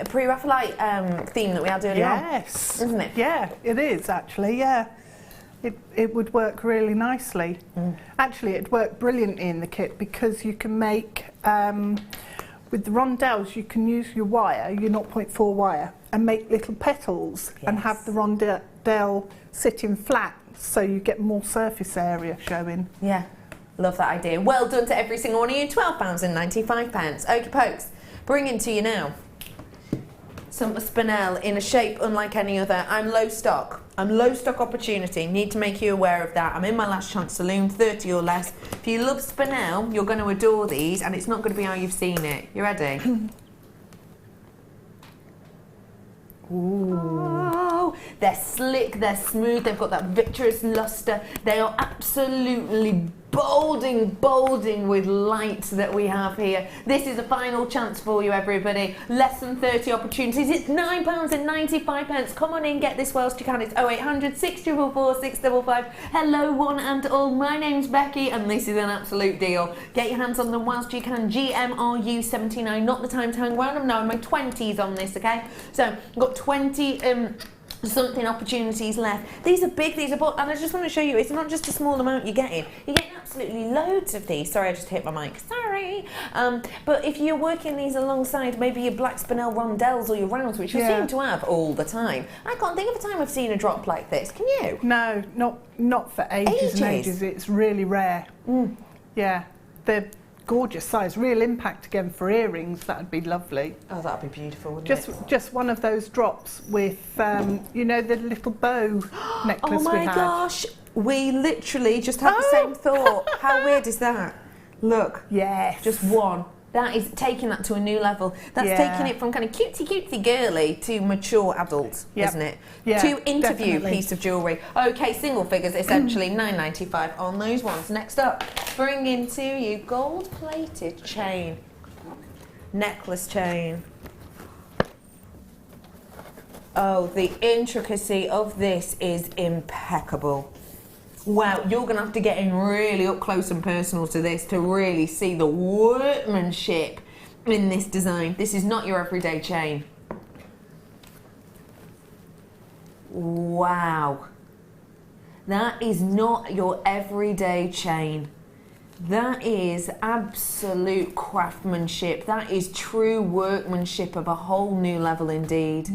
pre-Raphaelite theme that we had earlier on. Yes, isn't it? Yeah, it is actually. Yeah, it would work really nicely. Actually, it'd work brilliantly in the kit because you can make with the rondelles. You can use your wire, your 0.4 wire, and make little petals and have the rondelle sitting flat. So you get more surface area showing. Yeah, love that idea. Well done to every single one of you. £12.95. Okie pokes. Bringing to you now some spinel in a shape unlike any other. I'm low stock opportunity. Need to make you aware of that. I'm in my last chance saloon, 30 or less. If you love spinel, you're going to adore these, and it's not going to be how you've seen it. You ready? Ooh. They're slick, they're smooth, they've got that vitreous luster. They are absolutely bolding with light that we have here. This is a final chance for you, everybody. Less than 30 opportunities. It's £9.95. Come on in, get this whilst you can. It's 0800 644 655. Hello, one and all. My name's Becky, and this is an absolute deal. Get your hands on them whilst you can. GMRU79. Not the time to hang around. I'm now in my 20s on this, okay? So, I've got 20 something opportunities left. These are big, these are and I just want to show you, it's not just a small amount you're getting absolutely loads of these. Sorry, I just hit my mic, sorry. But if you're working these alongside maybe your black spinel rondelles or your rounds, which you seem to have all the time, I can't think of a time I've seen a drop like this, can you? No, not for ages and ages. It's really rare. Yeah, they're gorgeous size, real impact again for earrings. That'd be lovely. Oh, that'd be beautiful, wouldn't it? Just one of those drops with, you know, the little bow necklace we had. Oh my gosh, we literally just had the same thought. How weird is that? Look, yes, just one. That is taking that to a new level. That's taking it from kind of cutesy girly to mature adult, isn't it? Yeah, to interview definitely. piece of jewellery. Okay, single figures, essentially $9.95 on those ones. Next up, bringing to you gold-plated chain, necklace chain. Oh, the intricacy of this is impeccable. Wow, you're going to have to get in really up close and personal to this to really see the workmanship in this design. This is not your everyday chain. Wow. That is not your everyday chain. That is absolute craftsmanship. That is true workmanship of a whole new level indeed.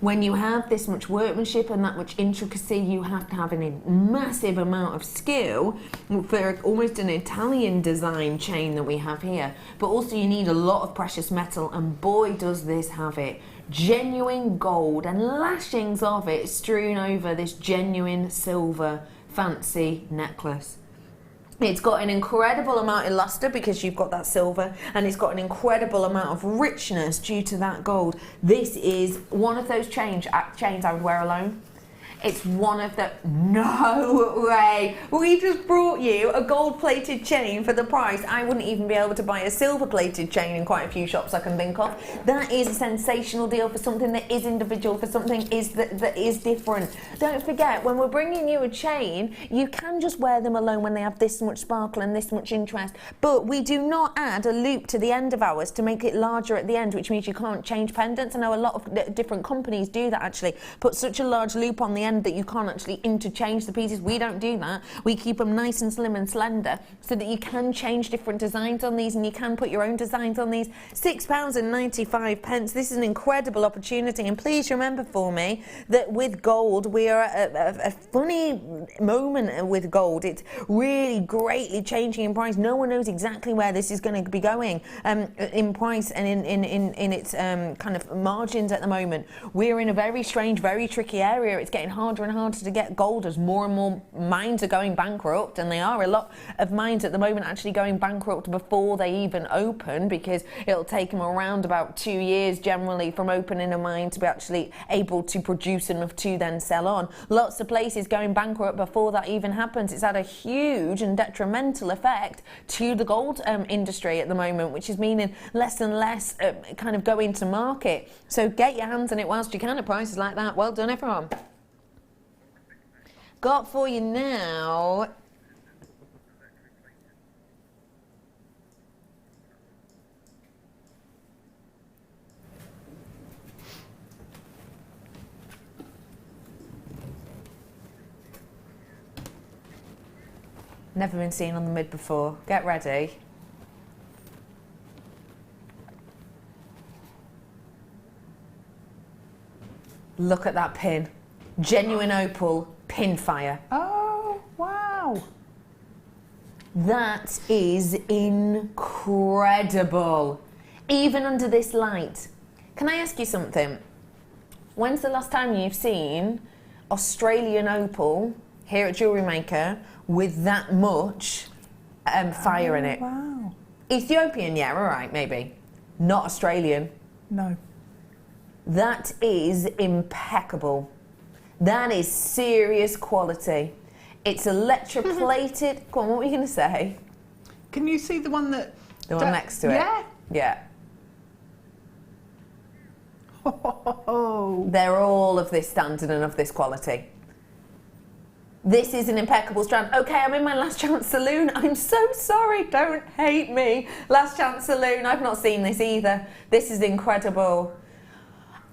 When you have this much workmanship and that much intricacy, you have to have a massive amount of skill for almost an Italian design chain that we have here. But also you need a lot of precious metal, and boy does this have it. Genuine gold and lashings of it strewn over this genuine silver fancy necklace. It's got an incredible amount of luster because you've got that silver, and it's got an incredible amount of richness due to that gold. This is one of those chains I would wear alone. It's one of the... No way! We just brought you a gold-plated chain for the price. I wouldn't even be able to buy a silver-plated chain in quite a few shops I can think of. That is a sensational deal for something that is individual, for something that is different. Don't forget, when we're bringing you a chain, you can just wear them alone when they have this much sparkle and this much interest. But we do not add a loop to the end of ours to make it larger at the end, which means you can't change pendants. I know a lot of different companies do that, actually. Put such a large loop on the end that you can't actually interchange the pieces. We don't do that. We keep them nice and slim and slender so that you can change different designs on these, and you can put your own designs on these. £6.95. This is an incredible opportunity, and please remember for me that with gold we are at a funny moment with gold. It's really greatly changing in price. No one knows exactly where this is going to be going in price and in its kind of margins at the moment. We're in a very strange, very tricky area. It's getting harder and harder to get gold as more and more mines are going bankrupt, and they are a lot of mines at the moment actually going bankrupt before they even open, because it'll take them around about 2 years generally from opening a mine to be actually able to produce enough to then sell on. Lots of places going bankrupt before that even happens. It's had a huge and detrimental effect to the gold industry at the moment, which is meaning less and less kind of going to market. So get your hands on it whilst you can at prices like that. Well done, everyone. Got for you now never been seen on the mid before. Get ready. Look at that pin. Genuine opal pin fire. Oh, wow. That is incredible. Even under this light. Can I ask you something? When's the last time you've seen Australian opal here at Jewellery Maker with that much fire in it? Wow. Ethiopian, yeah, all right, maybe. Not Australian. No. That is impeccable. That is serious quality. It's electroplated. Go on, what were you going to say? Can you see the one that... The one next to it? Yeah. Yeah. Oh. They're all of this standard and of this quality. This is an impeccable strand. Okay, I'm in my Last Chance Saloon. I'm so sorry, don't hate me. Last Chance Saloon, I've not seen this either. This is incredible.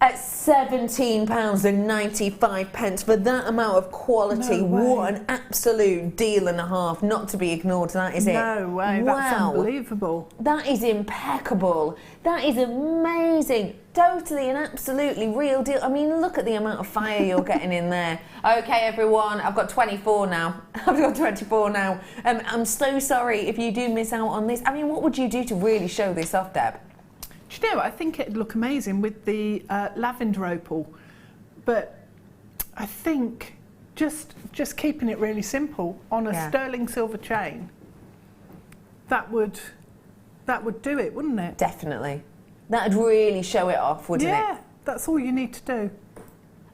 At £17.95 for that amount of quality. No way. What an absolute deal and a half. Not to be ignored, that is it. No way, that's unbelievable. That is impeccable. That is amazing. Totally and absolutely real deal. I mean, look at the amount of fire you're getting in there. Okay, everyone, I've got 24 now. I've got 24 now. I'm so sorry if you do miss out on this. I mean, what would you do to really show this off, Deb? Do you know, I think it'd look amazing with the lavender opal, but I think just keeping it really simple on a sterling silver chain, that would that would do it, wouldn't it? Definitely. That'd really show it off, wouldn't it? Yeah, that's all you need to do.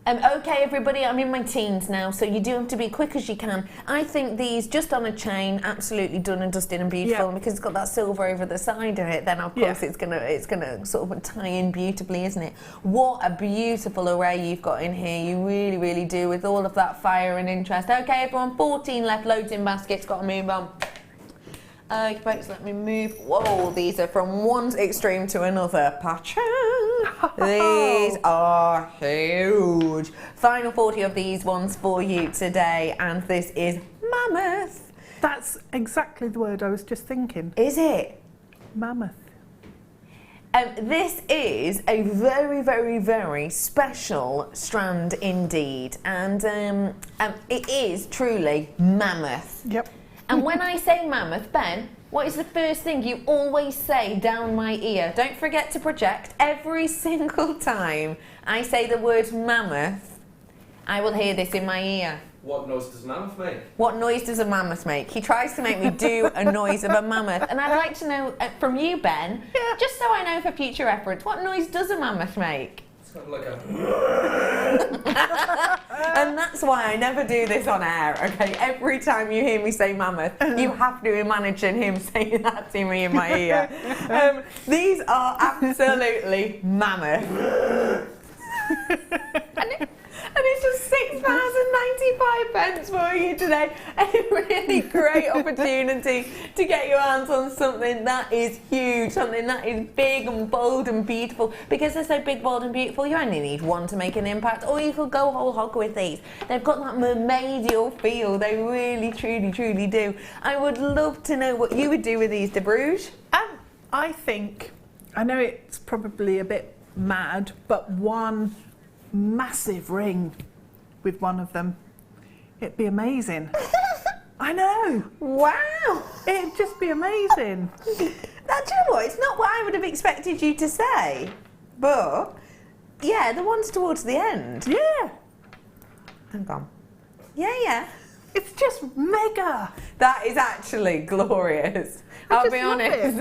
Okay, everybody, I'm in my teens now, so you do have to be quick as you can. I think these, just on a chain, absolutely done and dusted and beautiful. And because it's got that silver over the side of it, then of course it's gonna sort of tie in beautifully, isn't it? What a beautiful array you've got in here. You really, really do, with all of that fire and interest. Okay, everyone, 14 left, loads in baskets, got to move on. Okay, folks, let me move. Whoa, these are from one extreme to another. Patron. These are huge. Final 40 of these ones for you today, and this is mammoth. That's exactly the word I was just thinking. Is it? Mammoth. This is a very, very, very special strand indeed, and it is truly mammoth. Yep. And when I say mammoth, Ben, what is the first thing you always say down my ear? Don't forget to project. Every single time I say the word mammoth, I will hear this in my ear. What noise does a mammoth make? What noise does a mammoth make? He tries to make me do a noise of a mammoth. And I'd like to know from you, Ben, just so I know for future reference, what noise does a mammoth make? It's kind of like a... And that's why I never do this on air, okay? Every time you hear me say mammoth, you have to imagine him saying that to me in my ear. These are absolutely mammoth. And it's just £6.95 for you today. A really great opportunity to get your hands on something that is huge, something that is big and bold and beautiful. Because they're so big, bold and beautiful, you only need one to make an impact, or you could go whole hog with these. They've got that mermaidial feel, they really, truly, truly do. I would love to know what you would do with these, De Bruges. I think, I know it's probably a bit mad, but one massive ring with one of them, it'd be amazing. I know. Wow. It'd just be amazing. Now, do you know what? It's not what I would have expected you to say, but yeah, the ones towards the end. Yeah. Hang on. Yeah. It's just mega. That is actually glorious. I'll be honest.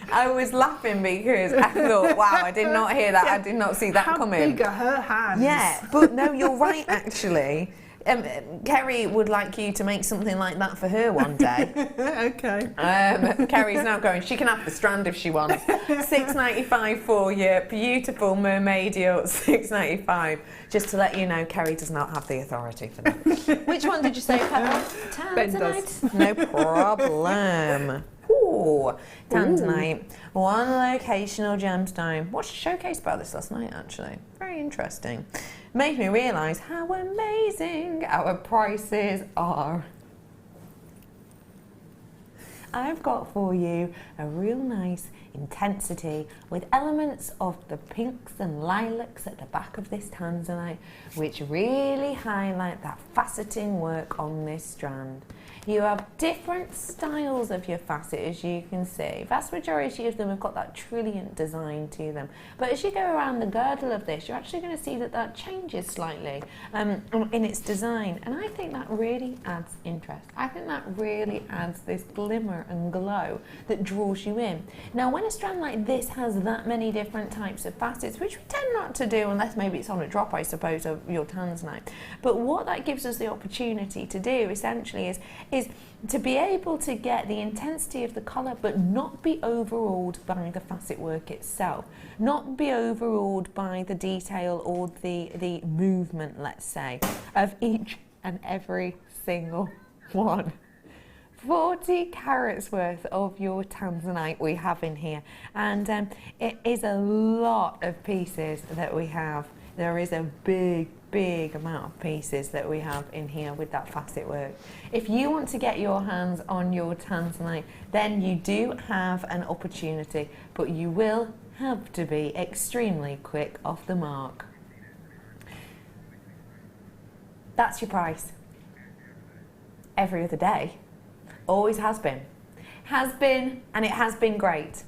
I was laughing because I thought, wow, I did not hear that. Yeah. I did not see that coming. How big are her hands? Yeah, but no, you're right, actually. Kerry would like you to make something like that for her one day. Okay. Kerry's now going, she can have the strand if she wants. £6.95 for you. Beautiful mermaidial, £6.95. Just to let you know, Kerry does not have the authority for that. Which one did you say, Pepper? Tanzanite. No problem. Ooh, Tanzanite. One locational gemstone. Watched a showcase about this last night, actually. Very interesting. Made me realise how amazing our prices are. I've got for you a real nice intensity with elements of the pinks and lilacs at the back of this Tanzanite, which really highlight that faceting work on this strand. You have different styles of your facet, as you can see. Vast majority of them have got that trilliant design to them. But as you go around the girdle of this, you're actually going to see that that changes slightly in its design. And I think that really adds interest. I think that really adds this glimmer and glow that draws you in. Now, when a strand like this has that many different types of facets, which we tend not to do unless maybe it's on a drop, I suppose, of your Tanzanite. But what that gives us the opportunity to do, essentially, is to be able to get the intensity of the colour but not be overawed by the facet work itself, not be overawed by the detail or the movement, let's say, of each and every single one. 40 carats worth of your Tanzanite we have in here, and it is a lot of pieces that we have. There is a big amount of pieces that we have in here with that facet work. If you want to get your hands on your Tanzanite, then you do have an opportunity, but you will have to be extremely quick off the mark. That's your price. Every other day. Always has been. Has been, and it has been great.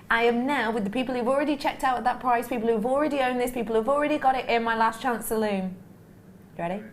I am now with the people who've already checked out at that price, people who've already owned this, people who've already got it in my last chance saloon. You ready?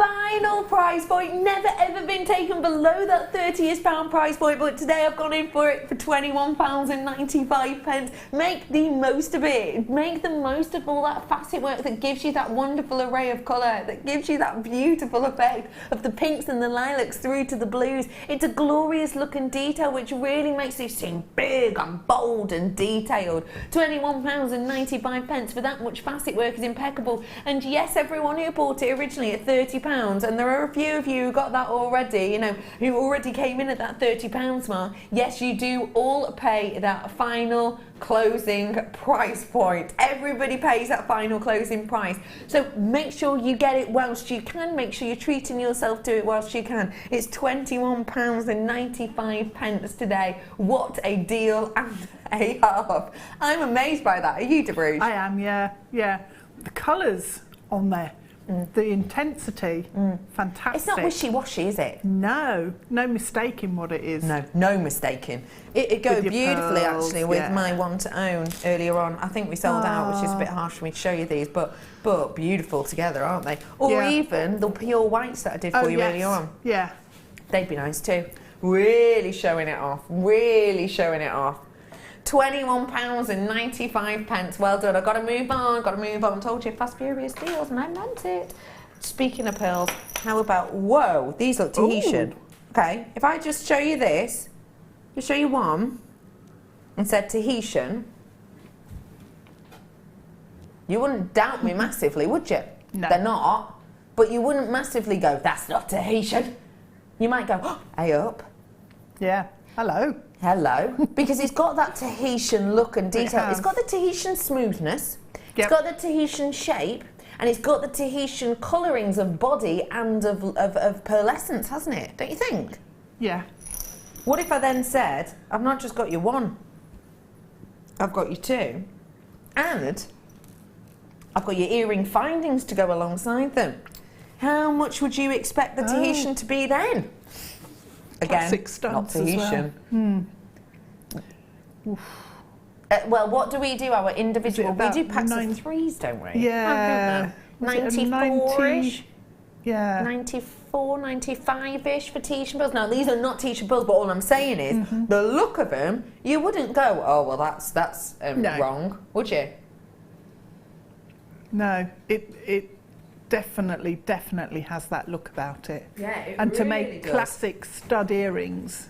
final price point. Never ever been taken below that £30-ish price point, but today I've gone in for it for £21.95. Make the most of it. Make the most of all that facet work that gives you that wonderful array of colour, that gives you that beautiful effect of the pinks and the lilacs through to the blues. It's a glorious look and detail which really makes it seem big and bold and detailed. £21.95 for that much facet work is impeccable. And yes, everyone who bought it originally at £30, and there are a few of you who got that already, you know, who already came in at that £30 mark. Yes, you do all pay that final closing price point. Everybody pays that final closing price. So make sure you get it whilst you can. Make sure you're treating yourself to it whilst you can. It's £21.95 today. What a deal and a half. I'm amazed by that. Are you, DeBruge? I am, yeah. The colours on there. The intensity, fantastic. It's not wishy-washy, is it? No mistaking what it is. No mistaking. It goes beautifully pearls, actually with my one to own earlier on. I think we sold out, which is a bit harsh for me to show you these, but beautiful together, aren't they? Or even the pure whites that I did for you earlier on. Yeah. They'd be nice too. Really showing it off. Really showing it off. £21.95. Well done. I've got to move on. Told you, fast, furious deals, and I meant it. Speaking of pearls, how about, whoa, these look Tahitian. Ooh. Okay, if I just show you this, just show you one, and said Tahitian, you wouldn't doubt me massively, would you? No. They're not, but you wouldn't massively go, that's not Tahitian. You might go, oh, hey up. Yeah, hello. Because it's got that Tahitian look and detail. It's got the Tahitian smoothness, it's got the Tahitian shape, and it's got the Tahitian colourings of body and of pearlescence, hasn't it? Don't you think? Yeah. What if I then said, I've not just got you one, I've got you two, and I've got your earring findings to go alongside them. How much would you expect the Tahitian to be then? Again, not Tahitian. Well, what do we do? Our individual, we do packs of threes, don't we? Yeah. 94-ish? Yeah. 94, 95-ish for Tahitian pearls. Now, these are not Tahitian pearls, but all I'm saying is, the look of them, you wouldn't go, oh, well, that's wrong, would you? No, it definitely has that look about it. Yeah, it and to really make does. Classic stud earrings.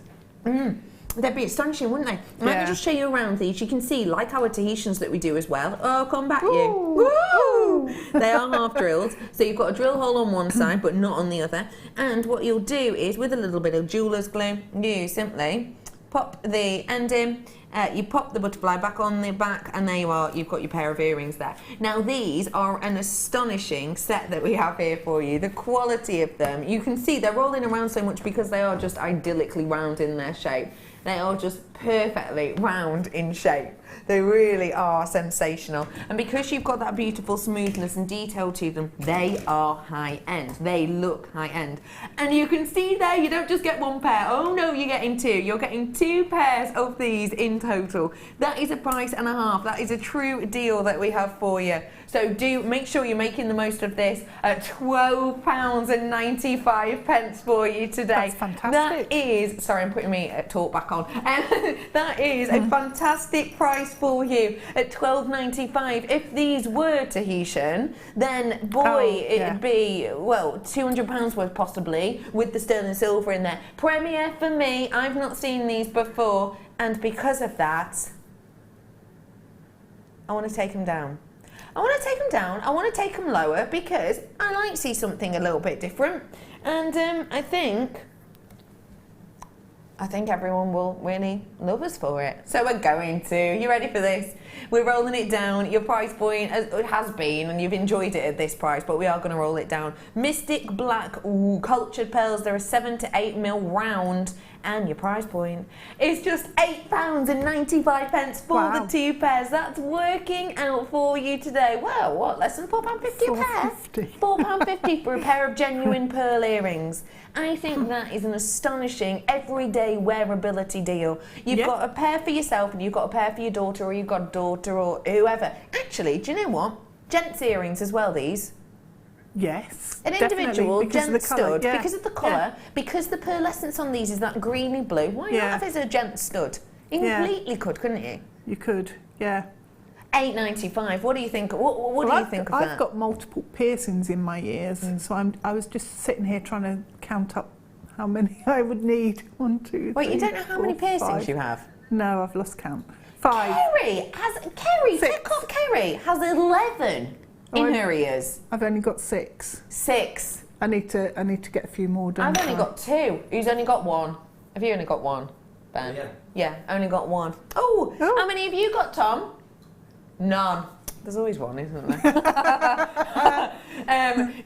They'd be astonishing, wouldn't they? Let me just show you around these. You can see, like our Tahitians that we do as well. Oh, come back, you. Woo! They are half drilled. So you've got a drill hole on one side, but not on the other. And what you'll do is, with a little bit of jeweller's glue, you simply pop the end in. You pop the butterfly back on the back, and there you are, you've got your pair of earrings there. Now these are an astonishing set that we have here for you. The quality of them, you can see they're rolling around so much because they are just idyllically round in their shape. They are just perfectly round in shape. They really are sensational. And because you've got that beautiful smoothness and detail to them, they are high-end. They look high-end. And you can see there, you don't just get one pair. Oh no, you're getting two. You're getting two pairs of these in total. That is a price and a half. That is a true deal that we have for you. So do make sure you're making the most of this at £12.95 for you today. That's fantastic. That is, sorry, I'm putting my talk back on. That is a fantastic price for you at £12.95. If these were Tahitian, then boy, it'd be, well, £200 worth possibly, with the sterling silver in there. Premiere for me. I've not seen these before, and because of that, I want to take them down. I want to take them down, I want to take them lower, because I like to see something a little bit different, and I think everyone will really love us for it. So we're going to. You ready for this? We're rolling it down. Your price point has been, and you've enjoyed it at this price, but we are going to roll it down. Mystic Black cultured pearls. They're a 7 to 8 mil round, and your price point is just £8.95 for the two pairs. That's working out for you today. Well, what, less than £4.50 a pair? £4.50 for a pair of genuine pearl earrings. I think that is an astonishing everyday wearability deal. You've got a pair for yourself, and you've got a pair for your daughter, or you've got a daughter, or whoever. Actually, do you know what? Gents earrings as well, these. Yes, An definitely, individual because of the gent colour, stud, yeah. because of the colour, because the pearlescence on these is that greeny blue. Why not have it as a gent stud? You completely could, couldn't you? You could, yeah. $8.95. What do you think? What do you think of that? I've got multiple piercings in my ears, so I was just sitting here trying to count up how many I would need. 1, 2, 3. Wait, you don't know how many piercings 5. you have? No, I've lost count. 5. Kerry has 11 in her ears. I've only got 6. 6. I need to get a few more done. I've only got 2. Who's only got 1? Have you only got 1, Ben? Yeah, only got 1. Oh, how many have you got, Tom? None. There's always one, isn't there?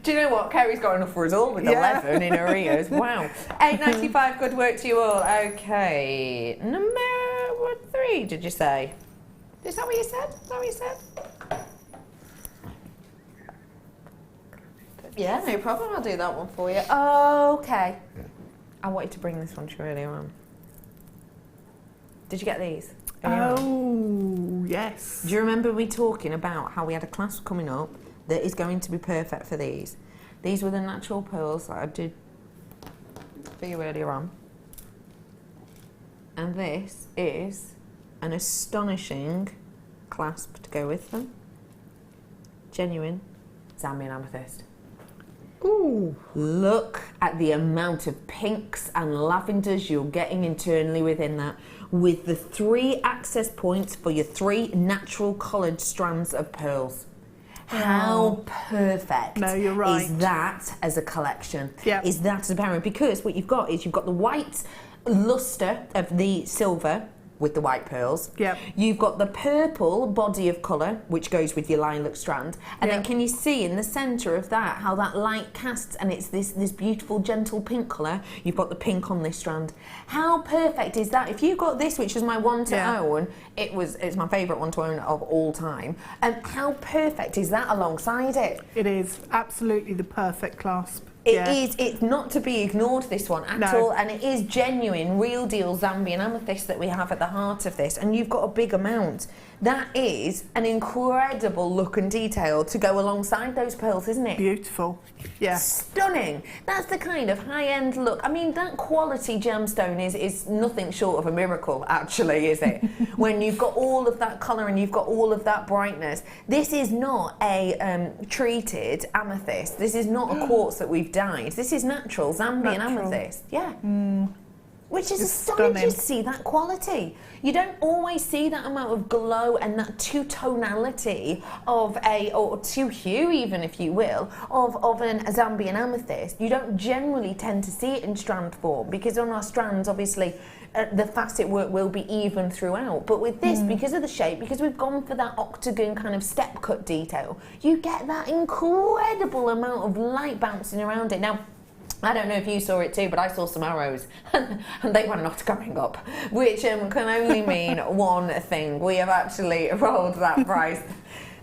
Do you know what? Kerry's got enough for us all with 11 in her ears. Wow. $8.95, good work to you all. Okay. Number 3, did you say? Is that what you said? Is that what you said? Yeah, no problem. I'll do that one for you. Okay. I wanted to bring this one to you earlier on. Did you get these? Oh, yes. Do you remember me talking about how we had a class coming up that is going to be perfect for these? These were the natural pearls that I did for you earlier on. And this is an astonishing clasp to go with them. Genuine Zambian amethyst. Ooh. Look at the amount of pinks and lavenders you're getting internally within that, with the 3 access points for your 3 natural coloured strands of pearls. How perfect you're right. is that as a collection? Yeah. Is that as a pairing? Because what you've got is you've got the white lustre of the silver with the white pearls. Yep. You've got the purple body of colour, which goes with your lilac strand. And then can you see in the centre of that how that light casts, and it's this beautiful gentle pink colour. You've got the pink on this strand. How perfect is that? If you got this, which was my one to own, it's my favourite one to own of all time. And how perfect is that alongside it? It is absolutely the perfect clasp. It's not to be ignored, this one at all, and it is genuine, real deal Zambian amethyst that we have at the heart of this, and you've got a big amount. That is an incredible look and detail to go alongside those pearls, isn't it? Beautiful. Yeah. Stunning. That's the kind of high-end look. I mean, that quality gemstone is nothing short of a miracle, actually, is it? When you've got all of that colour and you've got all of that brightness. This is not a treated amethyst. This is not a quartz that we've dyed. This is natural Zambian amethyst. Yeah. Which is astonishing to see that quality. You don't always see that amount of glow and that two-tonality of or two-hue even, if you will, of a Zambian amethyst. You don't generally tend to see it in strand form, because on our strands, obviously, the facet work will be even throughout. But with this, because of the shape, because we've gone for that octagon kind of step cut detail, you get that incredible amount of light bouncing around it. Now, I don't know if you saw it too, but I saw some arrows and they were not coming up, which can only mean one thing. We have actually rolled that price.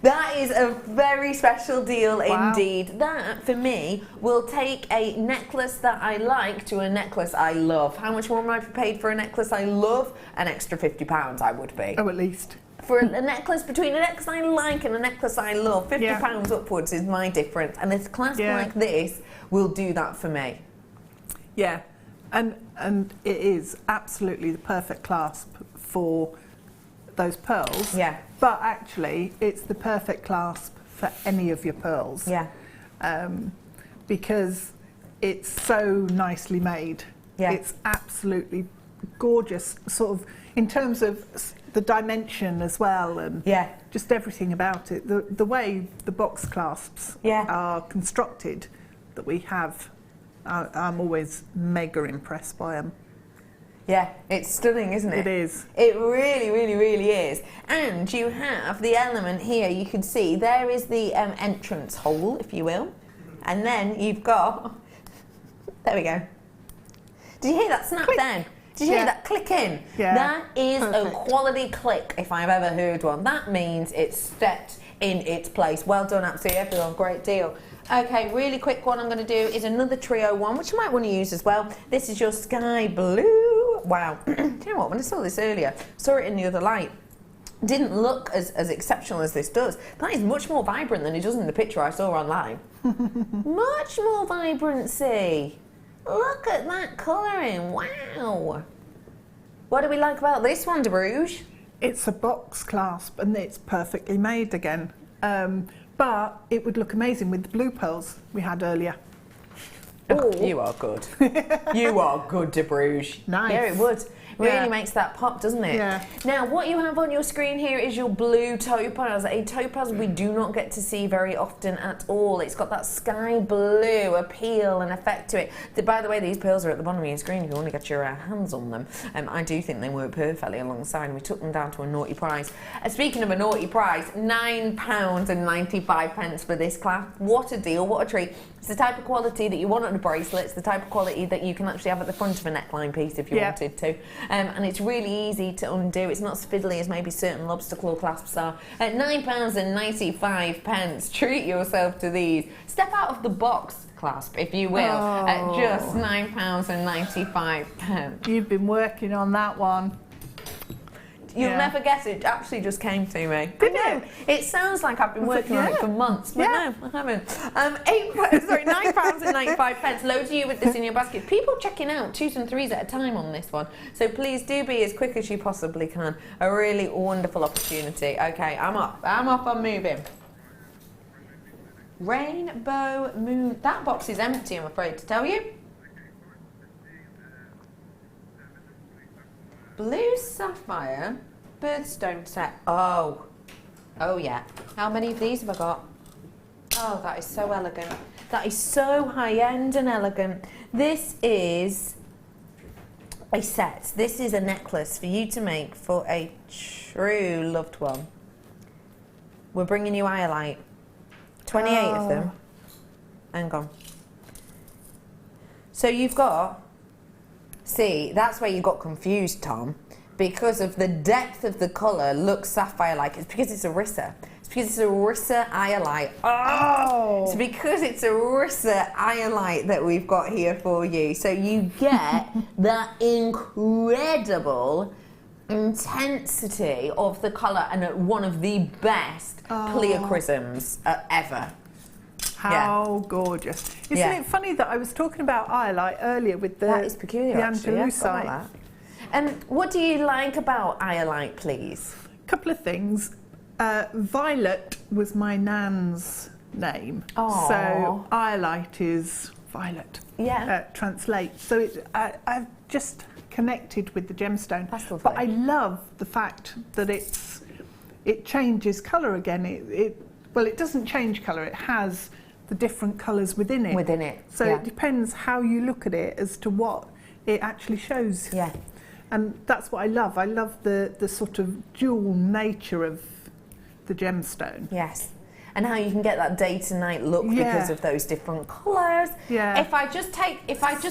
That is a very special deal indeed. That, for me, will take a necklace that I like to a necklace I love. How much more am I paid for a necklace I love? An extra £50 I would be. Oh, at least. For a necklace, between a necklace I like and a necklace I love, £50 upwards is my difference. And a clasp like this will do that for me. Yeah, and it is absolutely the perfect clasp for those pearls. Yeah. But actually, it's the perfect clasp for any of your pearls. Yeah. Because it's so nicely made. Yeah. It's absolutely gorgeous, sort of, in terms of the dimension as well, and just everything about it. The way the box clasps are constructed that we have, I'm always mega impressed by them. Yeah, it's stunning, isn't it? It is. It really, really, really is. And you have the element here, you can see, there is the entrance hole, if you will. And then you've got, there we go. Did you hear that snap then? Did you hear that click in? Yeah. That is a quality click, if I've ever heard one. That means it's stepped in its place. Well done, absolutely everyone, great deal. Okay, really quick one I'm going to do is another trio one, which you might want to use as well. This is your sky blue. Wow. Do you know what, when I saw this earlier, saw it in the other light, didn't look as exceptional as this does. That is much more vibrant than it does in the picture I saw online. Much more vibrancy. Look at that colouring, wow. What do we like about this one, De Bruges? It's a box clasp and it's perfectly made again. But it would look amazing with the blue pearls we had earlier. Oh, you are good. You are good, De Bruges. Nice. Yeah, it would. Really makes that pop, doesn't it? Yeah. Now, what you have on your screen here is your blue topaz. A topaz we do not get to see very often at all. It's got that sky blue appeal and effect to it. By the way, these pearls are at the bottom of your screen if you want to get your hands on them. I do think they work perfectly alongside, and we took them down to a naughty price. Speaking of a naughty price, £9.95 for this clasp. What a deal, what a treat. It's the type of quality that you want on a bracelet. It's the type of quality that you can actually have at the front of a neckline piece if you wanted to. And it's really easy to undo. It's not as fiddly as maybe certain lobster claw clasps are. At £9.95, treat yourself to these. Step out of the box clasp, if you will, at just £9.95. You've been working on that one. You'll never guess, it actually just came to me. Did it? It sounds like I've been working on it for months, but no, I haven't. £9.95. Loads of you with this in your basket. People checking out 2s and 3s at a time on this one. So please do be as quick as you possibly can. A really wonderful opportunity. Okay, I'm up. I'm moving. Rainbow Moon. That box is empty, I'm afraid to tell you. Blue sapphire birthstone set. Oh yeah. How many of these have I got? Oh, that is so elegant. That is so high-end and elegant. This is a set. This is a necklace for you to make for a true loved one. We're bringing you Iolite. 28 of them. Hang on. So you've got... See, that's where you got confused, Tom, because of the depth of the colour looks sapphire-like. It's because it's a Rissa. It's because it's a Rissa Iolite. Oh! It's because it's a Rissa Iolite that we've got here for you. So you get that incredible intensity of the colour and one of the best pleochrisms ever. How gorgeous. Isn't it funny that I was talking about Iolite earlier with the, that is peculiar, the Andalusite? And what do you like about Iolite, please? A couple of things. Violet was my nan's name. Aww. So Iolite is violet. Yeah. Translate. So I've just connected with the gemstone. That's lovely. But I love the fact that it changes colour again. Well, it doesn't change colour. It has the different colours within it. So it depends how you look at it as to what it actually shows. Yeah. And that's what I love. I love the sort of dual nature of the gemstone. Yes. And how you can get that day to night look because of those different colours. Yeah. If I just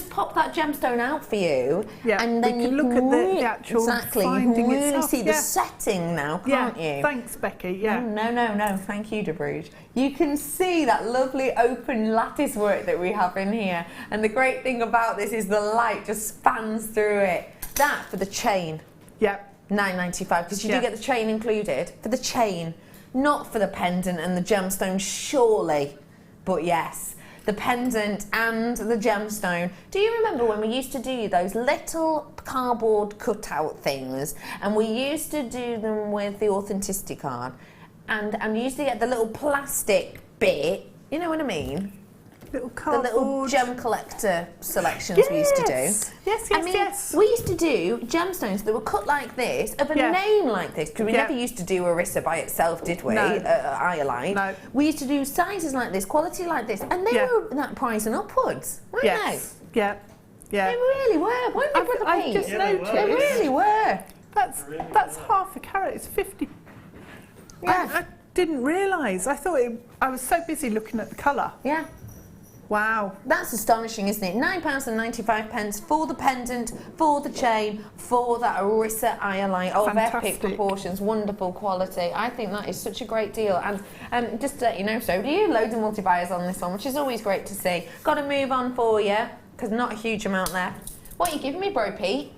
pop that gemstone out for you, and then you can look at the actual you can really itself. see the setting now, can't you? Thanks, Becky. Yeah. No. Thank you, De Bruges. You can see that lovely open lattice work that we have in here. And the great thing about this is the light just spans through it. That for the chain. Yep. £9.95 because you do get the chain included for the chain. Not for the pendant and the gemstone, surely. But yes, the pendant and the gemstone. Do you remember when we used to do those little cardboard cutout things? And we used to do them with the authenticity card. And you used to get the little plastic bit, you know what I mean? Little cardboard. The little gem collector selections we used to do. Yes. We used to do gemstones that were cut like this, of a name like this, because we never used to do Arissa by itself, did we? No. Iolite. No. We used to do sizes like this, quality like this, and they were that price and upwards, weren't they? Yeah. They really were, weren't they, Brother I Pete? just noticed. They really were. That's half a carat. It's 50. Yeah. I didn't realise. I thought I was so busy looking at the colour. Yeah. Wow. That's astonishing, isn't it? £9.95 for the pendant, for the chain, for that Arissa Iolite of epic proportions, wonderful quality. I think that is such a great deal. And just to let you know, so do you. Loads of multi-buyers on this one, which is always great to see. Got to move on for you, because not a huge amount there. What are you giving me, Bro Pete?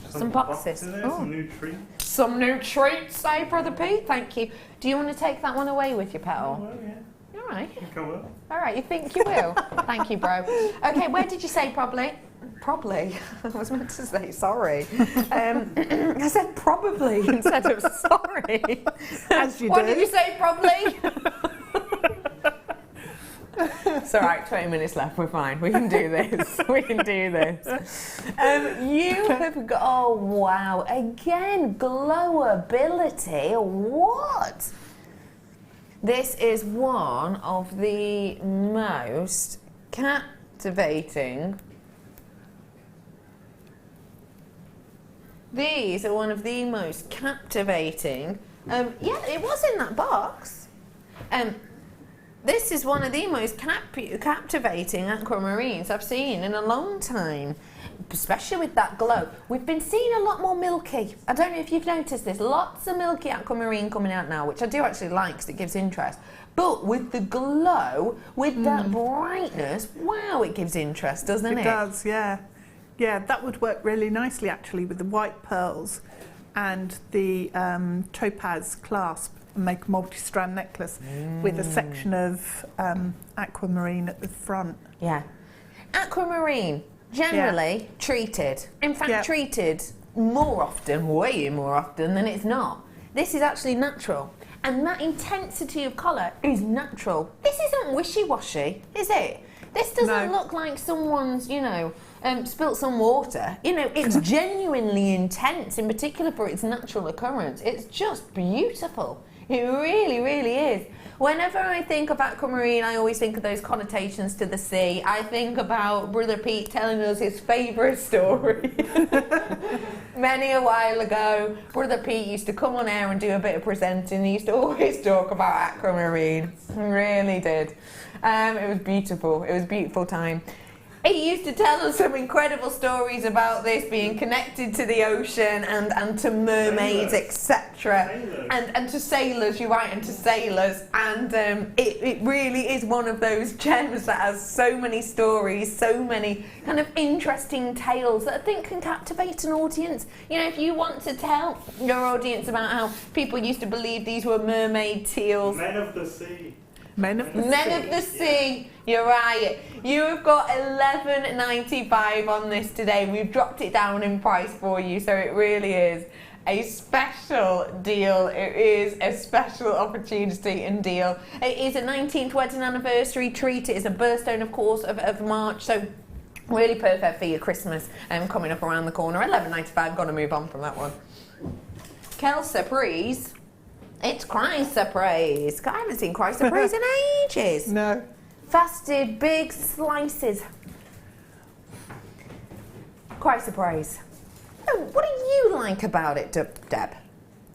Some boxes. Some new treats. Some new treats, say, Brother Pete. Thank you. Do you want to take that one away with you, Petal? Oh, yeah. All right. Come on. All right, you think you will? Thank you, bro. Okay, where did you say probably? Probably. I was meant to say sorry. I said probably instead of sorry. As you what do. Did you say probably? It's all right, 20 minutes left, we're fine. We can do this. We can do this. You have got, oh wow, again, glowability. What? This is one of the most captivating. These are one of the most captivating. Yeah, it was in that box. This is one of the most captivating aquamarines I've seen in a long time, especially with that glow. We've been seeing a lot more milky. I don't know if you've noticed this. Lots of milky aquamarine coming out now, which I do actually like because it gives interest. But with the glow, with that brightness, wow, it gives interest, doesn't it? It does, yeah. Yeah, that would work really nicely actually with the white pearls and the topaz clasp. Make a multi-strand necklace with a section of aquamarine at the front. Yeah. Aquamarine, generally treated. In fact, treated more often, way more often than it's not. This is actually natural. And that intensity of colour is natural. This isn't wishy-washy, is it? This doesn't look like someone's, you know, spilt some water. You know, it's genuinely intense, in particular for its natural occurrence. It's just beautiful. It really, really is. Whenever I think of aquamarine, I always think of those connotations to the sea. I think about Brother Pete telling us his favourite story. Many a while ago, Brother Pete used to come on air and do a bit of presenting. He used to always talk about aquamarine. He really did. It was beautiful. It was a beautiful time. He used to tell us some incredible stories about this being connected to the ocean and to mermaids, etc. And to sailors, you're right, and to sailors. And it really is one of those gems that has so many stories, so many kind of interesting tales that I think can captivate an audience. You know, if you want to tell your audience about how people used to believe these were mermaid seals. Men of the sea. Men of the sea. You're right. You have got $11.95 on this today. We've dropped it down in price for you, so it really is a special deal. It is a special opportunity and deal. It is a 19th wedding anniversary treat. It is a birthstone, of course, of March, so really perfect for your Christmas coming up around the corner. $11.95. Got to move on from that one. Quelle surprise. It's Chrysoprase. I haven't seen Chrysoprase in ages. No. Faceted big slices. Chrysoprase. Oh, what do you like about it, Deb?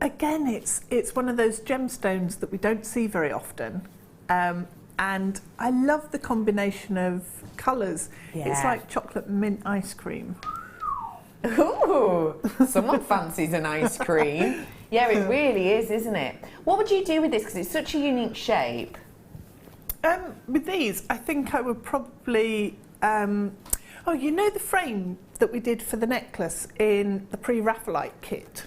Again, it's one of those gemstones that we don't see very often. And I love the combination of colours. Yeah. It's like chocolate mint ice cream. Ooh, someone fancies an ice cream. Yeah, it really is, isn't it? What would you do with this? Because it's such a unique shape. With these, I think I would probably... oh, you know the frame that we did for the necklace in the pre-Raphaelite kit?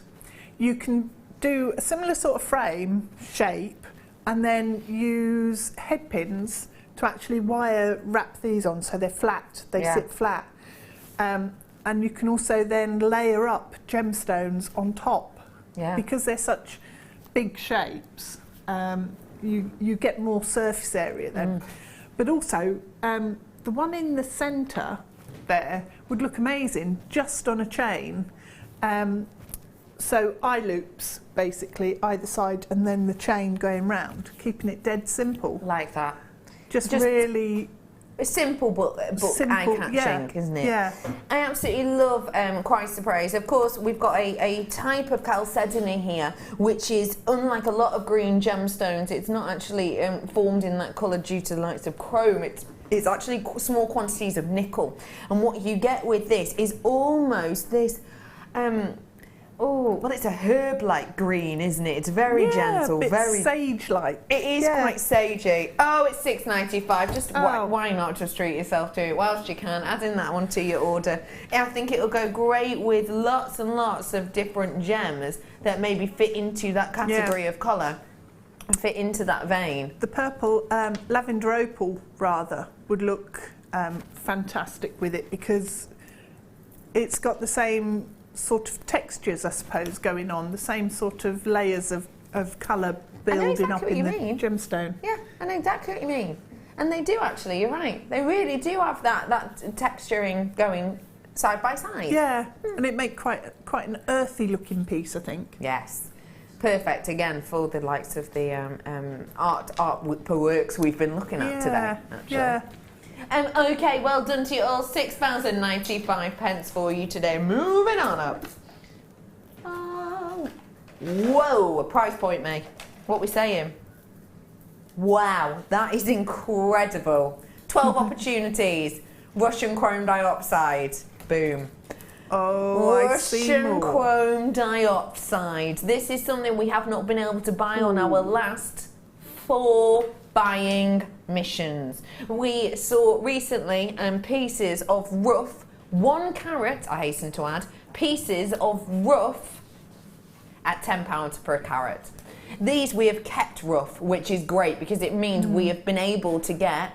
You can do a similar sort of frame shape and then use head pins to actually wire wrap these on so they're flat, they sit flat. And you can also then layer up gemstones on top. Yeah. Because they're such big shapes, you get more surface eye then. But also, the one in the centre there would look amazing just on a chain. So eye loops, basically, either side, and then the chain going round, keeping it dead simple. Like that. Just really... Simple but eye-catching, isn't it? Yeah. I absolutely love Chrysoprase. Of course, we've got a type of chalcedony here, which is unlike a lot of green gemstones. It's not actually formed in that colour due to the likes of chrome. It's actually small quantities of nickel. And what you get with this is almost this... well, it's a herb-like green, isn't it? It's very gentle, very sage-like. It is quite sagey. Oh, it's $6.95. Just why not just treat yourself to it whilst you can? Add in that one to your order. I think it'll go great with lots and lots of different gems that maybe fit into that category of colour. fit into that vein. The purple, lavender opal rather, would look fantastic with it because it's got the same sort of textures, I suppose, going on, the same sort of layers of colour building up in the gemstone. Yeah, I know exactly what you mean. And they do actually, you're right. They really do have that texturing going side by side. Yeah, and it makes quite an earthy looking piece, I think. Yes. Perfect again for the likes of the art per works we've been looking at today. Actually. Yeah. Okay, well done to you all. £6.95 for you today. Moving on up. Whoa, a price point, May. What we saying? Wow, that is incredible. 12 opportunities. Russian chrome dioxide. Boom. Oh, Russian chrome dioxide. This is something we have not been able to buy on our last 4 buying missions. We saw recently pieces of rough, 1 carat, I hasten to add, pieces of rough at £10 per carat. These we have kept rough, which is great because it means we have been able to get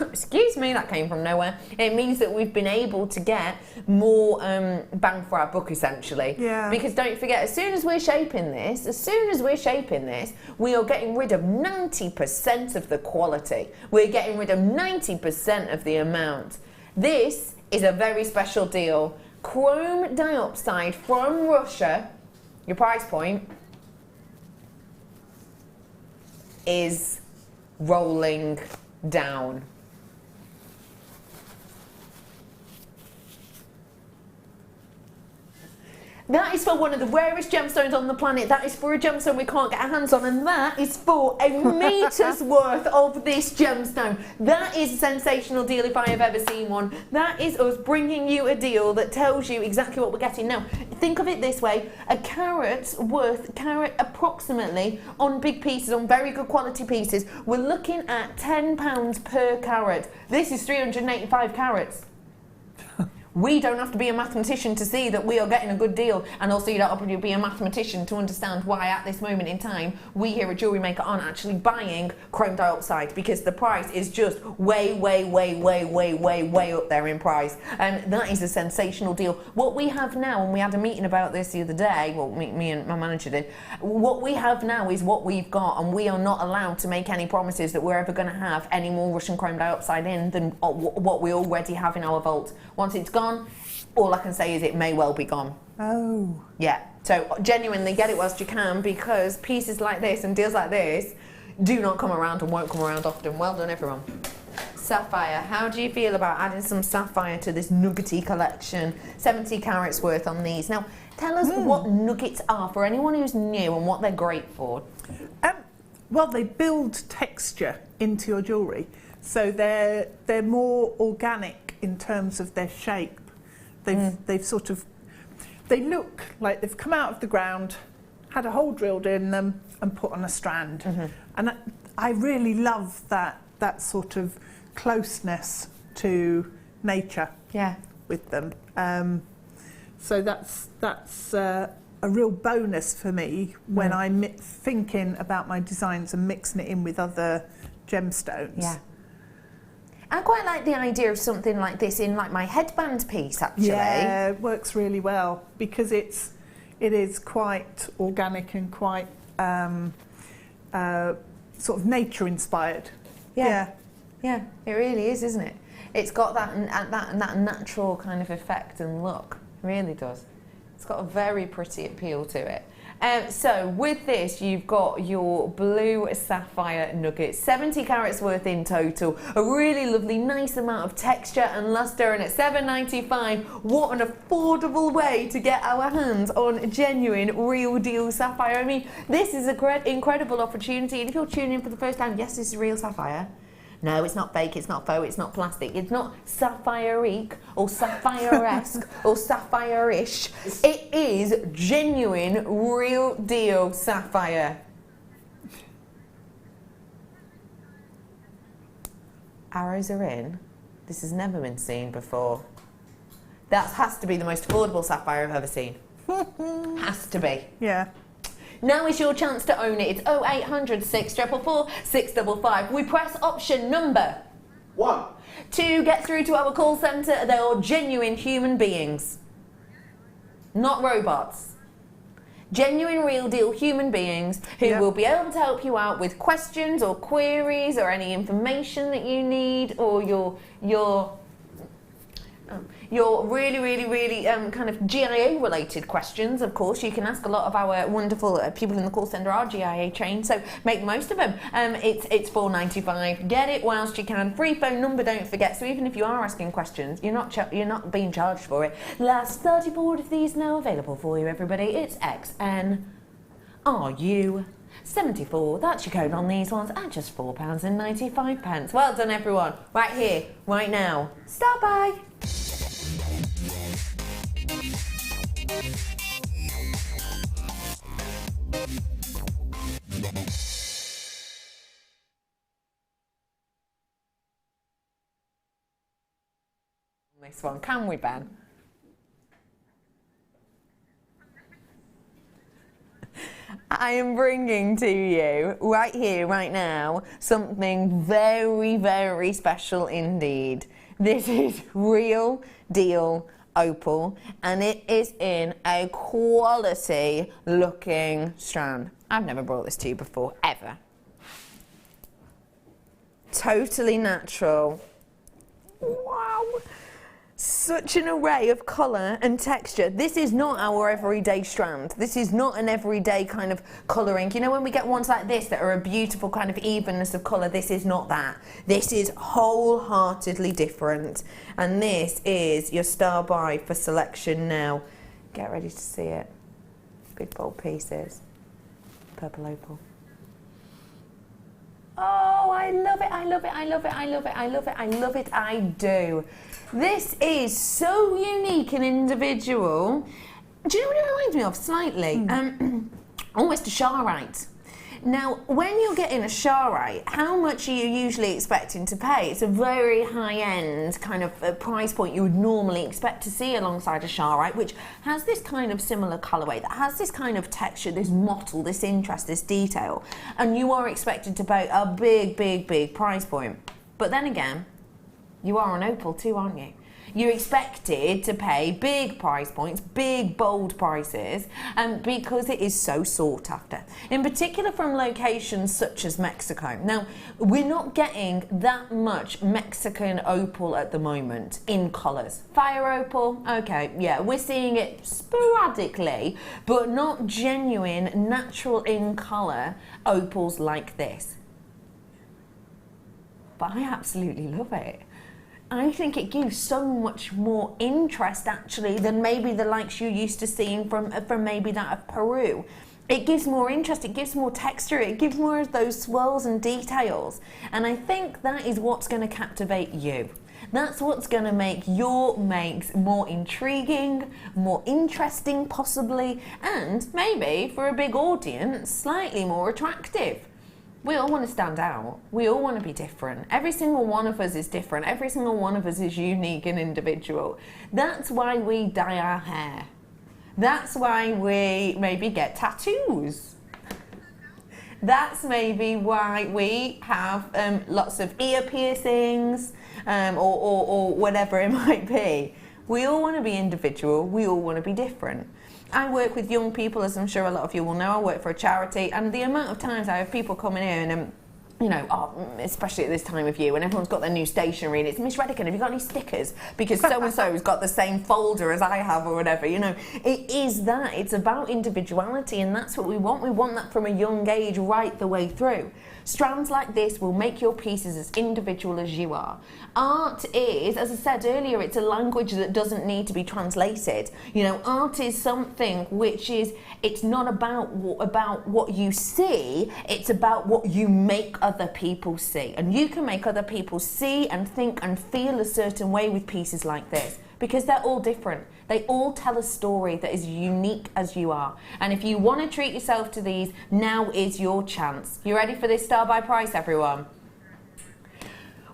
excuse me, that came from nowhere. It means that we've been able to get more bang for our buck, essentially. Yeah. Because don't forget, as soon as we're shaping this, we are getting rid of 90% of the quality. We're getting rid of 90% of the amount. This is a very special deal. Chrome dioxide from Russia, your price point is rolling down. That is for one of the rarest gemstones on the planet. That is for a gemstone we can't get our hands on, and that is for a metre's worth of this gemstone. That is a sensational deal if I have ever seen one. That is us bringing you a deal that tells you exactly what we're getting. Now, think of it this way. A carat approximately, on big pieces, on very good quality pieces, we're looking at £10 per carat. This is 385 carats. We don't have to be a mathematician to see that we are getting a good deal, and also you don't have to be a mathematician to understand why at this moment in time we here at Jewellery Maker aren't actually buying chrome dioxide, because the price is just way up there in price. That is a sensational deal. What we have now, and we had a meeting about this the other day, well, me and my manager did, what we have now is what we've got, and we are not allowed to make any promises that we're ever going to have any more Russian chrome dioxide in than what we already have in our vault. Once it's gone, all I can say is it may well be gone. Oh. Yeah, so genuinely get it whilst you can, because pieces like this and deals like this do not come around and won't come around often. Well done, everyone. Sapphire, how do you feel about adding some sapphire to this nuggety collection? 70 carats worth on these. Now, tell us what nuggets are for anyone who's new and what they're great for. Well, they build texture into your jewellery, so they're more organic in terms of their shape. They've sort of, they look like they've come out of the ground, had a hole drilled in them and put on a strand. And I really love that sort of closeness to nature with them. So that's a real bonus for me when I'm thinking about my designs and mixing it in with other gemstones. Yeah. I quite like the idea of something like this in like my headband piece, actually. Yeah, it works really well because it is quite organic and quite sort of nature inspired. Yeah, it really is, isn't it? It's got that natural kind of effect and look. It really does. It's got a very pretty appeal to it. So with this, you've got your blue sapphire nugget, 70 carats worth in total, a really lovely, nice amount of texture and luster, and at £7.95, what an affordable way to get our hands on genuine, real deal sapphire. I mean, this is an incredible opportunity, and if you're tuning in for the first time, yes, this is real sapphire. No, it's not fake, it's not faux, it's not plastic, it's not sapphire-ique or sapphire-esque or sapphire-ish. It is genuine, real deal sapphire. Arrows are in. This has never been seen before. That has to be the most affordable sapphire I've ever seen. Has to be. Yeah. Now is your chance to own it. It's 0800 644 655. We press option number 1 to get through to our call centre. They are genuine human beings, not robots. Genuine, real deal human beings who will be able to help you out with questions or queries or any information that you need, or your really kind of GIA related questions. Of course, you can ask. A lot of our wonderful people in the call centre are GIA trained, so make the most of them. It's $4.95. Get it whilst you can. Free phone number, don't forget. So even if you are asking questions, you're not being charged for it. Last 34 of these now available for you, everybody. It's XNRU 74. That's your code on these ones at just £4.95. Well done, everyone. Right here, right now. Stop by. This one, can we, Ben? I am bringing to you, right here, right now, something very, very special indeed. This is real deal opal, and it is in a quality looking strand. I've never brought this to you before, ever. Totally natural. Wow. Such an array of colour and texture. This is not our everyday strand. This is not an everyday kind of colouring. You know when we get ones like this that are a beautiful kind of evenness of colour, this is not that. This is wholeheartedly different. And this is your star buy for selection now. Get ready to see it. Big bold pieces. Purple opal. Oh, I love it, I love it, I love it, I love it, I love it, I love it, I do. This is so unique and individual. Do you know what it reminds me of slightly? Almost a Sharite. Now, when you're getting a Sharite, how much are you usually expecting to pay? It's a very high-end kind of price point you would normally expect to see alongside a Sharite, which has this kind of similar colourway, that has this kind of texture, this mottle, this interest, this detail, and you are expected to pay a big, big, big price point. But then again, you are an opal too, aren't you? You're expected to pay big price points, big bold prices, because it is so sought after. In particular from locations such as Mexico. Now, we're not getting that much Mexican opal at the moment in colours. Fire opal, okay, yeah, we're seeing it sporadically, but not genuine, natural in colour opals like this. But I absolutely love it. I think it gives so much more interest actually than maybe the likes you're used to seeing from maybe that of Peru. It gives more interest, it gives more texture, it gives more of those swirls and details. And I think that is what's going to captivate you. That's what's going to make your makes more intriguing, more interesting possibly, and maybe for a big audience, slightly more attractive. We all want to stand out. We all want to be different. Every single one of us is different. Every single one of us is unique and individual. That's why we dye our hair. That's why we maybe get tattoos. That's maybe why we have lots of ear piercings or whatever it might be. We all want to be individual. We all want to be different. I work with young people, as I'm sure a lot of you will know. I work for a charity, and the amount of times I have people coming in and you know, especially at this time of year when everyone's got their new stationery and it's, Miss Redican, have you got any stickers? Because so-and-so's got the same folder as I have or whatever, you know. It is that. It's about individuality, and that's what we want. We want that from a young age right the way through. Strands like this will make your pieces as individual as you are. Art is, as I said earlier, it's a language that doesn't need to be translated. You know, art is something which is, it's not about what you see, it's about what you make other people see. And you can make other people see and think and feel a certain way with pieces like this, because they're all different. They all tell a story that is unique as you are. And if you want to treat yourself to these, now is your chance. You ready for this star by price, everyone?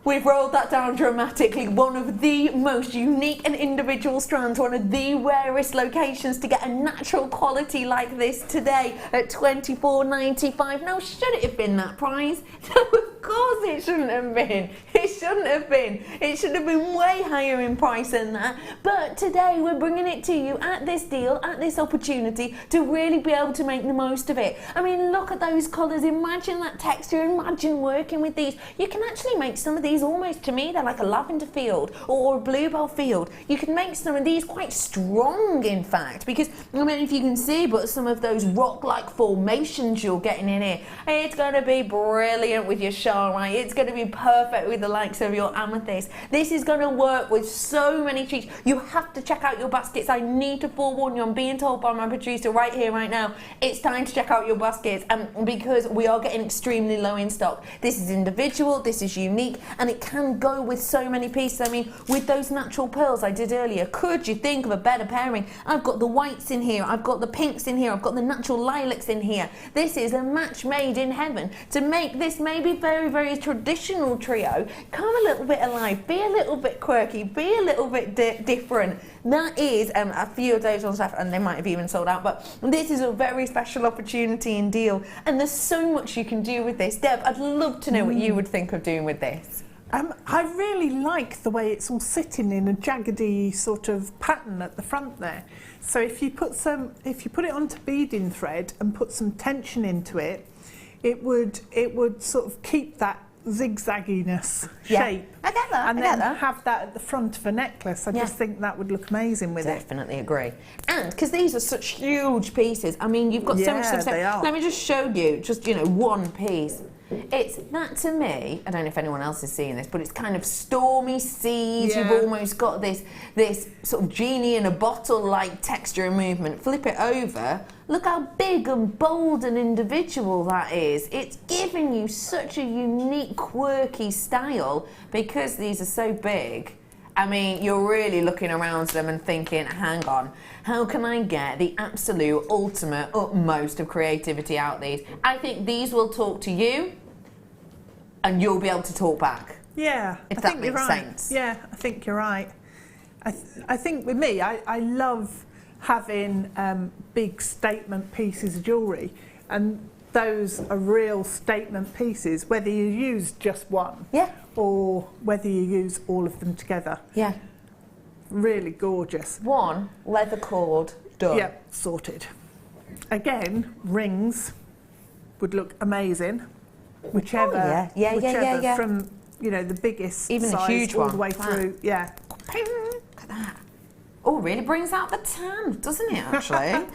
We've rolled that down dramatically. One of the most unique and individual strands, one of the rarest locations to get a natural quality like this today at $24.95. Now, should it have been that price? No, of course it shouldn't have been. It shouldn't have been. It should have been way higher in price than that. But today we're bringing it to you at this deal, at this opportunity to really be able to make the most of it. I mean, look at those colours. Imagine that texture. Imagine working with these. You can actually make some of these almost, to me, they're like a lavender field or a bluebell field. You can make some of these quite strong, in fact, because I don't know if you can see, but some of those rock-like formations you're getting in here, it's going to be brilliant with your Charmite. It's going to be perfect with the likes of your amethyst. This is going to work with so many trees. You have to check out your baskets. I need to forewarn you. I'm being told by my producer right here, right now, it's time to check out your baskets, because we are getting extremely low in stock. This is individual, this is unique, and it can go with so many pieces. I mean, with those natural pearls I did earlier, could you think of a better pairing? I've got the whites in here, I've got the pinks in here, I've got the natural lilacs in here. This is a match made in heaven. To make this maybe very, very traditional trio come a little bit alive, be a little bit quirky, be a little bit different. That is a few of those on stuff, and they might have even sold out, but this is a very special opportunity and deal, and there's so much you can do with this. Deb, I'd love to know what you would think of doing with this. I really like the way it's all sitting in a jaggedy sort of pattern at the front there. So if you put it onto beading thread and put some tension into it, it would sort of keep that zigzagginess shape. I get that. And then have that at the front of a necklace. I just think that would look amazing with it. Definitely agree. And because these are such huge pieces, I mean, you've got so much stuff. So let me just show you, just, you know, one piece. It's that, to me, I don't know if anyone else is seeing this, but it's kind of stormy seas. You've almost got this sort of genie in a bottle like texture and movement. Flip it over. Look how big and bold and individual that is. It's giving you such a unique, quirky style because these are so big. I mean, you're really looking around them and thinking, hang on, how can I get the absolute ultimate, utmost of creativity out of these? I think these will talk to you and you'll be able to talk back. Yeah, if that makes sense. Yeah, I think you're right. I think with me, I love having big statement pieces of jewellery, and those are real statement pieces, whether you use just one or whether you use all of them together. Yeah. Really gorgeous. One leather cord, done. Yeah, sorted. Again, rings would look amazing. Whichever, whichever from, you know, the biggest even size a huge all one the way through. Yeah. Look at that. Oh, really brings out the tan, doesn't it, actually?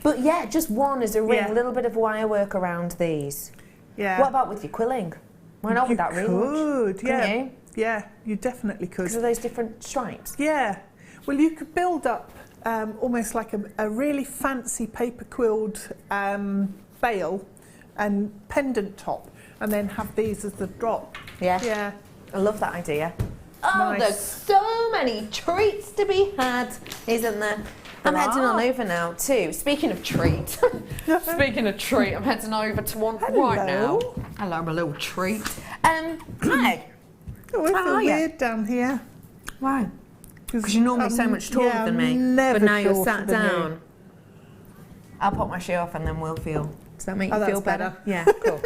But yeah, just one as a ring, a little bit of wire work around these. Yeah. What about with your quilling? Why not with that relaunch? Yeah. You? Yeah, you definitely could. Because of those different stripes? Yeah. Well, you could build up almost like a really fancy paper quilled bail and pendant top, and then have these as the drop. Yeah. Yeah. I love that idea. Oh, Nice. there's so many treats to be had, isn't there? I'm heading on over now too. Speaking of treat, I'm heading over to one right now. Hello, my little treat. Hi. Oh, I feel weird down here. Why? Because you're normally so much taller than me, but now you're sat down. I'll pop my shoe off and then we'll feel. Does that make you feel better? Yeah, cool.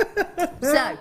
So,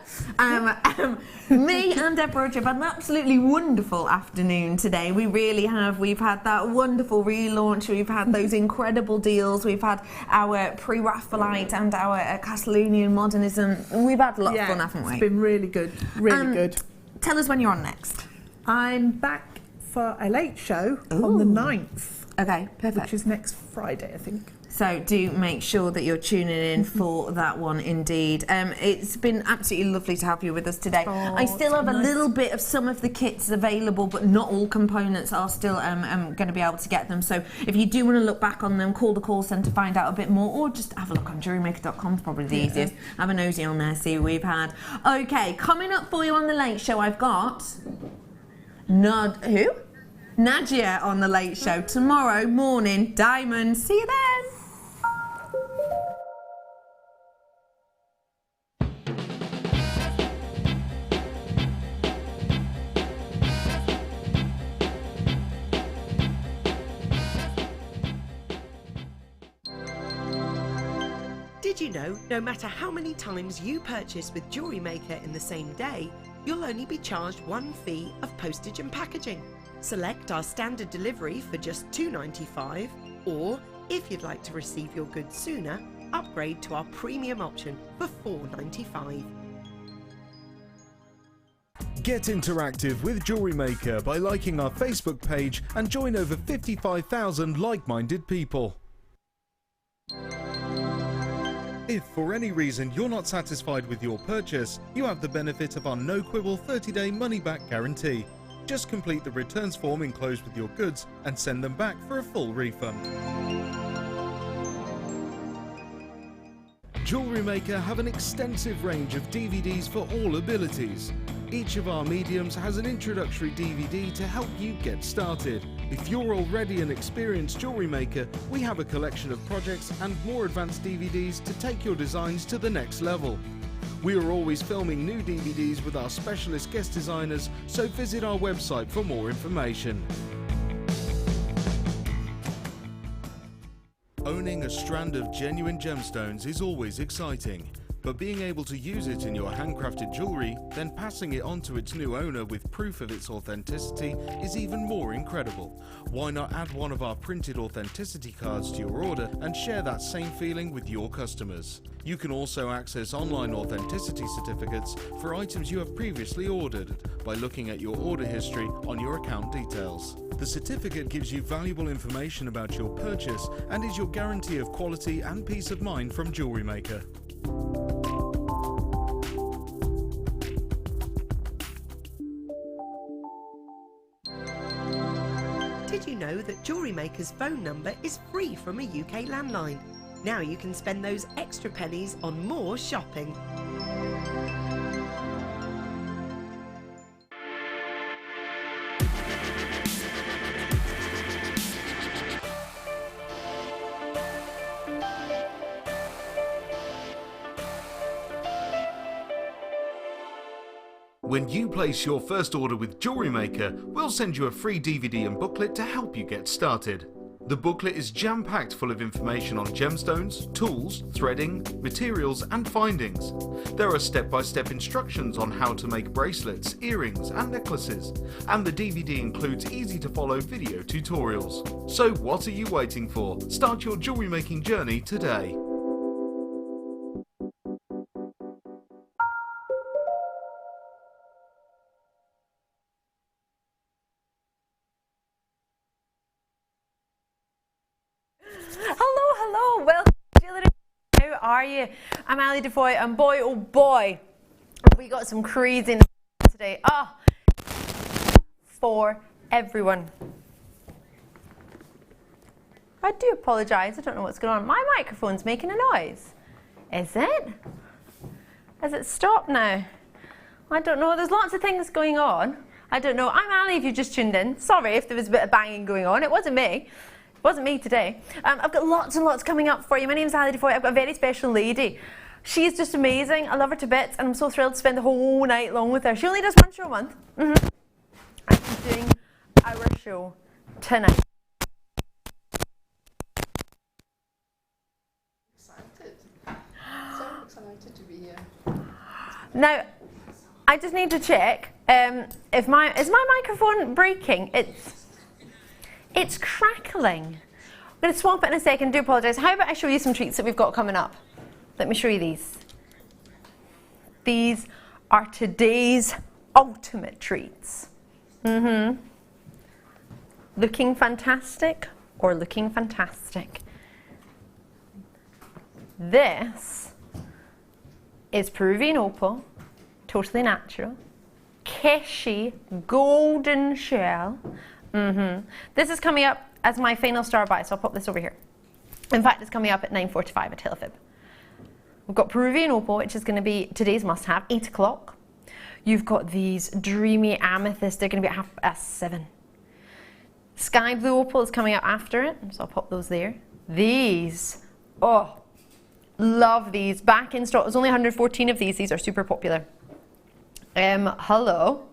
me and Deborah have had an absolutely wonderful afternoon today. We really have. We've had that wonderful relaunch. We've had those incredible deals. We've had our pre-Raphaelite and our Castellanian modernism. We've had a lot of fun, haven't we? It's been really good. Really good. Tell us when you're on next. I'm back for a late show on the 9th. Okay, perfect. Which is next Friday, I think. So do make sure that you're tuning in for that one indeed. It's been absolutely lovely to have you with us today. I still have a little bit of some of the kits available, but not all components are still going to be able to get them. So if you do want to look back on them, call the call centre, find out a bit more, or just have a look on JewelleryMaker.com, probably the easiest. Have a nosy on there, see what we've had. Okay, coming up for you on the Late Show, I've got... Nadia on the Late Show tomorrow morning. Diamond. See you then. Did you know, no matter how many times you purchase with Jewellery Maker in the same day, you'll only be charged one fee of postage and packaging. Select our standard delivery for just $2.95, or if you'd like to receive your goods sooner, upgrade to our premium option for $4.95. Get interactive with Jewellery Maker by liking our Facebook page and join over 55,000 like-minded people. If for any reason you're not satisfied with your purchase, you have the benefit of our no-quibble 30-day money-back guarantee. Just complete the returns form enclosed with your goods and send them back for a full refund. Jewellery Maker have an extensive range of DVDs for all abilities. Each of our mediums has an introductory DVD to help you get started. If you're already an experienced jewellery maker, we have a collection of projects and more advanced DVDs to take your designs to the next level. We are always filming new DVDs with our specialist guest designers, so visit our website for more information. Owning a strand of genuine gemstones is always exciting. But being able to use it in your handcrafted jewellery, then passing it on to its new owner with proof of its authenticity is even more incredible. Why not add one of our printed authenticity cards to your order and share that same feeling with your customers? You can also access online authenticity certificates for items you have previously ordered by looking at your order history on your account details. The certificate gives you valuable information about your purchase and is your guarantee of quality and peace of mind from Jewellery Maker. Did you know that Jewellery Maker's phone number is free from a UK landline? Now you can spend those extra pennies on more shopping. When you place your first order with Jewellery Maker, we'll send you a free DVD and booklet to help you get started. The booklet is jam-packed full of information on gemstones, tools, threading, materials and findings. There are step-by-step instructions on how to make bracelets, earrings and necklaces, and the DVD includes easy-to-follow video tutorials. So what are you waiting for? Start your jewellery making journey today. Hello, welcome to Jewellery Maker. How are you? I'm Ali Defoy, and boy, oh boy, we got some craziness today. For everyone. I do apologise, I don't know what's going on. My microphone's making a noise. Is it? Has it stopped now? I don't know, there's lots of things going on. I don't know. I'm Ali if you just tuned in. Sorry if there was a bit of banging going on, it wasn't me. It wasn't me today. I've got lots and lots coming up for you. My name's Ali Defoy. I've got a very special lady. She's just amazing. I love her to bits, and I'm so thrilled to spend the whole night long with her. She only does one show a month. And she's doing our show tonight. Excited. So excited to be here. Now, I just need to check if is my microphone breaking? It's crackling. I'm going to swap it in a second. Do apologise. How about I show you some treats that we've got coming up? Let me show you these. These are today's ultimate treats. Looking fantastic or looking fantastic? This is Peruvian opal, totally natural, Keshi golden shell. This is coming up as my final star buy, so I'll pop this over here. In fact, it's coming up at 9:45 at Telefib. We've got Peruvian opal, which is going to be today's must-have, 8 o'clock. You've got these dreamy amethysts, they're going to be at 7:30. Sky blue opal is coming up after it, so I'll pop those there. These, oh, love these. Back in stock, there's only 114 of these. These are super popular. Hello.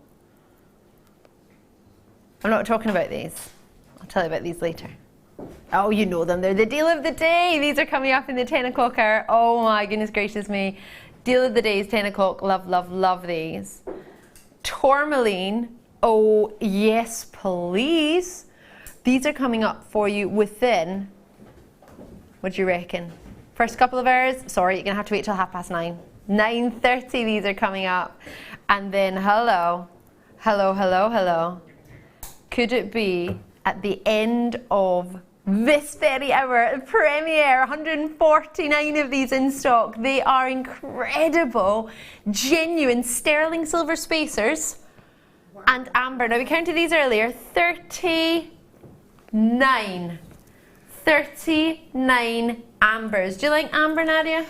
I'm not talking about these. I'll tell you about these later. Oh, you know them. They're the deal of the day. These are coming up in the 10 o'clock hour. Oh my goodness gracious me. Deal of the day is 10 o'clock. Love, love, love these. Tourmaline. Oh, yes, please. These are coming up for you within, what do you reckon? First couple of hours? Sorry, you're going to have to wait till 9:30. 9:30 these are coming up. And then hello. Hello, hello, hello. Could it be at the end of this very hour, premiere, 149 of these in stock. They are incredible, genuine sterling silver spacers and amber. Now we counted these earlier, 39. 39 ambers. Do you like amber, Nadia?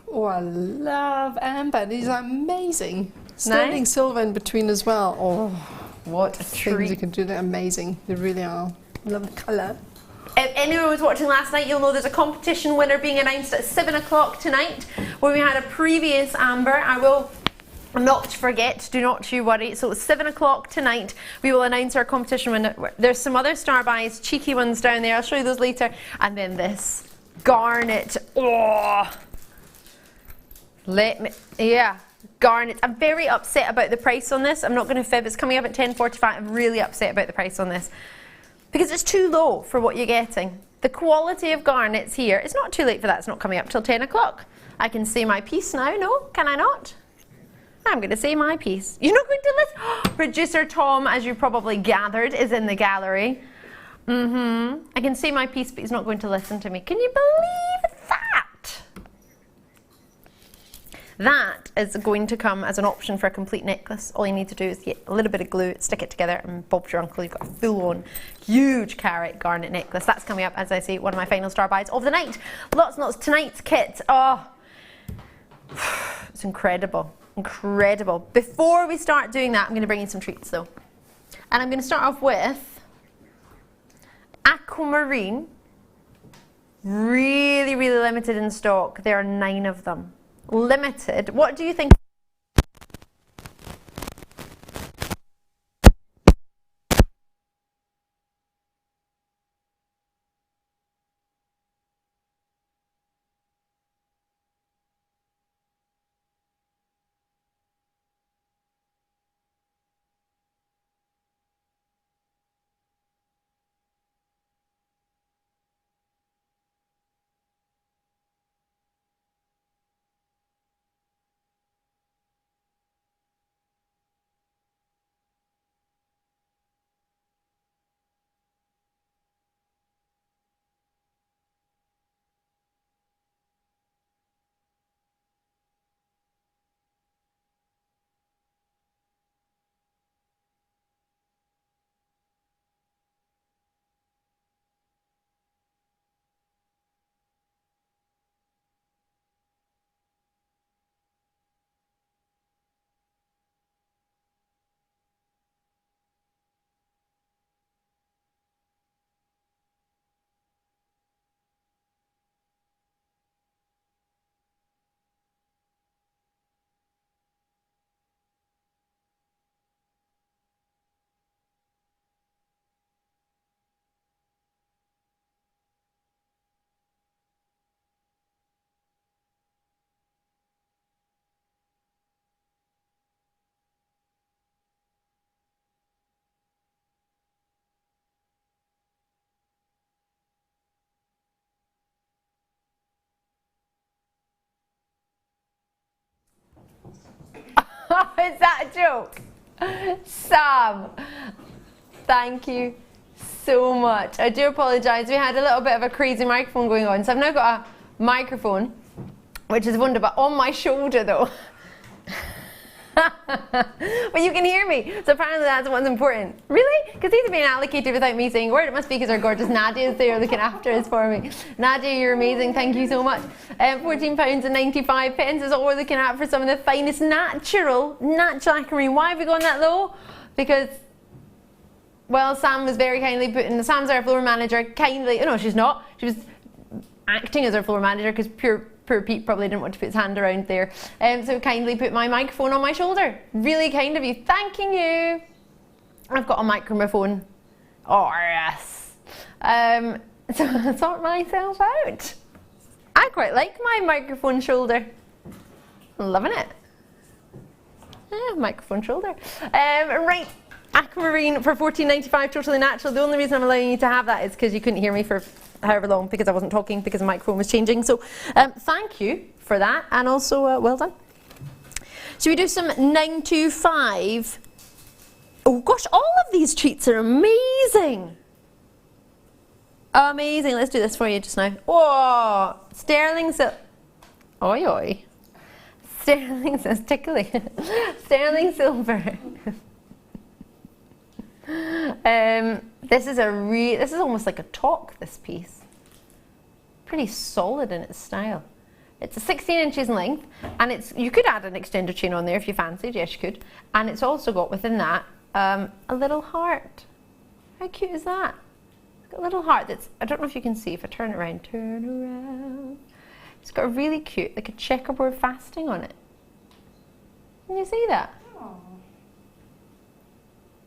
Oh, I love amber. These are amazing. Sterling silver in between as well. Oh, what a treat. Things you can do, they're amazing. They really are. Love the colour. If anyone was watching last night, you'll know there's a competition winner being announced at 7 o'clock tonight, where we had a previous amber. I will not forget, do not you worry. So it's 7 o'clock tonight, we will announce our competition winner. There's some other star buys, cheeky ones down there. I'll show you those later. And then this garnet. Oh, let me, yeah. Garnet. I'm very upset about the price on this. I'm not going to fib. It's coming up at 10:45. I'm really upset about the price on this because it's too low for what you're getting. The quality of garnets here. It's not too late for that. It's not coming up till 10 o'clock. I can say my piece now. No, can I not? I'm going to say my piece. You're not going to listen. Producer Tom, as you probably gathered, is in the gallery. I can say my piece, but he's not going to listen to me. Can you believe that? That is going to come as an option for a complete necklace. All you need to do is get a little bit of glue, stick it together, and Bob's your uncle. You've got a full-on, huge carat garnet necklace. That's coming up, as I say, one of my final star buys of the night. Lots and lots. Tonight's kit. Oh, it's incredible. Incredible. Before we start doing that, I'm going to bring you some treats, though. And I'm going to start off with aquamarine. Really, really limited in stock. There are 9 of them. Limited. What do you think? Is that a joke? Sam, thank you so much. I do apologise. We had a little bit of a crazy microphone going on. So I've now got a microphone, which is wonderful, on my shoulder though. But you can hear me. So apparently that's what's important. Really? Because these are being allocated without me saying a word. It must be because our gorgeous Nadia is there looking after us for me. Nadia, you're amazing. Thank you so much. £14.95 is all we're looking at for some of the finest natural aquamarine. Why have we gone that low? Because, well, Sam was very kindly putting, Sam's our floor manager, kindly, no, she's not. She was acting as our floor manager because poor Pete probably didn't want to put his hand around there. So kindly put my microphone on my shoulder. Really kind of you. Thanking you. I've got a microphone. Oh, yes. sort myself out. I quite like my microphone shoulder. I'm loving it. Yeah, microphone shoulder. Right, aquamarine for $14.95, totally natural. The only reason I'm allowing you to have that is because you couldn't hear me for however long because I wasn't talking because the microphone was changing. So thank you for that, and also well done. Should we do some 925? Oh gosh, all of these treats are amazing. Amazing. Let's do this for you just now. Whoa, sterling silver. Oi oi. Sterling says tickly. Sterling silver. This is almost like a talk, this piece. Pretty solid in its style. It's 16 inches in length, and you could add an extender chain on there if you fancied. Yes, you could. And it's also got within that a little heart. How cute is that? It's got a little heart that's, I don't know if you can see, if I turn it around, turn around. It's got a really cute, like a checkerboard fasting on it. Can you see that? Aww.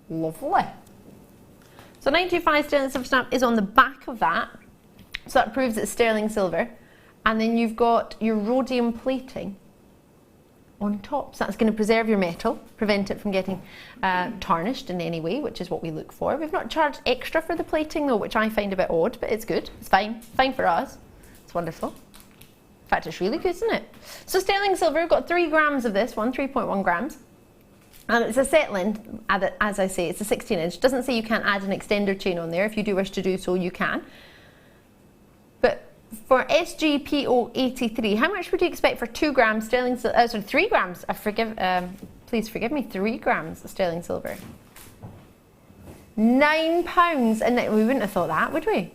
Lovely. So 925 sterling silver stamp is on the back of that. So that proves it's sterling silver. And then you've got your rhodium plating on top. So that's going to preserve your metal, prevent it from getting tarnished in any way, which is what we look for. We've not charged extra for the plating though, which I find a bit odd, but it's good. It's fine. Fine for us. It's wonderful. In fact, it's really good, isn't it? So sterling silver, we've got 3 grams of this one, 3.1 grams. And it's a set length, as I say, it's a 16 inch. Doesn't say you can't add an extender chain on there. If you do wish to do so, you can. But for SGPO 83, how much would you expect for 2 grams sterling silver? Sorry, 3 grams. Please forgive me, 3 grams of sterling silver. £9, and we wouldn't have thought that, would we?